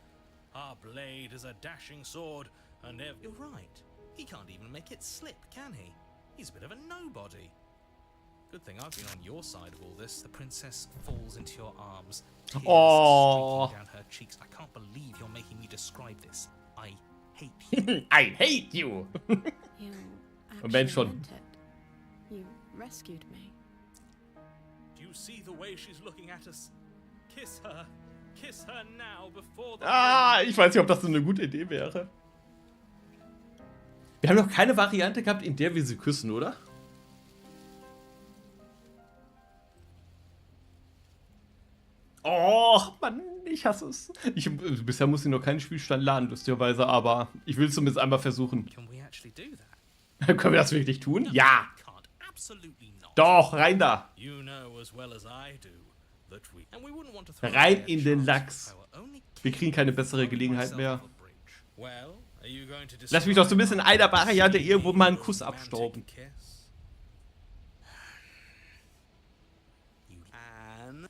Our blade is a dashing sword, and you're right. He can't even make it slip, can he? He's a bit of a nobody. Good thing I've been on your side of all this. The princess falls into your arms, tears streaking down her cheeks. I can't believe you're making me describe this. I hate you. I hate you! You Und wenn actually schon. meant it. You rescued me. Do you see the way she's looking at us? Kiss her. Kiss her now before the Ich weiß nicht, ob das so eine gute Idee wäre. Wir haben noch keine Variante gehabt, in der wir sie küssen, oder? Oh, Mann, ich hasse es. Bisher muss ich noch keinen Spielstand laden, lustigerweise, aber ich will es zumindest einmal versuchen. Can we actually do that? Können wir das wirklich tun? Ja! Can't. Absolutely not. Doch, rein da! You know as well as I do that we and we wouldn't want to throw Rein away a in den chance Lachs. if I were only Wir kriegen keine bessere throwing Gelegenheit myself mehr. off a bridge. Well, are you going to Lass mich doch zumindest in einer Variante irgendwo mal einen Kuss abstauben. Kiss?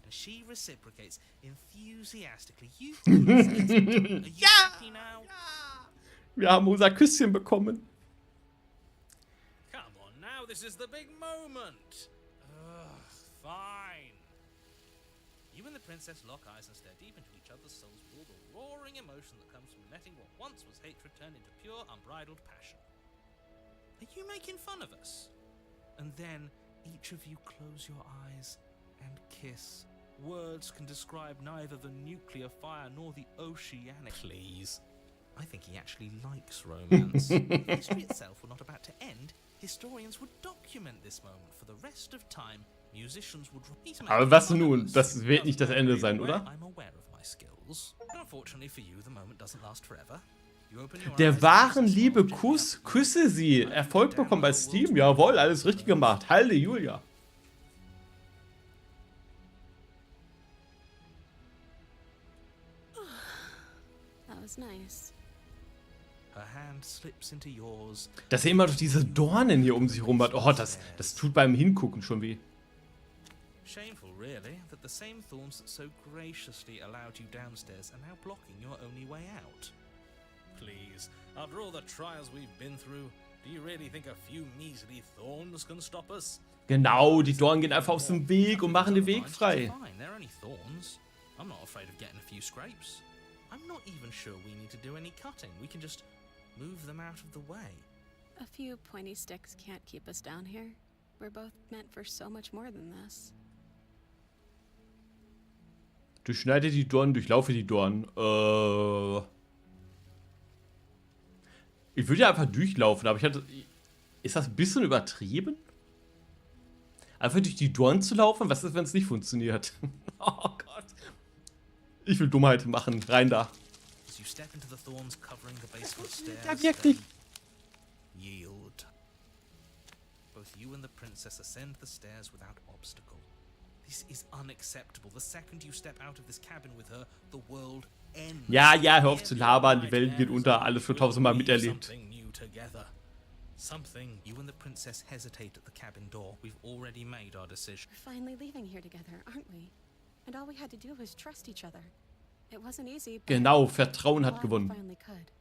and she reciprocates enthusiastically. You kids, are you happy now? Wir haben unser Küsschen bekommen. Come on now, this is the big moment. Ugh, fine. You and the princess lock eyes and stare deep into each other's souls with all the roaring emotion that comes from letting what once was hatred turn into pure, unbridled passion. Are you making fun of us? And then each of you close your eyes and kiss. Words can describe neither the nuclear fire nor the oceanic. Please. I think he actually likes romance. If history itself were not about to end, historians would document this moment for the rest of time. Musicians would repeat. Aber was nun? Das wird nicht das Ende sein, oder? I'm aware of my skills. Unfortunately for you, the moment doesn't last forever. You open your Der eyes wahren and see a Liebe small Kuss, küsse sie. Erfolg bekommen bei Steam. Jawohl, alles richtig gemacht. Halleluja. That was nice. Her hand slips into yours. Dass er immer durch diese Dornen hier um sich rum hat. Oh, das tut beim Hingucken schon weh. Shameful, really, that the same thorns that so graciously allowed you downstairs are now blocking your only way out. Please, after all the trials we've been through, do you really think a few measly thorns can stop us? Genau, die Dornen gehen einfach aus dem Weg und machen den Weg frei. Fine, they're only thorns. I'm not afraid of getting a few scrapes. I'm not even sure we need to do any cutting. We can just move them out of the way. A few pointy sticks can't keep us down here. We're both meant for so much more than this. Durchschneide die Dornen, durchlaufe die Dornen. Ich würde ja einfach durchlaufen, aber ich hatte... Ist das ein bisschen übertrieben? Einfach durch die Dornen zu laufen? Was ist, wenn es nicht funktioniert? Oh Gott. Ich will Dummheit machen. Rein da. As you step into the thorns covering the basement stairs, Da wirklich. yield. Both you and the princess ascend the stairs without obstacle. This is unacceptable. The second you step out of this cabin with her, the world ends. Ja, hör auf zu labern. Die Welt geht unter. Alles schon tausendmal miterlebt. Something new together. Something. You and the princess hesitate at the cabin door. We've already made our decision. We're finally leaving here together, aren't we? And all we had to do was trust each other. It wasn't easy, but Genau, Vertrauen hat we gewonnen. finally could.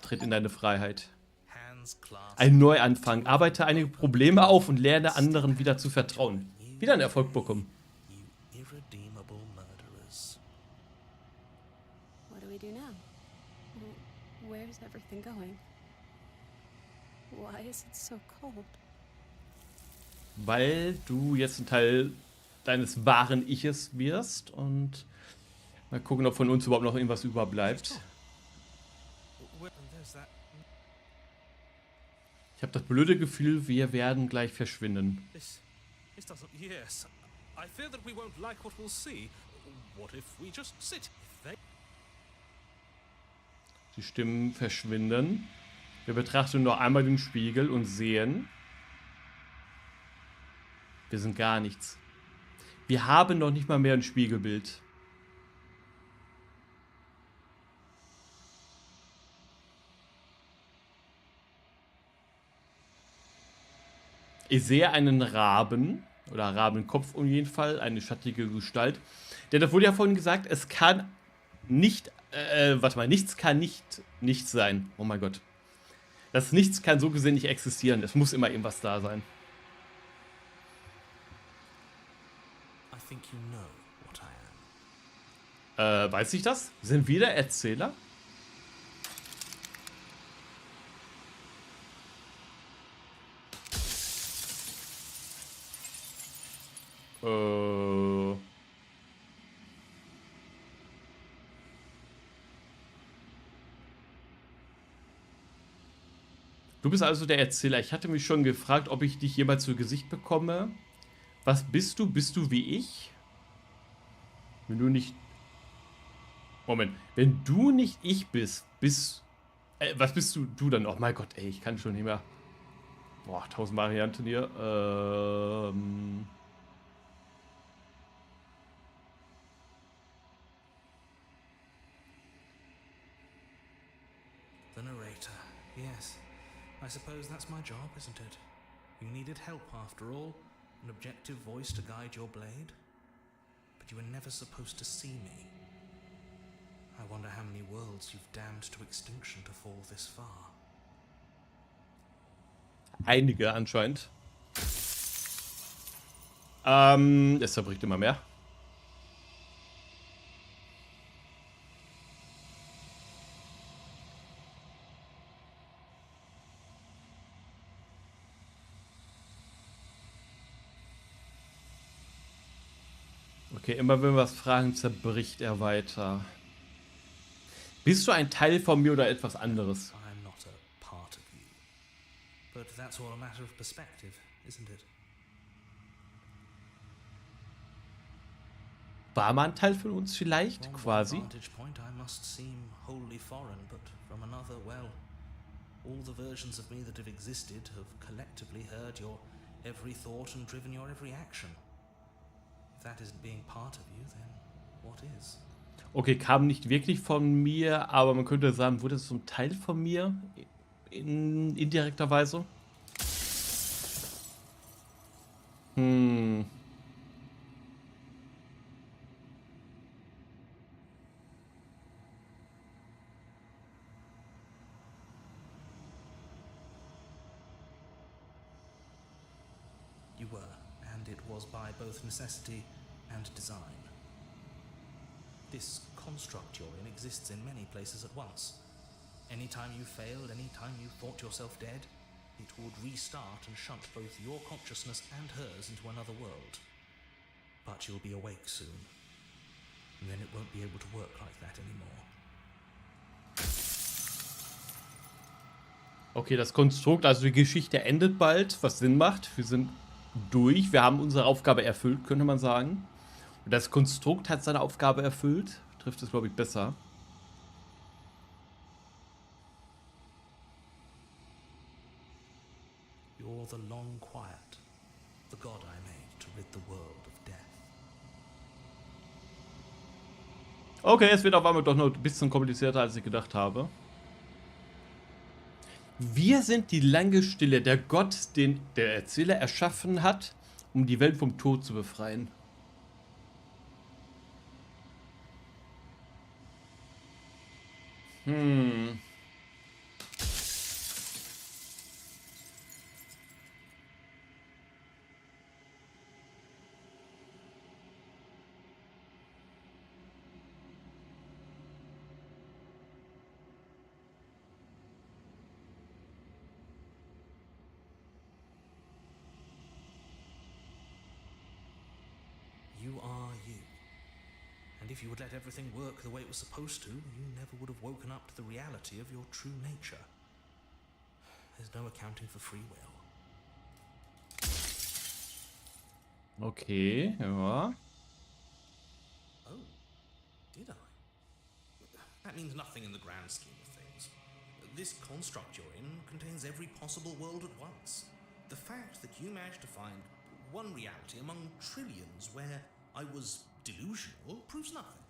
Tritt in deine Freiheit. Hands clasped. Ein Neuanfang. Arbeite einige Probleme auf und lerne anderen wieder zu vertrauen. Wieder einen Erfolg bekommen. You irredeemable murderers. What do we do now? Where's everything going? Why is it so cold? Weil du jetzt ein Teil deines wahren Iches wirst und mal gucken, ob von uns überhaupt noch irgendwas überbleibt. There's that. Ich habe das blöde Gefühl, wir werden gleich verschwinden. This doesn't. Yes, I fear that we won't like what we'll see. What if we just sit? If they. Die Stimmen verschwinden. Wir betrachten noch einmal den Spiegel und sehen, wir sind gar nichts. Wir haben noch nicht mal mehr ein Spiegelbild. Ich sehe einen Raben, oder Rabenkopf um jeden Fall, eine schattige Gestalt. Denn das wurde ja vorhin gesagt, es kann nicht, nichts kann nicht nichts sein. Oh mein Gott. Das Nichts kann so gesehen nicht existieren. Es muss immer irgendwas da sein. I think you know what I am. Weiß ich das? Sind wir der Erzähler? Du bist also der Erzähler. Ich hatte mich schon gefragt, ob ich dich jemals zu Gesicht bekomme. Was bist du? Bist du wie ich? Wenn du nicht... Moment. Wenn du nicht ich bist, was bist du dann? Oh mein Gott, ey, ich kann schon nicht mehr... Boah, 1000 Varianten hier. The narrator. Yes. I suppose that's my job, isn't it? You needed help after all. an objective voice to guide your blade, but you were never supposed to see me. I wonder how many worlds you've damned to extinction to fall this far. Einige anscheinend. Es zerbricht immer mehr. Okay, immer wenn wir was fragen, zerbricht er weiter. Bist du ein Teil von mir oder etwas anderes? I'm not a part of you. But that's all a matter of perspective, isn't it? War mal ein Teil von uns vielleicht, From one quasi? vantage point, I must seem wholly foreign, but from another, well, all the versions of me that have existed have collectively heard your every thought and driven your every action. If that isn't being part of you, then what is? Okay, kam nicht wirklich von mir, aber man könnte sagen, wurde es zum Teil von mir in indirekter Weise? You were, and it was by both necessity and design. This construct you're in exists in many places at once. Anytime you failed, anytime you thought yourself dead, it would restart and shunt both your consciousness and hers into another world. But you'll be awake soon, and then it won't be able to work like that anymore. Okay, das Konstrukt, also die Geschichte endet bald, was Sinn macht. Wir sind durch, wir haben unsere Aufgabe erfüllt, könnte man sagen. Und das Konstrukt hat seine Aufgabe erfüllt. Trifft es, glaube ich, besser. You're the long quiet, the god I made to rid the world of death. Okay, es wird auf einmal doch noch ein bisschen komplizierter, als ich gedacht habe. Wir sind die lange Stille, der Gott, den der Erzähler erschaffen hat, um die Welt vom Tod zu befreien. You are you. And if you would let everything work the way it was supposed to, you never would have woken up to the reality of your true nature. There's no accounting for free will. Okay, ja. Oh, did I? That means nothing in the grand scheme of things. This construct you're in contains every possible world at once. The fact that you managed to find one reality among trillions where I was delusional proves nothing.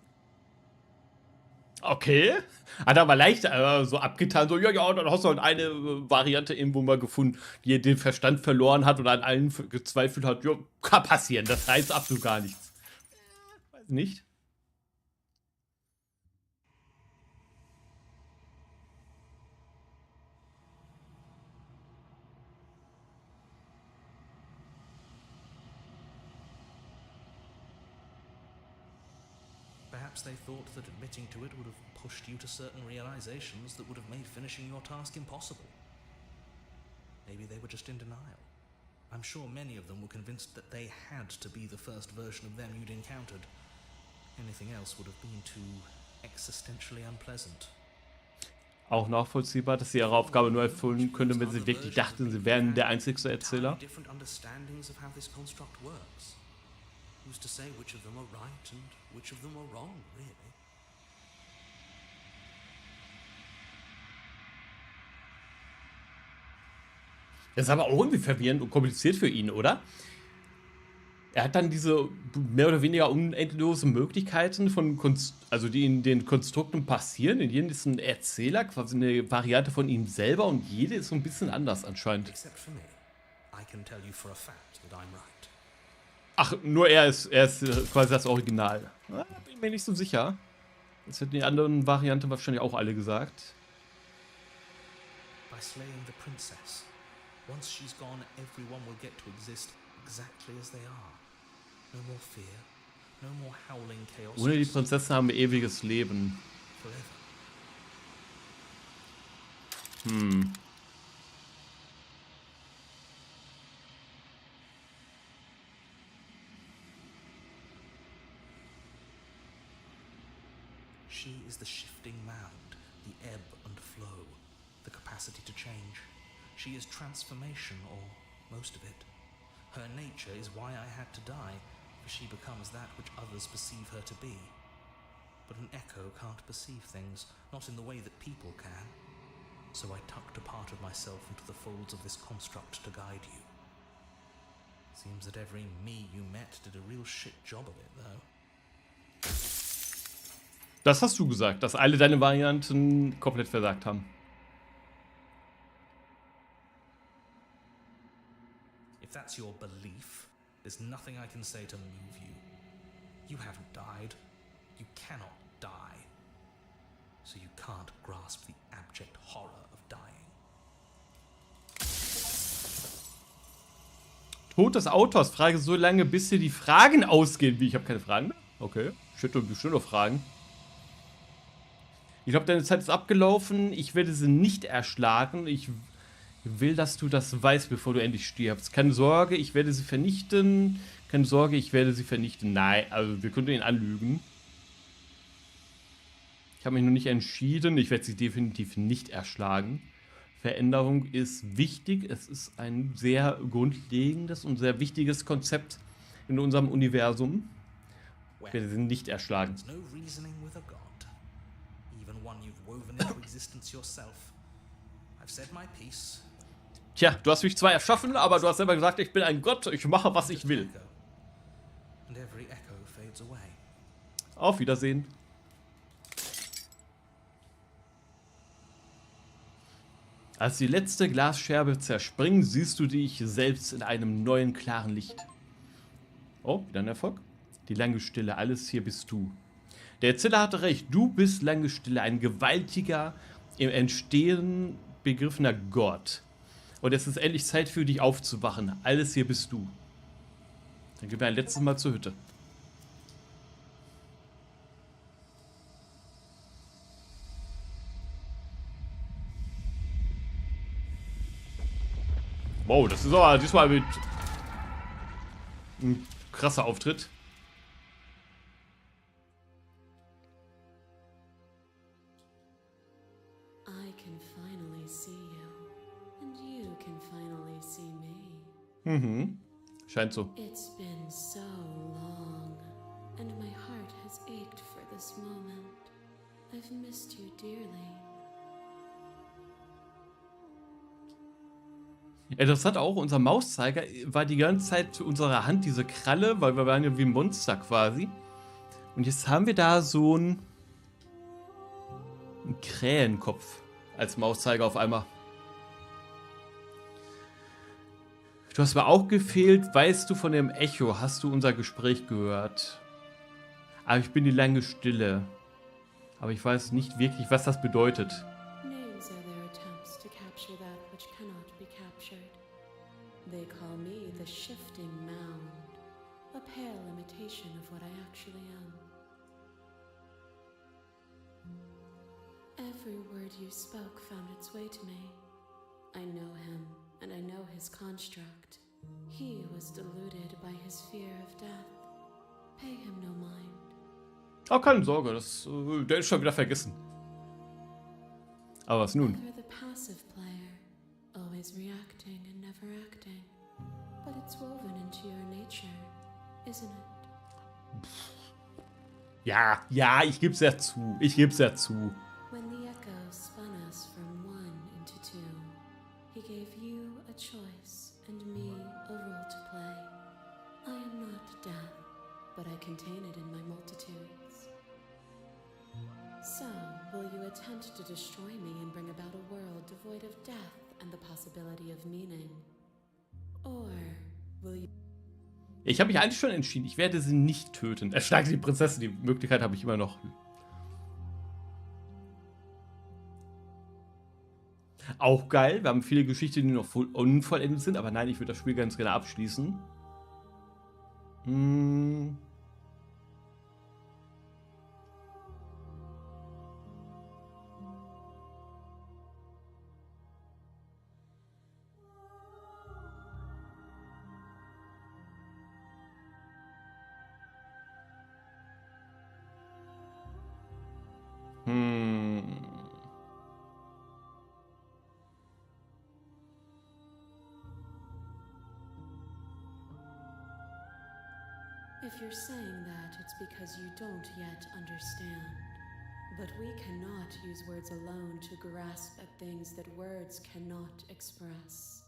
Okay. Hat aber leicht so abgetan, so, ja, dann hast du halt eine Variante irgendwo mal gefunden, die den Verstand verloren hat oder an allen gezweifelt hat. Ja, kann passieren, das heißt absolut gar nichts. Weiß nicht. Perhaps they thought that admitting to it would have pushed you to certain realizations that would have made finishing your task impossible. Maybe they were just in denial. I'm sure many of them were convinced that they had to be the first version of them you'd encountered. Anything else would have been too existentially unpleasant. Auch nachvollziehbar, dass sie ihre Aufgabe nur erfüllen können, wenn sie wirklich dachten, sie wären der einzigste Erzähler. Different understandings of how this construct works. Who's to say which of them are right and which of them are wrong, really? Das ist aber auch irgendwie verwirrend und kompliziert für ihn, oder? Er hat dann diese mehr oder weniger unendlosen Möglichkeiten, also die in den Konstrukten passieren. In jedem ist ein Erzähler, quasi eine Variante von ihm selber und jede ist so ein bisschen anders anscheinend. Except for me. I can tell you for a fact that I'm right. Ach, nur er ist quasi das Original. Ja, bin mir nicht so sicher. Das hätten die anderen Varianten wahrscheinlich auch alle gesagt. By slaying the princess, once she's gone, everyone will get to exist exactly as they are. No more fear, no more howling chaos. Ohne die Prinzessin haben wir ewiges Leben. Forever. Hm. She is the shifting mound, the ebb and flow, the capacity to change. She is transformation, or most of it. Her nature is why I had to die, for she becomes that which others perceive her to be. But an echo can't perceive things, not in the way that people can. So I tucked a part of myself into the folds of this construct to guide you. Seems that every me you met did a real shit job of it, though. Das hast du gesagt, dass alle deine Varianten komplett versagt haben. If that's your belief, there's nothing I can say to move you. You haven't died. You cannot die. So you can't grasp the abject horror of dying. Tod des Autors. Frage so lange, bis dir die Fragen ausgehen. Wie, ich habe keine Fragen mehr? Okay, ich hätte bestimmt noch Fragen. Ich glaube, deine Zeit ist abgelaufen. Ich werde sie nicht erschlagen. Ich will, dass du das weißt, bevor du endlich stirbst. Keine Sorge, ich werde sie vernichten. Keine Sorge, ich werde sie vernichten. Nein, also wir könnten ihn anlügen. Ich habe mich noch nicht entschieden. Ich werde sie definitiv nicht erschlagen. Veränderung ist wichtig. Es ist ein sehr grundlegendes und sehr wichtiges Konzept in unserem Universum. Ich werde sie nicht erschlagen. There's no reasoning with a god. Even one you've woven into existence yourself. I've said my piece. Tja, du hast mich zwar erschaffen, aber du hast selber gesagt, ich bin ein Gott, ich mache, was ich will. And every echo fades away. Auf Wiedersehen. Als die letzte Glasscherbe zerspringt, siehst du dich selbst in einem neuen, klaren Licht. Oh, wieder ein Erfolg. Die lange Stille, alles hier bist du. Der Erzähler hatte recht, du bist lange Stille, ein gewaltiger, im Entstehen begriffener Gott. Und es ist endlich Zeit für dich aufzuwachen. Alles hier bist du. Dann gehen wir ein letztes Mal zur Hütte. Wow, das ist aber diesmal mit ein krasser Auftritt. I can finally see you, and you can finally see me. Mhm. Scheint so. It's been so long, and my heart has ached for this moment. I've missed you dearly. Interessant auch, unser Mauszeiger war die ganze Zeit zu unserer Hand diese Kralle, weil wir waren ja wie ein Monster quasi. Und jetzt haben wir da so einen Krähenkopf als Mauszeiger auf einmal. Du hast mir auch gefehlt, weißt du von dem Echo, hast du unser Gespräch gehört? Aber ich bin die lange Stille. Aber ich weiß nicht wirklich, was das bedeutet. Names are their attempts to capture that which cannot be captured. They call me the shifting mound, a pale imitation of what I actually am. Every word you spoke found its way to me. I know him, and I know his construct. He was deluded by his fear of death. Pay him no mind. Oh, keine Sorge, der ist schon wieder vergessen. Aber was nun? You're the passive player, always reacting and never acting. But it's woven into your nature, isn't it? Ja, ich geb's ja zu. Ich geb's ja zu. When the echo spun us from one into two, he gave you a choice and me a role to play. I am not death, but I contain it in my multitudes. So, will you attempt to destroy me and bring about a world devoid of death and the possibility of meaning? Or will you... Ich habe mich eigentlich schon entschieden. Ich werde sie nicht töten. Erschlage die Prinzessin. Die Möglichkeit habe ich immer noch. Auch geil. Wir haben viele Geschichten, die noch unvollendet sind. Aber nein, ich würde das Spiel ganz gerne abschließen. Hm. If you're saying that, it's because you don't yet understand. But we cannot use words alone to grasp at things that words cannot express.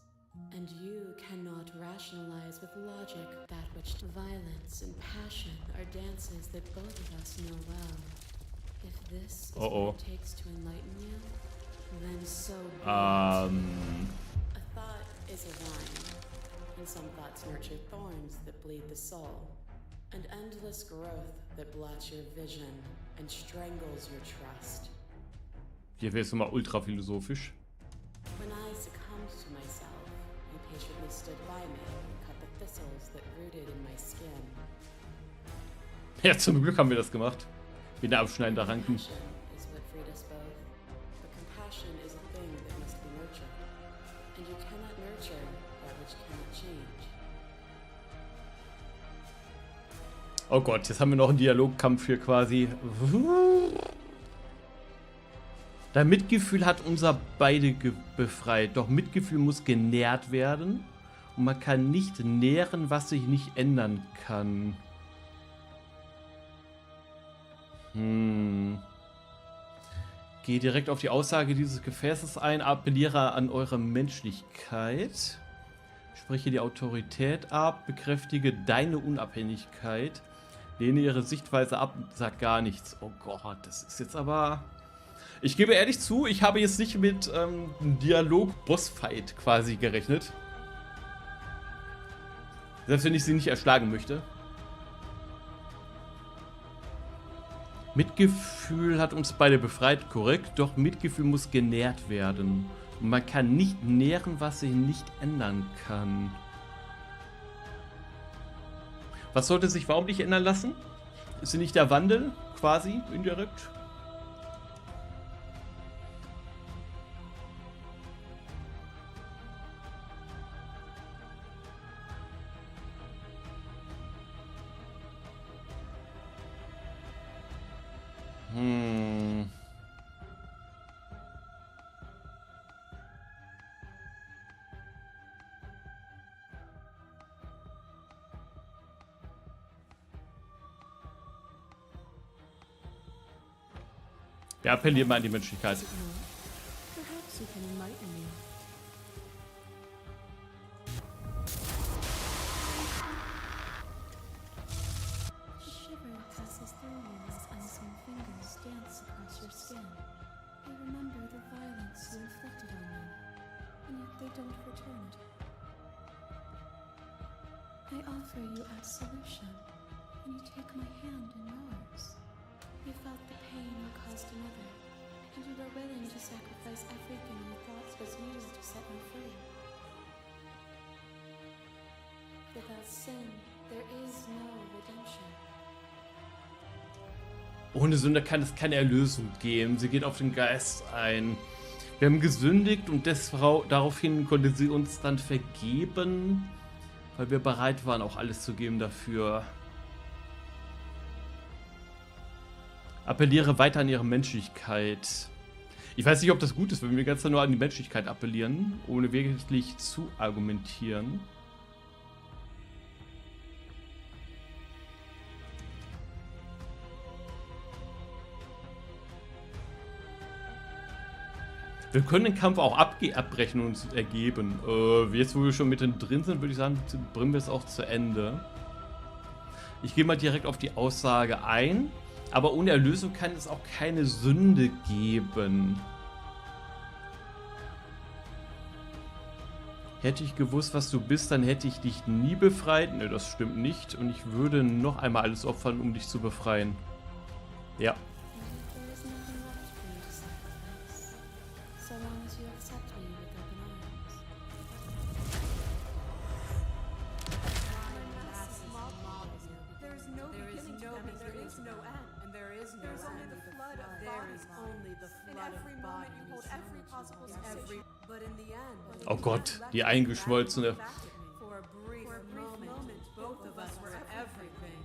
And you cannot rationalize with logic that which violence and passion are dances that both of us know well. If this is what it takes to enlighten you, then so be it. A thought is a vine, and some thoughts nurture thorns that bleed the soul, and endless growth that blots your vision and strangles your trust. Hier wäre es mal ultra philosophisch. When I succumbed to myself, you patiently stood by me and cut the thistles that rooted in my skin. Ja, zum Glück haben wir das gemacht. Wie der Abschneiden der Ranken. Passion is what freed us both, but compassion is a thing that must be nurtured, and you cannot nurture that which cannot change. Oh Gott, jetzt haben wir noch einen Dialogkampf hier quasi. Dein Mitgefühl hat unser beide befreit. Doch Mitgefühl muss genährt werden. Und man kann nicht nähren, was sich nicht ändern kann. Gehe direkt auf die Aussage dieses Gefäßes ein. Appelliere an eure Menschlichkeit. Spreche die Autorität ab. Bekräftige deine Unabhängigkeit. Lehne ihre Sichtweise ab. Sag gar nichts. Oh Gott, das ist jetzt aber... Ich gebe ehrlich zu, ich habe jetzt nicht mit Dialog-Bossfight quasi gerechnet. Selbst wenn ich sie nicht erschlagen möchte. Mitgefühl hat uns beide befreit, korrekt. Doch Mitgefühl muss genährt werden. Und man kann nicht nähren, was sich nicht ändern kann. Was sollte sich warum nicht ändern lassen? Ist sie nicht der Wandel, quasi, indirekt? Wir appellieren mal an die Menschlichkeit. Perhaps you can enlighten me. Shiver passes through you as unseen fingers dance across your skin. They remember the violence you inflicted on them, and yet they don't return it. I offer you absolution, and you take my hand in yours. You felt the pain you caused another, and you were willing to sacrifice everything you thought was needed to set me free. Without sin, there is no redemption. Ohne Sünde kann es keine Erlösung geben. Sie geht auf den Geist ein. Wir haben gesündigt und daraufhin konnte sie uns dann vergeben, weil wir bereit waren, auch alles zu geben dafür. Appelliere weiter an ihre Menschlichkeit. Ich weiß nicht, ob das gut ist, wenn wir ganz nur an die Menschlichkeit appellieren, ohne wirklich zu argumentieren. Wir können den Kampf auch abbrechen und uns ergeben. Jetzt, wo wir schon mittendrin sind, würde ich sagen, bringen wir es auch zu Ende. Ich gehe mal direkt auf die Aussage ein. Aber ohne Erlösung kann es auch keine Sünde geben. Hätte ich gewusst, was du bist, dann hätte ich dich nie befreit. Ne, das stimmt nicht. Und ich würde noch einmal alles opfern, um dich zu befreien. Ja. There is nothing left for you to sacrifice, so long as you accept me with open arms. There is no beginning to them, and there is no end. And there is no There's only the flood of there is only the flood of bodies. You hold every possible sensation. But in the end, Oh Gott, die eingeschmolzene. for a brief moment, both of us were everything.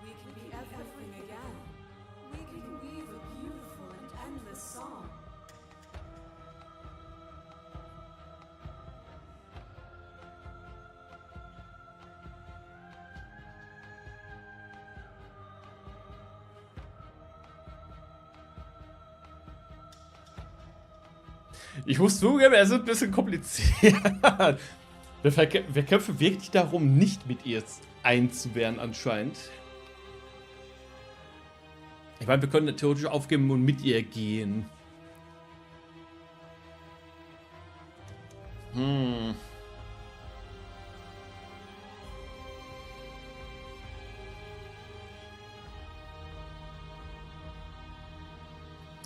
We can be everything again. We can weave a beautiful and endless song. Ich muss zugeben, es ist ein bisschen kompliziert. Wir kämpfen wirklich darum, nicht mit ihr einzuwehren anscheinend. Ich meine, wir können theoretisch aufgeben und mit ihr gehen.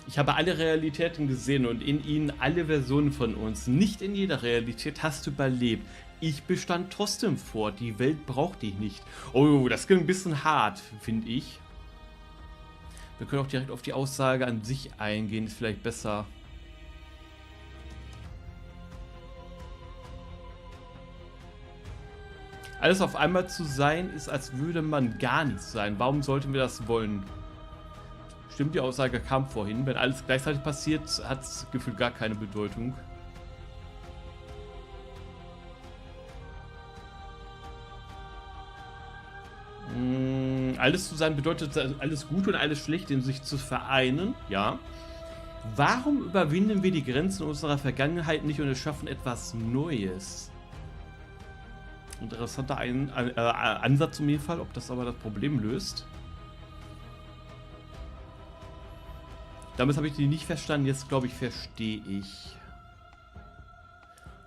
Ich habe alle Realitäten gesehen und in ihnen alle Versionen von uns. Nicht in jeder Realität hast du überlebt. Ich bestand trotzdem fort. Die Welt braucht dich nicht. Oh, das klingt ein bisschen hart, finde ich. Wir können auch direkt auf die Aussage an sich eingehen. Ist vielleicht besser. Alles auf einmal zu sein, ist, als würde man gar nichts sein. Warum sollten wir das wollen? Stimmt, die Aussage kam vorhin. Wenn alles gleichzeitig passiert, hat es gefühlt gar keine Bedeutung. Alles zu sein bedeutet alles Gute und alles Schlechte in sich zu vereinen. Ja. Warum überwinden wir die Grenzen unserer Vergangenheit nicht und erschaffen etwas Neues? Interessanter Ansatz auf jeden Fall, ob das aber das Problem löst. Damals habe ich die nicht verstanden, jetzt glaube ich, verstehe ich.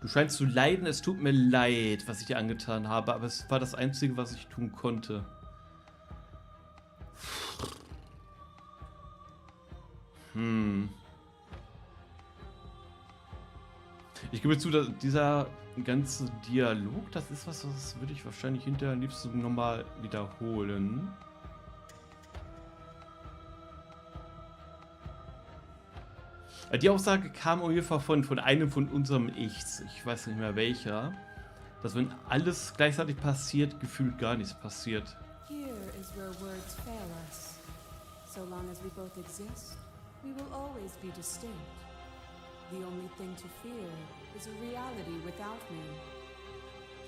Du scheinst zu leiden, es tut mir leid, was ich dir angetan habe, aber es war das Einzige, was ich tun konnte. Ich gebe zu, dass dieser ganze Dialog, das ist was, das würde ich wahrscheinlich hinterher am liebsten nochmal wiederholen. Die Aussage kam ungefähr von einem von unserem Ichs. Ich weiß nicht mehr welcher. Dass wenn alles gleichzeitig passiert, gefühlt gar nichts passiert. Here is where words fail us. So long as we both exist, we will always be distinct. The only thing to fear is a reality without me.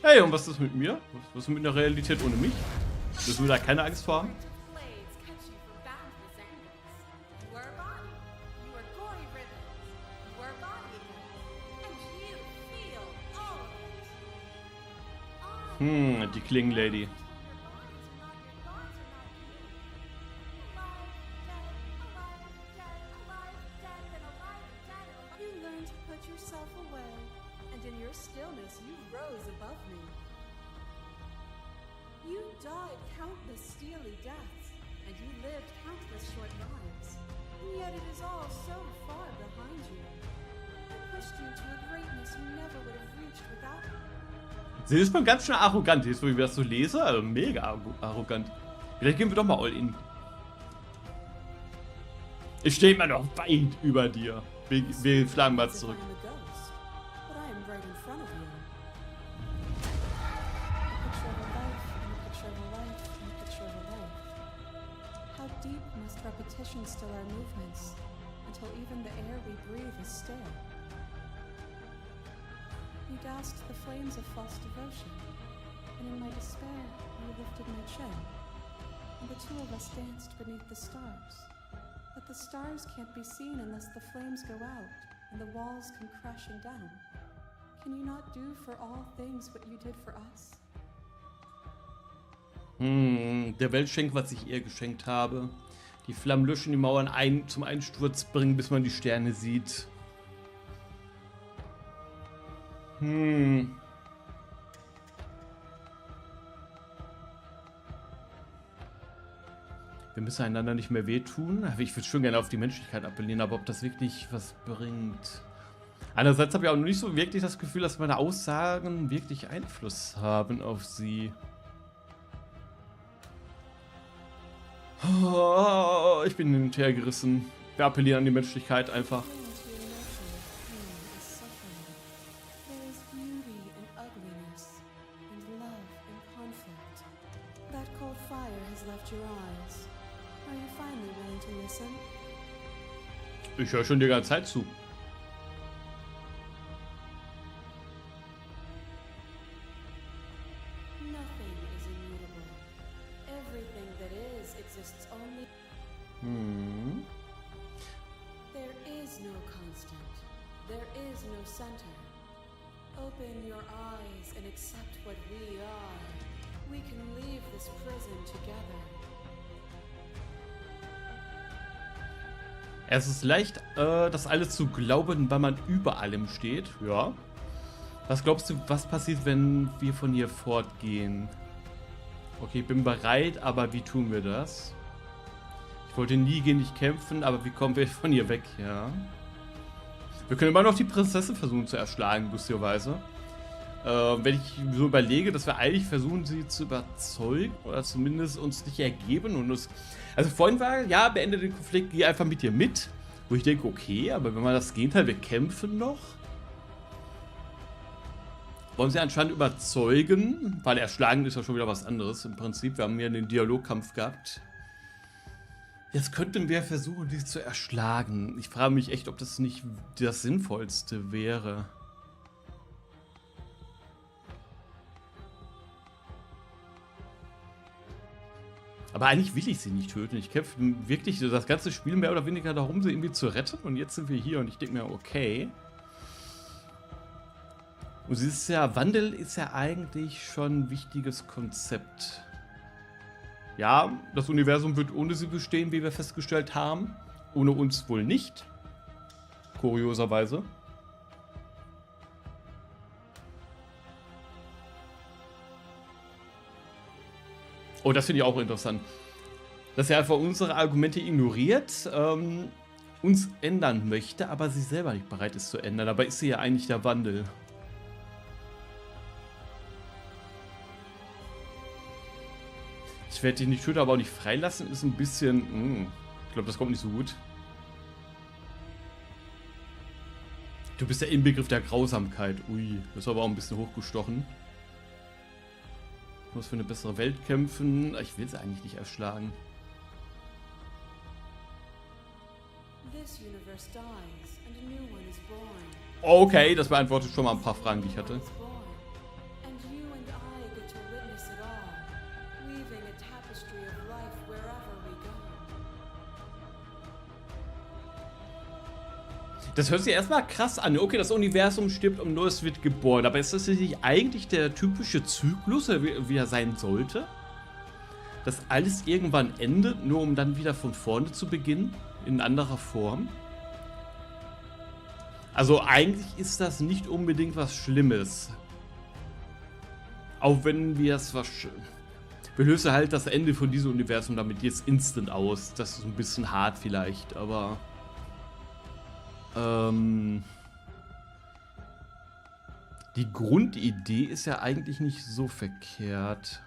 Hey, und was ist mit mir? Was ist mit der Realität ohne mich? Müssen wir da keine Angst vor haben? Die Klingenlady. You learned to put yourself away, and in your stillness you rose above me. You died countless steely deaths, and you lived countless short lives, and yet it is all so far behind you. I pushed you to a greatness you never would have reached without me. Sie ist mal ganz schön arrogant, jetzt wo ich das so lese, also mega arrogant. Vielleicht gehen wir doch mal all in. Ich stehe immer noch weit über dir. Wir schlagen mal zurück. I'm a ghost, but I am right in front of you. A picture of a life, and a picture of a life, and a picture of a life. How deep must repetition still our movements, until even the air we breathe is still? You doused the flames of false devotion, and in my despair, you lifted my chin, and the two of us danced beneath the stars. But the stars can't be seen unless the flames go out, and the walls come crashing down. Can you not do for all things what you did for us? Der Welt schenkt, was ich ihr geschenkt habe. Die Flammen löschen, die Mauern zum Einsturz bringen, bis man die Sterne sieht. Hm. Wir müssen einander nicht mehr wehtun. Ich würde schon gerne auf die Menschlichkeit appellieren, aber ob das wirklich was bringt. Einerseits habe ich auch noch nicht so wirklich das Gefühl, dass meine Aussagen wirklich Einfluss haben auf sie. Oh, ich bin hin und her gerissen. Wir appellieren an die Menschlichkeit einfach. Ich höre schon die ganze Zeit zu. Hm. There is no constant. There is no center. Open your eyes and accept what we are. We can leave this prison together. Es ist leicht, das alles zu glauben, weil man über allem steht. Ja. Was glaubst du, was passiert, wenn wir von hier fortgehen? Okay, ich bin bereit, aber wie tun wir das? Ich wollte nie gegen dich kämpfen, aber wie kommen wir von hier weg? Ja. Wir können immer noch die Prinzessin versuchen zu erschlagen, lustigerweise. Wenn ich so überlege, dass wir eigentlich versuchen, sie zu überzeugen oder zumindest uns nicht ergeben und uns... Also vorhin war, ja, beende den Konflikt, geh einfach mit dir mit. Wo ich denke, okay, aber wenn man das Gegenteil, wir kämpfen noch. Wollen sie anscheinend überzeugen, weil erschlagen ist ja schon wieder was anderes im Prinzip. Wir haben ja einen Dialogkampf gehabt. Jetzt könnten wir versuchen, die zu erschlagen. Ich frage mich echt, ob das nicht das Sinnvollste wäre. Aber eigentlich will ich sie nicht töten. Ich kämpfe wirklich das ganze Spiel mehr oder weniger darum, sie irgendwie zu retten. Und jetzt sind wir hier und ich denke mir, okay. Und sie ist ja, Wandel ist ja eigentlich schon ein wichtiges Konzept. Ja, das Universum wird ohne sie bestehen, wie wir festgestellt haben. Ohne uns wohl nicht. Kurioserweise. Oh, das finde ich auch interessant. Dass er einfach unsere Argumente ignoriert, uns ändern möchte, aber sie selber nicht bereit ist zu ändern. Dabei ist sie ja eigentlich der Wandel. Ich werde dich nicht töten, aber auch nicht freilassen, ist ein bisschen... ich glaube, das kommt nicht so gut. Du bist der Inbegriff der Grausamkeit. Ui, das ist aber auch ein bisschen hochgestochen. Ich muss für eine bessere Welt kämpfen. Ich will sie eigentlich nicht erschlagen. Okay, das beantwortet schon mal ein paar Fragen, die ich hatte. Das hört sich erstmal krass an. Okay, das Universum stirbt und Neues wird geboren. Aber ist das nicht eigentlich der typische Zyklus, wie er sein sollte? Dass alles irgendwann endet, nur um dann wieder von vorne zu beginnen? In anderer Form? Also eigentlich ist das nicht unbedingt was Schlimmes. Auch wenn wir es wir lösen halt das Ende von diesem Universum damit jetzt instant aus. Das ist ein bisschen hart vielleicht, aber... die Grundidee ist ja eigentlich nicht so verkehrt.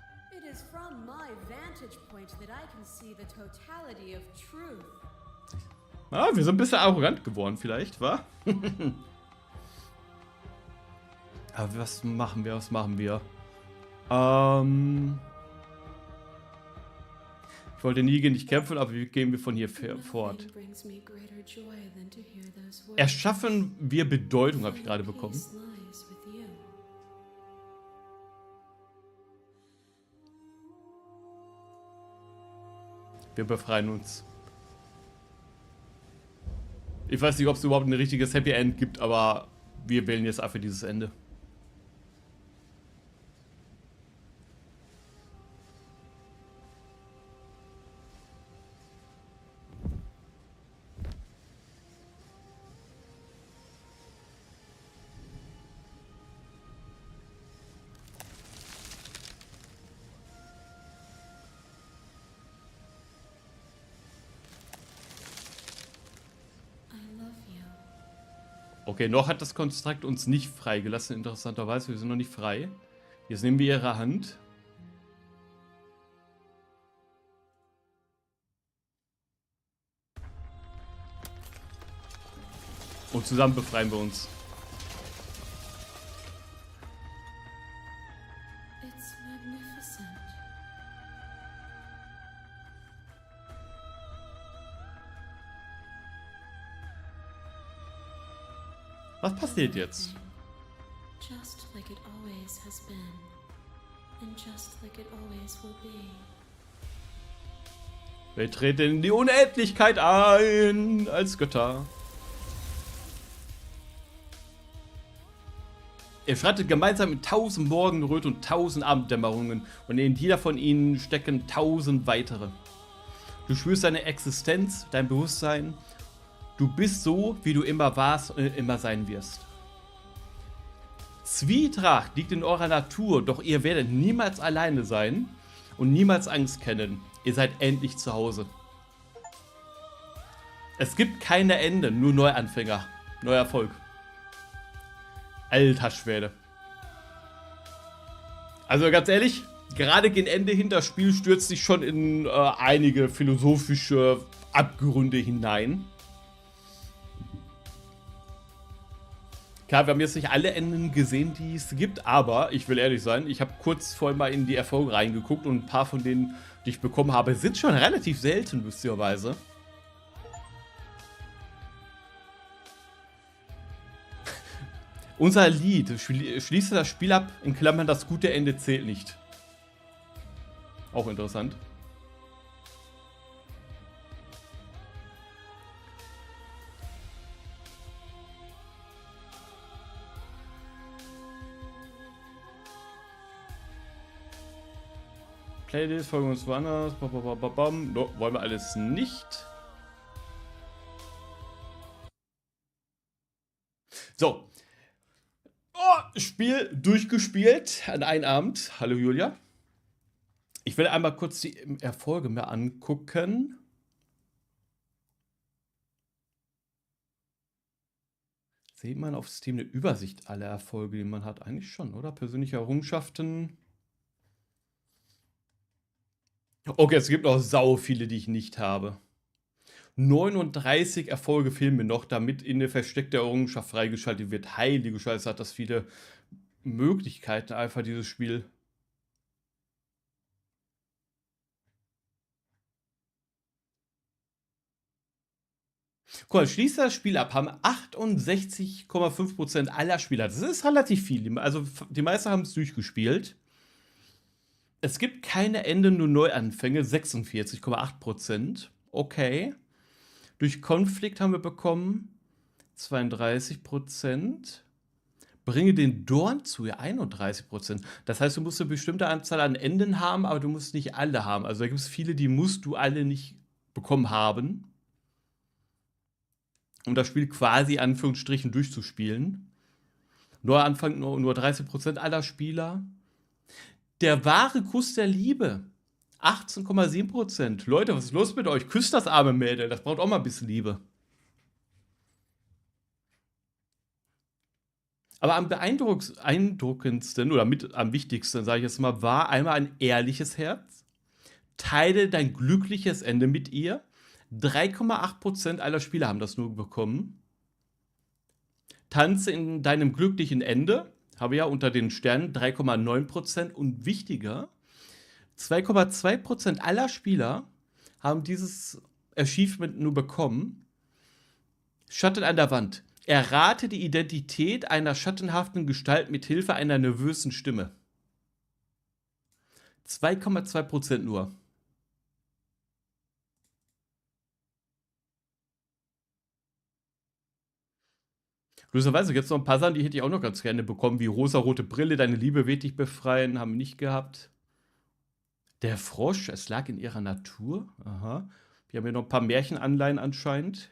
Ah, wir sind ein bisschen arrogant geworden vielleicht, wa? Aber was machen wir? Ich wollte nie gegen dich kämpfen, aber wie gehen wir von hier fort? Erschaffen wir Bedeutung, habe ich gerade bekommen. Wir befreien uns. Ich weiß nicht, ob es überhaupt ein richtiges Happy End gibt, aber wir wählen jetzt einfach dieses Ende. Okay, noch hat das Konstrukt uns nicht freigelassen, interessanterweise. Wir sind noch nicht frei. Jetzt nehmen wir ihre Hand. Und zusammen befreien wir uns. It's magnificent. Was passiert jetzt? Just like it always has been, and just like it always will be. Wir treten in die Unendlichkeit ein als Götter. Ihr schreitet gemeinsam in 1000 Morgenröte und 1000 Abenddämmerungen und in jeder von ihnen stecken 1000 weitere. Du spürst deine Existenz, dein Bewusstsein. Du bist so, wie du immer warst und immer sein wirst. Zwietracht liegt in eurer Natur, doch ihr werdet niemals alleine sein und niemals Angst kennen. Ihr seid endlich zu Hause. Es gibt keine Ende, nur Neuanfänger. Neuer Erfolg. Alter Schwede. Also ganz ehrlich, gerade gegen Ende hin, das Spiel stürzt sich schon in einige philosophische Abgründe hinein. Klar, wir haben jetzt nicht alle Enden gesehen, die es gibt, aber ich will ehrlich sein, ich habe kurz vorhin mal in die Erfolge reingeguckt und ein paar von denen, die ich bekommen habe, sind schon relativ selten, lustigerweise. Unser Lied schließe das Spiel ab, in Klammern, das gute Ende zählt nicht. Auch interessant. Playlist, folgen uns woanders. No, wollen wir alles nicht. So. Oh, Spiel durchgespielt an einem Abend. Hallo Julia. Ich will einmal kurz die Erfolge mir angucken. Sieht man auf Steam eine Übersicht aller Erfolge, die man hat? Eigentlich schon, oder? Persönliche Errungenschaften. Okay, es gibt noch sau viele, die ich nicht habe. 39 Erfolge fehlen mir noch, damit in eine versteckte Errungenschaft freigeschaltet wird. Heilige Scheiße, hat das viele Möglichkeiten, einfach dieses Spiel. Guck mal, schließt das Spiel ab, haben 68,5% aller Spieler. Das ist relativ viel. Also die meisten haben es durchgespielt. Es gibt keine Ende, nur Neuanfänge, 46,8%. Okay. Durch Konflikt haben wir bekommen 32%. Bringe den Dorn zu, ja, 31%. Das heißt, du musst eine bestimmte Anzahl an Enden haben, aber du musst nicht alle haben. Also da gibt es viele, die musst du alle nicht bekommen haben, um das Spiel quasi in Anführungsstrichen durchzuspielen. Neuanfang nur 30% aller Spieler. Der wahre Kuss der Liebe. 18,7%. Leute, was ist los mit euch? Küsst das arme Mädel. Das braucht auch mal ein bisschen Liebe. Aber am beeindruckendsten oder am wichtigsten, sage ich jetzt mal, war einmal ein ehrliches Herz. Teile dein glückliches Ende mit ihr. 3,8% aller Spieler haben das nur bekommen. Tanze in deinem glücklichen Ende. Habe ja unter den Sternen 3,9%. Und wichtiger, 2,2% aller Spieler haben dieses Achievement nur bekommen. Schatten an der Wand. Errate die Identität einer schattenhaften Gestalt mit Hilfe einer nervösen Stimme. 2,2% nur. Logischerweise gibt es noch ein paar Sachen, die hätte ich auch noch ganz gerne bekommen, wie rosarote Brille, deine Liebe wird dich befreien, haben wir nicht gehabt. Der Frosch, es lag in ihrer Natur. Aha. Wir haben hier noch ein paar Märchenanleihen anscheinend.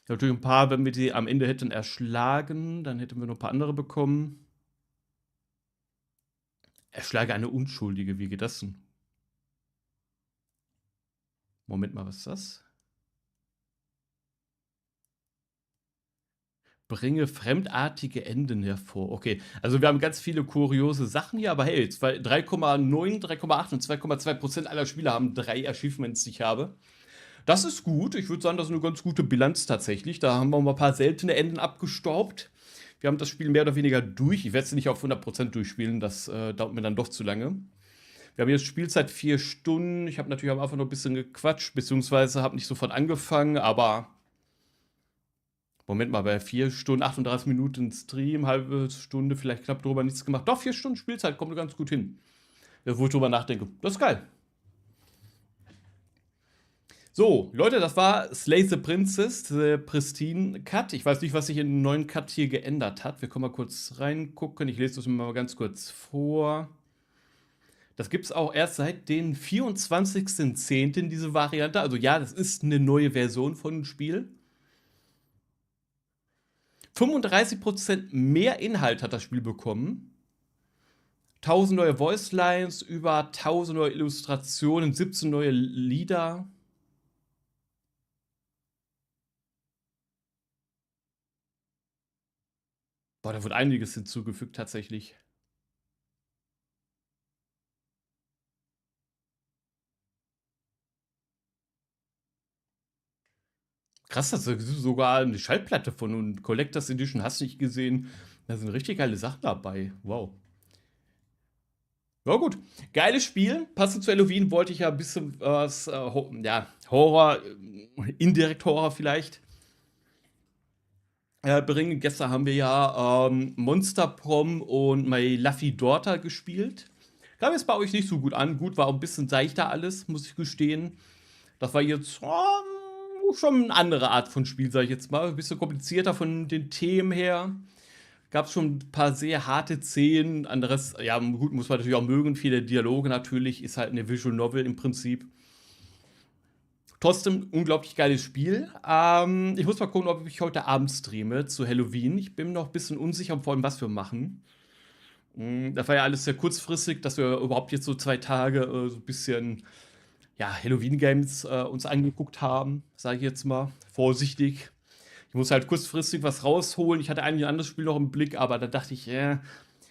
Natürlich ein paar, wenn wir die am Ende hätten erschlagen, dann hätten wir noch ein paar andere bekommen. Erschlage eine Unschuldige, wie geht das denn? Moment mal, was ist das? bringe fremdartige Enden hervor. Okay, also wir haben ganz viele kuriose Sachen hier, aber hey, 3,9, 3,8 und 2,2% aller Spieler haben 3 Achievements, die ich habe. Das ist gut. Ich würde sagen, das ist eine ganz gute Bilanz tatsächlich. Da haben wir mal ein paar seltene Enden abgestaubt. Wir haben das Spiel mehr oder weniger durch. Ich werde es nicht auf 100% durchspielen, das dauert mir dann doch zu lange. Wir haben jetzt Spielzeit 4 Stunden. Ich habe natürlich am Anfang noch ein bisschen gequatscht, beziehungsweise habe nicht sofort angefangen, aber Moment mal, bei 4 Stunden, 38 Minuten Stream, halbe Stunde, vielleicht knapp drüber nichts gemacht. Doch, 4 Stunden Spielzeit kommt ganz gut hin. Wo ich drüber nachdenke. Das ist geil. So, Leute, das war Slay the Princess, the Pristine Cut. Ich weiß nicht, was sich in dem neuen Cut hier geändert hat. Wir können mal kurz reingucken. Ich lese das mal ganz kurz vor. Das gibt es auch erst seit den 24.10. diese Variante. Also ja, das ist eine neue Version von dem Spiel. 35% mehr Inhalt hat das Spiel bekommen. 1000 neue Voicelines, über 1000 neue Illustrationen, 17 neue Lieder. Boah, da wird einiges hinzugefügt tatsächlich. Krass, das ist sogar eine Schallplatte von und Collectors Edition hast du nicht gesehen. Da sind richtig geile Sachen dabei. Wow. Ja gut, geiles Spiel. Passend zu Halloween wollte ich ja ein bisschen was, ja, Horror, indirekt Horror vielleicht, bringen. Gestern haben wir ja Monster Prom und My Luffy Daughter gespielt. Kam jetzt bei euch nicht so gut an. Gut, war auch ein bisschen seichter alles, muss ich gestehen. Das war jetzt schon eine andere Art von Spiel, sage ich jetzt mal. Ein bisschen komplizierter von den Themen her. Gab es schon ein paar sehr harte Szenen. Anderes, ja, gut, muss man natürlich auch mögen. Viele Dialoge natürlich. Ist halt eine Visual Novel im Prinzip. Trotzdem, unglaublich geiles Spiel. Ich muss mal gucken, ob ich heute Abend streame zu Halloween. Ich bin noch ein bisschen unsicher, vor allem was wir machen. Das war ja alles sehr kurzfristig, dass wir überhaupt jetzt so 2 Tage so ein bisschen ja, Halloween-Games uns angeguckt haben, sage ich jetzt mal, vorsichtig. Ich muss halt kurzfristig was rausholen. Ich hatte eigentlich ein anderes Spiel noch im Blick, aber da dachte ich,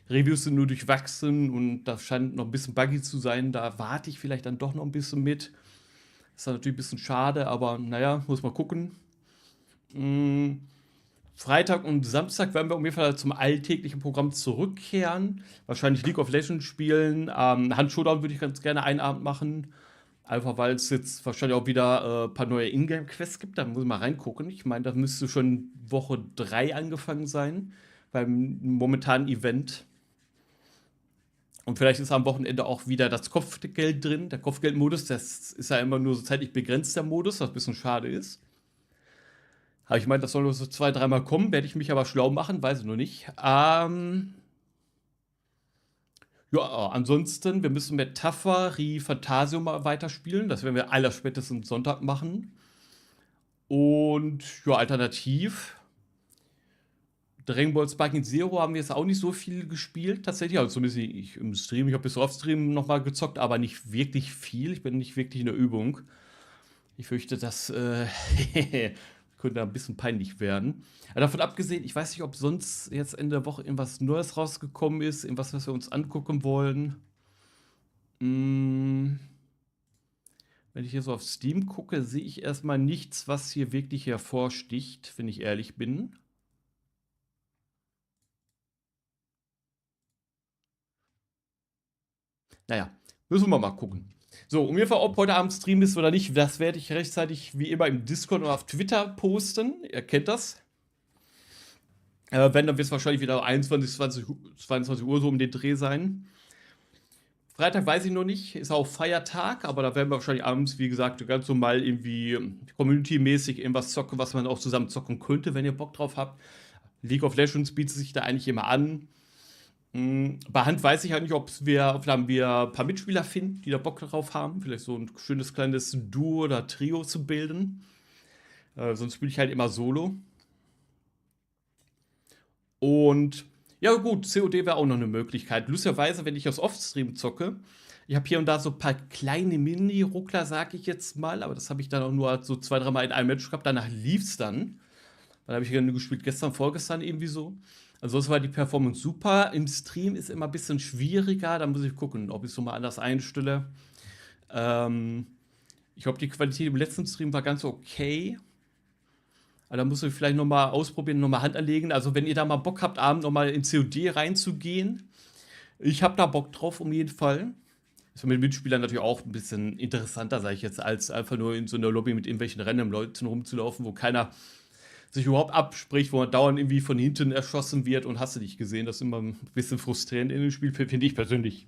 Reviews sind nur durchwachsen und das scheint noch ein bisschen buggy zu sein. Da warte ich vielleicht dann doch noch ein bisschen mit. Ist natürlich ein bisschen schade, aber naja, muss mal gucken. Freitag und Samstag werden wir auf jeden Fall zum alltäglichen Programm zurückkehren. Wahrscheinlich League of Legends spielen. Hand-Showdown würde ich ganz gerne einen Abend machen. Einfach weil es jetzt wahrscheinlich auch wieder ein paar neue Ingame-Quests gibt. Da muss ich mal reingucken. Ich meine, das müsste schon Woche 3 angefangen sein. Beim momentanen Event. Und vielleicht ist am Wochenende auch wieder das Kopfgeld drin. Der Kopfgeldmodus, das ist ja immer nur so zeitlich begrenzt, der Modus, was ein bisschen schade ist. Aber ich meine, das soll nur so 2, 3 Mal kommen. Werde ich mich aber schlau machen, weiß ich noch nicht. Ja, ansonsten, wir müssen mit Tafari Phantasium mal weiterspielen. Das werden wir allerspätestens Sonntag machen. Und ja, alternativ Dragon Ball Sparking Zero haben wir jetzt auch nicht so viel gespielt, tatsächlich. Also zumindest ich im Stream. Ich habe bis auf Stream nochmal gezockt, aber nicht wirklich viel. Ich bin nicht wirklich in der Übung. Ich fürchte, das könnte ein bisschen peinlich werden. Aber davon abgesehen, ich weiß nicht, ob sonst jetzt Ende der Woche irgendwas Neues rausgekommen ist, irgendwas, was wir uns angucken wollen. Wenn ich hier so auf Steam gucke, sehe ich erstmal nichts, was hier wirklich hervorsticht, wenn ich ehrlich bin. Naja, müssen wir mal gucken. So, um jeden Fall, ob heute Abend Stream ist oder nicht, das werde ich rechtzeitig wie immer im Discord oder auf Twitter posten. Ihr kennt das. Wenn, dann wird es wahrscheinlich wieder 22 Uhr so um den Dreh sein. Freitag weiß ich noch nicht, ist auch Feiertag, aber da werden wir wahrscheinlich abends, wie gesagt, ganz normal irgendwie community-mäßig irgendwas zocken, was man auch zusammen zocken könnte, wenn ihr Bock drauf habt. League of Legends bietet sich da eigentlich immer an. Bei Hand weiß ich halt nicht, ob wir ein paar Mitspieler finden, die da Bock drauf haben. Vielleicht so ein schönes kleines Duo oder Trio zu bilden. Sonst spiele ich halt immer solo. Und ja gut, COD wäre auch noch eine Möglichkeit. Lustigerweise, wenn ich aus Offstream zocke, ich habe hier und da so ein paar kleine Mini-Ruckler, sag ich jetzt mal, aber das habe ich dann auch nur so 2, 3 Mal in einem Match gehabt. Danach lief es dann. Weil habe ich gerne gespielt gestern, vorgestern irgendwie so. Also sonst war die Performance super. Im Stream ist immer ein bisschen schwieriger. Da muss ich gucken, ob ich es so mal anders einstelle. Ich glaube, die Qualität im letzten Stream war ganz okay. Aber da muss ich vielleicht nochmal ausprobieren, nochmal Hand anlegen. Also wenn ihr da mal Bock habt, abends nochmal in COD reinzugehen. Ich habe da Bock drauf, um jeden Fall. Ist mit Mitspielern natürlich auch ein bisschen interessanter, sage ich jetzt, als einfach nur in so einer Lobby mit irgendwelchen random Leuten rumzulaufen, wo keiner sich überhaupt abspricht, wo man dauernd irgendwie von hinten erschossen wird und hast du nicht gesehen. Das ist immer ein bisschen frustrierend in dem Spiel, finde ich persönlich.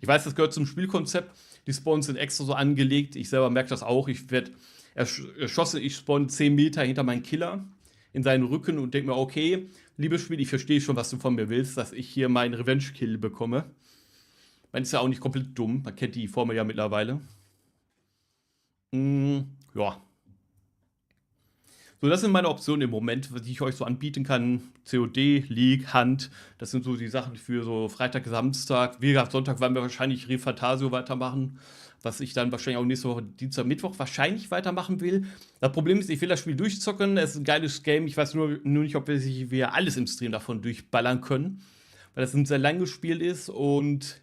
Ich weiß, das gehört zum Spielkonzept. Die Spawns sind extra so angelegt. Ich selber merke das auch. Ich werde erschossen, ich spawn 10 Meter hinter meinen Killer in seinen Rücken und denke mir, okay, liebes Spiel, ich verstehe schon, was du von mir willst, dass ich hier meinen Revenge-Kill bekomme. Man ist ja auch nicht komplett dumm. Man kennt die Formel ja mittlerweile. Ja. So, das sind meine Optionen im Moment, die ich euch so anbieten kann. COD, League, Hand. Das sind so die Sachen für so Freitag, Samstag. Wie gesagt, Sonntag werden wir wahrscheinlich Refantasio weitermachen. Was ich dann wahrscheinlich auch nächste Woche, Dienstag, Mittwoch wahrscheinlich weitermachen will. Das Problem ist, ich will das Spiel durchzocken. Es ist ein geiles Game. Ich weiß nur nicht, ob wir alles im Stream davon durchballern können. Weil das ein sehr langes Spiel ist und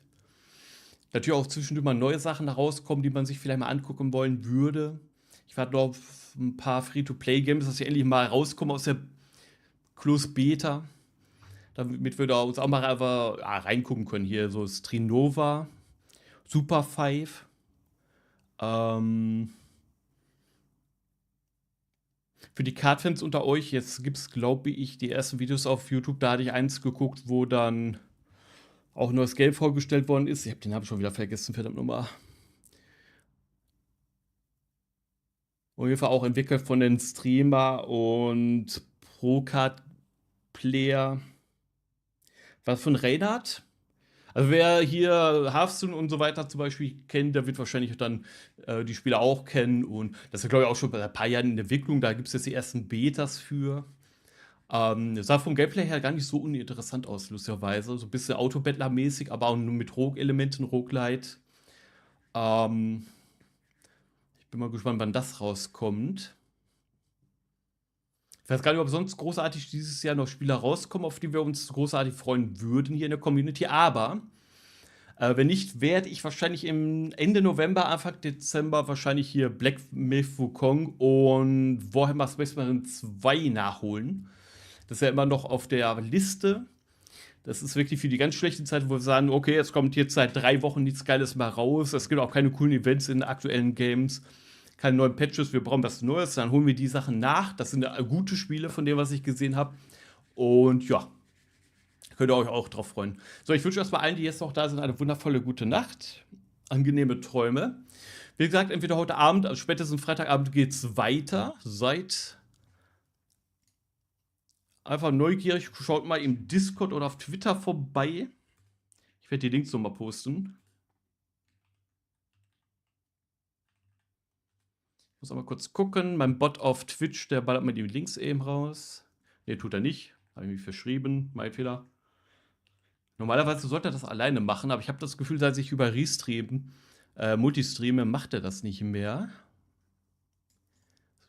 natürlich auch zwischendurch mal neue Sachen rauskommen, die man sich vielleicht mal angucken wollen würde. Ich warte noch auf ein paar Free-to-Play-Games, dass sie endlich mal rauskommen aus der Close Beta. Damit wir da uns auch mal einfach reingucken können. Hier so Strinova, Super 5. Für die Card-Fans unter euch, jetzt gibt es, glaube ich, die ersten Videos auf YouTube. Da hatte ich eins geguckt, wo dann auch neues Game vorgestellt worden ist. Den habe ich schon wieder vergessen, verdammt nochmal. Auf jeden Fall auch entwickelt von den Streamer und Pro-Card-Player. Was von Reinhard? Also wer hier Hearthstone und so weiter zum Beispiel kennt, der wird wahrscheinlich dann die Spiele auch kennen. Und das ist, glaube ich, auch schon bei ein paar Jahren in Entwicklung. Da gibt es jetzt die ersten Betas für. Sah vom Gameplay her gar nicht so uninteressant aus, lustigerweise. So ein bisschen Autobattler-mäßig, aber auch nur mit Rogue-Elementen, Roguelite. Ich bin mal gespannt, wann das rauskommt. Ich weiß gar nicht, ob sonst großartig dieses Jahr noch Spiele rauskommen, auf die wir uns großartig freuen würden hier in der Community. Aber wenn nicht, werde ich wahrscheinlich im Ende November, Anfang Dezember wahrscheinlich hier Black Myth Wukong und Warhammer Space Marine 2 nachholen. Das ist ja immer noch auf der Liste. Das ist wirklich für die ganz schlechten Zeiten, wo wir sagen, okay, es kommt jetzt seit 3 Wochen nichts Geiles mehr raus. Es gibt auch keine coolen Events in aktuellen Games. Keine neuen Patches, wir brauchen was Neues. Dann holen wir die Sachen nach. Das sind gute Spiele von dem, was ich gesehen habe. Und ja, könnt ihr euch auch drauf freuen. So, ich wünsche erstmal allen, die jetzt noch da sind, eine wundervolle gute Nacht. Angenehme Träume. Wie gesagt, entweder heute Abend, also spätestens Freitagabend geht es weiter. Seid einfach neugierig. Schaut mal im Discord oder auf Twitter vorbei. Ich werde die Links nochmal posten. Ich muss aber kurz gucken. Mein Bot auf Twitch, der ballert mir die Links eben raus. Ne, tut er nicht. Habe ich mich verschrieben. Mein Fehler. Normalerweise sollte er das alleine machen, aber ich habe das Gefühl, seit ich über Restream Multistreame, macht er das nicht mehr.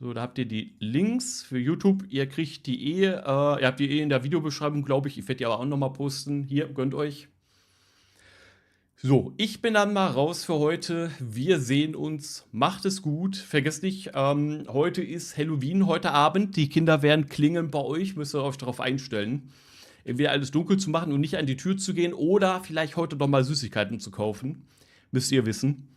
So, da habt ihr die Links für YouTube. Ihr kriegt die ihr habt die in der Videobeschreibung, glaube ich. Ich werde die aber auch nochmal posten. Hier, gönnt euch. So, ich bin dann mal raus für heute. Wir sehen uns. Macht es gut. Vergesst nicht, heute ist Halloween, heute Abend. Die Kinder werden klingeln bei euch. Müsst ihr euch darauf einstellen. Entweder alles dunkel zu machen und nicht an die Tür zu gehen oder vielleicht heute noch mal Süßigkeiten zu kaufen. Müsst ihr wissen.